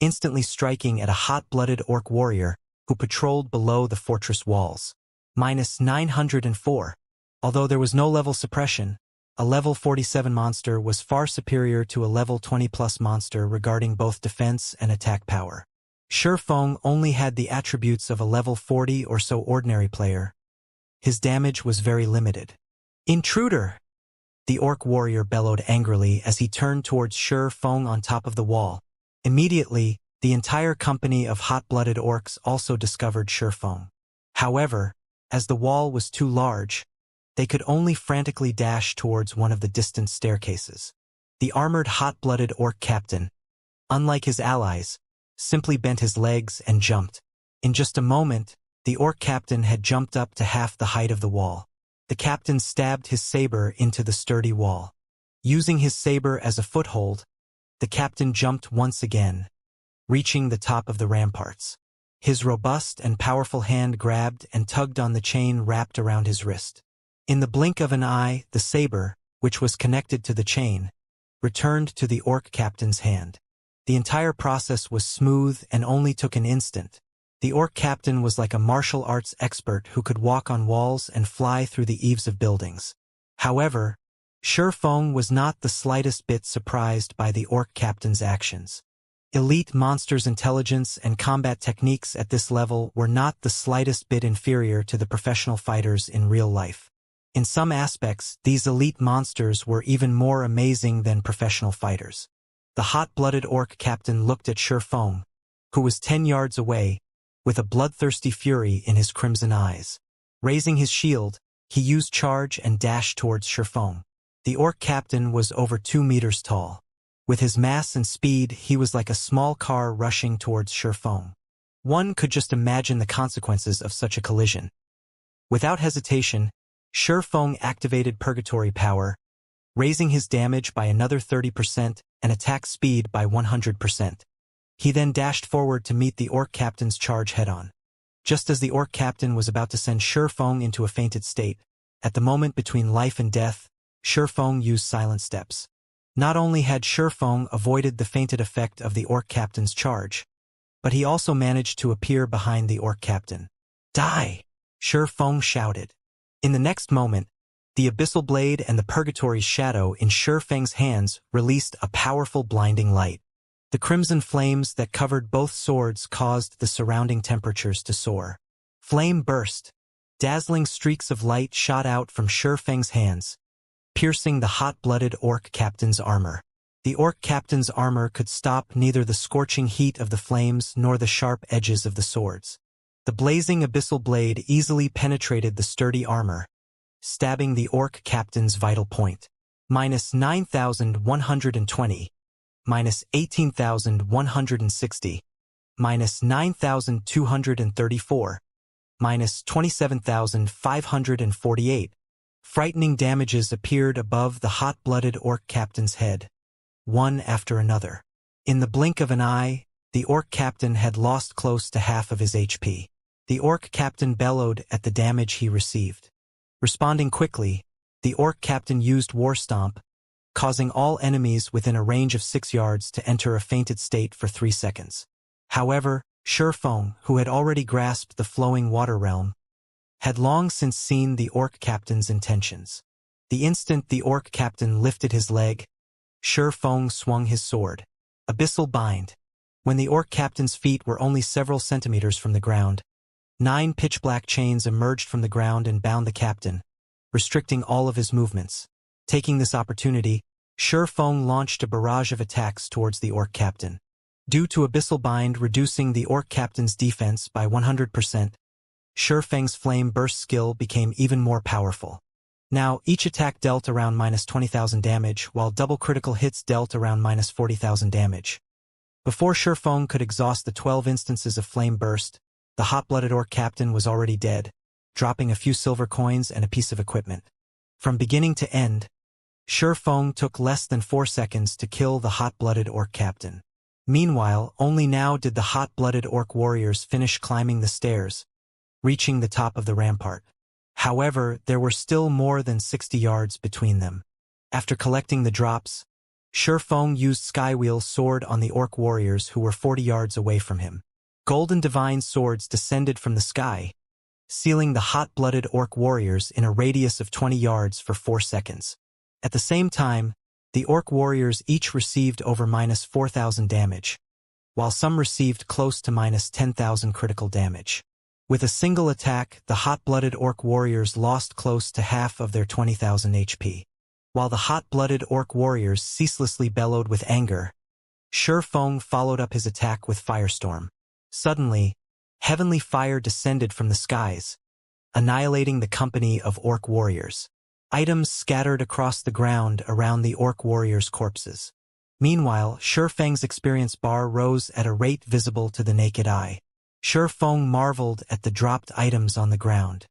instantly striking at a hot-blooded orc warrior who patrolled below the fortress walls. -904. Although there was no level suppression, a level 47 monster was far superior to a level 20+ monster regarding both defense and attack power. Shifeng only had the attributes of a level 40 or so ordinary player. His damage was very limited. Intruder! The orc warrior bellowed angrily as he turned towards Shifeng on top of the wall. Immediately, the entire company of hot-blooded orcs also discovered Shifeng. However, as the wall was too large, they could only frantically dash towards one of the distant staircases. The armored hot-blooded orc captain, unlike his allies, simply bent his legs and jumped. In just a moment, the orc captain had jumped up to half the height of the wall. The captain stabbed his saber into the sturdy wall. Using his saber as a foothold, the captain jumped once again, reaching the top of the ramparts. His robust and powerful hand grabbed and tugged on the chain wrapped around his wrist. In the blink of an eye, the saber, which was connected to the chain, returned to the orc captain's hand. The entire process was smooth and only took an instant. The orc captain was like a martial arts expert who could walk on walls and fly through the eaves of buildings. However, Shifeng was not the slightest bit surprised by the orc captain's actions. Elite monsters' intelligence and combat techniques at this level were not the slightest bit inferior to the professional fighters in real life. In some aspects, these elite monsters were even more amazing than professional fighters. The hot-blooded orc captain looked at Shifeng, who was 10 yards away, with a bloodthirsty fury in his crimson eyes. Raising his shield, he used charge and dashed towards Shifeng. The orc captain was over 2 meters tall. With his mass and speed, he was like a small car rushing towards Shifeng. One could just imagine the consequences of such a collision. Without hesitation, Shifeng activated Purgatory Power, raising his damage by another 30% and attack speed by 100%. He then dashed forward to meet the orc captain's charge head-on. Just as the orc captain was about to send Shifeng into a fainted state, at the moment between life and death, Shifeng used silent steps. Not only had Shifeng avoided the fainted effect of the orc captain's charge, but he also managed to appear behind the orc captain. Die! Shifeng shouted. In the next moment, the abyssal blade and the purgatory's shadow in Shifeng's hands released a powerful blinding light. The crimson flames that covered both swords caused the surrounding temperatures to soar. Flame burst. Dazzling streaks of light shot out from Shifeng's hands, piercing the hot-blooded orc captain's armor. The orc captain's armor could stop neither the scorching heat of the flames nor the sharp edges of the swords. The blazing abyssal blade easily penetrated the sturdy armor, stabbing the orc captain's vital point. Minus 9,120. Minus 18,160. Minus 9,234. Minus 27,548. Frightening damages appeared above the hot-blooded orc captain's head, one after another. In the blink of an eye, the orc captain had lost close to half of his HP. The orc captain bellowed at the damage he received. Responding quickly, the orc captain used War Stomp, causing all enemies within a range of 6 yards to enter a fainted state for 3 seconds. However, Shifeng, who had already grasped the flowing water realm, had long since seen the orc captain's intentions. The instant the orc captain lifted his leg, Shifeng swung his sword. Abyssal Bind. When the orc captain's feet were only several centimeters from the ground, 9 pitch-black chains emerged from the ground and bound the captain, restricting all of his movements. Taking this opportunity, Shifeng launched a barrage of attacks towards the orc captain. Due to Abyssal Bind reducing the orc captain's defense by 100%, Shifeng's Flame Burst skill became even more powerful. Now, each attack dealt around minus 20,000 damage, while double critical hits dealt around minus 40,000 damage. Before Shifeng could exhaust the 12 instances of Flame Burst, the hot-blooded orc captain was already dead, dropping a few silver coins and a piece of equipment. From beginning to end, Shifeng took less than 4 seconds to kill the hot-blooded orc captain. Meanwhile, only now did the hot-blooded orc warriors finish climbing the stairs, reaching the top of the rampart. However, there were still more than 60 yards between them. After collecting the drops, Shifeng used Skywheel's sword on the orc warriors who were 40 yards away from him. Golden divine swords descended from the sky, sealing the hot-blooded orc warriors in a radius of 20 yards for 4 seconds. At the same time, the orc warriors each received over minus 4,000 damage, while some received close to minus 10,000 critical damage. With a single attack, the hot-blooded orc warriors lost close to half of their 20,000 HP. While the hot-blooded orc warriors ceaselessly bellowed with anger, Shifeng followed up his attack with Firestorm. Suddenly, heavenly fire descended from the skies, annihilating the company of orc warriors. Items scattered across the ground around the orc warriors' corpses. Meanwhile, Shifeng's experience bar rose at a rate visible to the naked eye. Shifeng marveled at the dropped items on the ground.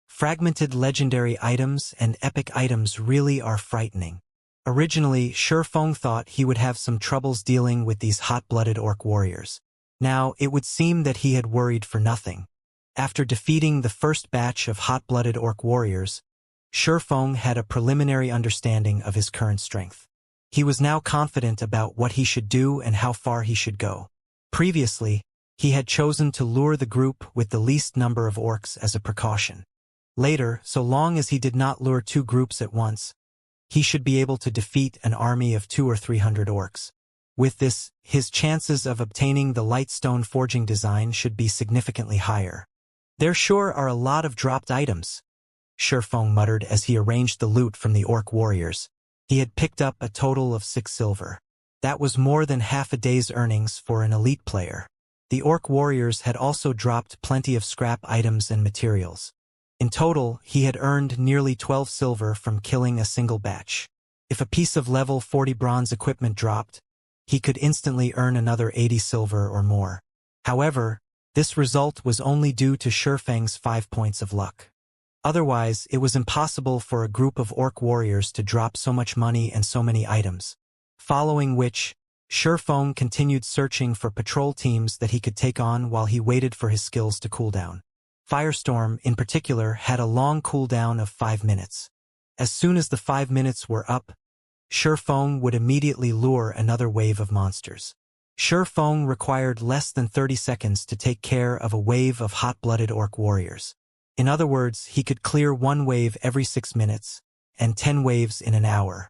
Fragmented legendary items and epic items really are frightening. Originally, Shifeng thought he would have some troubles dealing with these hot-blooded orc warriors. Now, it would seem that he had worried for nothing. After defeating the first batch of hot-blooded orc warriors, Shifeng had a preliminary understanding of his current strength. He was now confident about what he should do and how far he should go. Previously, he had chosen to lure the group with the least number of orcs as a precaution. Later, so long as he did not lure 2 groups at once, he should be able to defeat an army of 200 or 300 orcs. With this, his chances of obtaining the lightstone forging design should be significantly higher. There sure are a lot of dropped items, Shifeng muttered as he arranged the loot from the orc warriors. He had picked up a total of 6 silver. That was more than half a day's earnings for an elite player. The orc warriors had also dropped plenty of scrap items and materials. In total, he had earned nearly 12 silver from killing a single batch. If a piece of level 40 bronze equipment dropped, he could instantly earn another 80 silver or more. However, this result was only due to Shifeng's 5 points of luck. Otherwise, it was impossible for a group of orc warriors to drop so much money and so many items. Following which, Shifeng continued searching for patrol teams that he could take on while he waited for his skills to cool down. Firestorm, in particular, had a long cooldown of 5 minutes. As soon as the 5 minutes were up, Shurfeng would immediately lure another wave of monsters. Shurfeng required less than 30 seconds to take care of a wave of hot-blooded orc warriors. In other words, he could clear one wave every 6 minutes, and 10 waves in an hour.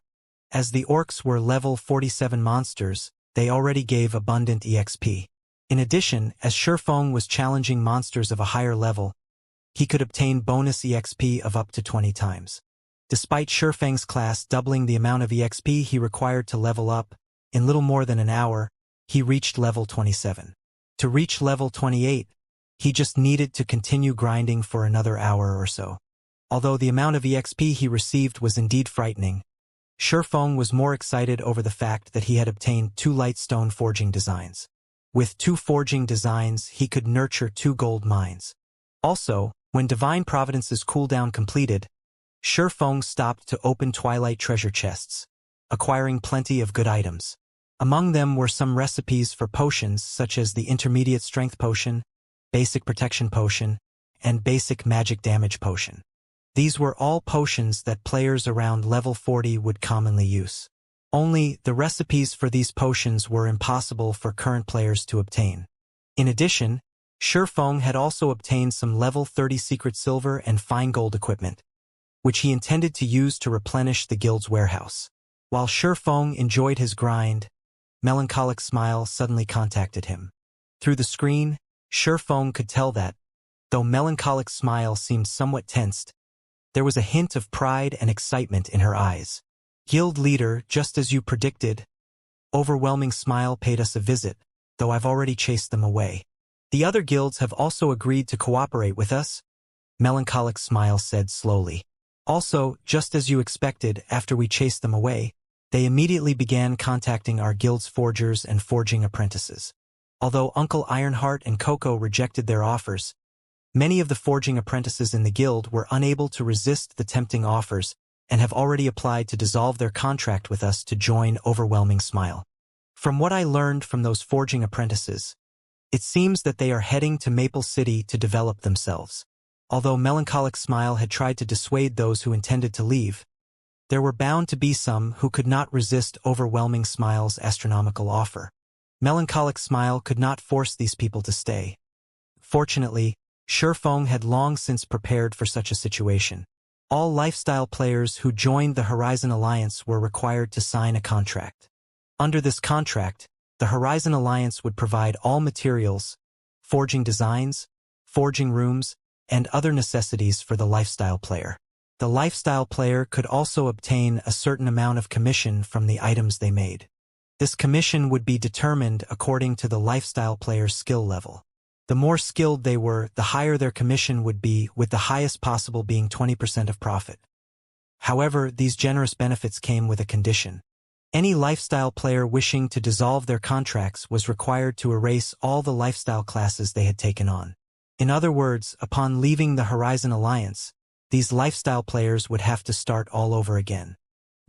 As the orcs were level 47 monsters, they already gave abundant EXP. In addition, as Shurfeng was challenging monsters of a higher level, he could obtain bonus EXP of up to 20 times. Despite Shurfeng's class doubling the amount of EXP he required to level up, in little more than an hour, he reached level 27. To reach level 28, he just needed to continue grinding for another hour or so. Although the amount of EXP he received was indeed frightening, Shurfeng was more excited over the fact that he had obtained 2 lightstone forging designs. With 2 forging designs, he could nurture 2 gold mines. Also, when Divine Providence's cooldown completed, Shurfeng stopped to open Twilight treasure chests, acquiring plenty of good items. Among them were some recipes for potions such as the Intermediate Strength Potion, Basic Protection Potion, and Basic Magic Damage Potion. These were all potions that players around level 40 would commonly use. Only, the recipes for these potions were impossible for current players to obtain. In addition, Shurfeng had also obtained some level 30 secret silver and fine gold equipment, which he intended to use to replenish the guild's warehouse. While Shurfeng enjoyed his grind, Melancholic Smile suddenly contacted him. Through the screen, Shurfeng could tell that, though Melancholic Smile seemed somewhat tensed, there was a hint of pride and excitement in her eyes. Guild leader, just as you predicted. Overwhelming Smile paid us a visit, though I've already chased them away. The other guilds have also agreed to cooperate with us, Melancholic Smile said slowly. Also, just as you expected, after we chased them away, they immediately began contacting our guild's forgers and forging apprentices. Although Uncle Ironheart and Coco rejected their offers, many of the forging apprentices in the guild were unable to resist the tempting offers and have already applied to dissolve their contract with us to join Overwhelming Smile. From what I learned from those forging apprentices, it seems that they are heading to Maple City to develop themselves. Although Melancholic Smile had tried to dissuade those who intended to leave, there were bound to be some who could not resist Overwhelming Smile's astronomical offer. Melancholic Smile could not force these people to stay. Fortunately, Shurfeng had long since prepared for such a situation. All lifestyle players who joined the Horizon Alliance were required to sign a contract. Under this contract, the Horizon Alliance would provide all materials, forging designs, forging rooms, and other necessities for the lifestyle player. The lifestyle player could also obtain a certain amount of commission from the items they made. This commission would be determined according to the lifestyle player's skill level. The more skilled they were, the higher their commission would be, with the highest possible being 20% of profit. However, these generous benefits came with a condition. Any lifestyle player wishing to dissolve their contracts was required to erase all the lifestyle classes they had taken on. In other words, upon leaving the Horizon Alliance, these lifestyle players would have to start all over again.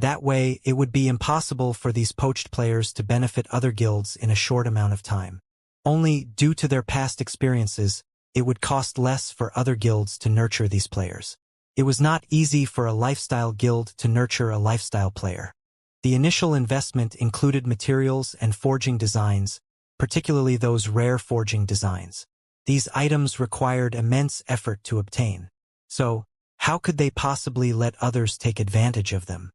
That way, it would be impossible for these poached players to benefit other guilds in a short amount of time. Only, due to their past experiences, it would cost less for other guilds to nurture these players. It was not easy for a lifestyle guild to nurture a lifestyle player. The initial investment included materials and forging designs, particularly those rare forging designs. These items required immense effort to obtain. So, how could they possibly let others take advantage of them?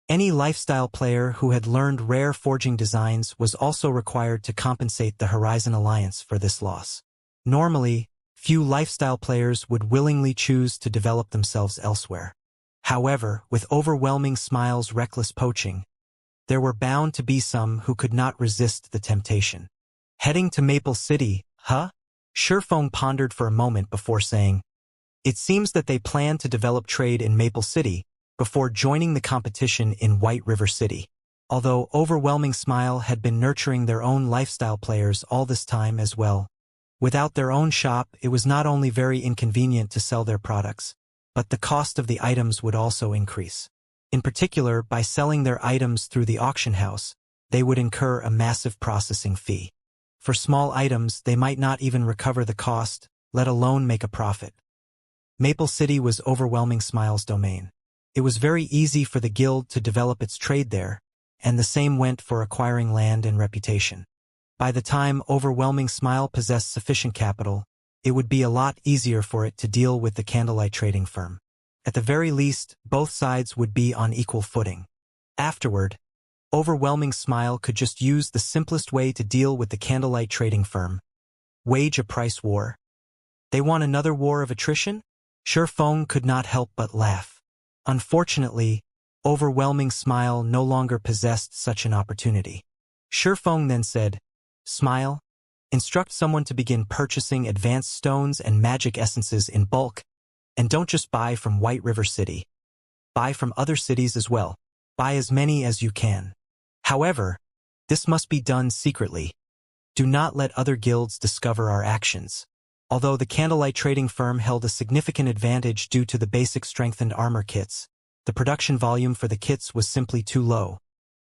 Any lifestyle player who had learned rare forging designs was also required to compensate the Horizon Alliance for this loss. Normally, few lifestyle players would willingly choose to develop themselves elsewhere. However, with Overwhelming Smile's reckless poaching, there were bound to be some who could not resist the temptation. Heading to Maple City, huh? Shurfeng pondered for a moment before saying, "It seems that they plan to develop trade in Maple City before joining the competition in White River City." Although Overwhelming Smile had been nurturing their own lifestyle players all this time as well, without their own shop, it was not only very inconvenient to sell their products, but the cost of the items would also increase. In particular, by selling their items through the auction house, they would incur a massive processing fee. For small items, they might not even recover the cost, let alone make a profit. Maple City was Overwhelming Smile's domain. It was very easy for the guild to develop its trade there, and the same went for acquiring land and reputation. By the time Overwhelming Smile possessed sufficient capital, it would be a lot easier for it to deal with the candlelight trading firm. At the very least, both sides would be on equal footing. Afterward, Overwhelming Smile could just use the simplest way to deal with the candlelight trading firm: wage a price war. They want another war of attrition? Feng could not help but laugh. Unfortunately, Overwhelming Smile no longer possessed such an opportunity. Feng then said, "Smile, instruct someone to begin purchasing advanced stones and magic essences in bulk, and don't just buy from White River City. Buy from other cities as well. Buy as many as you can. However, this must be done secretly. Do not let other guilds discover our actions." Although the candlelight trading firm held a significant advantage due to the basic strengthened armor kits, the production volume for the kits was simply too low.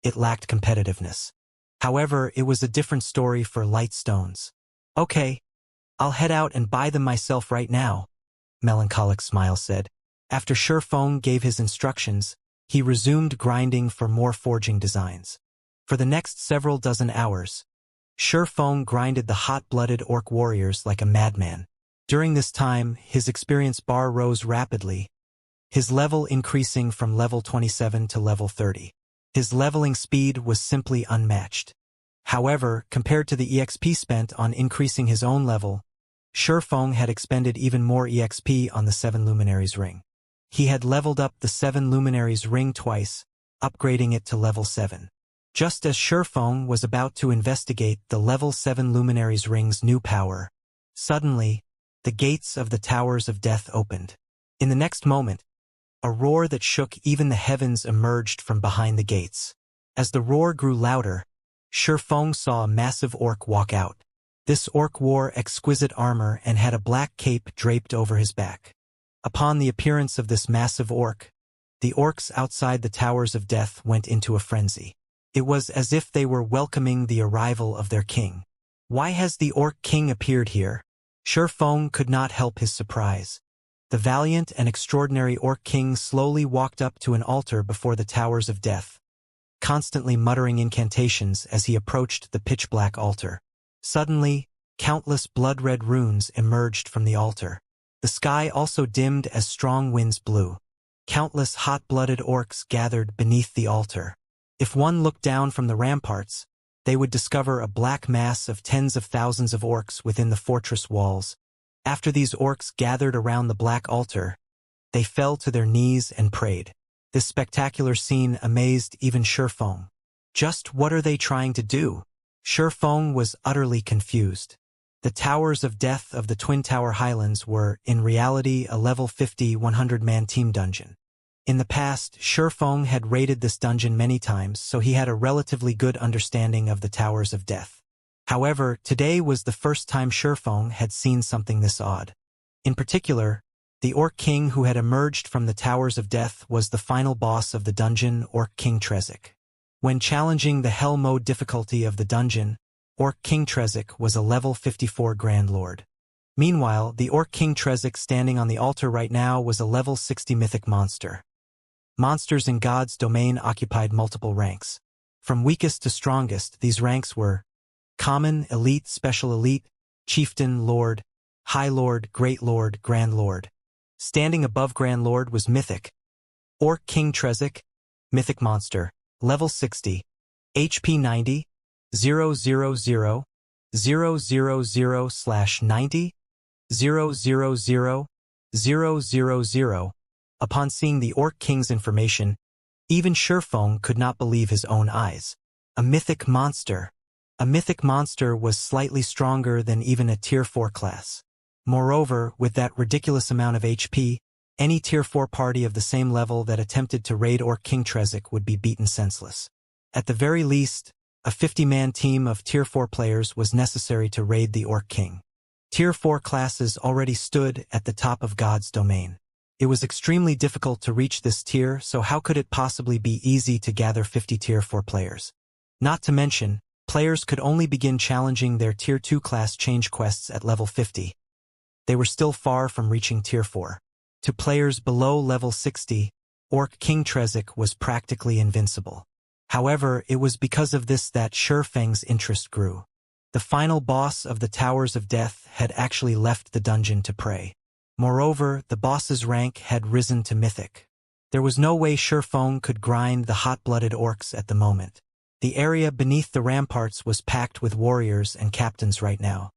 It lacked competitiveness. However, it was a different story for light stones. "Okay, I'll head out and buy them myself right now," Melancholic Smile said. After Feng gave his instructions, he resumed grinding for more forging designs. For the next several dozen hours, Feng grinded the hot-blooded orc warriors like a madman. During this time, his experience bar rose rapidly, his level increasing from level 27 to level 30. His leveling speed was simply unmatched. However, compared to the EXP spent on increasing his own level, Feng had expended even more EXP on the 7 Luminaries ring. He had leveled up the 7 Luminaries ring twice, upgrading it to level 7. Just as Feng was about to investigate the level 7 Luminaries ring's new power, suddenly, the gates of the Towers of Death opened. In the next moment, a roar that shook even the heavens emerged from behind the gates. As the roar grew louder, Feng saw a massive orc walk out. This orc wore exquisite armor and had a black cape draped over his back. Upon the appearance of this massive orc, the orcs outside the Towers of Death went into a frenzy. It was as if they were welcoming the arrival of their king. "Why has the Orc King appeared here?" Feng could not help his surprise. The valiant and extraordinary Orc King slowly walked up to an altar before the Towers of Death, constantly muttering incantations as he approached the pitch-black altar. Suddenly, countless blood-red runes emerged from the altar. The sky also dimmed as strong winds blew. Countless hot-blooded orcs gathered beneath the altar. If one looked down from the ramparts, they would discover a black mass of tens of thousands of orcs within the fortress walls. After these orcs gathered around the black altar, they fell to their knees and prayed. This spectacular scene amazed even Feng. Just what are they trying to do? Feng was utterly confused. The Towers of Death of the Twin Tower Highlands were, in reality, a level 50 100-man team dungeon. In the past, Feng had raided this dungeon many times, so he had a relatively good understanding of the Towers of Death. However, today was the first time Feng had seen something this odd. In particular, the Orc King who had emerged from the Towers of Death was the final boss of the dungeon, Orc King Trezek. When challenging the Hell mode difficulty of the dungeon, Orc King Trezek was a level 54 Grand Lord. Meanwhile, the Orc King Trezek standing on the altar right now was a level 60 mythic monster. Monsters in God's domain occupied multiple ranks. From weakest to strongest, these ranks were Common, Elite, Special Elite, Chieftain, Lord, High Lord, Great Lord, Grand Lord. Standing above Grand Lord was Mythic. Orc King Trezek, Mythic Monster, Level 60, HP 90, 000, 000/90, 000, 000. Upon seeing the Orc King's information, even Feng could not believe his own eyes. A mythic monster. A mythic monster was slightly stronger than even a Tier 4 class. Moreover, with that ridiculous amount of HP, any Tier 4 party of the same level that attempted to raid Orc King Trezek would be beaten senseless. At the very least, a 50-man team of Tier 4 players was necessary to raid the Orc King. Tier 4 classes already stood at the top of God's domain. It was extremely difficult to reach this tier, so how could it possibly be easy to gather 50 Tier 4 players? Not to mention, players could only begin challenging their Tier 2 class change quests at level 50. They were still far from reaching Tier 4. To players below level 60, Orc King Trezek was practically invincible. However, it was because of this that Shurfeng's interest grew. The final boss of the Towers of Death had actually left the dungeon to pray. Moreover, the boss's rank had risen to mythic. There was no way Shurfeng could grind the hot-blooded orcs at the moment. The area beneath the ramparts was packed with warriors and captains right now.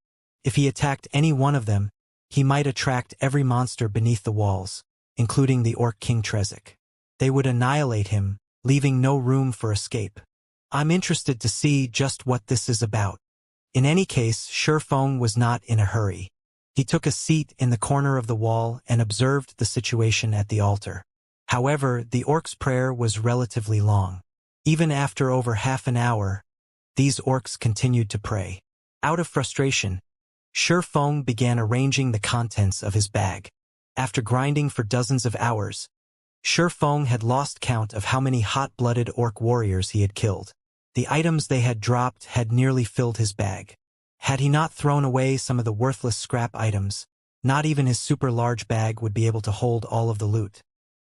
If he attacked any one of them, he might attract every monster beneath the walls, including the Orc King Trezek. They would annihilate him, leaving no room for escape. I'm interested to see just what this is about. In any case, Shurfeng was not in a hurry. He took a seat in the corner of the wall and observed the situation at the altar. However, the orc's prayer was relatively long. Even after over half an hour, these orcs continued to pray. Out of frustration, Shurfeng began arranging the contents of his bag. After grinding for dozens of hours, Shurfeng had lost count of how many hot-blooded orc warriors he had killed. The items they had dropped had nearly filled his bag. Had he not thrown away some of the worthless scrap items, not even his super-large bag would be able to hold all of the loot.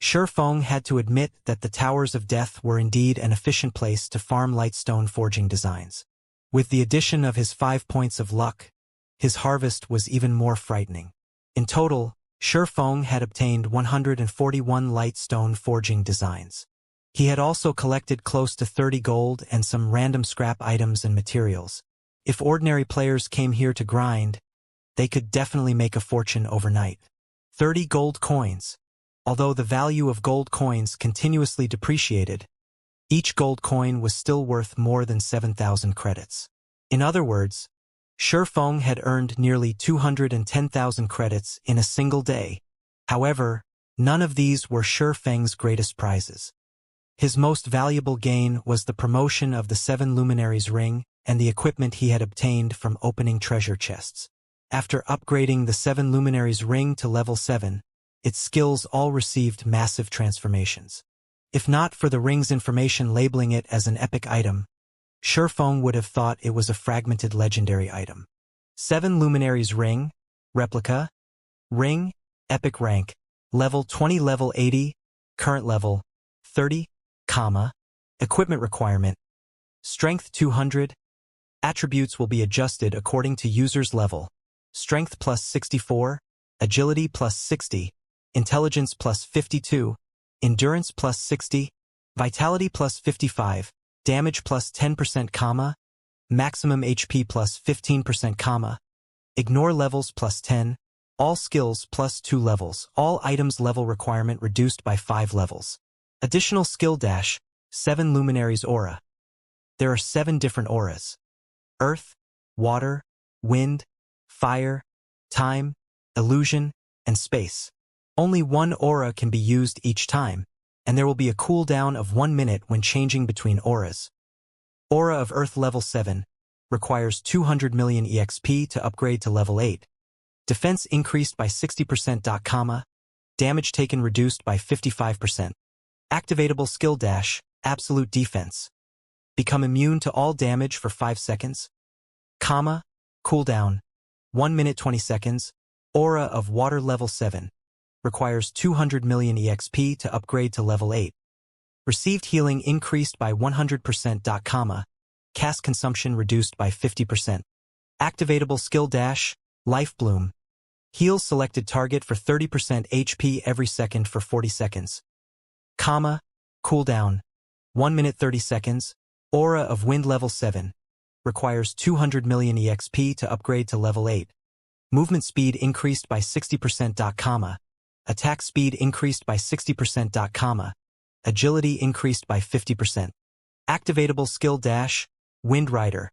Shurfeng had to admit that the Towers of Death were indeed an efficient place to farm lightstone forging designs. With the addition of his 5 points of luck, his harvest was even more frightening. In total, Shurfeng had obtained 141 lightstone forging designs. He had also collected close to 30 gold and some random scrap items and materials. If ordinary players came here to grind, they could definitely make a fortune overnight. 30 gold coins. Although the value of gold coins continuously depreciated, each gold coin was still worth more than 7,000 credits. In other words, Shurfeng had earned nearly 210,000 credits in a single day. However, none of these were Shurfeng's greatest prizes. His most valuable gain was the promotion of the 7 Luminaries ring and the equipment he had obtained from opening treasure chests. After upgrading the 7 Luminaries ring to level 7, its skills all received massive transformations. If not for the ring's information labeling it as an epic item, Shurfeng would have thought it was a fragmented legendary item. 7 Luminaries ring, replica, ring, epic rank, level 20, level 80, current level 30, equipment requirement, strength 200, attributes will be adjusted according to user's level, strength plus 64, agility plus 60, intelligence plus 52, endurance plus 60, vitality plus 55, damage plus 10%, maximum HP plus 15%, ignore levels plus 10, all skills plus 2 levels, all items level requirement reduced by 5 levels. Additional skill dash, 7 Luminaries aura. There are 7 different auras: earth, water, wind, fire, time, illusion, and space. Only one aura can be used each time, and there will be a cooldown of 1 minute when changing between auras. Aura of Earth level 7 requires 200 million EXP to upgrade to level 8. Defense increased by 60%, damage taken reduced by 55%. Activatable skill dash, absolute defense. Become immune to all damage for 5 seconds. Cooldown, 1 minute 20 seconds. Aura of Water level 7 requires 200 million EXP to upgrade to level 8. Received healing increased by 100%, cast consumption reduced by 50%. Activatable skill dash, Life Bloom. Heals selected target for 30% HP every second for 40 seconds. Cooldown, 1 minute 30 seconds. Aura of Wind level 7 requires 200 million EXP to upgrade to level 8. Movement speed increased by 60%, attack speed increased by 60%, agility increased by 50%. Activatable skill dash, Wind Rider.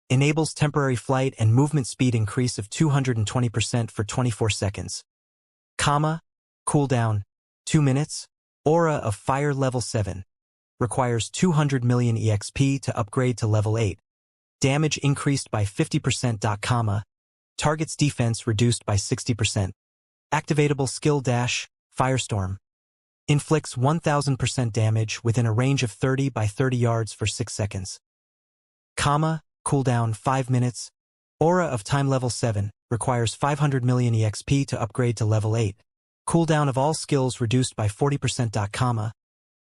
Enables temporary flight and movement speed increase of 220% for 24 seconds. Cooldown, 2 minutes. Aura of Fire level 7 requires 200 million EXP to upgrade to level 8. Damage increased by 50%, target's defense reduced by 60%. Activatable skill dash, Firestorm. Inflicts 1000% damage within a range of 30 by 30 yards for 6 seconds. Cooldown 5 minutes. Aura of Time level 7 requires 500 million EXP to upgrade to level 8. Cooldown of all skills reduced by 40%,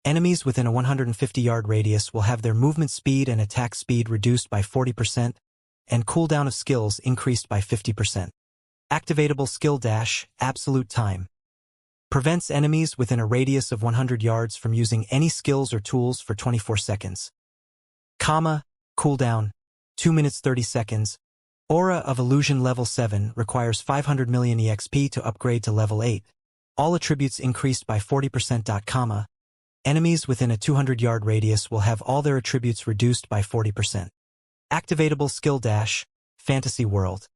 Enemies within a 150-yard radius will have their movement speed and attack speed reduced by 40%, and cooldown of skills increased by 50%. Activatable skill dash, absolute time. Prevents enemies within a radius of 100 yards from using any skills or tools for 24 seconds. Cooldown, 2 minutes 30 seconds. Aura of Illusion level 7 requires 500 million EXP to upgrade to level 8. All attributes increased by 40%. Enemies within a 200-yard radius will have all their attributes reduced by 40%. Activatable skill dash, Fantasy World.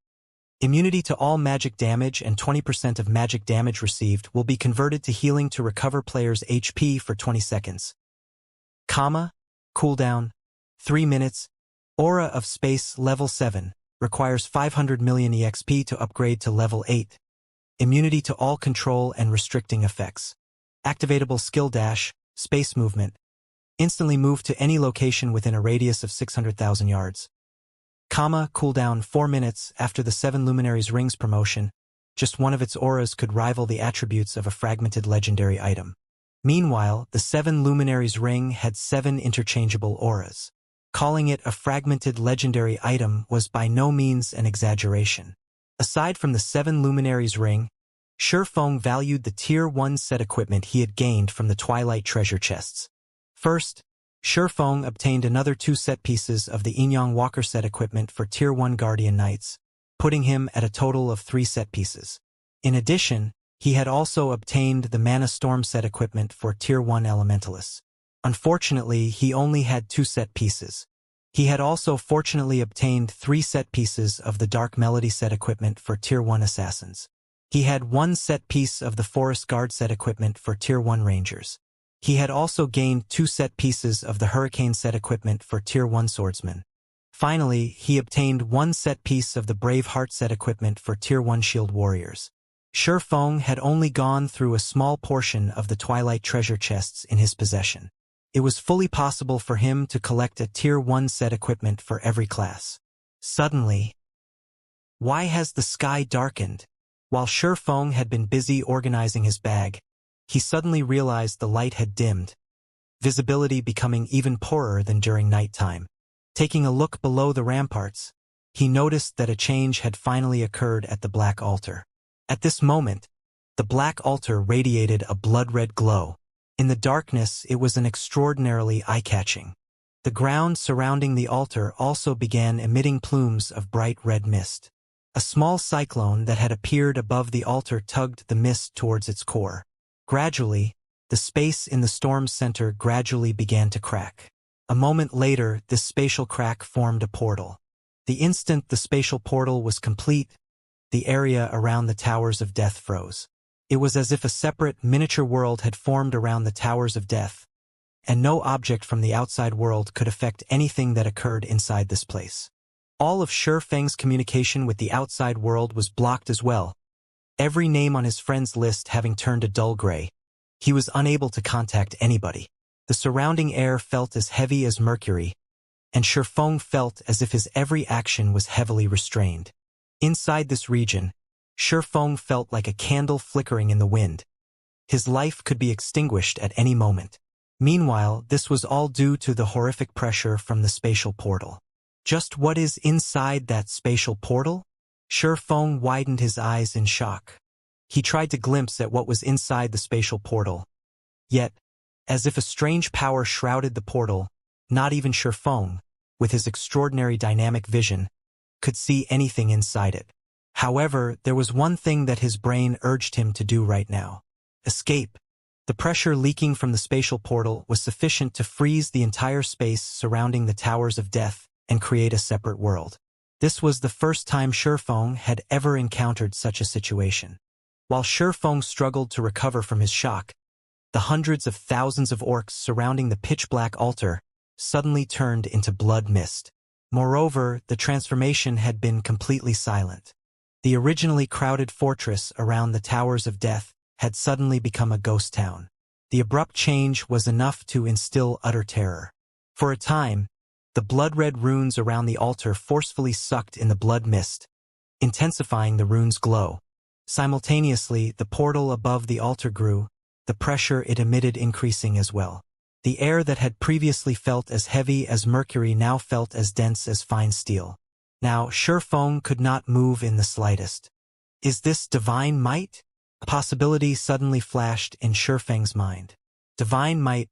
Immunity to all magic damage and 20% of magic damage received will be converted to healing to recover players' HP for 20 seconds. Cooldown, 3 minutes. Aura of Space level 7 requires 500 million EXP to upgrade to level 8. Immunity to all control and restricting effects. Activatable skill dash, Space Movement. Instantly move to any location within a radius of 600,000 yards. Cooldown 4 minutes. After the 7 Luminaries Rings promotion, just one of its auras could rival the attributes of a fragmented legendary item. Meanwhile, the 7 Luminaries Ring had 7 interchangeable auras. Calling it a fragmented legendary item was by no means an exaggeration. Aside from the 7 Luminaries Ring, Shifeng valued the Tier 1 set equipment he had gained from the Twilight treasure chests. First, Shifeng obtained another 2 set pieces of the Inyang Walker set equipment for Tier 1 Guardian Knights, putting him at a total of 3 set pieces. In addition, he had also obtained the Mana Storm set equipment for Tier 1 Elementalists. Unfortunately, he only had 2 set pieces. He had also fortunately obtained 3 set pieces of the Dark Melody set equipment for Tier 1 Assassins. He had 1 set piece of the Forest Guard set equipment for Tier 1 Rangers. He had also gained 2 set pieces of the Hurricane set equipment for Tier 1 Swordsman. Finally, he obtained 1 set piece of the Brave Heart set equipment for Tier 1 Shield Warriors. Shifeng had only gone through a small portion of the Twilight treasure chests in his possession. It was fully possible for him to collect a Tier 1 set equipment for every class. Suddenly, why has the sky darkened? While Shifeng had been busy organizing his bag, he suddenly realized the light had dimmed, visibility becoming even poorer than during nighttime. Taking a look below the ramparts, he noticed that a change had finally occurred at the Black Altar. At this moment, the Black Altar radiated a blood-red glow. In the darkness, it was an extraordinarily eye-catching. The ground surrounding the altar also began emitting plumes of bright red mist. A small cyclone that had appeared above the altar tugged the mist towards its core. Gradually, the space in the storm's center gradually began to crack. A moment later, this spatial crack formed a portal. The instant the spatial portal was complete, the area around the Towers of Death froze. It was as if a separate, miniature world had formed around the Towers of Death, and no object from the outside world could affect anything that occurred inside this place. All of Shifeng's communication with the outside world was blocked as well, every name on his friends list having turned a dull gray. He was unable to contact anybody. The surrounding air felt as heavy as mercury, and Shifeng felt as if his every action was heavily restrained. Inside this region, Shifeng felt like a candle flickering in the wind. His life could be extinguished at any moment. Meanwhile, this was all due to the horrific pressure from the spatial portal. Just what is inside that spatial portal? Shifeng widened his eyes in shock. He tried to glimpse at what was inside the spatial portal. Yet, as if a strange power shrouded the portal, not even Shifeng, with his extraordinary dynamic vision, could see anything inside it. However, there was one thing that his brain urged him to do right now. Escape. The pressure leaking from the spatial portal was sufficient to freeze the entire space surrounding the Towers of Death and create a separate world. This was the first time Shifeng had ever encountered such a situation. While Shifeng struggled to recover from his shock, the hundreds of thousands of orcs surrounding the pitch-black altar suddenly turned into blood mist. Moreover, the transformation had been completely silent. The originally crowded fortress around the Towers of Death had suddenly become a ghost town. The abrupt change was enough to instill utter terror. For a time, the blood-red runes around the altar forcefully sucked in the blood mist, intensifying the rune's glow. Simultaneously, the portal above the altar grew, the pressure it emitted increasing as well. The air that had previously felt as heavy as mercury now felt as dense as fine steel. Now, Shifeng could not move in the slightest. Is this divine might? A possibility suddenly flashed in Shifeng's mind. Divine might.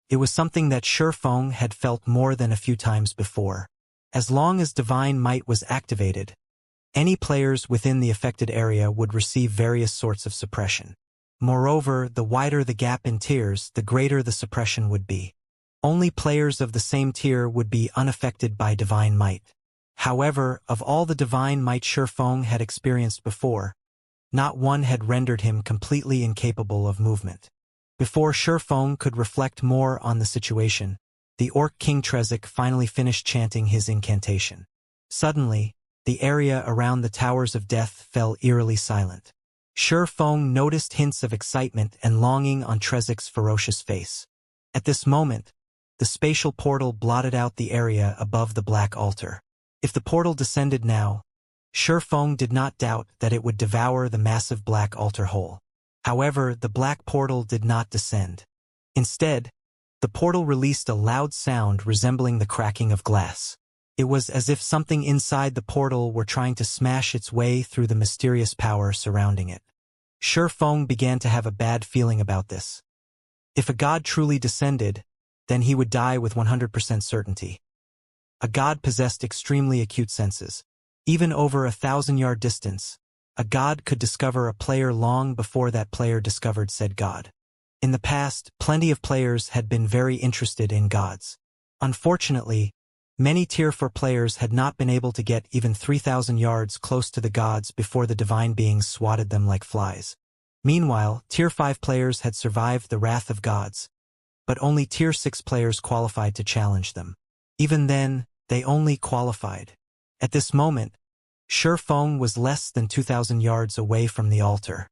It was something that Shifeng had felt more than a few times before. As long as divine might was activated, any players within the affected area would receive various sorts of suppression. Moreover, the wider the gap in tiers, the greater the suppression would be. Only players of the same tier would be unaffected by divine might. However, of all the divine might Shifeng had experienced before, not one had rendered him completely incapable of movement. Before Shifeng could reflect more on the situation, the Orc King Trezek finally finished chanting his incantation. Suddenly, the area around the Towers of Death fell eerily silent. Shifeng noticed hints of excitement and longing on Trezek's ferocious face. At this moment, the spatial portal blotted out the area above the black altar. If the portal descended now, Shifeng did not doubt that it would devour the massive black altar whole. However, the black portal did not descend. Instead, the portal released a loud sound resembling the cracking of glass. It was as if something inside the portal were trying to smash its way through the mysterious power surrounding it. Shifeng began to have a bad feeling about this. If a god truly descended, then he would die with 100% certainty. A god possessed extremely acute senses. Even over 1,000-yard distance, a god could discover a player long before that player discovered said god. In the past, plenty of players had been very interested in gods. Unfortunately, many Tier 4 players had not been able to get even 3,000 yards close to the gods before the divine beings swatted them like flies. Meanwhile, Tier 5 players had survived the wrath of gods, but only Tier 6 players qualified to challenge them. Even then, they only qualified. At this moment, Shifeng was less than 2,000 yards away from the altar.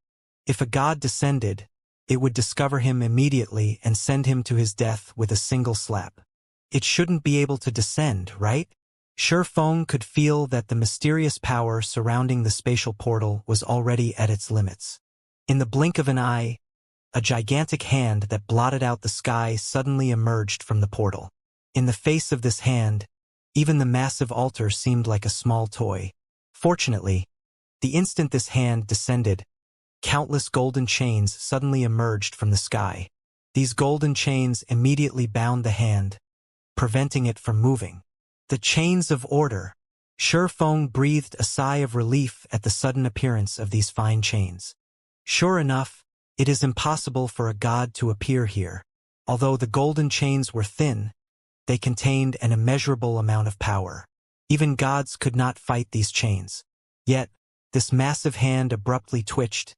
If a god descended, it would discover him immediately and send him to his death with a single slap. It shouldn't be able to descend, right? Shifeng could feel that the mysterious power surrounding the spatial portal was already at its limits. In the blink of an eye, a gigantic hand that blotted out the sky suddenly emerged from the portal. In the face of this hand, even the massive altar seemed like a small toy. Fortunately, the instant this hand descended, countless golden chains suddenly emerged from the sky. These golden chains immediately bound the hand, preventing it from moving. The chains of order. Shifeng breathed a sigh of relief at the sudden appearance of these fine chains. Sure enough, it is impossible for a god to appear here. Although the golden chains were thin, they contained an immeasurable amount of power. Even gods could not fight these chains. Yet, this massive hand abruptly twitched,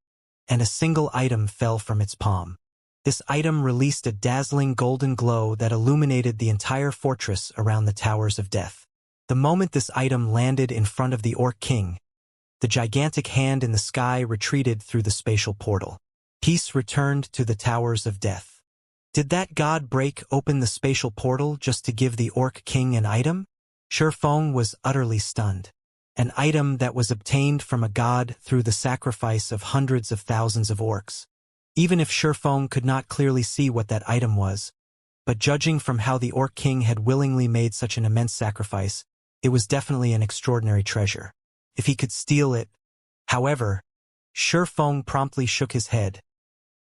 and a single item fell from its palm. This item released a dazzling golden glow that illuminated the entire fortress around the Towers of Death. The moment this item landed in front of the Orc King, the gigantic hand in the sky retreated through the spatial portal. Peace returned to the Towers of Death. Did that god break open the spatial portal just to give the Orc King an item? Shifeng was utterly stunned. An item that was obtained from a god through the sacrifice of hundreds of thousands of orcs. Even if Shifeng could not clearly see what that item was, but judging from how the Orc King had willingly made such an immense sacrifice, it was definitely an extraordinary treasure. If he could steal it. However, Shifeng promptly shook his head,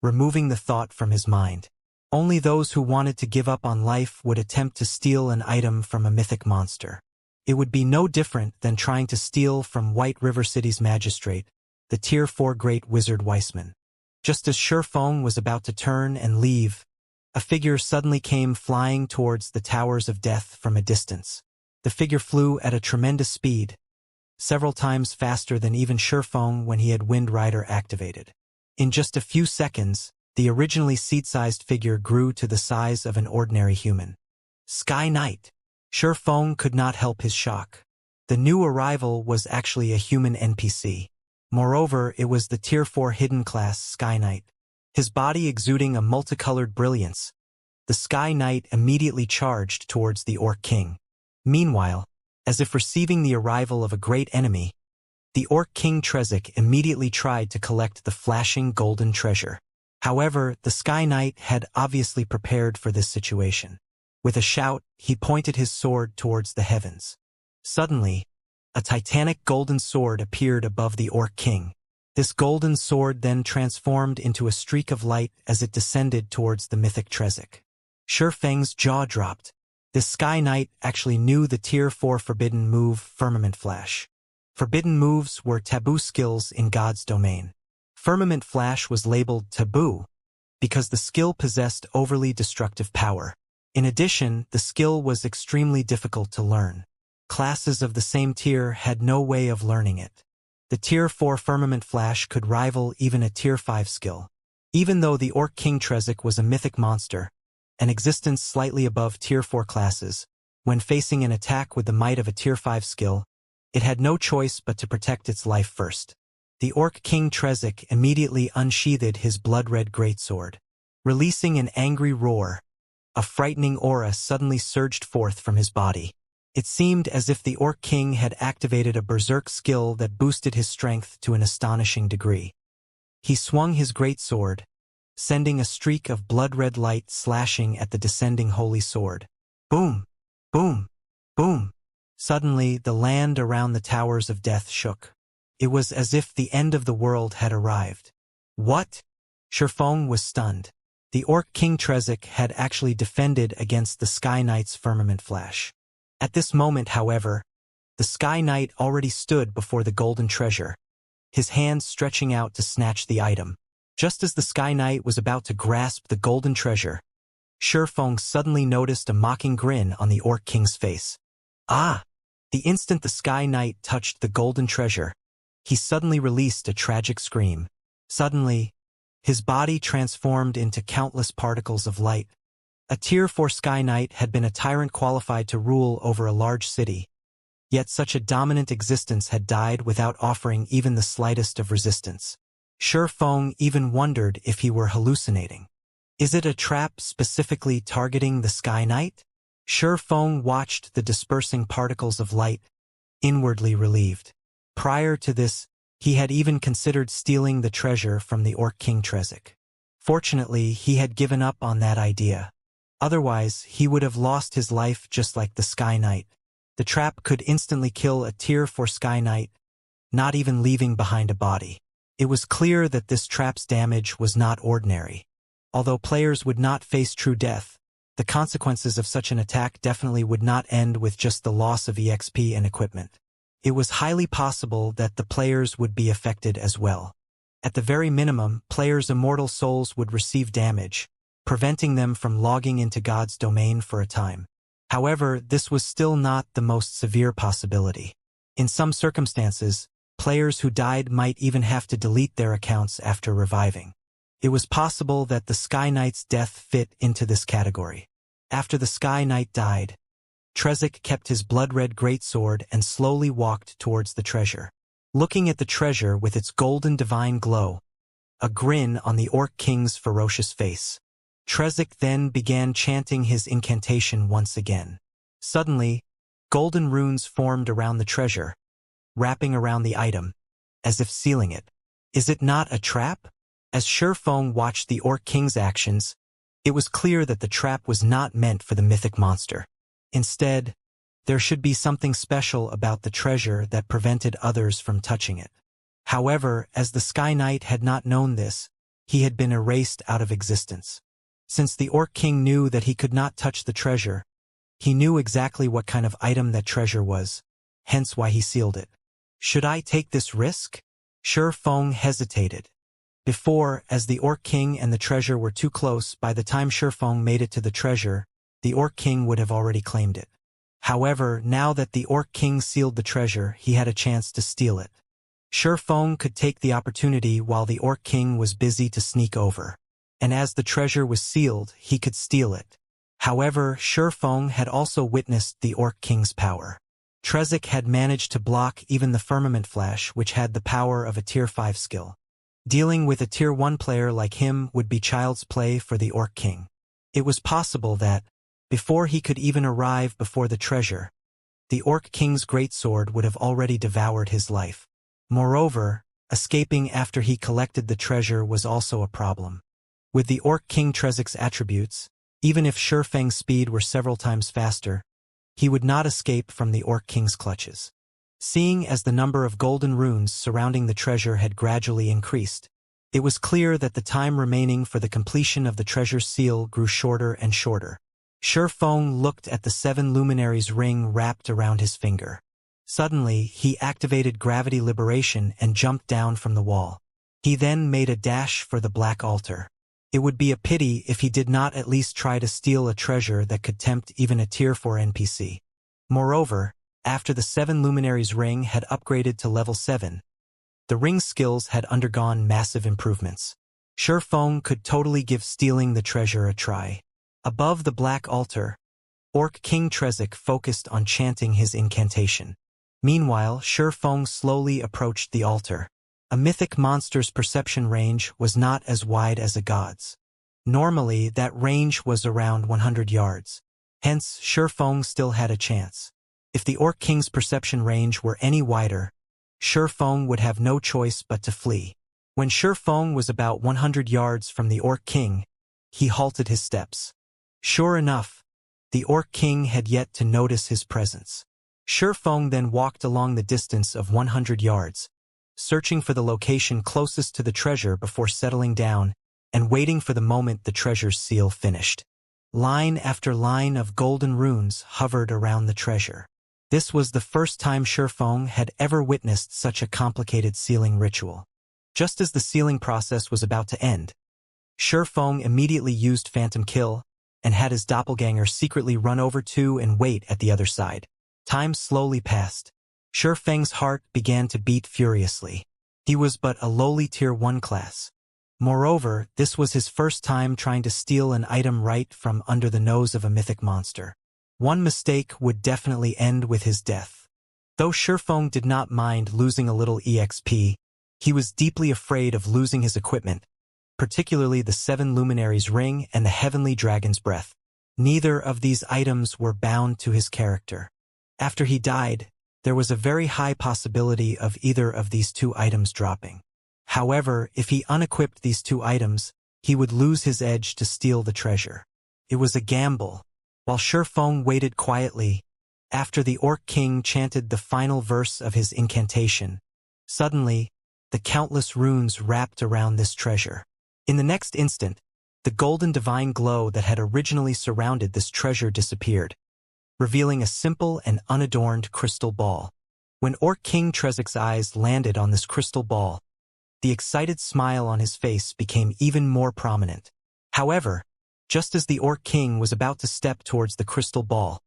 removing the thought from his mind. Only those who wanted to give up on life would attempt to steal an item from a mythic monster. It would be no different than trying to steal from White River City's magistrate, the Tier 4 Great Wizard Weissman. Just as Shifeng was about to turn and leave, a figure suddenly came flying towards the Towers of Death from a distance. The figure flew at a tremendous speed, several times faster than even Shifeng when he had Wind Rider activated. In just a few seconds, the originally seed-sized figure grew to the size of an ordinary human. Sky Knight. Shifeng could not help his shock. The new arrival was actually a human NPC. Moreover, it was the Tier 4 hidden class Sky Knight. His body exuding a multicolored brilliance, the Sky Knight immediately charged towards the Orc King. Meanwhile, as if receiving the arrival of a great enemy, the Orc King Trezek immediately tried to collect the flashing golden treasure. However, the Sky Knight had obviously prepared for this situation. With a shout, he pointed his sword towards the heavens. Suddenly, a titanic golden sword appeared above the Orc King. This golden sword then transformed into a streak of light as it descended towards the mythic Trezec. Shi Feng's jaw dropped. This Sky Knight actually knew the Tier 4 forbidden move Firmament Flash. Forbidden moves were taboo skills in God's domain. Firmament Flash was labeled taboo because the skill possessed overly destructive power. In addition, the skill was extremely difficult to learn. Classes of the same tier had no way of learning it. The Tier 4 Firmament Flash could rival even a Tier 5 skill. Even though the Orc King Trezec was a mythic monster, an existence slightly above Tier 4 classes, when facing an attack with the might of a Tier 5 skill, it had no choice but to protect its life first. The Orc King Trezec immediately unsheathed his blood-red greatsword. Releasing an angry roar, a frightening aura suddenly surged forth from his body. It seemed as if the Orc King had activated a berserk skill that boosted his strength to an astonishing degree. He swung his greatsword, sending a streak of blood-red light slashing at the descending holy sword. Boom! Boom! Boom! Suddenly, the land around the towers of death shook. It was as if the end of the world had arrived. What? Shi Feng was stunned. The Orc King Trezec had actually defended against the Sky Knight's Firmament Flash. At this moment, however, the Sky Knight already stood before the golden treasure, his hands stretching out to snatch the item. Just as the Sky Knight was about to grasp the golden treasure, Shi Feng suddenly noticed a mocking grin on the Orc King's face. Ah! The instant the Sky Knight touched the golden treasure, he suddenly released a tragic scream. Suddenly, his body transformed into countless particles of light. A Tier 4 Sky Knight had been a tyrant qualified to rule over a large city, yet such a dominant existence had died without offering even the slightest of resistance. Shi Feng even wondered if he were hallucinating. Is it a trap specifically targeting the Sky Knight? Shi Feng watched the dispersing particles of light, inwardly relieved. Prior to this, he had even considered stealing the treasure from the Orc King Trezec. Fortunately, he had given up on that idea. Otherwise, he would have lost his life just like the Sky Knight. The trap could instantly kill a Tier 4 Sky Knight, not even leaving behind a body. It was clear that this trap's damage was not ordinary. Although players would not face true death, the consequences of such an attack definitely would not end with just the loss of EXP and equipment. It was highly possible that the players would be affected as well. At the very minimum, players' immortal souls would receive damage, preventing them from logging into God's domain for a time. However, this was still not the most severe possibility. In some circumstances, players who died might even have to delete their accounts after reviving. It was possible that the Sky Knight's death fit into this category. After the Sky Knight died, Trezec kept his blood-red greatsword and slowly walked towards the treasure. Looking at the treasure with its golden divine glow, a grin on the Orc King's ferocious face, Trezec then began chanting his incantation once again. Suddenly, golden runes formed around the treasure, wrapping around the item, as if sealing it. Is it not a trap? As Shi Feng watched the Orc King's actions, it was clear that the trap was not meant for the mythic monster. Instead, there should be something special about the treasure that prevented others from touching it. However, as the Sky Knight had not known this, he had been erased out of existence. Since the Orc King knew that he could not touch the treasure, he knew exactly what kind of item that treasure was, hence why he sealed it. Should I take this risk? Shi Feng hesitated. Before, as the Orc King and the treasure were too close, by the time Shi Feng made it to the treasure, the Orc King would have already claimed it. However, now that the Orc King sealed the treasure, he had a chance to steal it. Shi Feng could take the opportunity while the Orc King was busy to sneak over. And as the treasure was sealed, he could steal it. However, Shi Feng had also witnessed the Orc King's power. Trezec had managed to block even the Firmament Flash, which had the power of a Tier 5 skill. Dealing with a Tier 1 player like him would be child's play for the Orc King. It was possible that, before he could even arrive before the treasure, the Orc King's greatsword would have already devoured his life. Moreover, escaping after he collected the treasure was also a problem. With the Orc King Trezik's attributes, even if Shurfeng's speed were several times faster, he would not escape from the Orc King's clutches. Seeing as the number of golden runes surrounding the treasure had gradually increased, it was clear that the time remaining for the completion of the treasure's seal grew shorter and shorter. Shurfeng looked at the 7 luminaries ring wrapped around his finger. Suddenly, he activated gravity liberation and jumped down from the wall. He then made a dash for the black altar. It would be a pity if he did not at least try to steal a treasure that could tempt even a tier 4 NPC. Moreover, after the 7 luminaries ring had upgraded to level 7, the ring's skills had undergone massive improvements. Shurfeng could totally give stealing the treasure a try. Above the black altar, Orc King Trezik focused on chanting his incantation. Meanwhile, Shurfeng slowly approached the altar. A mythic monster's perception range was not as wide as a god's. Normally, that range was around 100 yards. Hence, Shurfeng still had a chance. If the Orc King's perception range were any wider, Shurfeng would have no choice but to flee. When Shurfeng was about 100 yards from the Orc King, he halted his steps. Sure enough, the Orc King had yet to notice his presence. Shurfeng then walked along the distance of 100 yards, searching for the location closest to the treasure before settling down and waiting for the moment the treasure's seal finished. Line after line of golden runes hovered around the treasure. This was the first time Shurfeng had ever witnessed such a complicated sealing ritual. Just as the sealing process was about to end, Shurfeng immediately used Phantom Kill and had his doppelganger secretly run over to and wait at the other side. Time slowly passed. Shurfeng's heart began to beat furiously. He was but a lowly tier 1 class. Moreover, this was his first time trying to steal an item right from under the nose of a mythic monster. One mistake would definitely end with his death. Though Shurfeng did not mind losing a little EXP, he was deeply afraid of losing his equipment, particularly the 7 luminaries ring and the heavenly dragon's breath. Neither of these items were bound to his character. After he died, there was a very high possibility of either of these 2 items dropping. However, if he unequipped these 2 items, he would lose his edge to steal the treasure. It was a gamble. While Shurfeng waited quietly, after the Orc King chanted the final verse of his incantation, suddenly, the countless runes wrapped around this treasure. In the next instant, the golden divine glow that had originally surrounded this treasure disappeared, revealing a simple and unadorned crystal ball. When Orc King Trezik's eyes landed on this crystal ball, the excited smile on his face became even more prominent. However, just as the Orc King was about to step towards the crystal ball,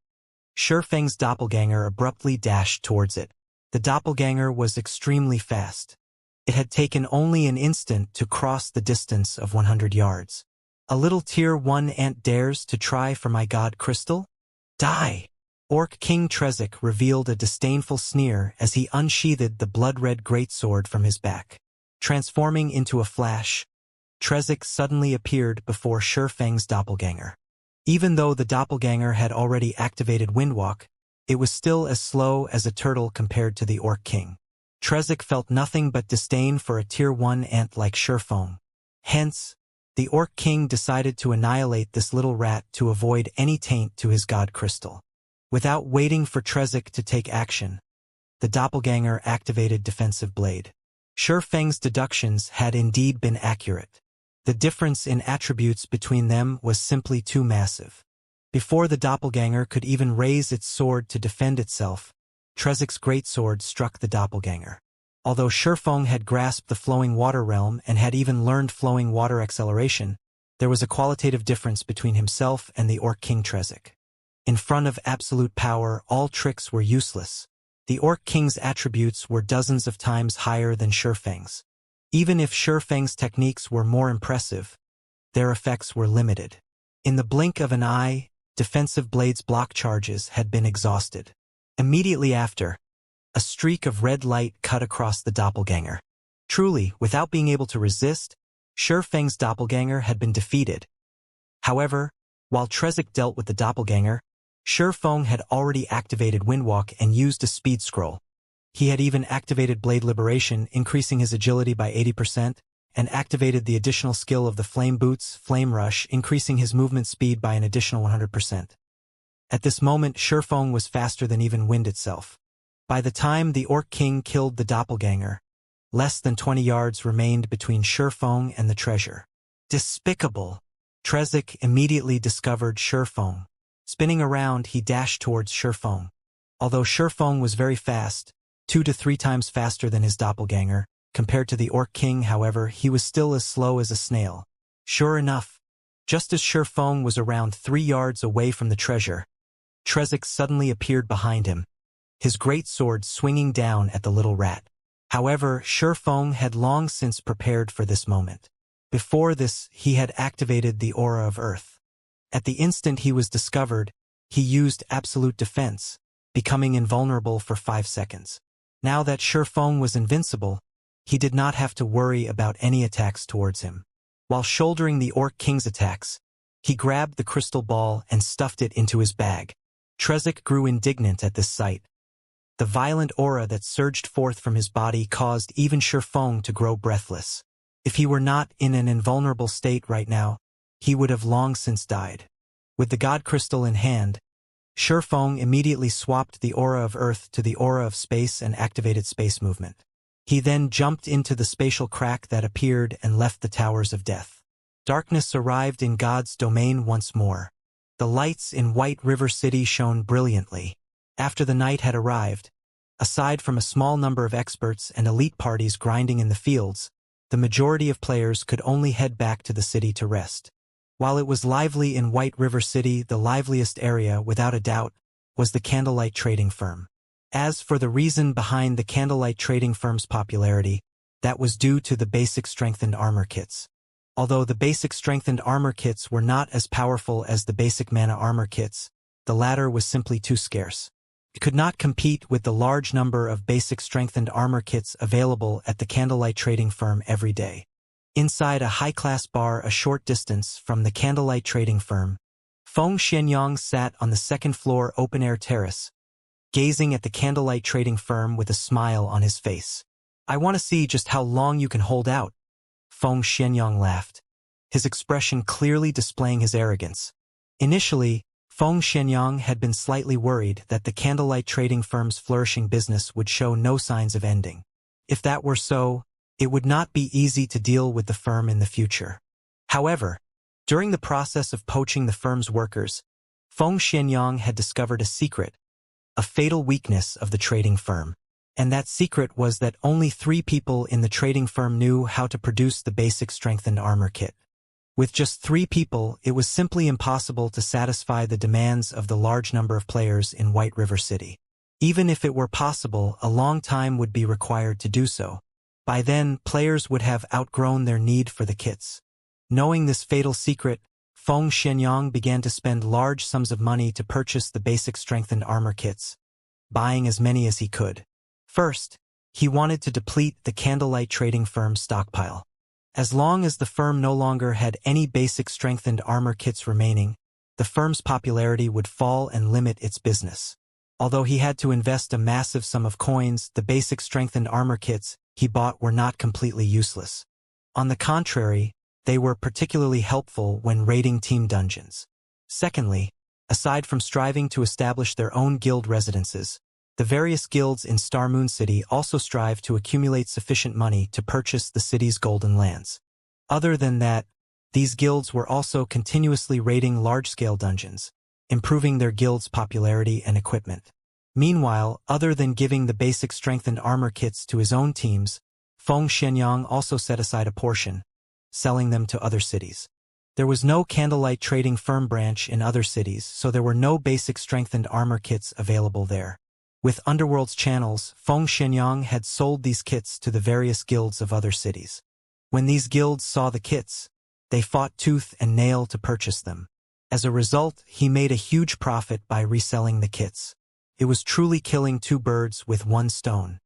Shurfeng's doppelganger abruptly dashed towards it. The doppelganger was extremely fast. It had taken only an instant to cross the distance of 100 yards. A little tier 1 ant dares to try for my god crystal? Die! Orc King Trezik revealed a disdainful sneer as he unsheathed the blood-red greatsword from his back. Transforming into a flash, Trezik suddenly appeared before Shurfeng's doppelganger. Even though the doppelganger had already activated Windwalk, it was still as slow as a turtle compared to the Orc King. Trezik felt nothing but disdain for a tier 1 ant like Shurfeng. Hence, the Orc King decided to annihilate this little rat to avoid any taint to his god crystal. Without waiting for Trezik to take action, the doppelganger activated Defensive Blade. Shurfeng's deductions had indeed been accurate. The difference in attributes between them was simply too massive. Before the doppelganger could even raise its sword to defend itself, Trezik's greatsword struck the doppelganger. Although Shurfeng had grasped the flowing water realm and had even learned flowing water acceleration, there was a qualitative difference between himself and the Orc King Trezik. In front of absolute power, all tricks were useless. The Orc King's attributes were dozens of times higher than Shurfeng's. Even if Shurfeng's techniques were more impressive, their effects were limited. In the blink of an eye, Defensive Blade's block charges had been exhausted. Immediately after, a streak of red light cut across the doppelganger. Truly, without being able to resist, Shurfeng's doppelganger had been defeated. However, while Trezik dealt with the doppelganger, Shurfeng had already activated Windwalk and used a speed scroll. He had even activated Blade Liberation, increasing his agility by 80%, and activated the additional skill of the Flame Boots, Flame Rush, increasing his movement speed by an additional 100%. At this moment, Shurfeng was faster than even wind itself. By the time the Orc King killed the doppelganger, less than 20 yards remained between Shurfeng and the treasure. Despicable! Trezek immediately discovered Shurfeng. Spinning around, he dashed towards Shurfeng. Although Shurfeng was very fast, 2 to 3 times faster than his doppelganger, compared to the Orc King, however, he was still as slow as a snail. Sure enough, just as Shurfeng was around 3 yards away from the treasure, Trezek suddenly appeared behind him, his great sword swinging down at the little rat. However, Shurfeng had long since prepared for this moment. Before this, he had activated the Aura of Earth. At the instant he was discovered, he used absolute defense, becoming invulnerable for 5 seconds. Now that Shurfeng was invincible, he did not have to worry about any attacks towards him. While shouldering the Orc King's attacks, he grabbed the crystal ball and stuffed it into his bag. Trezek grew indignant at this sight. The violent aura that surged forth from his body caused even Shurfeng to grow breathless. If he were not in an invulnerable state right now, he would have long since died. With the God Crystal in hand, Shurfeng immediately swapped the Aura of Earth to the Aura of Space and activated space movement. He then jumped into the spatial crack that appeared and left the Towers of Death. Darkness arrived in God's domain once more. The lights in White River City shone brilliantly. After the night had arrived, aside from a small number of experts and elite parties grinding in the fields, the majority of players could only head back to the city to rest. While it was lively in White River City, the liveliest area, without a doubt, was the Candlelight Trading Firm. As for the reason behind the Candlelight Trading Firm's popularity, that was due to the basic strengthened armor kits. Although the basic strengthened armor kits were not as powerful as the basic mana armor kits, the latter was simply too scarce. It could not compete with the large number of basic strengthened armor kits available at the Candlelight Trading Firm every day. Inside a high-class bar a short distance from the Candlelight Trading Firm, Feng Xianyang sat on the second-floor open-air terrace, gazing at the Candlelight Trading Firm with a smile on his face. "I want to see just how long you can hold out," Feng Xianyang laughed, his expression clearly displaying his arrogance. Initially, Feng Xianyang had been slightly worried that the Candlelight Trading Firm's flourishing business would show no signs of ending. If that were so, it would not be easy to deal with the firm in the future. However, during the process of poaching the firm's workers, Feng Xianyang had discovered a secret, a fatal weakness of the trading firm. And that secret was that only 3 people in the trading firm knew how to produce the basic strengthened armor kit. With just 3 people, it was simply impossible to satisfy the demands of the large number of players in White River City. Even if it were possible, a long time would be required to do so. By then, players would have outgrown their need for the kits. Knowing this fatal secret, Feng Xianyang began to spend large sums of money to purchase the basic strengthened armor kits, buying as many as he could. First, he wanted to deplete the Candlelight Trading Firm's stockpile. As long as the firm no longer had any basic strengthened armor kits remaining, the firm's popularity would fall and limit its business. Although he had to invest a massive sum of coins, the basic strengthened armor kits he bought were not completely useless. On the contrary, they were particularly helpful when raiding team dungeons. Secondly, aside from striving to establish their own guild residences, the various guilds in Star Moon City also strive to accumulate sufficient money to purchase the city's golden lands. Other than that, these guilds were also continuously raiding large-scale dungeons, improving their guild's popularity and equipment. Meanwhile, other than giving the basic strengthened armor kits to his own teams, Feng Xianyang also set aside a portion, selling them to other cities. There was no Candlelight Trading Firm branch in other cities, so there were no basic strengthened armor kits available there. With Underworld's channels, Feng Xianyang had sold these kits to the various guilds of other cities. When these guilds saw the kits, they fought tooth and nail to purchase them. As a result, he made a huge profit by reselling the kits. It was truly killing 2 birds with 1 stone.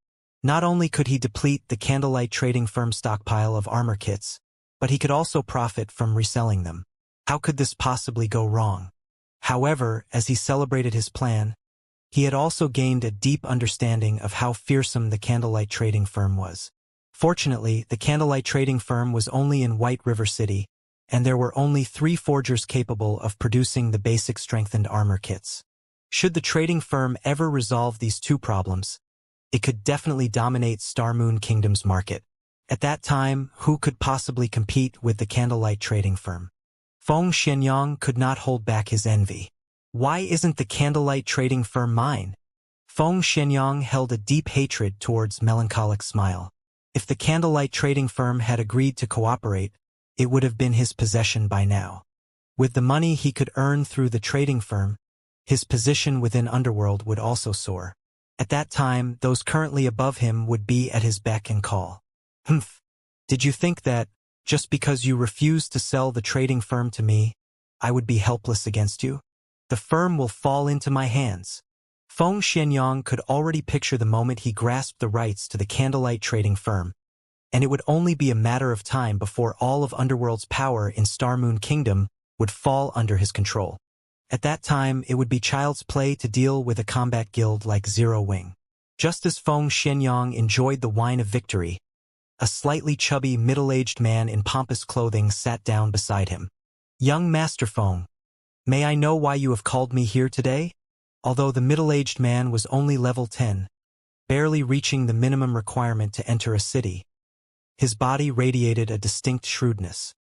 Not only could he deplete the Candlelight Trading Firm stockpile of armor kits, but he could also profit from reselling them. How could this possibly go wrong? However, as he celebrated his plan, he had also gained a deep understanding of how fearsome the Candlelight Trading Firm was. Fortunately, the candlelight trading firm was only in White River City, and there were only 3 forgers capable of producing the basic strengthened armor kits. Should the trading firm ever resolve these 2 problems, it could definitely dominate Star Moon Kingdom's market. At that time, who could possibly compete with the candlelight trading firm? Feng Xianyang could not hold back his envy. Why isn't the candlelight trading firm mine? Feng Xianyang held a deep hatred towards Melancholic Smile. If the candlelight trading firm had agreed to cooperate, it would have been his possession by now. With the money he could earn through the trading firm, his position within Underworld would also soar. At that time, those currently above him would be at his beck and call. Humph. Did you think that, just because you refused to sell the trading firm to me, I would be helpless against you? The firm will fall into my hands. Feng Xianyang could already picture the moment he grasped the rights to the candlelight trading firm, and it would only be a matter of time before all of Underworld's power in Star Moon Kingdom would fall under his control. At that time, it would be child's play to deal with a combat guild like Zero Wing. Just as Feng Xianyang enjoyed the wine of victory, a slightly chubby, middle-aged man in pompous clothing sat down beside him. Young Master Feng, may I know why you have called me here today? Although the middle-aged man was only level 10, barely reaching the minimum requirement to enter a city, his body radiated a distinct shrewdness.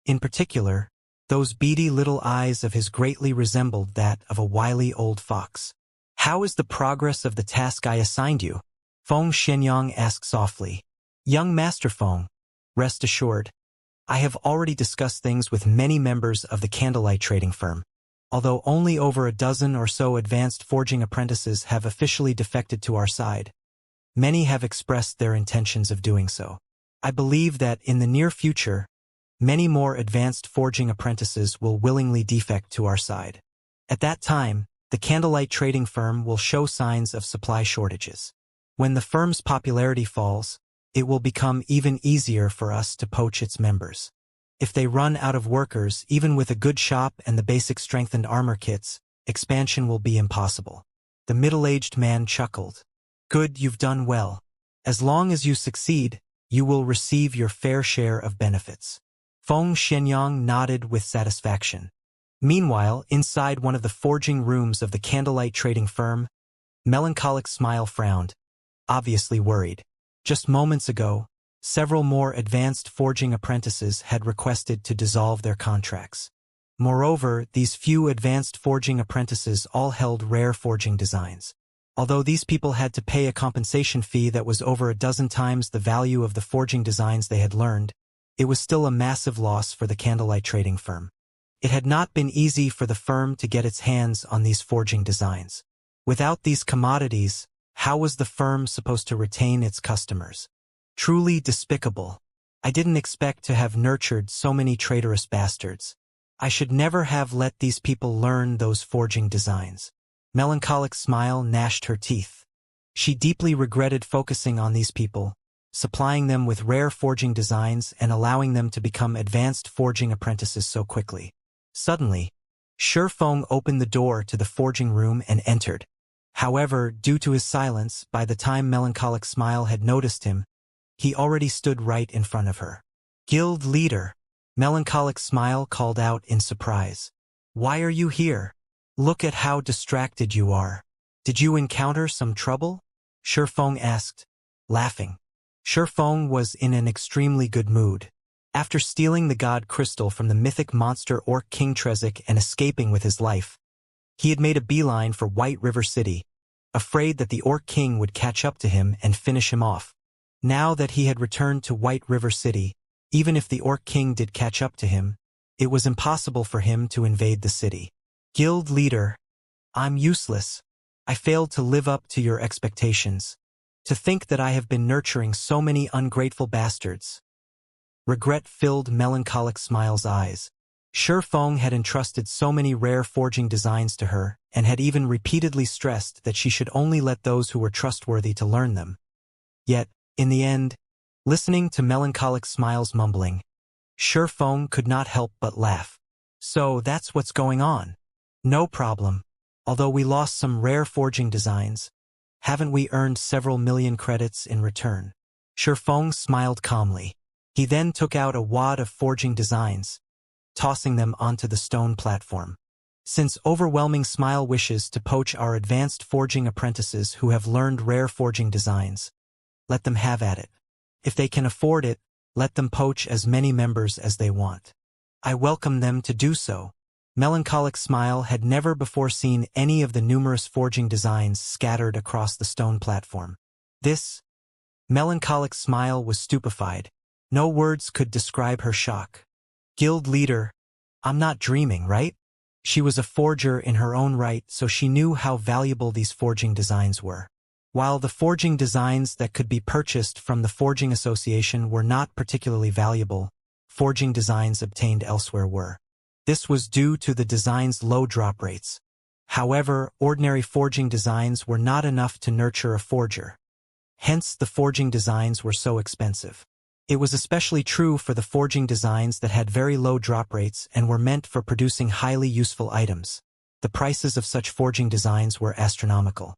In particular, those beady little eyes of his greatly resembled that of a wily old fox. How is the progress of the task I assigned you? Feng Xianyang asked softly. Young Master Feng, rest assured, I have already discussed things with many members of the candlelight trading firm. Although only over a dozen or so advanced forging apprentices have officially defected to our side, many have expressed their intentions of doing so. I believe that in the near future, many more advanced forging apprentices will willingly defect to our side. At that time, the candlelight trading firm will show signs of supply shortages. When the firm's popularity falls, it will become even easier for us to poach its members. If they run out of workers, even with a good shop and the basic strengthened armor kits, expansion will be impossible. The middle-aged man chuckled. Good, you've done well. As long as you succeed, you will receive your fair share of benefits. Feng Xianyang nodded with satisfaction. Meanwhile, inside one of the forging rooms of the candlelight trading firm, Melancholic Smile frowned, obviously worried. Just moments ago, several more advanced forging apprentices had requested to dissolve their contracts. Moreover, these few advanced forging apprentices all held rare forging designs. Although these people had to pay a compensation fee that was over a dozen times the value of the forging designs they had learned, it was still a massive loss for the candlelight trading firm. It had not been easy for the firm to get its hands on these forging designs. Without these commodities, how was the firm supposed to retain its customers? Truly despicable. I didn't expect to have nurtured so many traitorous bastards. I should never have let these people learn those forging designs. Melancholic Smile gnashed her teeth. She deeply regretted focusing on these people, supplying them with rare forging designs and allowing them to become advanced forging apprentices so quickly. Suddenly, Feng opened the door to the forging room and entered. However, due to his silence, by the time Melancholic Smile had noticed him, he already stood right in front of her. Guild leader, Melancholic Smile called out in surprise. Why are you here? Look at how distracted you are. Did you encounter some trouble? Feng asked, laughing. Feng was in an extremely good mood. After stealing the god crystal from the mythic monster Orc King Trezek and escaping with his life, he had made a beeline for White River City, afraid that the Orc King would catch up to him and finish him off. Now that he had returned to White River City, even if the Orc King did catch up to him, it was impossible for him to invade the city. Guild leader, I'm useless. I failed to live up to your expectations. To think that I have been nurturing so many ungrateful bastards. Regret filled Melancholic Smile's eyes. Feng had entrusted so many rare forging designs to her, and had even repeatedly stressed that she should only let those who were trustworthy to learn them. Yet, in the end, listening to Melancholic Smile's mumbling, Feng could not help but laugh. So that's what's going on. No problem. Although we lost some rare forging designs, haven't we earned several million credits in return? Shifeng smiled calmly. He then took out a wad of forging designs, tossing them onto the stone platform. Since Overwhelming Smile wishes to poach our advanced forging apprentices who have learned rare forging designs, let them have at it. If they can afford it, let them poach as many members as they want. I welcome them to do so. Melancholic Smile had never before seen any of the numerous forging designs scattered across the stone platform. This Melancholic Smile was stupefied. No words could describe her shock. Guild leader, I'm not dreaming, right? She was a forger in her own right, so she knew how valuable these forging designs were. While the forging designs that could be purchased from the Forging Association were not particularly valuable, forging designs obtained elsewhere were. This was due to the design's low drop rates. However, ordinary forging designs were not enough to nurture a forger. Hence, the forging designs were so expensive. It was especially true for the forging designs that had very low drop rates and were meant for producing highly useful items. The prices of such forging designs were astronomical.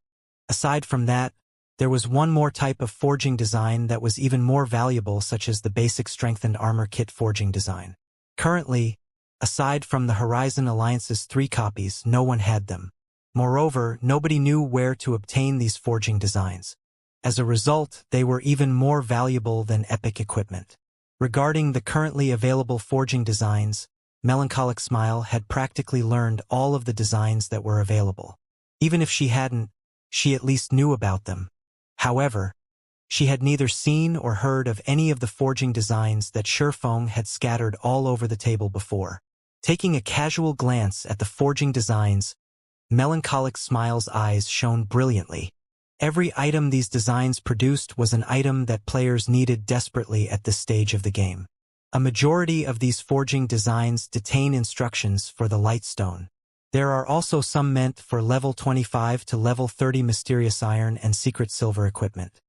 Aside from that, there was one more type of forging design that was even more valuable, such as the basic strengthened armor kit forging design. Currently, aside from the Horizon Alliance's 3 copies, no one had them. Moreover, nobody knew where to obtain these forging designs. As a result, they were even more valuable than epic equipment. Regarding the currently available forging designs, Melancholic Smile had practically learned all of the designs that were available. Even if she hadn't, she at least knew about them. However, she had neither seen or heard of any of the forging designs that Shifeng had scattered all over the table before. Taking a casual glance at the forging designs, Melancholic Smile's eyes shone brilliantly. Every item these designs produced was an item that players needed desperately at this stage of the game. A majority of these forging designs contain instructions for the Lightstone. There are also some meant for level 25 to level 30 mysterious iron and secret silver equipment.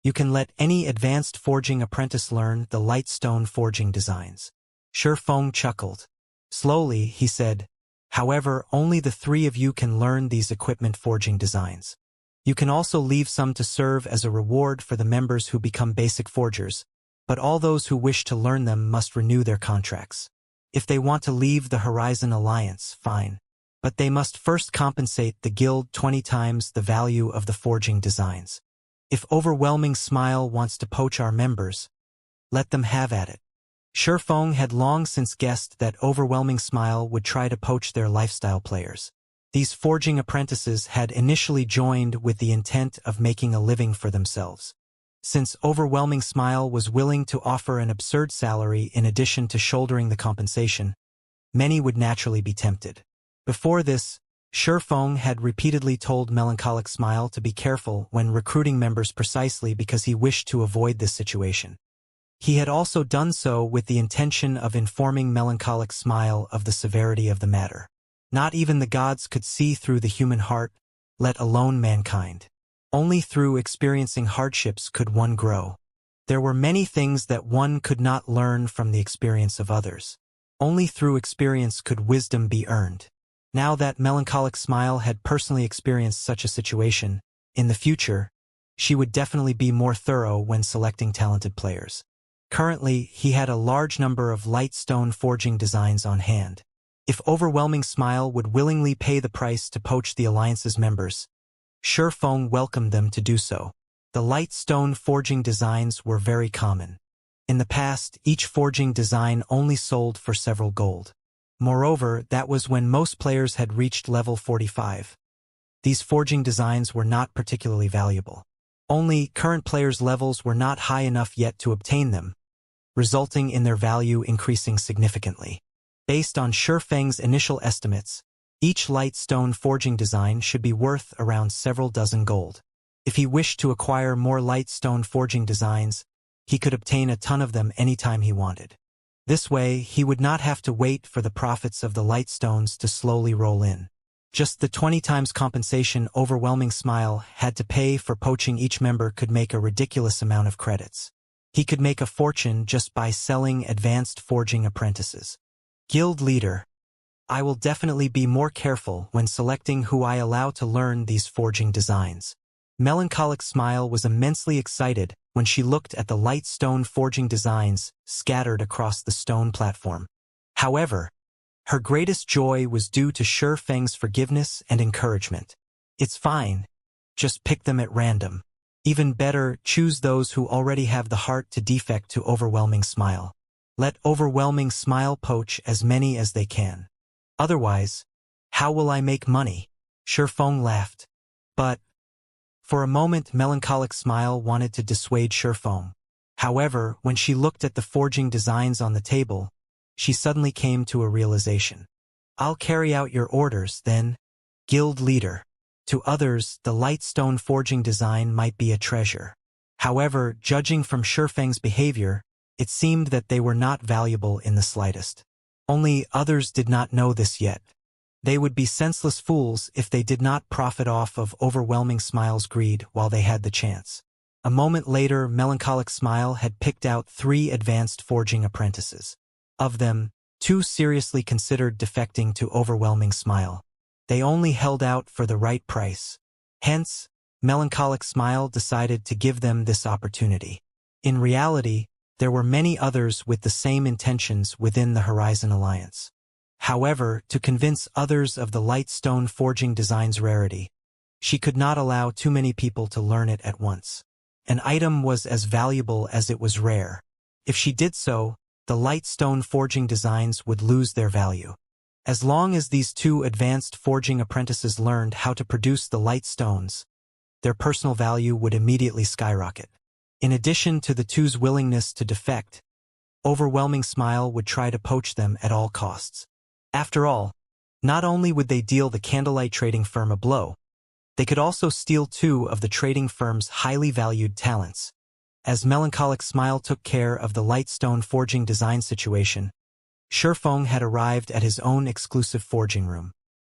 You can let any advanced forging apprentice learn the Lightstone forging designs. Shifeng chuckled. Slowly, he said, however, only the 3 of you can learn these equipment forging designs. You can also leave some to serve as a reward for the members who become basic forgers, but all those who wish to learn them must renew their contracts. If they want to leave the Horizon Alliance, fine. But they must first compensate the guild 20 times the value of the forging designs. If Overwhelming Smile wants to poach our members, let them have at it. Shifeng had long since guessed that Overwhelming Smile would try to poach their lifestyle players. These forging apprentices had initially joined with the intent of making a living for themselves. Since Overwhelming Smile was willing to offer an absurd salary in addition to shouldering the compensation, many would naturally be tempted. Before this, Shifeng had repeatedly told Melancholic Smile to be careful when recruiting members precisely because he wished to avoid this situation. He had also done so with the intention of informing Melancholic Smile of the severity of the matter. Not even the gods could see through the human heart, let alone mankind. Only through experiencing hardships could one grow. There were many things that one could not learn from the experience of others. Only through experience could wisdom be earned. Now that Melancholic Smile had personally experienced such a situation, in the future, she would definitely be more thorough when selecting talented players. Currently, he had a large number of Lightstone forging designs on hand. If Overwhelming Smile would willingly pay the price to poach the Alliance's members, Shifeng welcomed them to do so. The Lightstone forging designs were very common. In the past, each forging design only sold for several gold. Moreover, that was when most players had reached level 45. These forging designs were not particularly valuable. Only current players' levels were not high enough yet to obtain them, resulting in their value increasing significantly. Based on Shifeng's initial estimates, each Lightstone forging design should be worth around several dozen gold. If he wished to acquire more Lightstone forging designs, he could obtain a ton of them anytime he wanted. This way, he would not have to wait for the profits of the Lightstones to slowly roll in. Just the 20 times compensation Overwhelming Smile had to pay for poaching each member could make a ridiculous amount of credits. He could make a fortune just by selling advanced forging apprentices. Guild leader, I will definitely be more careful when selecting who I allow to learn these forging designs. Melancholic Smile was immensely excited when she looked at the light stone forging designs scattered across the stone platform. However, her greatest joy was due to Shi Feng's forgiveness and encouragement. "It's fine. Just pick them at random. Even better, choose those who already have the heart to defect to Overwhelming Smile. Let Overwhelming Smile poach as many as they can. Otherwise, how will I make money?" Shi Feng laughed. But, for a moment, Melancholic Smile wanted to dissuade Shi Feng. However, when she looked at the forging designs on the table, she suddenly came to a realization. "I'll carry out your orders, then, guild leader." To others, the light stone forging design might be a treasure. However, judging from Shi Feng's behavior, it seemed that they were not valuable in the slightest. Only others did not know this yet. They would be senseless fools if they did not profit off of Overwhelming Smile's greed while they had the chance. A moment later, Melancholic Smile had picked out 3 advanced forging apprentices. Of them, 2 seriously considered defecting to Overwhelming Smile. They only held out for the right price. Hence, Melancholic Smile decided to give them this opportunity. In reality, there were many others with the same intentions within the Horizon Alliance. However, to convince others of the light stone forging design's rarity, she could not allow too many people to learn it at once. An item was as valuable as it was rare. If she did so, the light stone forging designs would lose their value. As long as these 2 advanced forging apprentices learned how to produce the light stones, their personal value would immediately skyrocket. In addition to the 2's willingness to defect, Overwhelming Smile would try to poach them at all costs. After all, not only would they deal the Candlelight trading firm a blow, they could also steal 2 of the trading firm's highly valued talents. As Melancholic Smile took care of the light stone forging design situation, Shi Feng had arrived at his own exclusive forging room.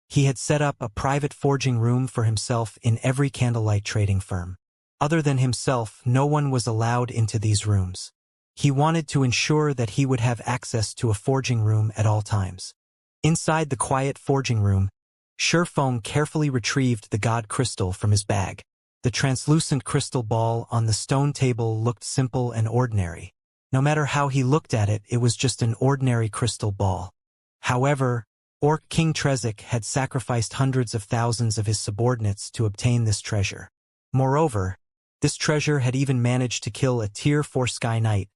He had set up a private forging room for himself in every Candlelight trading firm. Other than himself, no one was allowed into these rooms. He wanted to ensure that he would have access to a forging room at all times. Inside the quiet forging room, Shi Feng carefully retrieved the god crystal from his bag. The translucent crystal ball on the stone table looked simple and ordinary. No matter how he looked at it, it was just an ordinary crystal ball. However, Orc King Trezek had sacrificed hundreds of thousands of his subordinates to obtain this treasure. Moreover, this treasure had even managed to kill a Tier 4 Sky Knight,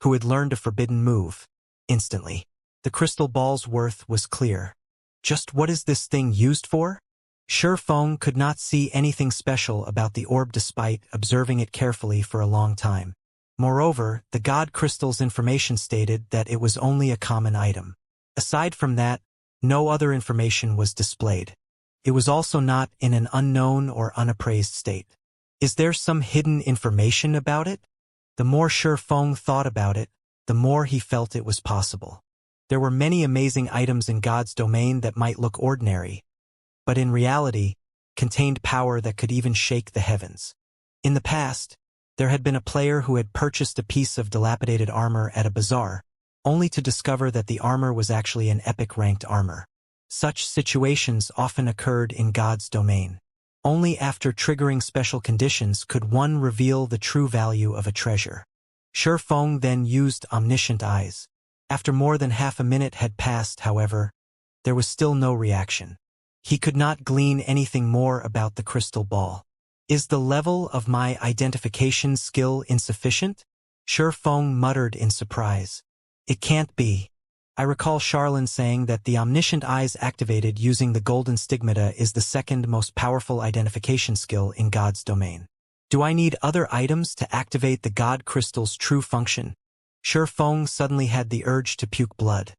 who had learned a forbidden move, instantly. The crystal ball's worth was clear. Just what is this thing used for? Shi Feng could not see anything special about the orb despite observing it carefully for a long time. Moreover, the god crystal's information stated that it was only a common item. Aside from that, no other information was displayed. It was also not in an unknown or unappraised state. Is there some hidden information about it? The more Shi Feng thought about it, the more he felt it was possible. There were many amazing items in God's domain that might look ordinary, but in reality, contained power that could even shake the heavens. In the past, there had been a player who had purchased a piece of dilapidated armor at a bazaar, only to discover that the armor was actually an epic-ranked armor. Such situations often occurred in God's domain. Only after triggering special conditions could one reveal the true value of a treasure. Shi Feng then used Omniscient Eyes. After more than half a minute had passed, however, there was still no reaction. He could not glean anything more about the crystal ball. Is the level of my identification skill insufficient? Shi Feng muttered in surprise. It can't be. I recall Charlene saying that the Omniscient Eyes activated using the Golden Stigmata is the second most powerful identification skill in God's domain. Do I need other items to activate the God Crystal's true function? Shi Feng suddenly had the urge to puke blood.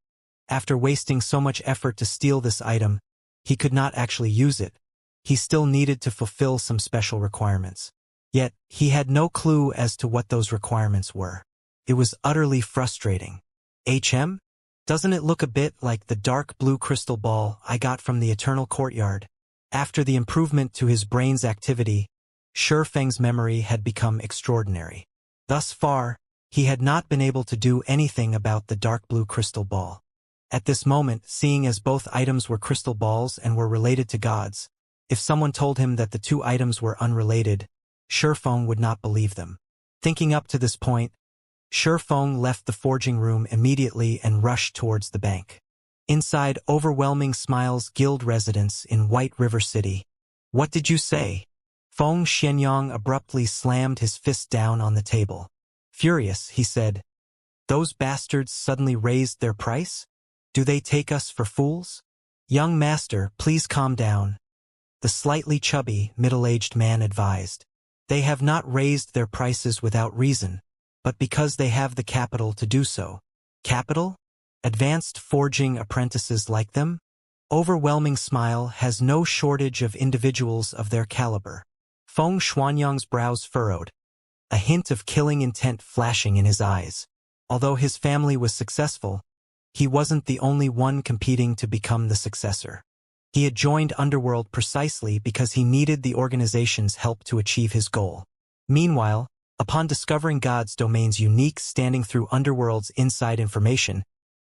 After wasting so much effort to steal this item, he could not actually use it. He still needed to fulfill some special requirements. Yet, he had no clue as to what those requirements were. It was utterly frustrating. Doesn't it look a bit like the dark blue crystal ball I got from the Eternal Courtyard? After the improvement to his brain's activity, Shi Feng's memory had become extraordinary. Thus far, he had not been able to do anything about the dark blue crystal ball. At this moment, seeing as both items were crystal balls and were related to gods, if someone told him that the 2 items were unrelated, Shi Feng would not believe them. Thinking up to this point, Feng left the forging room immediately and rushed towards the bank. Inside Overwhelming Smiles Guild residence in White River City. What did you say? Feng Xianyang abruptly slammed his fist down on the table. Furious, he said, "Those bastards suddenly raised their price? Do they take us for fools?" "Young master, please calm down," the slightly chubby, middle-aged man advised. "They have not raised their prices without reason, but because they have the capital to do so." Capital? Advanced forging apprentices like them? Overwhelming Smile has no shortage of individuals of their caliber. Feng Xuanyang's brows furrowed, a hint of killing intent flashing in his eyes. Although his family was successful, he wasn't the only one competing to become the successor. He had joined Underworld precisely because he needed the organization's help to achieve his goal. Meanwhile, upon discovering God's domain's unique standing through Underworld's inside information,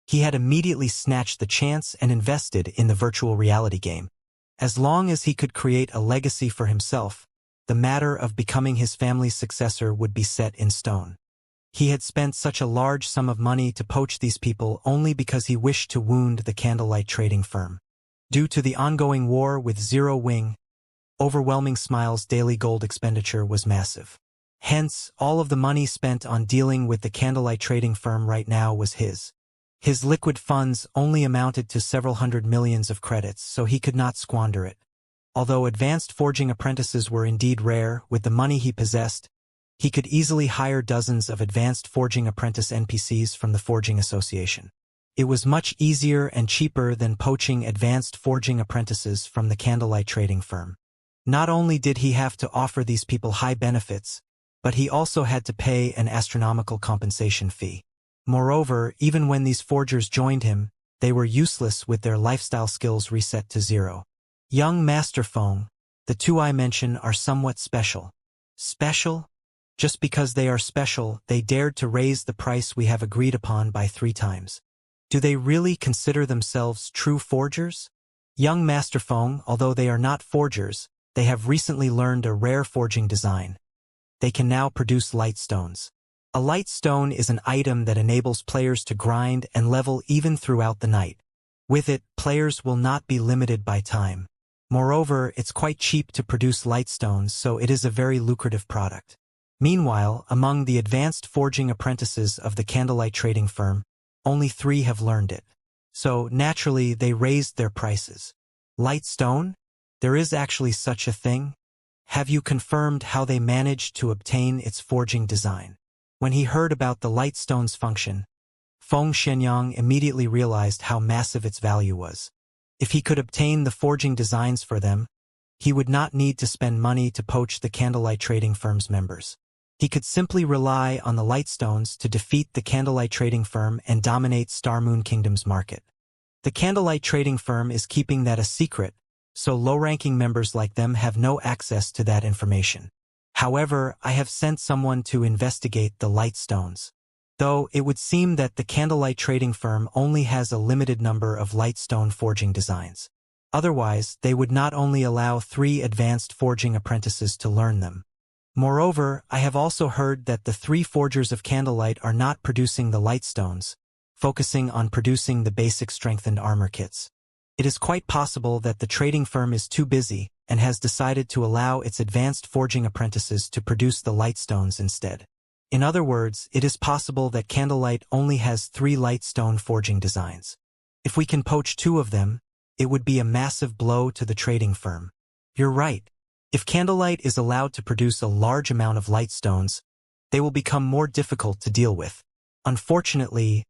he had immediately snatched the chance and invested in the virtual reality game. As long as he could create a legacy for himself, the matter of becoming his family's successor would be set in stone. He had spent such a large sum of money to poach these people only because he wished to wound the Candlelight trading firm. Due to the ongoing war with Zero Wing, Overwhelming Smile's daily gold expenditure was massive. Hence, all of the money spent on dealing with the Candlelight trading firm right now was his. His liquid funds only amounted to several hundred millions of credits, so he could not squander it. Although advanced forging apprentices were indeed rare, with the money he possessed, he could easily hire dozens of advanced forging apprentice NPCs from the Forging Association. It was much easier and cheaper than poaching advanced forging apprentices from the Candlelight trading firm. Not only did he have to offer these people high benefits, but he also had to pay an astronomical compensation fee. Moreover, even when these forgers joined him, they were useless with their lifestyle skills reset to zero. Young Master Feng, the two I mention are somewhat special. Special? Just because they are special, they dared to raise the price we have agreed upon by 3 times. Do they really consider themselves true forgers? Young Master Feng, although they are not forgers, they have recently learned a rare forging design. They can now produce light stones. A light stone is an item that enables players to grind and level even throughout the night. With it, players will not be limited by time. Moreover, it's quite cheap to produce light stones, so it is a very lucrative product. Meanwhile, among the advanced forging apprentices of the Candlelight trading firm, only 3 have learned it. So, naturally, they raised their prices. Light stone? There is actually such a thing? Have you confirmed how they managed to obtain its forging design? When he heard about the light stone's function, Feng Xianyang immediately realized how massive its value was. If he could obtain the forging designs for them, he would not need to spend money to poach the Candlelight trading firm's members. He could simply rely on the light stones to defeat the Candlelight trading firm and dominate Star Moon Kingdom's market. The Candlelight trading firm is keeping that a secret, so low-ranking members like them have no access to that information. However, I have sent someone to investigate the light stones. Though it would seem that the Candlelight trading firm only has a limited number of light stone forging designs. Otherwise, they would not only allow 3 advanced forging apprentices to learn them. Moreover, I have also heard that the 3 forgers of Candlelight are not producing the light stones, focusing on producing the basic strengthened armor kits. It is quite possible that the trading firm is too busy and has decided to allow its advanced forging apprentices to produce the light stones instead. In other words, it is possible that Candlelight only has 3 light stone forging designs. If we can poach 2 of them, it would be a massive blow to the trading firm. You're right. If Candlelight is allowed to produce a large amount of light stones, they will become more difficult to deal with. Unfortunately,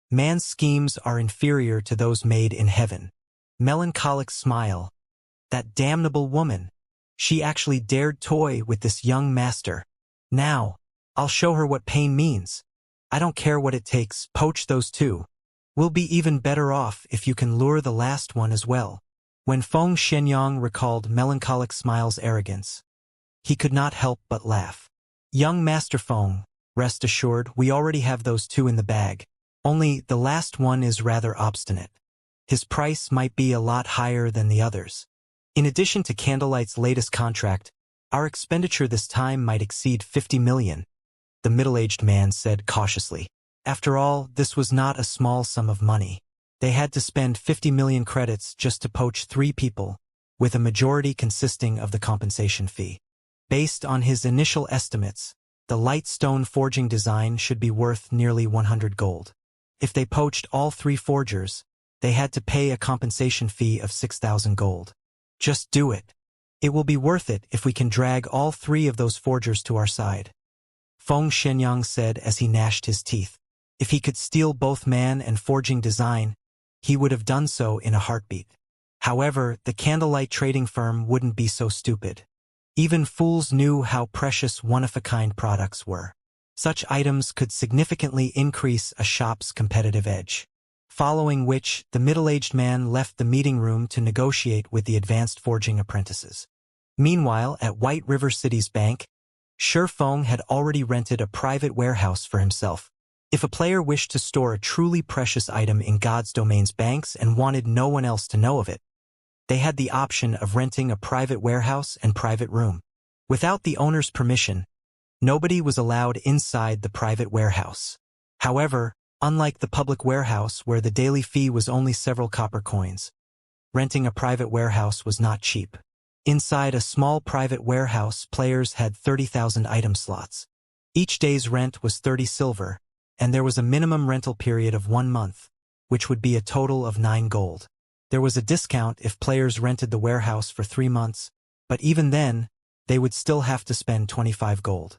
man's schemes are inferior to those made in heaven. Melancholic smile. That damnable woman. She actually dared toy with this young master. Now, I'll show her what pain means. I don't care what it takes, poach those 2. We'll be even better off if you can lure the last one as well. When Feng Xianyang recalled Melancholic Smile's arrogance, he could not help but laugh. Young Master Feng, rest assured, we already have those 2 in the bag. Only the last one is rather obstinate. His price might be a lot higher than the others. In addition to Candlelight's latest contract, our expenditure this time might exceed 50 million. the middle-aged man said cautiously. After all, this was not a small sum of money. They had to spend 50 million credits just to poach 3 people, with a majority consisting of the compensation fee. Based on his initial estimates, the light stone forging design should be worth nearly 100 gold. If they poached all 3 forgers, they had to pay a compensation fee of 6,000 gold. Just do it. It will be worth it if we can drag all 3 of those forgers to our side, Feng Shenyang said as he gnashed his teeth. If he could steal both man and forging design, he would have done so in a heartbeat. However, the candlelight trading firm wouldn't be so stupid. Even fools knew how precious one-of-a-kind products were. Such items could significantly increase a shop's competitive edge. Following which, the middle-aged man left the meeting room to negotiate with the advanced forging apprentices. Meanwhile, at White River City's bank, Shi Feng had already rented a private warehouse for himself. If a player wished to store a truly precious item in God's Domain's banks and wanted no one else to know of it, they had the option of renting a private warehouse and private room. Without the owner's permission, nobody was allowed inside the private warehouse. However, unlike the public warehouse where the daily fee was only several copper coins, renting a private warehouse was not cheap. Inside a small private warehouse, players had 30,000 item slots. Each day's rent was 30 silver, and there was a minimum rental period of 1 month, which would be a total of 9 gold. There was a discount if players rented the warehouse for 3 months, but even then, they would still have to spend 25 gold.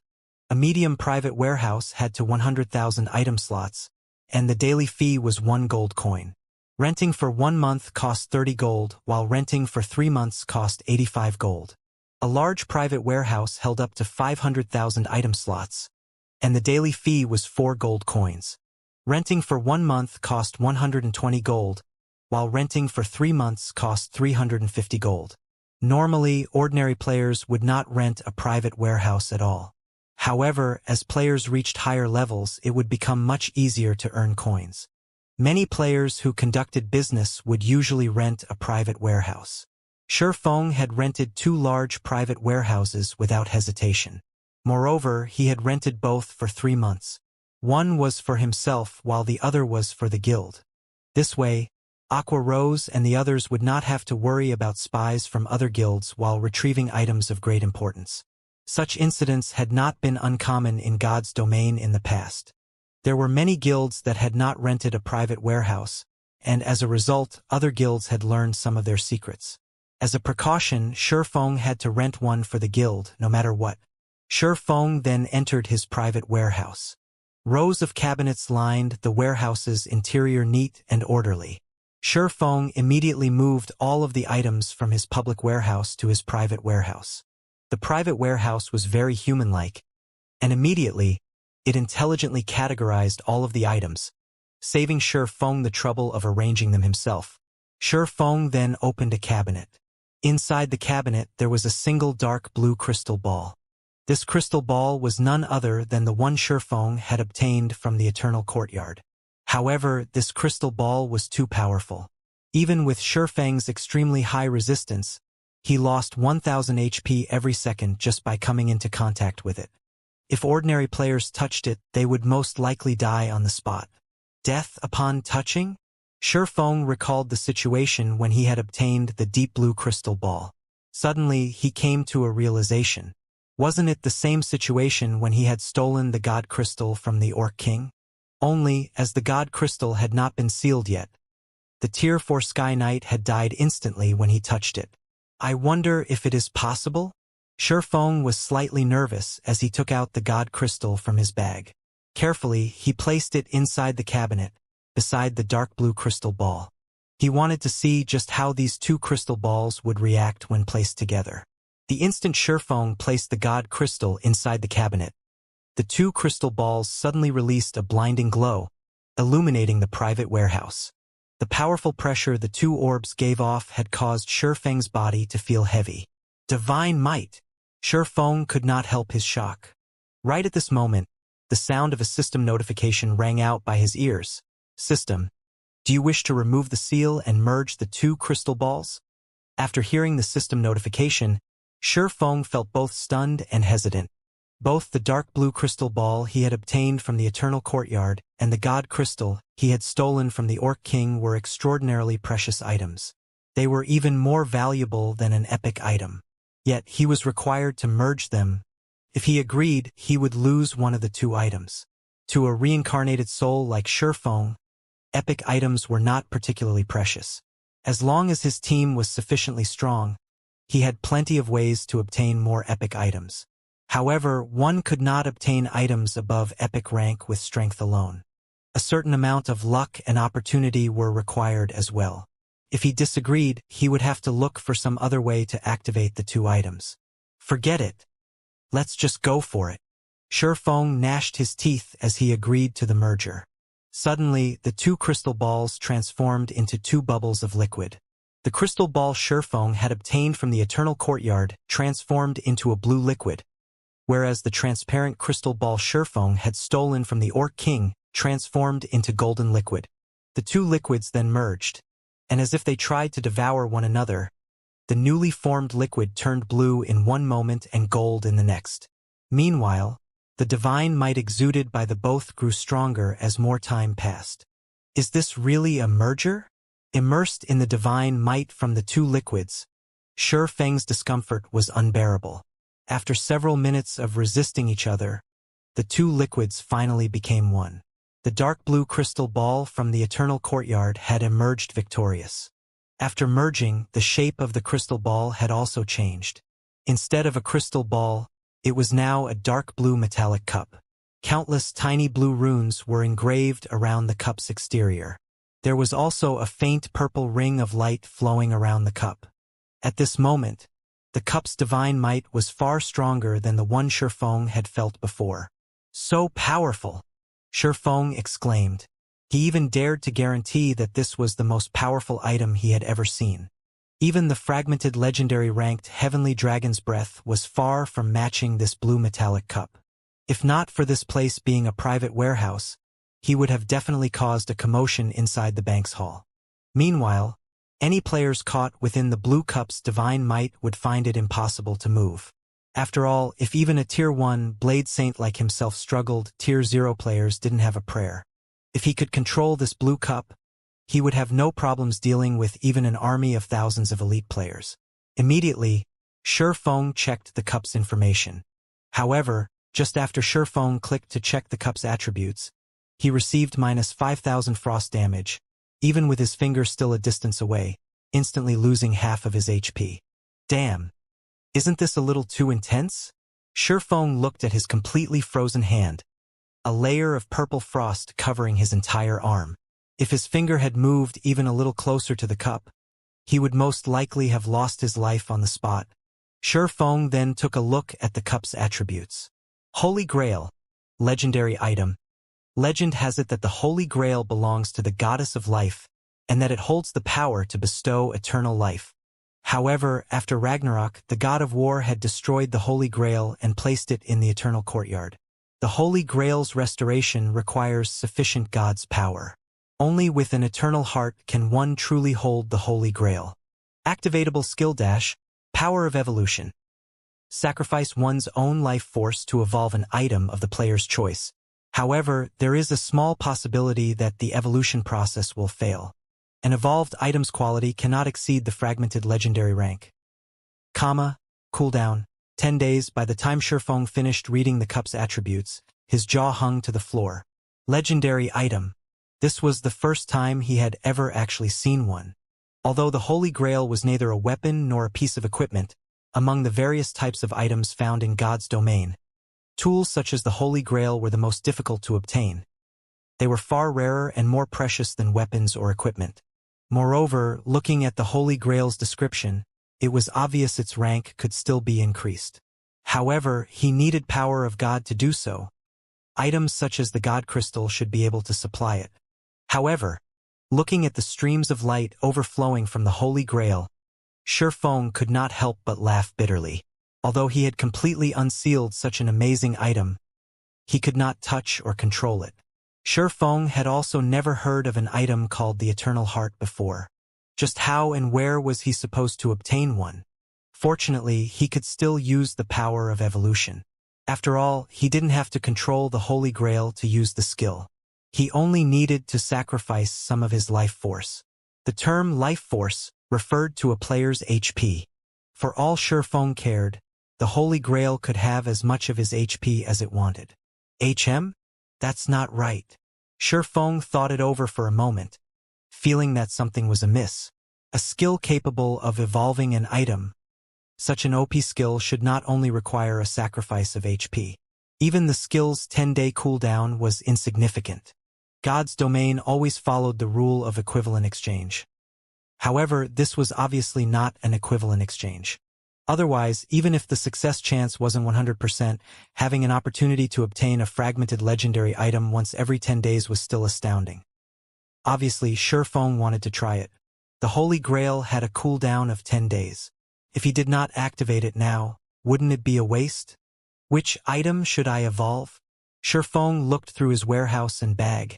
A medium private warehouse had to 100,000 item slots, and the daily fee was 1 gold coin. Renting for 1 month cost 30 gold, while renting for 3 months cost 85 gold. A large private warehouse held up to 500,000 item slots, and the daily fee was 4 gold coins. Renting for 1 month cost 120 gold, while renting for 3 months cost 350 gold. Normally, ordinary players would not rent a private warehouse at all. However, as players reached higher levels, it would become much easier to earn coins. Many players who conducted business would usually rent a private warehouse. Shi Feng had rented 2 large private warehouses without hesitation. Moreover, he had rented both for 3 months. One was for himself while the other was for the guild. This way, Aqua Rose and the others would not have to worry about spies from other guilds while retrieving items of great importance. Such incidents had not been uncommon in God's Domain in the past. There were many guilds that had not rented a private warehouse, and as a result, other guilds had learned some of their secrets. As a precaution, Shi Feng had to rent one for the guild, no matter what. Shi Feng then entered his private warehouse. Rows of cabinets lined the warehouse's interior, neat and orderly. Shi Feng immediately moved all of the items from his public warehouse to his private warehouse. The private warehouse was very human-like, and immediately, it intelligently categorized all of the items, saving Shi Feng the trouble of arranging them himself. Shi Feng then opened a cabinet. Inside the cabinet, there was a single dark blue crystal ball. This crystal ball was none other than the one Shi Feng had obtained from the Eternal Courtyard. However, this crystal ball was too powerful. Even with Shi Feng's extremely high resistance, he lost 1,000 HP every second just by coming into contact with it. If ordinary players touched it, they would most likely die on the spot. Death upon touching? Shi Feng recalled the situation when he had obtained the deep blue crystal ball. Suddenly, he came to a realization. Wasn't it the same situation when he had stolen the God Crystal from the Orc King? Only, as the God Crystal had not been sealed yet, the Tier 4 Sky Knight had died instantly when he touched it. I wonder if it is possible? Shi Feng was slightly nervous as he took out the God Crystal from his bag. Carefully, he placed it inside the cabinet, beside the dark blue crystal ball. He wanted to see just how these 2 crystal balls would react when placed together. The instant Shi Feng placed the God Crystal inside the cabinet, the 2 crystal balls suddenly released a blinding glow, illuminating the private warehouse. The powerful pressure the 2 orbs gave off had caused Shi Feng's body to feel heavy. Divine might! Shi Feng could not help his shock. Right at this moment, the sound of a system notification rang out by his ears. System, do you wish to remove the seal and merge the 2 crystal balls? After hearing the system notification, Shi Feng felt both stunned and hesitant. Both the dark blue crystal ball he had obtained from the Eternal Courtyard and the God Crystal he had stolen from the Orc King were extraordinarily precious items. They were even more valuable than an epic item. Yet he was required to merge them. If he agreed, he would lose one of the two items. To a reincarnated soul like Shurfeng, epic items were not particularly precious. As long as his team was sufficiently strong, he had plenty of ways to obtain more epic items. However, one could not obtain items above epic rank with strength alone. A certain amount of luck and opportunity were required as well. If he disagreed, he would have to look for some other way to activate the two items. Forget it. Let's just go for it. Shurfeng gnashed his teeth as he agreed to the merger. Suddenly, the two crystal balls transformed into two bubbles of liquid. The crystal ball Shurfeng had obtained from the Eternal Courtyard transformed into a blue liquid, whereas the transparent crystal ball Shurfeng had stolen from the Orc King transformed into golden liquid. The two liquids then merged, and as if they tried to devour one another, the newly formed liquid turned blue in one moment and gold in the next. Meanwhile, the divine might exuded by the both grew stronger as more time passed. Is this really a merger? Immersed in the divine might from the two liquids, Shurfeng's discomfort was unbearable. After several minutes of resisting each other, the two liquids finally became one. The dark blue crystal ball from the Eternal Courtyard had emerged victorious. After merging, the shape of the crystal ball had also changed. Instead of a crystal ball, it was now a dark blue metallic cup. Countless tiny blue runes were engraved around the cup's exterior. There was also a faint purple ring of light flowing around the cup. At this moment, the cup's divine might was far stronger than the one Shurfeng had felt before. So powerful! Shurfeng exclaimed. He even dared to guarantee that this was the most powerful item he had ever seen. Even the fragmented legendary ranked Heavenly Dragon's Breath was far from matching this blue metallic cup. If not for this place being a private warehouse, he would have definitely caused a commotion inside the bank's hall. Meanwhile, any players caught within the blue cup's divine might would find it impossible to move. After all, if even a Tier 1 Blade Saint like himself struggled, Tier 0 players didn't have a prayer. If he could control this blue cup, he would have no problems dealing with even an army of thousands of elite players. Immediately, Shurfeng checked the cup's information. However, just after Shurfeng clicked to check the cup's attributes, he received -5,000 frost damage, even with his finger still a distance away, instantly losing half of his HP. Damn! Isn't this a little too intense? Shurfeng looked at his completely frozen hand, a layer of purple frost covering his entire arm. If his finger had moved even a little closer to the cup, he would most likely have lost his life on the spot. Shurfeng then took a look at the cup's attributes. Holy Grail, legendary item. Legend has it that the Holy Grail belongs to the Goddess of Life, and that it holds the power to bestow eternal life. However, after Ragnarok, the god of war had destroyed the Holy Grail and placed it in the Eternal Courtyard. The Holy Grail's restoration requires sufficient God's power. Only with an eternal heart can one truly hold the Holy Grail. Activatable skill dash, Power of Evolution. Sacrifice one's own life force to evolve an item of the player's choice. However, there is a small possibility that the evolution process will fail. An evolved item's quality cannot exceed the fragmented legendary rank. Cooldown, 10 days. By the time Shurfeng finished reading the cup's attributes, his jaw hung to the floor. Legendary item. This was the first time he had ever actually seen one. Although the Holy Grail was neither a weapon nor a piece of equipment, among the various types of items found in God's domain, tools such as the Holy Grail were the most difficult to obtain. They were far rarer and more precious than weapons or equipment. Moreover, looking at the Holy Grail's description, it was obvious its rank could still be increased. However, he needed power of God to do so. Items such as the God Crystal should be able to supply it. However, looking at the streams of light overflowing from the Holy Grail, Shurfeng could not help but laugh bitterly. Although he had completely unsealed such an amazing item, he could not touch or control it. Shurfeng had also never heard of an item called the Eternal Heart before. Just how and where was he supposed to obtain one? Fortunately, he could still use the power of evolution. After all, he didn't have to control the Holy Grail to use the skill. He only needed to sacrifice some of his life force. The term life force referred to a player's HP. For all Shifeng cared, the Holy Grail could have as much of his HP as it wanted. HM? That's not right. Shifeng thought it over for a moment, feeling that something was amiss. A skill capable of evolving an item. Such an OP skill should not only require a sacrifice of HP. Even the skill's 10-day cooldown was insignificant. God's domain always followed the rule of equivalent exchange. However, this was obviously not an equivalent exchange. Otherwise, even if the success chance wasn't 100%, having an opportunity to obtain a fragmented legendary item once every 10 days was still astounding. Obviously, Shifeng wanted to try it. The Holy Grail had a cooldown of 10 days. If he did not activate it now, wouldn't it be a waste? Which item should I evolve? Shifeng looked through his warehouse and bag,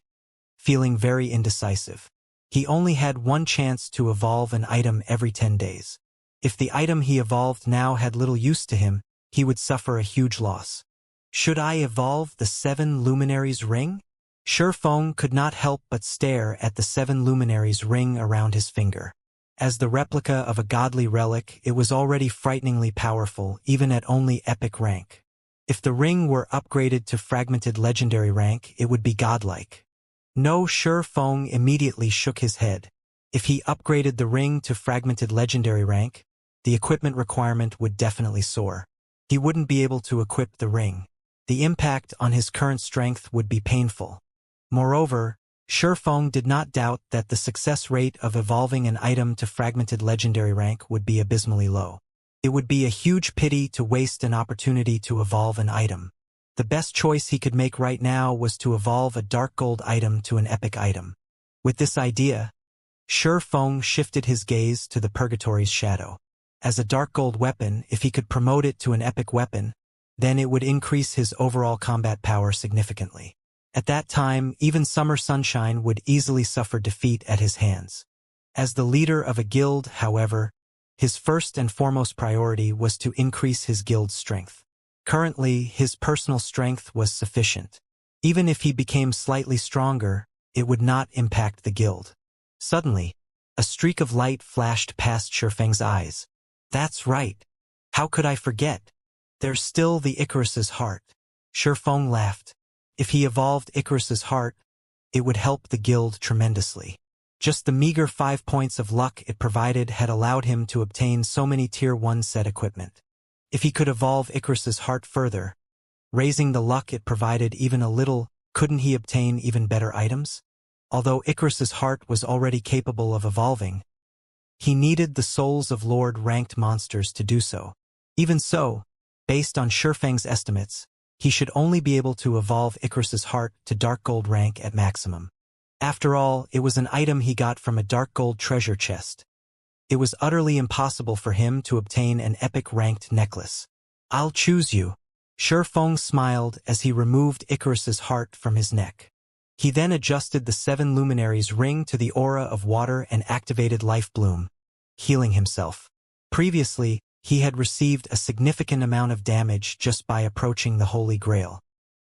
feeling very indecisive. He only had one chance to evolve an item every 10 days. If the item he evolved now had little use to him, he would suffer a huge loss. Should I evolve the 7 Luminaries ring? Shifeng could not help but stare at the 7 Luminaries ring around his finger. As the replica of a godly relic, it was already frighteningly powerful, even at only epic rank. If the ring were upgraded to fragmented legendary rank, it would be godlike. No, Shifeng immediately shook his head. If he upgraded the ring to fragmented legendary rank, the equipment requirement would definitely soar. He wouldn't be able to equip the ring. The impact on his current strength would be painful. Moreover, Shifeng did not doubt that the success rate of evolving an item to fragmented legendary rank would be abysmally low. It would be a huge pity to waste an opportunity to evolve an item. The best choice he could make right now was to evolve a dark gold item to an epic item. With this idea, Shifeng shifted his gaze to the Purgatory's shadow. As a dark gold weapon, if he could promote it to an epic weapon, then it would increase his overall combat power significantly. At that time, even Summer Sunshine would easily suffer defeat at his hands. As the leader of a guild, however, his first and foremost priority was to increase his guild's strength. Currently, his personal strength was sufficient. Even if he became slightly stronger, it would not impact the guild. Suddenly, a streak of light flashed past Shifeng's eyes. That's right. How could I forget? There's still the Icarus's heart. Shifeng laughed. If he evolved Icarus's heart, it would help the guild tremendously. Just the meager 5 points of luck it provided had allowed him to obtain so many Tier 1 set equipment. If he could evolve Icarus's heart further, raising the luck it provided even a little, couldn't he obtain even better items? Although Icarus's heart was already capable of evolving, he needed the souls of Lord-ranked monsters to do so. Even so, based on Shifeng's estimates, he should only be able to evolve Icarus's heart to dark gold rank at maximum. After all, it was an item he got from a dark gold treasure chest. It was utterly impossible for him to obtain an epic ranked necklace. I'll choose you. Shifeng smiled as he removed Icarus's heart from his neck. He then adjusted the 7 Luminaries ring to the aura of water and activated Life Bloom, healing himself. Previously, he had received a significant amount of damage just by approaching the Holy Grail.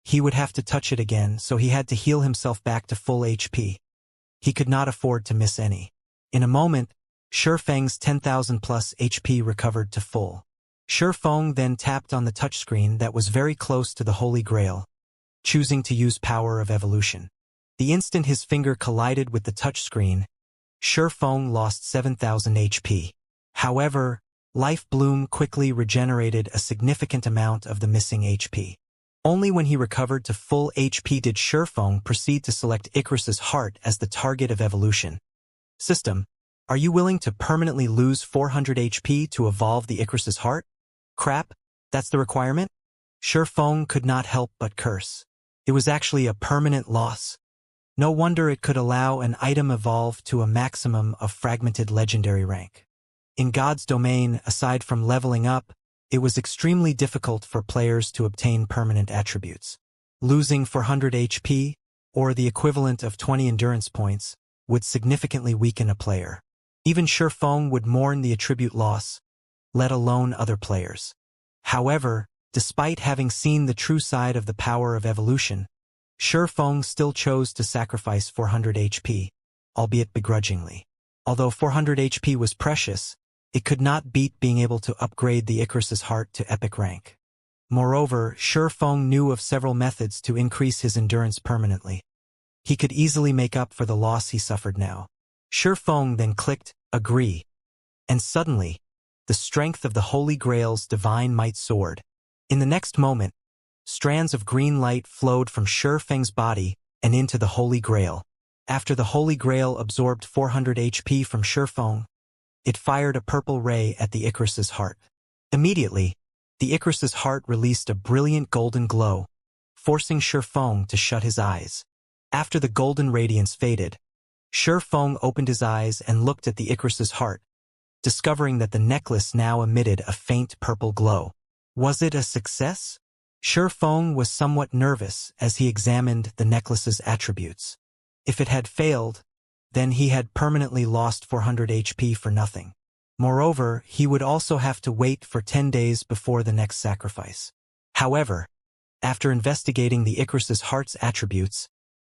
He would have to touch it again, so he had to heal himself back to full HP. He could not afford to miss any. In a moment, Shifeng's 10,000 plus HP recovered to full. Shifeng then tapped on the touchscreen that was very close to the Holy Grail, choosing to use Power of Evolution. The instant his finger collided with the touchscreen, Shifeng lost 7,000 HP. However, Life Bloom quickly regenerated a significant amount of the missing HP. Only when he recovered to full HP did Shifeng proceed to select Icarus's heart as the target of evolution. System, are you willing to permanently lose 400 HP to evolve the Icarus's heart? Crap, that's the requirement? Shifeng could not help but curse. It was actually a permanent loss. No wonder it could allow an item evolve to a maximum of fragmented legendary rank. In God's domain, aside from leveling up, it was extremely difficult for players to obtain permanent attributes. Losing 400 HP, or the equivalent of 20 endurance points, would significantly weaken a player. Even Shifeng would mourn the attribute loss, let alone other players. However, Despite having seen the true side of the power of evolution, Feng still chose to sacrifice 400 HP, albeit begrudgingly. Although 400 HP was precious, it could not beat being able to upgrade the Icarus's heart to epic rank. Moreover, Feng knew of several methods to increase his endurance permanently. He could easily make up for the loss he suffered now. Feng then clicked, agree. And suddenly, the strength of the Holy Grail's divine might soared. In the next moment, strands of green light flowed from Feng's body and into the Holy Grail. After the Holy Grail absorbed 400 HP from Feng, it fired a purple ray at the Icarus's heart. Immediately, the Icarus's heart released a brilliant golden glow, forcing Feng to shut his eyes. After the golden radiance faded, Feng opened his eyes and looked at the Icarus's heart, discovering that the necklace now emitted a faint purple glow. Was it a success? Feng was somewhat nervous as he examined the necklace's attributes. If it had failed, then he had permanently lost 400 HP for nothing. Moreover, he would also have to wait for 10 days before the next sacrifice. However, after investigating the Icarus's heart's attributes,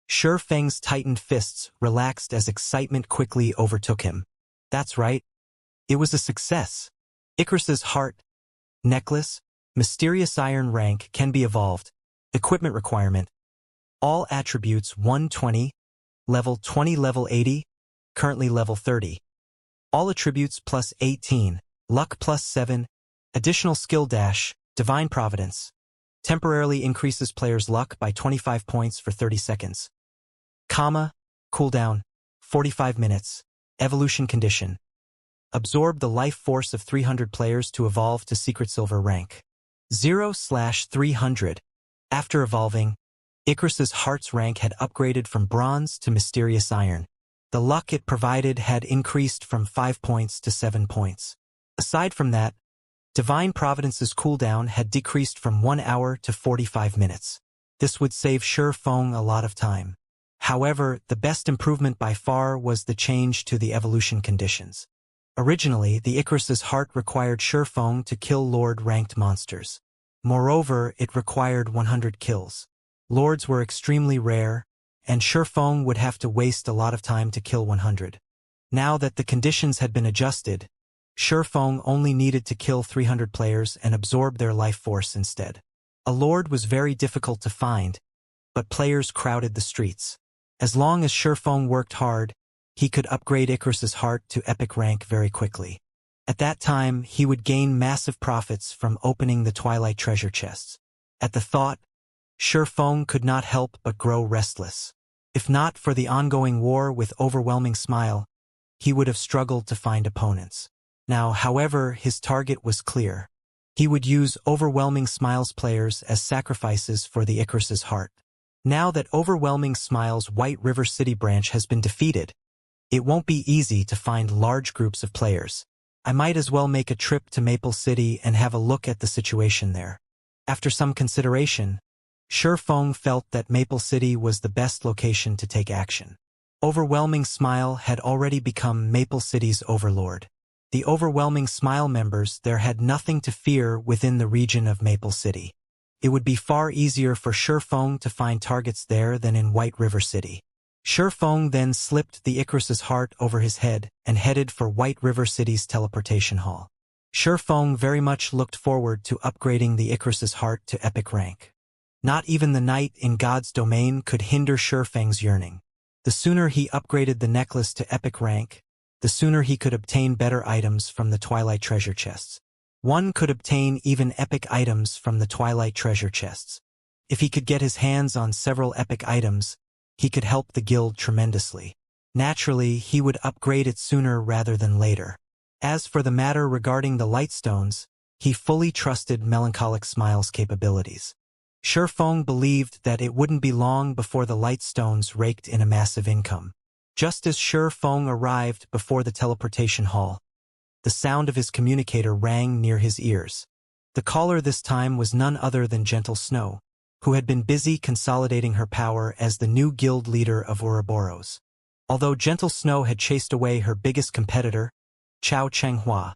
Feng's tightened fists relaxed as excitement quickly overtook him. That's right. It was a success. Icarus's heart, necklace, mysterious iron rank can be evolved. Equipment requirement. All attributes 120, level 20, level 80, currently level 30. All attributes plus 18, luck plus 7, additional skill dash, divine providence. Temporarily increases player's luck by 25 points for 30 seconds. Cooldown, 45 minutes. Evolution condition. Absorb the life force of 300 players to evolve to secret silver rank. 0/300. After evolving, Icarus's heart's rank had upgraded from bronze to mysterious iron. The luck it provided had increased from 5 points to 7 points. Aside from that, divine providence's cooldown had decreased from 1 hour to 45 minutes. This would save Feng a lot of time. However, the best improvement by far was the change to the evolution conditions. Originally, the Icarus's heart required Feng to kill Lord-ranked monsters. Moreover, it required 100 kills. Lords were extremely rare, and Feng would have to waste a lot of time to kill 100. Now that the conditions had been adjusted, Feng only needed to kill 300 players and absorb their life force instead. A lord was very difficult to find, but players crowded the streets. As long as Feng worked hard, he could upgrade Icarus's heart to epic rank very quickly. At that time, he would gain massive profits from opening the Twilight treasure chests. At the thought, Feng could not help but grow restless. If not for the ongoing war with Overwhelming Smile, he would have struggled to find opponents. Now, however, his target was clear. He would use Overwhelming Smile's players as sacrifices for the Icarus's heart. Now that Overwhelming Smile's White River City branch has been defeated, it won't be easy to find large groups of players. I might as well make a trip to Maple City and have a look at the situation there. After some consideration, Feng felt that Maple City was the best location to take action. Overwhelming Smile had already become Maple City's overlord. The Overwhelming Smile members there had nothing to fear within the region of Maple City. It would be far easier for Feng to find targets there than in White River City. Feng then slipped the Icarus's heart over his head and headed for White River City's teleportation hall. Feng very much looked forward to upgrading the Icarus's heart to epic rank. Not even the night in God's domain could hinder Feng's yearning. The sooner he upgraded the necklace to epic rank, the sooner he could obtain better items from the Twilight treasure chests. One could obtain even epic items from the Twilight treasure chests. If he could get his hands on several epic items, he could help the guild tremendously. Naturally, he would upgrade it sooner rather than later. As for the matter regarding the Lightstones, he fully trusted Melancholic Smile's capabilities. Feng believed that it wouldn't be long before the Lightstones raked in a massive income. Just as Feng arrived before the teleportation hall, the sound of his communicator rang near his ears. The caller this time was none other than Gentle Snow, who had been busy consolidating her power as the new guild leader of Ouroboros. Although Gentle Snow had chased away her biggest competitor, Chao Chenghua,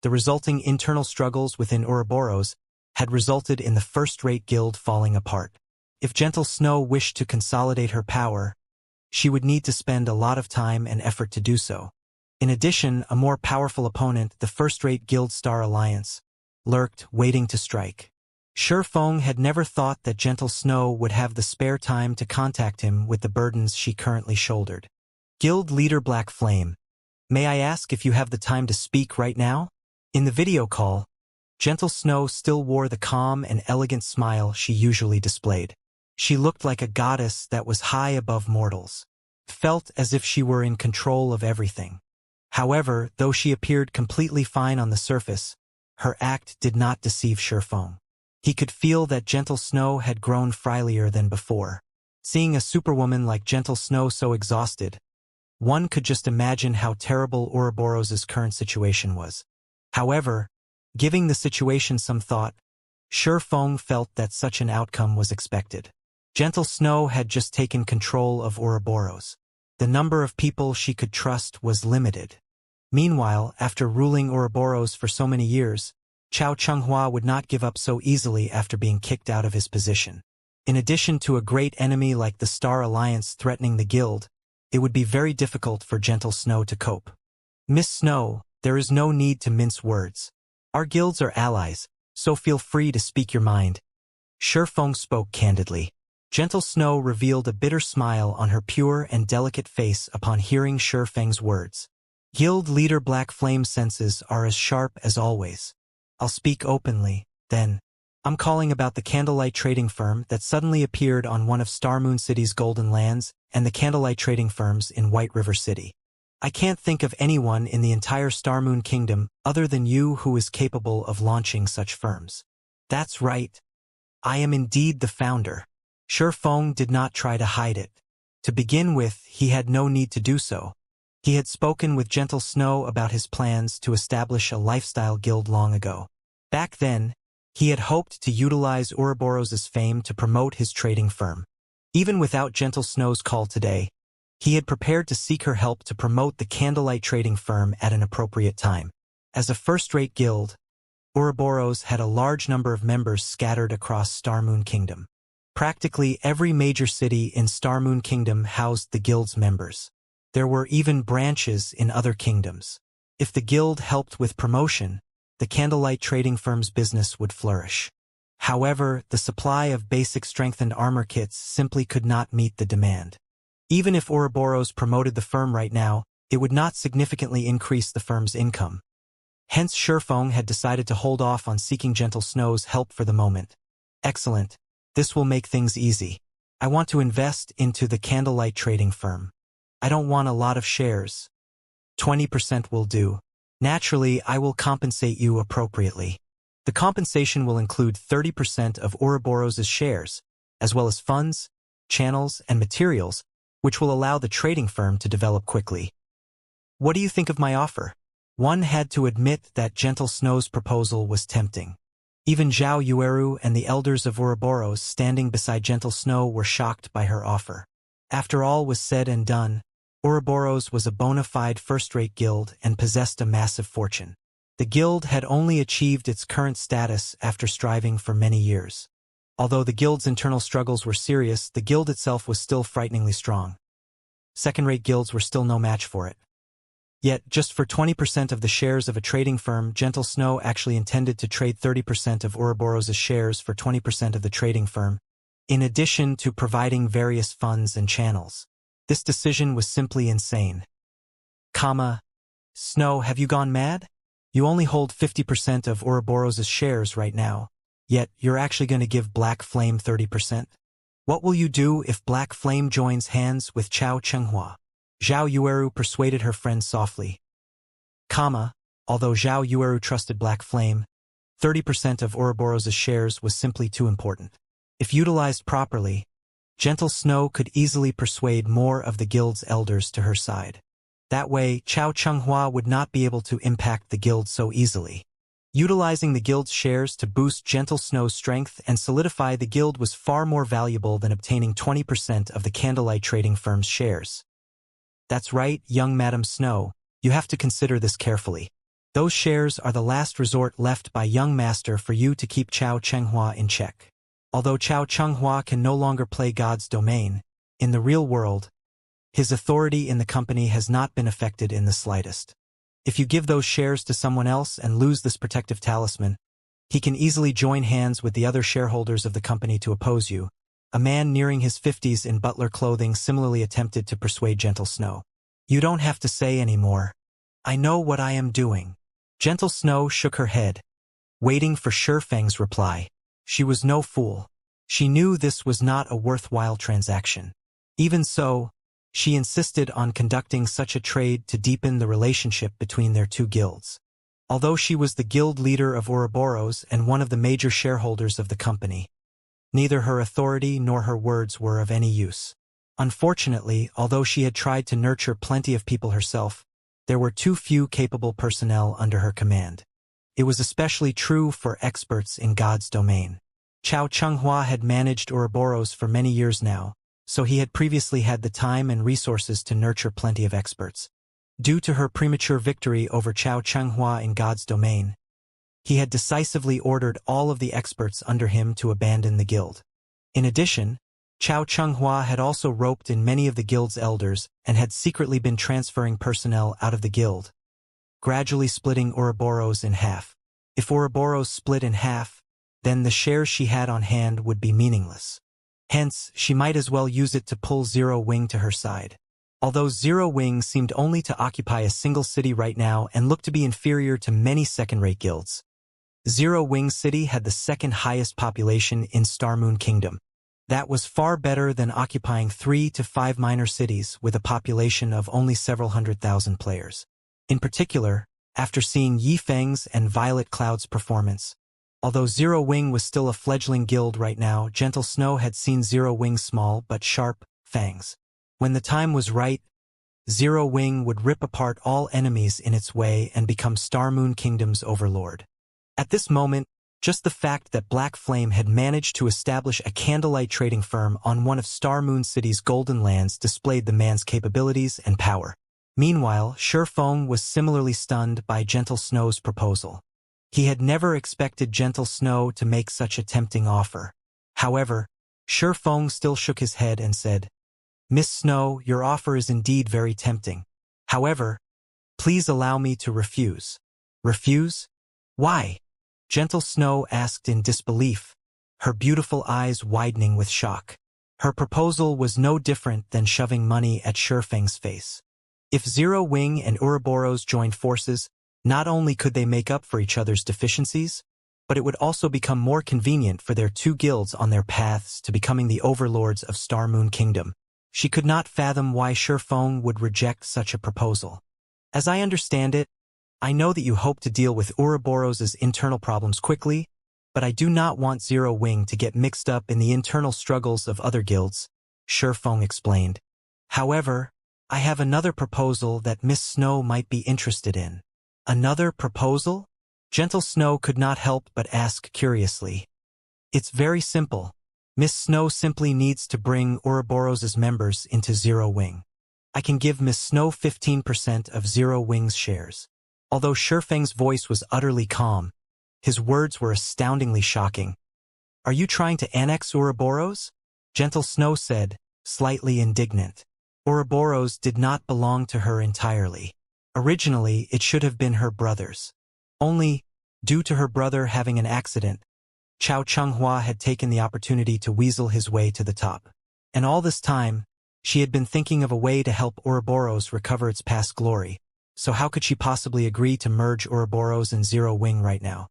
the resulting internal struggles within Ouroboros had resulted in the first-rate guild falling apart. If Gentle Snow wished to consolidate her power, she would need to spend a lot of time and effort to do so. In addition, a more powerful opponent, the first-rate Guild Star Alliance, lurked, waiting to strike. Feng had never thought that Gentle Snow would have the spare time to contact him with the burdens she currently shouldered. Guild Leader Black Flame, may I ask if you have the time to speak right now? In the video call, Gentle Snow still wore the calm and elegant smile she usually displayed. She looked like a goddess that was high above mortals. Felt as if she were in control of everything. However, though she appeared completely fine on the surface, her act did not deceive Feng. He could feel that Gentle Snow had grown frilier than before. Seeing a superwoman like Gentle Snow so exhausted, one could just imagine how terrible Ouroboros' current situation was. However, giving the situation some thought, Feng felt that such an outcome was expected. Gentle Snow had just taken control of Ouroboros. The number of people she could trust was limited. Meanwhile, after ruling Ouroboros for so many years, Chao Chenghua would not give up so easily after being kicked out of his position. In addition to a great enemy like the Star Alliance threatening the guild, it would be very difficult for Gentle Snow to cope. Miss Snow, there is no need to mince words. Our guilds are allies, so feel free to speak your mind. Feng spoke candidly. Gentle Snow revealed a bitter smile on her pure and delicate face upon hearing Feng's words. Guild Leader Black Flame's senses are as sharp as always. I'll speak openly, then. I'm calling about the candlelight trading firm that suddenly appeared on one of Star Moon City's golden lands and the candlelight trading firms in White River City. I can't think of anyone in the entire Star Moon Kingdom other than you who is capable of launching such firms. That's right. I am indeed the founder. Feng did not try to hide it. To begin with, he had no need to do so. He had spoken with Gentle Snow about his plans to establish a lifestyle guild long ago. Back then, he had hoped to utilize Ouroboros' fame to promote his trading firm. Even without Gentle Snow's call today, he had prepared to seek her help to promote the candlelight trading firm at an appropriate time. As a first-rate guild, Ouroboros had a large number of members scattered across Star Moon Kingdom. Practically every major city in Star Moon Kingdom housed the guild's members. There were even branches in other kingdoms. If the guild helped with promotion, the candlelight trading firm's business would flourish. However, the supply of basic strengthened armor kits simply could not meet the demand. Even if Ouroboros promoted the firm right now, it would not significantly increase the firm's income. Hence Feng had decided to hold off on seeking Gentle Snow's help for the moment. Excellent. This will make things easy. I want to invest into the candlelight trading firm. I don't want a lot of shares. 20% will do. Naturally, I will compensate you appropriately. The compensation will include 30% of Ouroboros' shares, as well as funds, channels, and materials, which will allow the trading firm to develop quickly. What do you think of my offer? One had to admit that Gentle Snow's proposal was tempting. Even Zhao Yueru and the elders of Ouroboros standing beside Gentle Snow were shocked by her offer. After all was said and done, Ouroboros was a bona fide first-rate guild and possessed a massive fortune. The guild had only achieved its current status after striving for many years. Although the guild's internal struggles were serious, the guild itself was still frighteningly strong. Second-rate guilds were still no match for it. Yet, just for 20% of the shares of a trading firm, Gentle Snow actually intended to trade 30% of Ouroboros' shares for 20% of the trading firm, in addition to providing various funds and channels. This decision was simply insane. Snow, have you gone mad? You only hold 50% of Ouroboros' shares right now, yet you're actually going to give Black Flame 30%? What will you do if Black Flame joins hands with Chao Chenghua? Zhao Yueru persuaded her friend softly. Although Zhao Yueru trusted Black Flame, 30% of Ouroboros' shares was simply too important. If utilized properly, Gentle Snow could easily persuade more of the guild's elders to her side. That way, Chao Chenghua would not be able to impact the guild so easily. Utilizing the guild's shares to boost Gentle Snow's strength and solidify the guild was far more valuable than obtaining 20% of the candlelight trading firm's shares. That's right, young Madam Snow, you have to consider this carefully. Those shares are the last resort left by young master for you to keep Chao Chenghua in check. Although Chao Chenghua can no longer play God's domain, in the real world, his authority in the company has not been affected in the slightest. If you give those shares to someone else and lose this protective talisman, he can easily join hands with the other shareholders of the company to oppose you. A man nearing his 50s in butler clothing similarly attempted to persuade Gentle Snow. You don't have to say any more. I know what I am doing. Gentle Snow shook her head, waiting for Shifeng's reply. She was no fool. She knew this was not a worthwhile transaction. Even so, she insisted on conducting such a trade to deepen the relationship between their two guilds. Although she was the guild leader of Ouroboros and one of the major shareholders of the company, neither her authority nor her words were of any use. Unfortunately, although she had tried to nurture plenty of people herself, there were too few capable personnel under her command. It was especially true for experts in God's domain. Chao Chenghua had managed Ouroboros for many years now, so he had previously had the time and resources to nurture plenty of experts. Due to her premature victory over Chao Chenghua in God's domain, he had decisively ordered all of the experts under him to abandon the guild. In addition, Chao Chenghua had also roped in many of the guild's elders and had secretly been transferring personnel out of the guild, gradually splitting Ouroboros in half. If Ouroboros split in half, then the shares she had on hand would be meaningless. Hence, she might as well use it to pull Zero Wing to her side. Although Zero Wing seemed only to occupy a single city right now and looked to be inferior to many second-rate guilds, Zero Wing City had the second highest population in Starmoon Kingdom. That was far better than occupying 3 to 5 minor cities with a population of only several 100,000 players. In particular, after seeing Yi Feng's and Violet Cloud's performance, although Zero Wing was still a fledgling guild right now, Gentle Snow had seen Zero Wing's small but sharp fangs. When the time was right, Zero Wing would rip apart all enemies in its way and become Starmoon Kingdom's overlord. At this moment, just the fact that Black Flame had managed to establish a candlelight trading firm on one of Starmoon City's golden lands displayed the man's capabilities and power. Meanwhile, Shifeng was similarly stunned by Gentle Snow's proposal. He had never expected Gentle Snow to make such a tempting offer. However, Shifeng still shook his head and said, "Miss Snow, your offer is indeed very tempting. However, please allow me to refuse." "Refuse? Why?" Gentle Snow asked in disbelief, her beautiful eyes widening with shock. Her proposal was no different than shoving money at Shifeng's face. If Zero Wing and Ouroboros joined forces, not only could they make up for each other's deficiencies, but it would also become more convenient for their two guilds on their paths to becoming the overlords of Starmoon Kingdom. She could not fathom why Shifeng would reject such a proposal. "As I understand it, I know that you hope to deal with Ouroboros' internal problems quickly, but I do not want Zero Wing to get mixed up in the internal struggles of other guilds," Shifeng explained. "However, I have another proposal that Miss Snow might be interested in." "Another proposal?" Gentle Snow could not help but ask curiously. "It's very simple. Miss Snow simply needs to bring Ouroboros' members into Zero Wing. I can give Miss Snow 15% of Zero Wing's shares." Although Shifeng's voice was utterly calm, his words were astoundingly shocking. "Are you trying to annex Ouroboros?" Gentle Snow said, slightly indignant. Ouroboros did not belong to her entirely. Originally, it should have been her brother's. Only, due to her brother having an accident, Chao Chenghua had taken the opportunity to weasel his way to the top. And all this time, she had been thinking of a way to help Ouroboros recover its past glory. So how could she possibly agree to merge Ouroboros and Zero Wing right now?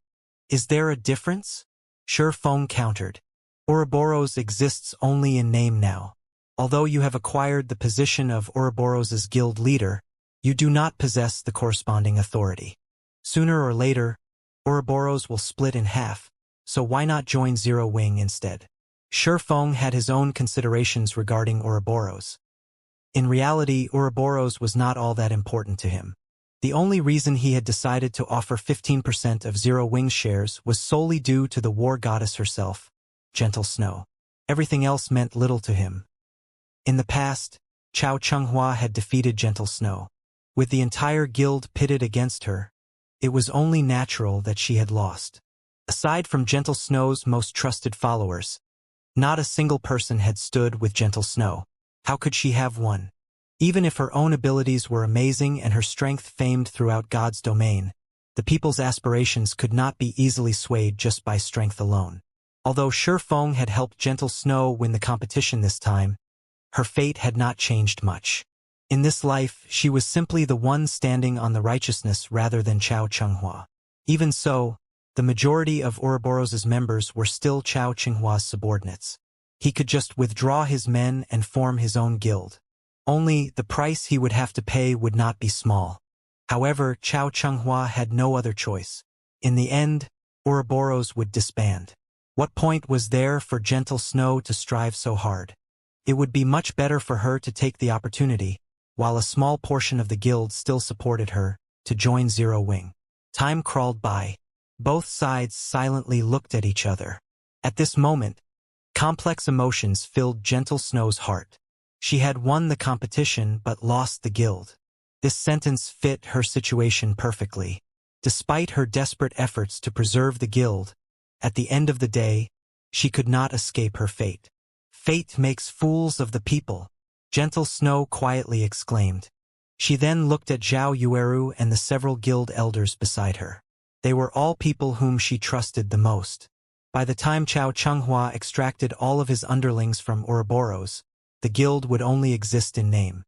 "Is there a difference?" Shifeng countered. "Ouroboros exists only in name now. Although you have acquired the position of Ouroboros' guild leader, you do not possess the corresponding authority. Sooner or later, Ouroboros will split in half, so why not join Zero Wing instead?" Shifeng had his own considerations regarding Ouroboros. In reality, Ouroboros was not all that important to him. The only reason he had decided to offer 15% of Zero Wing's shares was solely due to the war goddess herself, Gentle Snow. Everything else meant little to him. In the past, Chao Chenghua had defeated Gentle Snow. With the entire guild pitted against her, it was only natural that she had lost. Aside from Gentle Snow's most trusted followers, not a single person had stood with Gentle Snow. How could she have won? Even if her own abilities were amazing and her strength famed throughout God's domain, the people's aspirations could not be easily swayed just by strength alone. Although Shifeng had helped Gentle Snow win the competition this time, her fate had not changed much. In this life, she was simply the one standing on the righteousness rather than Chao Chenghua. Even so, the majority of Ouroboros's members were still Chao Chenghua's subordinates. He could just withdraw his men and form his own guild. Only the price he would have to pay would not be small. However, Chao Chenghua had no other choice. In the end, Ouroboros would disband. What point was there for Gentle Snow to strive so hard? It would be much better for her to take the opportunity, while a small portion of the guild still supported her, to join Zero Wing. Time crawled by. Both sides silently looked at each other. At this moment, complex emotions filled Gentle Snow's heart. She had won the competition but lost the guild. This sentence fit her situation perfectly. Despite her desperate efforts to preserve the guild, at the end of the day, she could not escape her fate. Fate makes fools of the people, Gentle Snow quietly exclaimed. She then looked at Zhao Yueru and the several guild elders beside her. They were all people whom she trusted the most. By the time Chao Chenghua extracted all of his underlings from Ouroboros, the guild would only exist in name.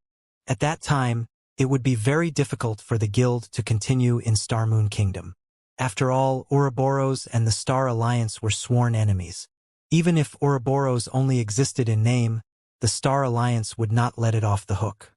At that time, it would be very difficult for the guild to continue in Star Moon Kingdom. After all, Ouroboros and the Star Alliance were sworn enemies. Even if Ouroboros only existed in name, the Star Alliance would not let it off the hook.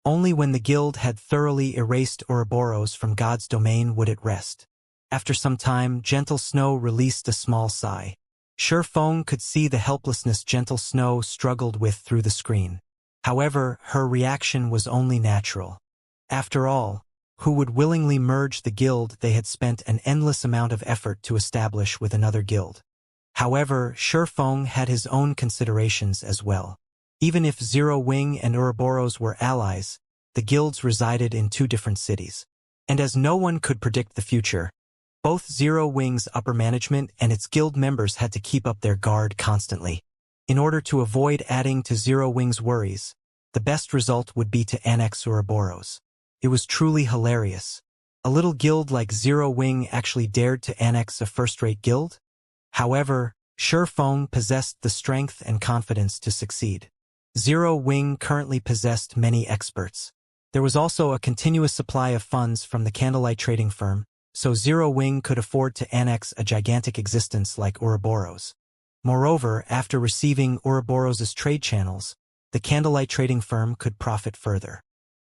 Only when the guild had thoroughly erased Ouroboros from God's domain would it rest. After some time, Gentle Snow released a small sigh. Shifeng could see the helplessness Gentle Snow struggled with through the screen. However, her reaction was only natural. After all, who would willingly merge the guild they had spent an endless amount of effort to establish with another guild? However, Shifeng had his own considerations as well. Even if Zero Wing and Ouroboros were allies, the guilds resided in two different cities. And as no one could predict the future, both Zero Wing's upper management and its guild members had to keep up their guard constantly. In order to avoid adding to Zero Wing's worries, the best result would be to annex Ouroboros. It was truly hilarious. A little guild like Zero Wing actually dared to annex a first-rate guild? However, Shifeng possessed the strength and confidence to succeed. Zero Wing currently possessed many experts. There was also a continuous supply of funds from the Candlelight trading firm, so Zero Wing could afford to annex a gigantic existence like Ouroboros. Moreover, after receiving Ouroboros' trade channels, the Candlelight trading firm could profit further.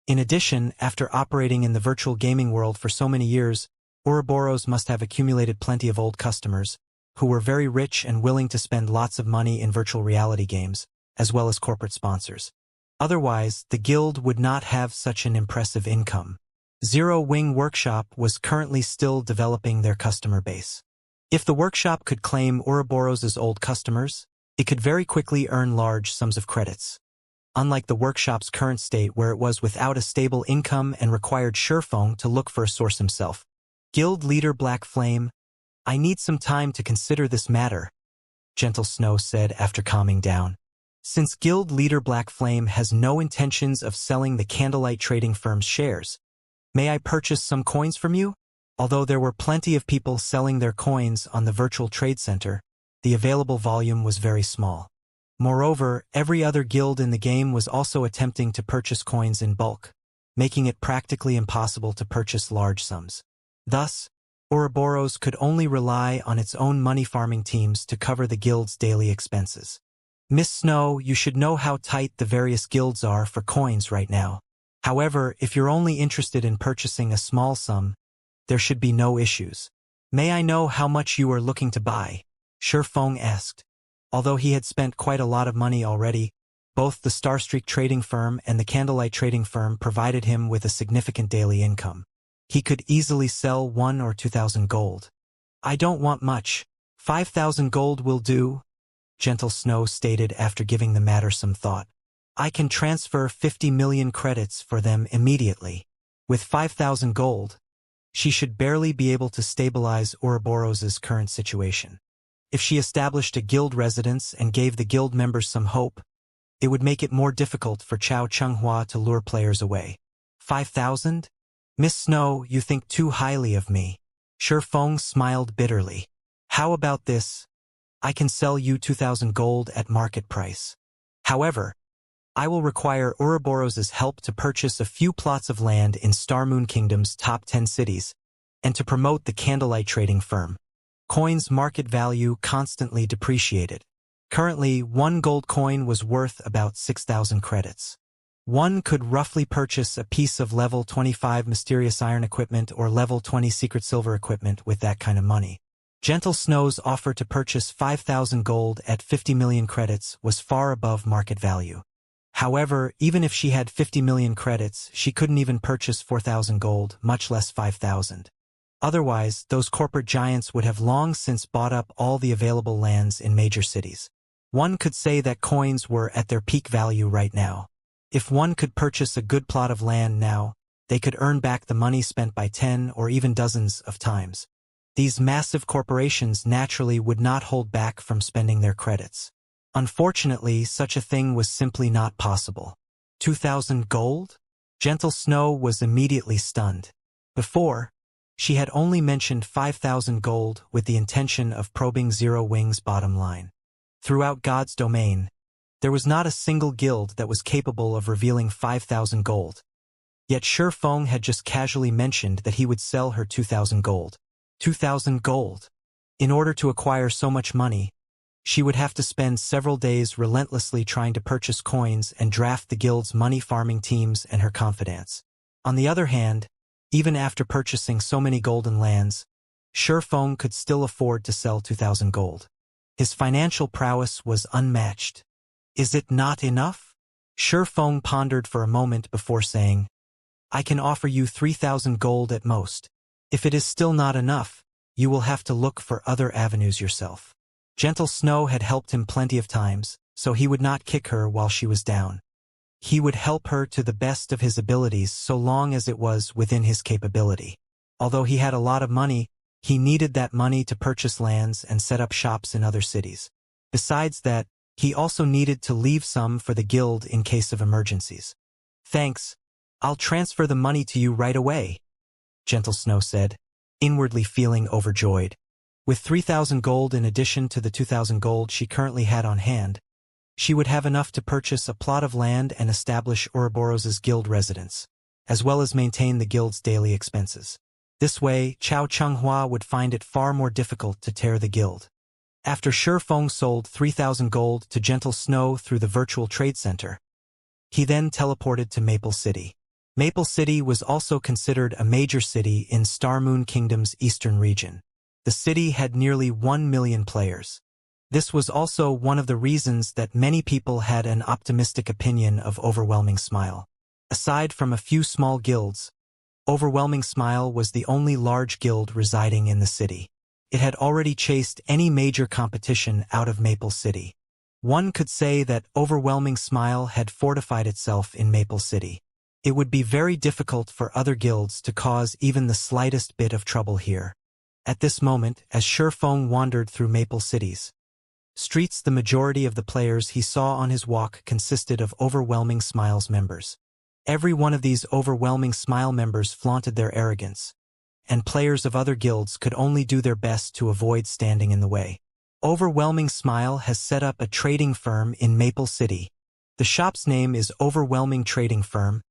In addition, after operating in the virtual gaming world for so many years, Ouroboros must have accumulated plenty of old customers, who were very rich and willing to spend lots of money in virtual reality games, as well as corporate sponsors. Otherwise, the guild would not have such an impressive income. Zero Wing Workshop was currently still developing their customer base. If the workshop could claim Ouroboros' old customers, it could very quickly earn large sums of credits. Unlike the workshop's current state where it was without a stable income and required Shifeng to look for a source himself. Guild leader Black Flame, I need some time to consider this matter, Gentle Snow said after calming down. Since Guild leader Black Flame has no intentions of selling the Candlelight trading firm's shares, may I purchase some coins from you? Although there were plenty of people selling their coins on the virtual trade center, the available volume was very small. Moreover, every other guild in the game was also attempting to purchase coins in bulk, making it practically impossible to purchase large sums. Thus, Ouroboros could only rely on its own money-farming teams to cover the guild's daily expenses. Miss Snow, you should know how tight the various guilds are for coins right now. However, if you're only interested in purchasing a small sum, there should be no issues. May I know how much you are looking to buy? Shifeng asked. Although he had spent quite a lot of money already, both the Starstreak trading firm and the Candlelight trading firm provided him with a significant daily income. He could easily sell 1,000 or 2,000 gold. I don't want much. 5,000 gold will do, Gentle Snow stated after giving the matter some thought. I can transfer 50 million credits for them immediately. With 5,000 gold, she should barely be able to stabilize Ouroboros's current situation. If she established a guild residence and gave the guild members some hope, it would make it more difficult for Chao Chunghua to lure players away. 5,000? Miss Snow, you think too highly of me. Shi Feng smiled bitterly. How about this? I can sell you 2,000 gold at market price. However, I will require Ouroboros's help to purchase a few plots of land in Starmoon Kingdom's top 10 cities, and to promote the candlelight trading firm. Coin's market value constantly depreciated. Currently, 1 gold coin was worth about 6,000 credits. One could roughly purchase a piece of level 25 mysterious iron equipment or level 20 secret silver equipment with that kind of money. Gentle Snow's offer to purchase 5,000 gold at 50 million credits was far above market value. However, even if she had 50 million credits, she couldn't even purchase 4,000 gold, much less 5,000. Otherwise, those corporate giants would have long since bought up all the available lands in major cities. One could say that coins were at their peak value right now. If one could purchase a good plot of land now, they could earn back the money spent by 10 or even dozens of times. These massive corporations naturally would not hold back from spending their credits. Unfortunately, such a thing was simply not possible. 2,000 gold? Gentle Snow was immediately stunned. Before, she had only mentioned 5,000 gold with the intention of probing Zero Wing's bottom line. Throughout God's domain, there was not a single guild that was capable of revealing 5,000 gold. Yet Shi Feng had just casually mentioned that he would sell her 2,000 gold. 2,000 gold. In order to acquire so much money, she would have to spend several days relentlessly trying to purchase coins and draft the guild's money-farming teams and her confidants. On the other hand, even after purchasing so many golden lands, Shi Feng could still afford to sell 2,000 gold. His financial prowess was unmatched. Is it not enough? Shi Feng pondered for a moment before saying, I can offer you 3,000 gold at most. If it is still not enough, you will have to look for other avenues yourself. Gentle Snow had helped him plenty of times, so he would not kick her while she was down. He would help her to the best of his abilities so long as it was within his capability. Although he had a lot of money, he needed that money to purchase lands and set up shops in other cities. Besides that, he also needed to leave some for the guild in case of emergencies. Thanks. I'll transfer the money to you right away, Gentle Snow said, inwardly feeling overjoyed. With 3,000 gold in addition to the 2,000 gold she currently had on hand, she would have enough to purchase a plot of land and establish Ouroboros's guild residence, as well as maintain the guild's daily expenses. This way, Chao Chunghua would find it far more difficult to tear the guild. After Shi Feng sold 3,000 gold to Gentle Snow through the virtual trade center, he then teleported to Maple City. Maple City was also considered a major city in Starmoon Kingdom's eastern region. The city had nearly 1 million players. This was also one of the reasons that many people had an optimistic opinion of Overwhelming Smile. Aside from a few small guilds, Overwhelming Smile was the only large guild residing in the city. It had already chased any major competition out of Maple City. One could say that Overwhelming Smile had fortified itself in Maple City. It would be very difficult for other guilds to cause even the slightest bit of trouble here. At this moment, as Shi Feng wandered through Maple City's streets, the majority of the players he saw on his walk consisted of Overwhelming Smile's members. Every one of these Overwhelming Smile members flaunted their arrogance, and players of other guilds could only do their best to avoid standing in the way. Overwhelming Smile has set up a trading firm in Maple City. The shop's name is Overwhelming Trading Firm,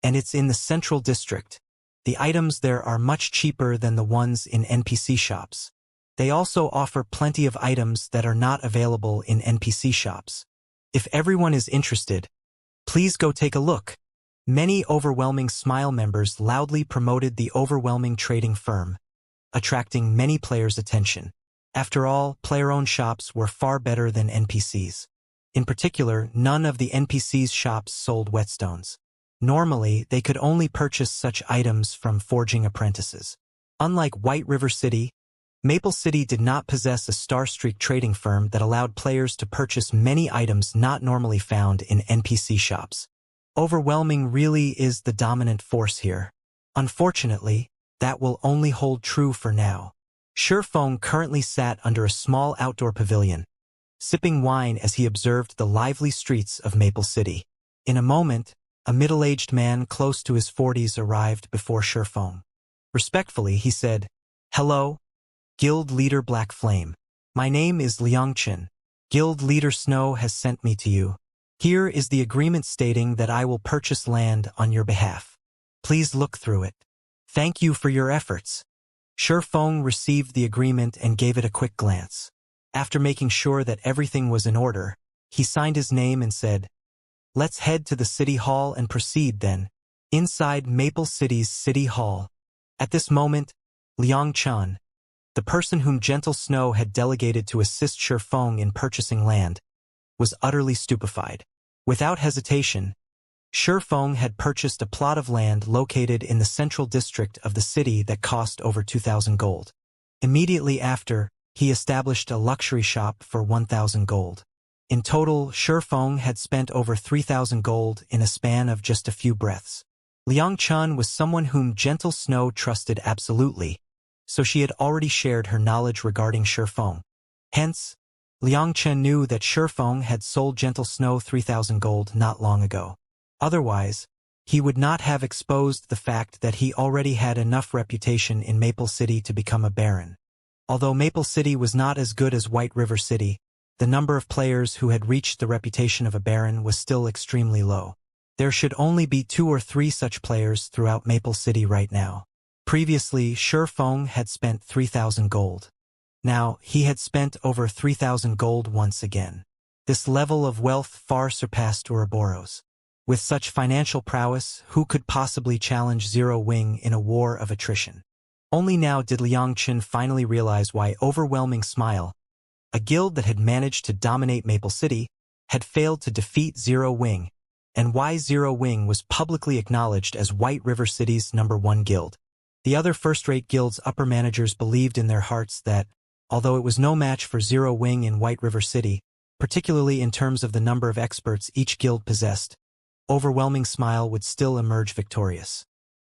and it's in the Central District. The items there are much cheaper than the ones in NPC shops. They also offer plenty of items that are not available in NPC shops. If everyone is interested, please go take a look. Many Overwhelming Smile members loudly promoted the Overwhelming Trading Firm, attracting many players' attention. After all, player-owned shops were far better than NPCs. In particular, none of the NPCs' shops sold whetstones. Normally, they could only purchase such items from forging apprentices. Unlike White River City, Maple City did not possess a Starstreak trading firm that allowed players to purchase many items not normally found in NPC shops. Overwhelming really is the dominant force here. Unfortunately, that will only hold true for now. Shifeng currently sat under a small outdoor pavilion, sipping wine as he observed the lively streets of Maple City. In a moment, a middle-aged man close to his 40s arrived before Shifeng. Respectfully, he said, "Hello, Guild Leader Black Flame. My name is Liangchen. Guild Leader Snow has sent me to you. Here is the agreement stating that I will purchase land on your behalf. Please look through it. Thank you for your efforts." Shifeng received the agreement and gave it a quick glance. After making sure that everything was in order, he signed his name and said, "Let's head to the City Hall and proceed then." Inside Maple City's City Hall. At this moment, Liang Chan, the person whom Gentle Snow had delegated to assist Shifeng in purchasing land, was utterly stupefied. Without hesitation, Shifeng had purchased a plot of land located in the central district of the city that cost over 2,000 gold. Immediately after, he established a luxury shop for 1,000 gold. In total, Shifeng had spent over 3,000 gold in a span of just a few breaths. Liang Chun was someone whom Gentle Snow trusted absolutely, so she had already shared her knowledge regarding Shifeng. Hence, Liang Chen knew that Shifeng had sold Gentle Snow 3,000 gold not long ago. Otherwise, he would not have exposed the fact that he already had enough reputation in Maple City to become a baron. Although Maple City was not as good as White River City, the number of players who had reached the reputation of a baron was still extremely low. There should only be 2 or 3 such players throughout Maple City right now. Previously, Shifeng had spent 3,000 gold. Now, he had spent over 3,000 gold once again. This level of wealth far surpassed Ouroboros. With such financial prowess, who could possibly challenge Zero Wing in a war of attrition? Only now did Liang Chen finally realize why Overwhelming Smile, a guild that had managed to dominate Maple City, had failed to defeat Zero Wing, and why Zero Wing was publicly acknowledged as White River City's #1 guild. The other first-rate guild's upper managers believed in their hearts that, although it was no match for Zero Wing in White River City, particularly in terms of the number of experts each guild possessed, Overwhelming Smile would still emerge victorious.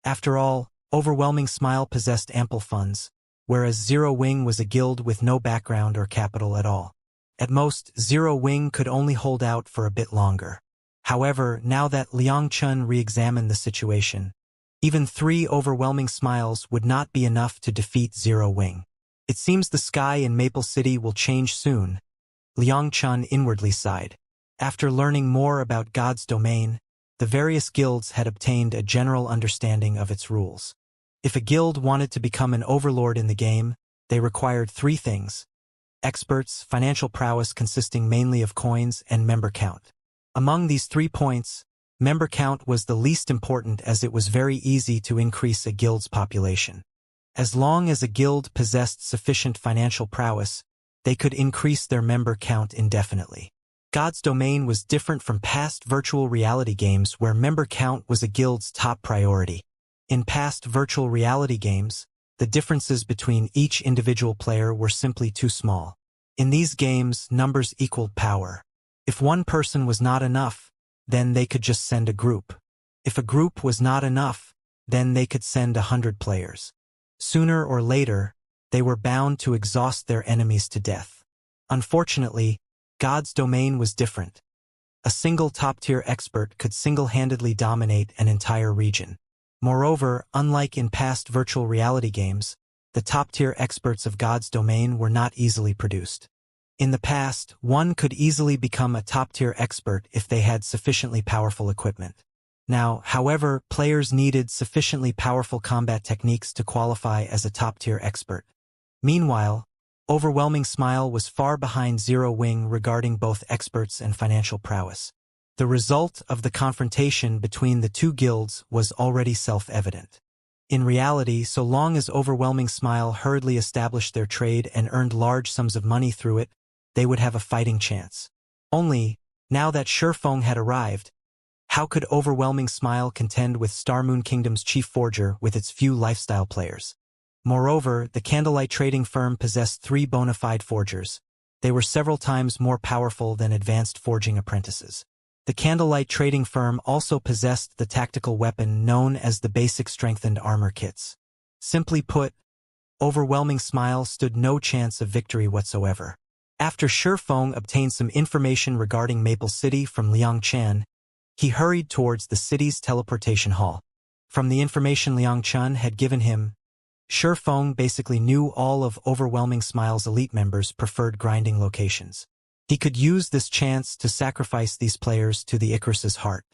After all, Overwhelming Smile possessed ample funds, whereas Zero Wing was a guild with no background or capital at all. At most, Zero Wing could only hold out for a bit longer. However, now that Liang Chun re-examined the situation, even 3 Overwhelming Smiles would not be enough to defeat Zero Wing. It seems the sky in Maple City will change soon, Liang Chun inwardly sighed. After learning more about God's domain, the various guilds had obtained a general understanding of its rules. If a guild wanted to become an overlord in the game, they required 3 things: experts, financial prowess consisting mainly of coins, and member count. Among these 3 points, member count was the least important as it was very easy to increase a guild's population. As long as a guild possessed sufficient financial prowess, they could increase their member count indefinitely. God's Domain was different from past virtual reality games where member count was a guild's top priority. In past virtual reality games, the differences between each individual player were simply too small. In these games, numbers equaled power. If one person was not enough, then they could just send a group. If a group was not enough, then they could send 100 players. Sooner or later, they were bound to exhaust their enemies to death. Unfortunately, God's Domain was different. A single top-tier expert could single-handedly dominate an entire region. Moreover, unlike in past virtual reality games, the top-tier experts of God's Domain were not easily produced. In the past, one could easily become a top-tier expert if they had sufficiently powerful equipment. Now, however, players needed sufficiently powerful combat techniques to qualify as a top-tier expert. Meanwhile, Overwhelming Smile was far behind Zero Wing regarding both experts and financial prowess. The result of the confrontation between the 2 guilds was already self-evident. In reality, so long as Overwhelming Smile hurriedly established their trade and earned large sums of money through it, they would have a fighting chance. Only, now that Shifeng had arrived, how could Overwhelming Smile contend with Star Moon Kingdom's chief forger with its few lifestyle players? Moreover, the Candlelight trading firm possessed 3 bona fide forgers. They were several times more powerful than advanced forging apprentices. The Candlelight trading firm also possessed the tactical weapon known as the basic strengthened armor kits. Simply put, Overwhelming Smile stood no chance of victory whatsoever. After Shifeng obtained some information regarding Maple City from Liang Chan, he hurried towards the city's teleportation hall. From the information Liang Chan had given him, Shifeng basically knew all of Overwhelming Smile's elite members' preferred grinding locations. He could use this chance to sacrifice these players to the Icarus's heart.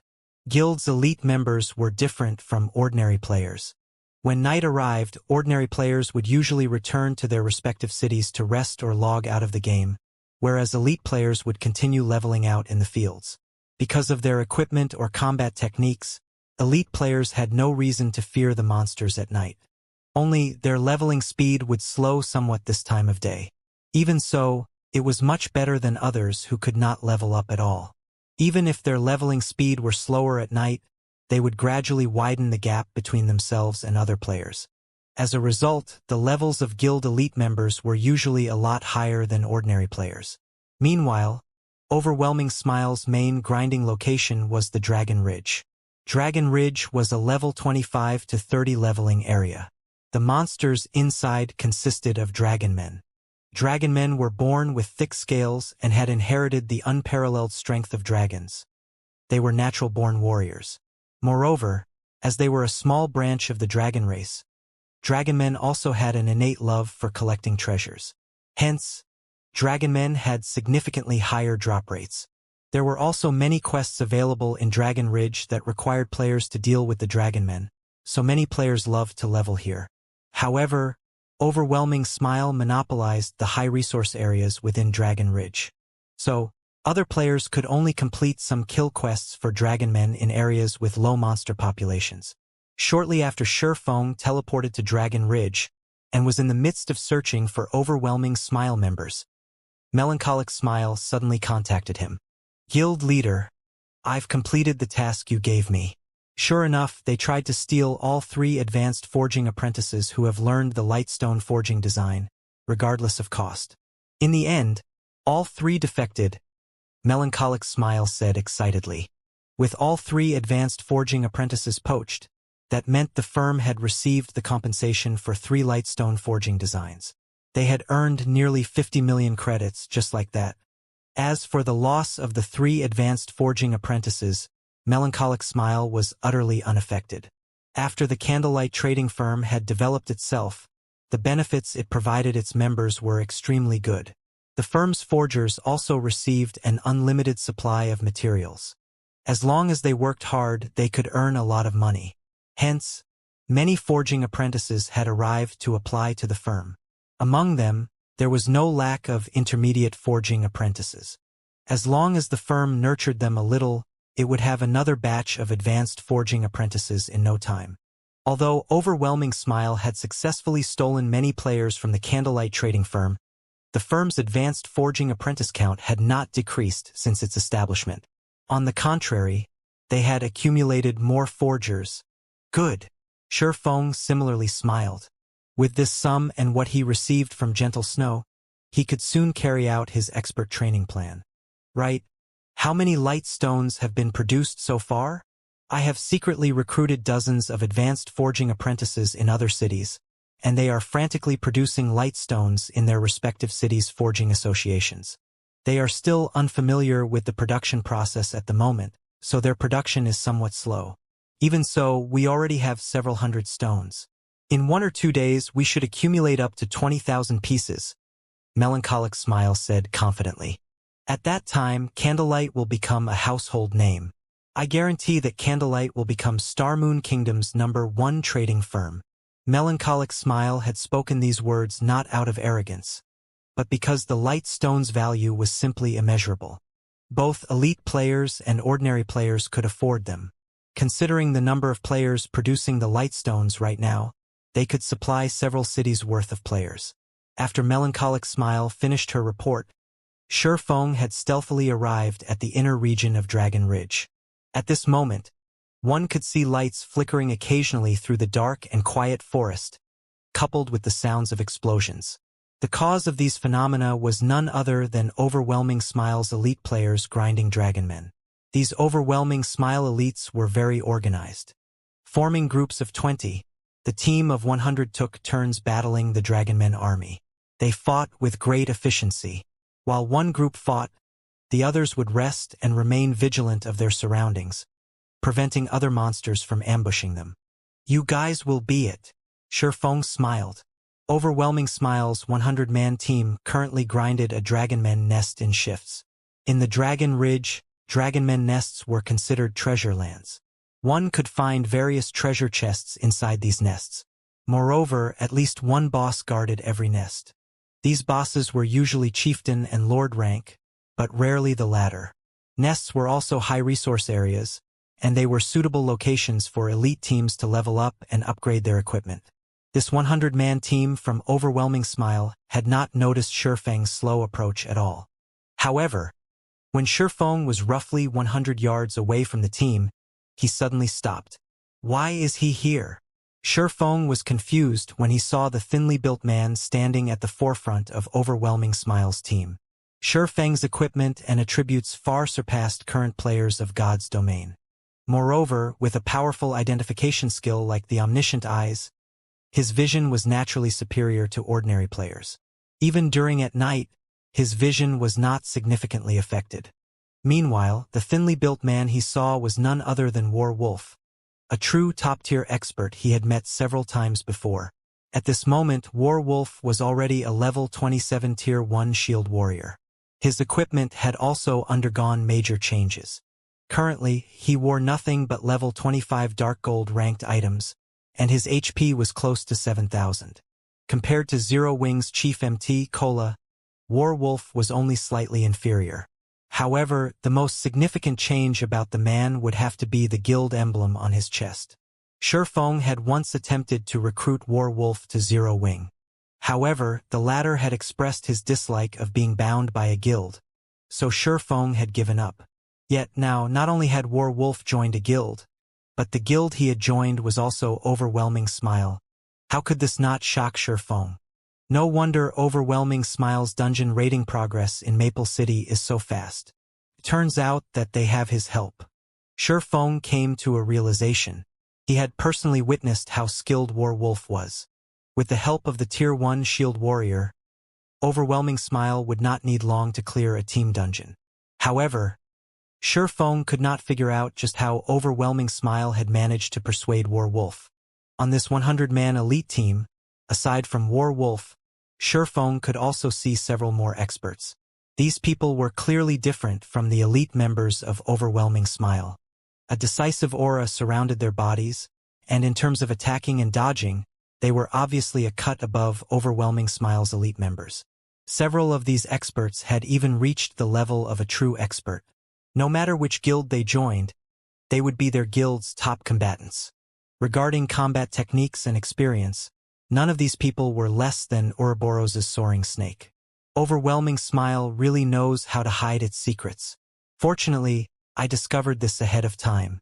Guild's elite members were different from ordinary players. When night arrived, ordinary players would usually return to their respective cities to rest or log out of the game, whereas elite players would continue leveling out in the fields. Because of their equipment or combat techniques, elite players had no reason to fear the monsters at night. Only their leveling speed would slow somewhat this time of day. Even so, it was much better than others who could not level up at all. Even if their leveling speed were slower at night, they would gradually widen the gap between themselves and other players. As a result, the levels of guild elite members were usually a lot higher than ordinary players. Meanwhile, Overwhelming Smile's main grinding location was the Dragon Ridge. Dragon Ridge was a level 25 to 30 leveling area. The monsters inside consisted of dragonmen. Dragonmen were born with thick scales and had inherited the unparalleled strength of dragons. They were natural-born warriors. Moreover, as they were a small branch of the dragon race, dragonmen also had an innate love for collecting treasures. Hence, dragonmen had significantly higher drop rates. There were also many quests available in Dragon Ridge that required players to deal with the dragonmen, so many players loved to level here. However, Overwhelming Smile monopolized the high-resource areas within Dragon Ridge. So, other players could only complete some kill quests for dragonmen in areas with low monster populations. Shortly after Shifeng teleported to Dragon Ridge and was in the midst of searching for Overwhelming Smile members, Melancholic Smile suddenly contacted him. "Guild leader, I've completed the task you gave me." Sure enough, they tried to steal all 3 advanced forging apprentices who have learned the Lightstone forging design, regardless of cost. In the end, all 3 defected, Melancholic Smile said excitedly. With all 3 advanced forging apprentices poached, that meant the firm had received the compensation for 3 Lightstone forging designs. They had earned nearly 50 million credits just like that. As for the loss of the 3 advanced forging apprentices, Melancholic Smile was utterly unaffected. After the Candlelight trading firm had developed itself, the benefits it provided its members were extremely good. The firm's forgers also received an unlimited supply of materials. As long as they worked hard, they could earn a lot of money. Hence, many forging apprentices had arrived to apply to the firm. Among them, there was no lack of intermediate forging apprentices. As long as the firm nurtured them a little, it would have another batch of advanced forging apprentices in no time. Although Overwhelming Smile had successfully stolen many players from the Candlelight trading firm, the firm's advanced forging apprentice count had not decreased since its establishment. On the contrary, they had accumulated more forgers. Good. Shifeng similarly smiled. With this sum and what he received from Gentle Snow, he could soon carry out his expert training plan. Right? How many light stones have been produced so far? I have secretly recruited dozens of advanced forging apprentices in other cities, and they are frantically producing light stones in their respective cities' forging associations. They are still unfamiliar with the production process at the moment, so their production is somewhat slow. Even so, we already have several hundred stones. In 1 or 2 days, we should accumulate up to 20,000 pieces, Melancholic Smile said confidently. At that time, Candlelight will become a household name. I guarantee that Candlelight will become Star Moon Kingdom's #1 trading firm. Melancholic Smile had spoken these words not out of arrogance, but because the light stone's value was simply immeasurable. Both elite players and ordinary players could afford them. Considering the number of players producing the light stones right now, they could supply several cities' worth of players. After Melancholic Smile finished her report, Shifeng had stealthily arrived at the inner region of Dragon Ridge. At this moment, one could see lights flickering occasionally through the dark and quiet forest, coupled with the sounds of explosions. The cause of these phenomena was none other than Overwhelming Smile's elite players grinding dragonmen. These Overwhelming Smile elites were very organized. Forming groups of 20, The team of 100 took turns battling the Dragonmen army. They fought with great efficiency. While one group fought, the others would rest and remain vigilant of their surroundings, preventing other monsters from ambushing them. "You guys will be it." Shifeng smiled. Overwhelming Smile's 100-man team currently grinded a Dragonmen nest in shifts. In the Dragon Ridge, Dragonmen nests were considered treasure lands. One could find various treasure chests inside these nests. Moreover, at least one boss guarded every nest. These bosses were usually chieftain and lord rank, but rarely the latter. Nests were also high-resource areas, and they were suitable locations for elite teams to level up and upgrade their equipment. This 100-man team from Overwhelming Smile had not noticed Shifeng's slow approach at all. However, when Shifeng was roughly 100 yards away from the team, he suddenly stopped. Why is he here? Shifeng was confused when he saw the thinly built man standing at the forefront of Overwhelming Smile's team. Shifeng's equipment and attributes far surpassed current players of God's domain. Moreover, with a powerful identification skill like the omniscient eyes, his vision was naturally superior to ordinary players. Even during at night, his vision was not significantly affected. Meanwhile, the thinly built man he saw was none other than Wolf, a true top-tier expert he had met several times before. At this moment, Wolf was already a level 27 Tier 1 shield warrior. His equipment had also undergone major changes. Currently, he wore nothing but level 25 dark gold ranked items, and his HP was close to 7,000. Compared to Zero Wing's Chief MT Cola, Wolf was only slightly inferior. However, the most significant change about the man would have to be the guild emblem on his chest. Shifeng had once attempted to recruit Wolf to Zero Wing. However, the latter had expressed his dislike of being bound by a guild, so Shifeng had given up. Yet now, not only had Wolf joined a guild, but the guild he had joined was also Overwhelming Smile. How could this not shock Shifeng? No wonder Overwhelming Smile's dungeon raiding progress in Maple City is so fast. It turns out that they have his help. Shifeng came to a realization. He had personally witnessed how skilled Wolf was. With the help of the Tier 1 shield warrior, Overwhelming Smile would not need long to clear a team dungeon. However, Shifeng could not figure out just how Overwhelming Smile had managed to persuade Wolf. On this 100-man elite team, aside from Wolf, Shifeng could also see several more experts. These people were clearly different from the elite members of Overwhelming Smile. A decisive aura surrounded their bodies, and in terms of attacking and dodging, they were obviously a cut above Overwhelming Smile's elite members. Several of these experts had even reached the level of a true expert. No matter which guild they joined, they would be their guild's top combatants. Regarding combat techniques and experience, none of these people were less than Ouroboros' soaring snake. Overwhelming Smile really knows how to hide its secrets. Fortunately, I discovered this ahead of time.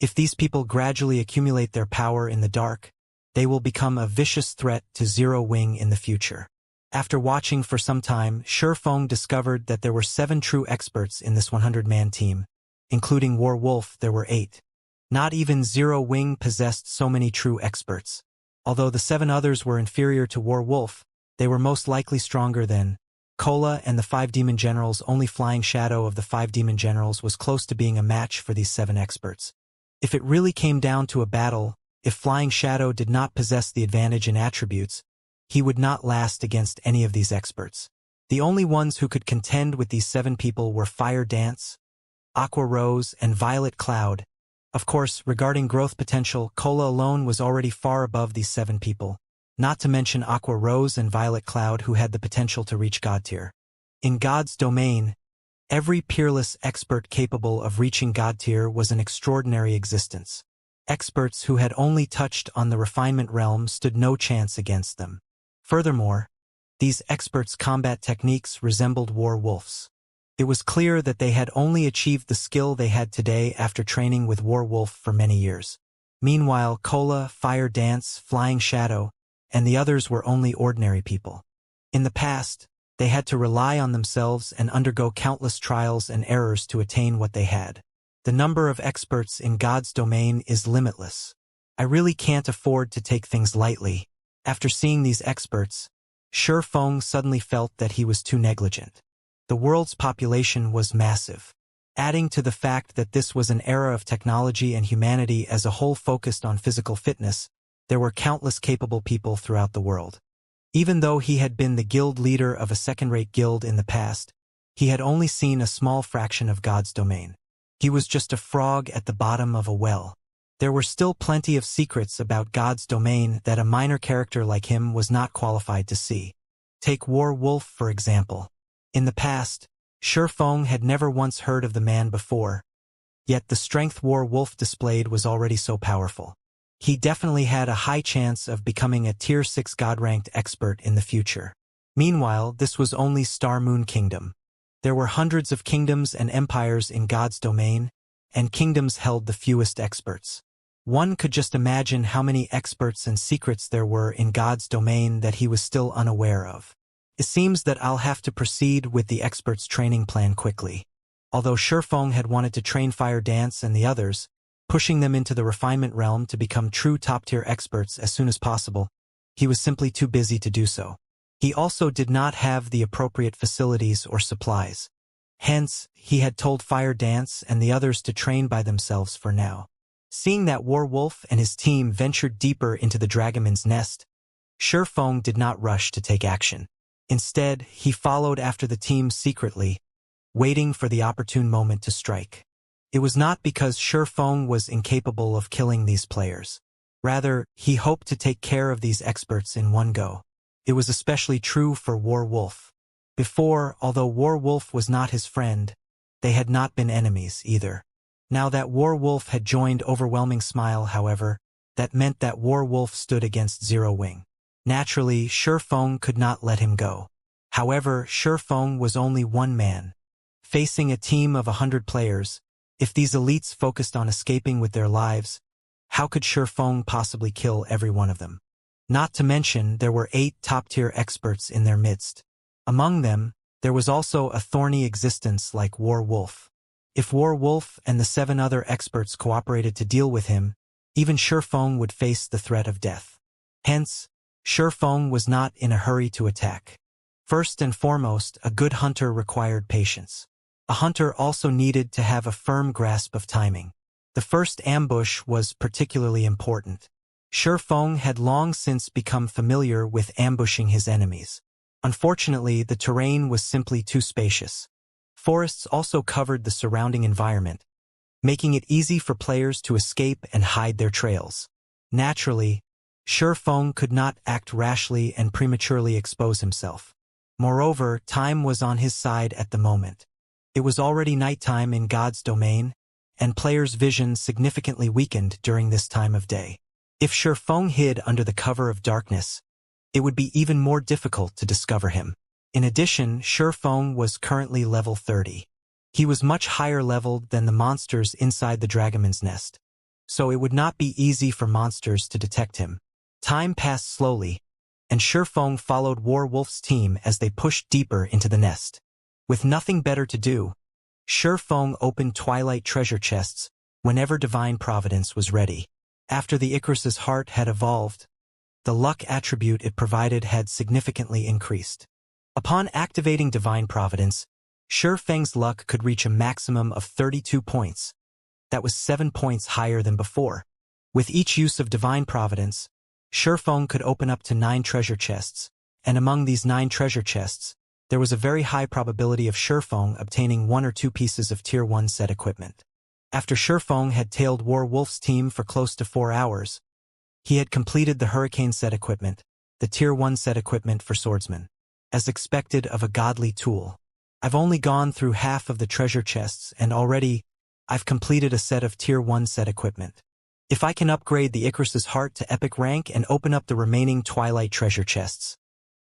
If these people gradually accumulate their power in the dark, they will become a vicious threat to Zero Wing in the future. After watching for some time, Shifeng discovered that there were 7 true experts in this 100-man team. Including Wolf, there were 8. Not even Zero Wing possessed so many true experts. Although the 7 others were inferior to Wolf, they were most likely stronger than Cola and the 5 demon generals. Only Flying Shadow of the 5 demon generals was close to being a match for these 7 experts. If it really came down to a battle, if Flying Shadow did not possess the advantage in attributes, he would not last against any of these experts. The only ones who could contend with these 7 people were Fire Dance, Aqua Rose, and Violet Cloud. Of course, regarding growth potential, Cola alone was already far above these 7 people, not to mention Aqua Rose and Violet Cloud, who had the potential to reach God tier. In God's domain, every peerless expert capable of reaching God tier was an extraordinary existence. Experts who had only touched on the refinement realm stood no chance against them. Furthermore, these experts' combat techniques resembled Wolf's. It was clear that they had only achieved the skill they had today after training with Wolf for many years. Meanwhile, Cola, Fire Dance, Flying Shadow, and the others were only ordinary people. In the past, they had to rely on themselves and undergo countless trials and errors to attain what they had. The number of experts in God's domain is limitless. I really can't afford to take things lightly. After seeing these experts, Shi Feng suddenly felt that he was too negligent. The world's population was massive. Adding to the fact that this was an era of technology and humanity as a whole focused on physical fitness, there were countless capable people throughout the world. Even though he had been the guild leader of a second-rate guild in the past, he had only seen a small fraction of God's domain. He was just a frog at the bottom of a well. There were still plenty of secrets about God's domain that a minor character like him was not qualified to see. Take War Wolf, for example. In the past, Shi Feng had never once heard of the man before, yet the strength War Wolf displayed was already so powerful. He definitely had a high chance of becoming a Tier 6 God-ranked expert in the future. Meanwhile, this was only Star Moon Kingdom. There were hundreds of kingdoms and empires in God's domain, and kingdoms held the fewest experts. One could just imagine how many experts and secrets there were in God's domain that he was still unaware of. It seems that I'll have to proceed with the experts' training plan quickly. Although Shi Feng had wanted to train Fire Dance and the others, pushing them into the refinement realm to become true top-tier experts as soon as possible, he was simply too busy to do so. He also did not have the appropriate facilities or supplies. Hence, he had told Fire Dance and the others to train by themselves for now. Seeing that War Wolf and his team ventured deeper into the Dragonman's nest, Shi Feng did not rush to take action. Instead, he followed after the team secretly, waiting for the opportune moment to strike. It was not because Shi Feng was incapable of killing these players. Rather, he hoped to take care of these experts in one go. It was especially true for War Wolf. Before, although War Wolf was not his friend, they had not been enemies either. Now that War Wolf had joined Overwhelming Smile, however, that meant that War Wolf stood against Zero Wing. Naturally, Shi Feng could not let him go. However, Shi Feng was only one man. Facing a team of 100 players, if these elites focused on escaping with their lives, how could Shi Feng possibly kill every one of them? Not to mention, there were 8 top-tier experts in their midst. Among them, there was also a thorny existence like War Wolf. If War Wolf and the 7 other experts cooperated to deal with him, even Shi Feng would face the threat of death. Hence, Shi Feng was not in a hurry to attack. First and foremost, a good hunter required patience. A hunter also needed to have a firm grasp of timing. The first ambush was particularly important. Shi Feng had long since become familiar with ambushing his enemies. Unfortunately, the terrain was simply too spacious. Forests also covered the surrounding environment, making it easy for players to escape and hide their trails. Naturally, Shi Feng could not act rashly and prematurely expose himself. Moreover, time was on his side at the moment. It was already nighttime in God's domain, and players' vision significantly weakened during this time of day. If Shi Feng hid under the cover of darkness, it would be even more difficult to discover him. In addition, Shi Feng was currently level 30. He was much higher leveled than the monsters inside the Dragonman's nest, so it would not be easy for monsters to detect him. Time passed slowly, and Shi Feng followed War Wolf's team as they pushed deeper into the nest. With nothing better to do, Shi Feng opened Twilight treasure chests whenever Divine Providence was ready. After the Icarus's heart had evolved, the luck attribute it provided had significantly increased. Upon activating Divine Providence, Shi Feng's luck could reach a maximum of 32 points. That was 7 points higher than before. With each use of Divine Providence, Shi Feng could open up to 9 treasure chests, and among these 9 treasure chests, there was a very high probability of Shi Feng obtaining 1 or 2 pieces of Tier 1 set equipment. After Shi Feng had tailed War Wolf's team for close to 4 hours, he had completed the Hurricane set equipment, the Tier 1 set equipment for Swordsman. As expected of a godly tool, I've only gone through half of the treasure chests and already I've completed a set of Tier 1 set equipment. If I can upgrade the Icarus's heart to epic rank and open up the remaining Twilight treasure chests,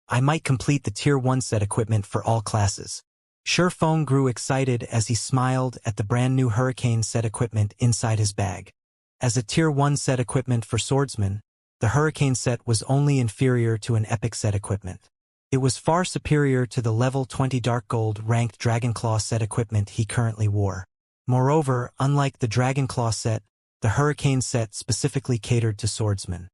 I might complete the Tier 1 set equipment for all classes. Shi Feng grew excited as he smiled at the brand new Hurricane set equipment inside his bag. As a Tier 1 set equipment for Swordsman, the Hurricane set was only inferior to an epic set equipment. It was far superior to the level 20 Dark Gold ranked Dragonclaw set equipment he currently wore. Moreover, unlike the Dragonclaw set, The hurricane set specifically catered to swordsmen.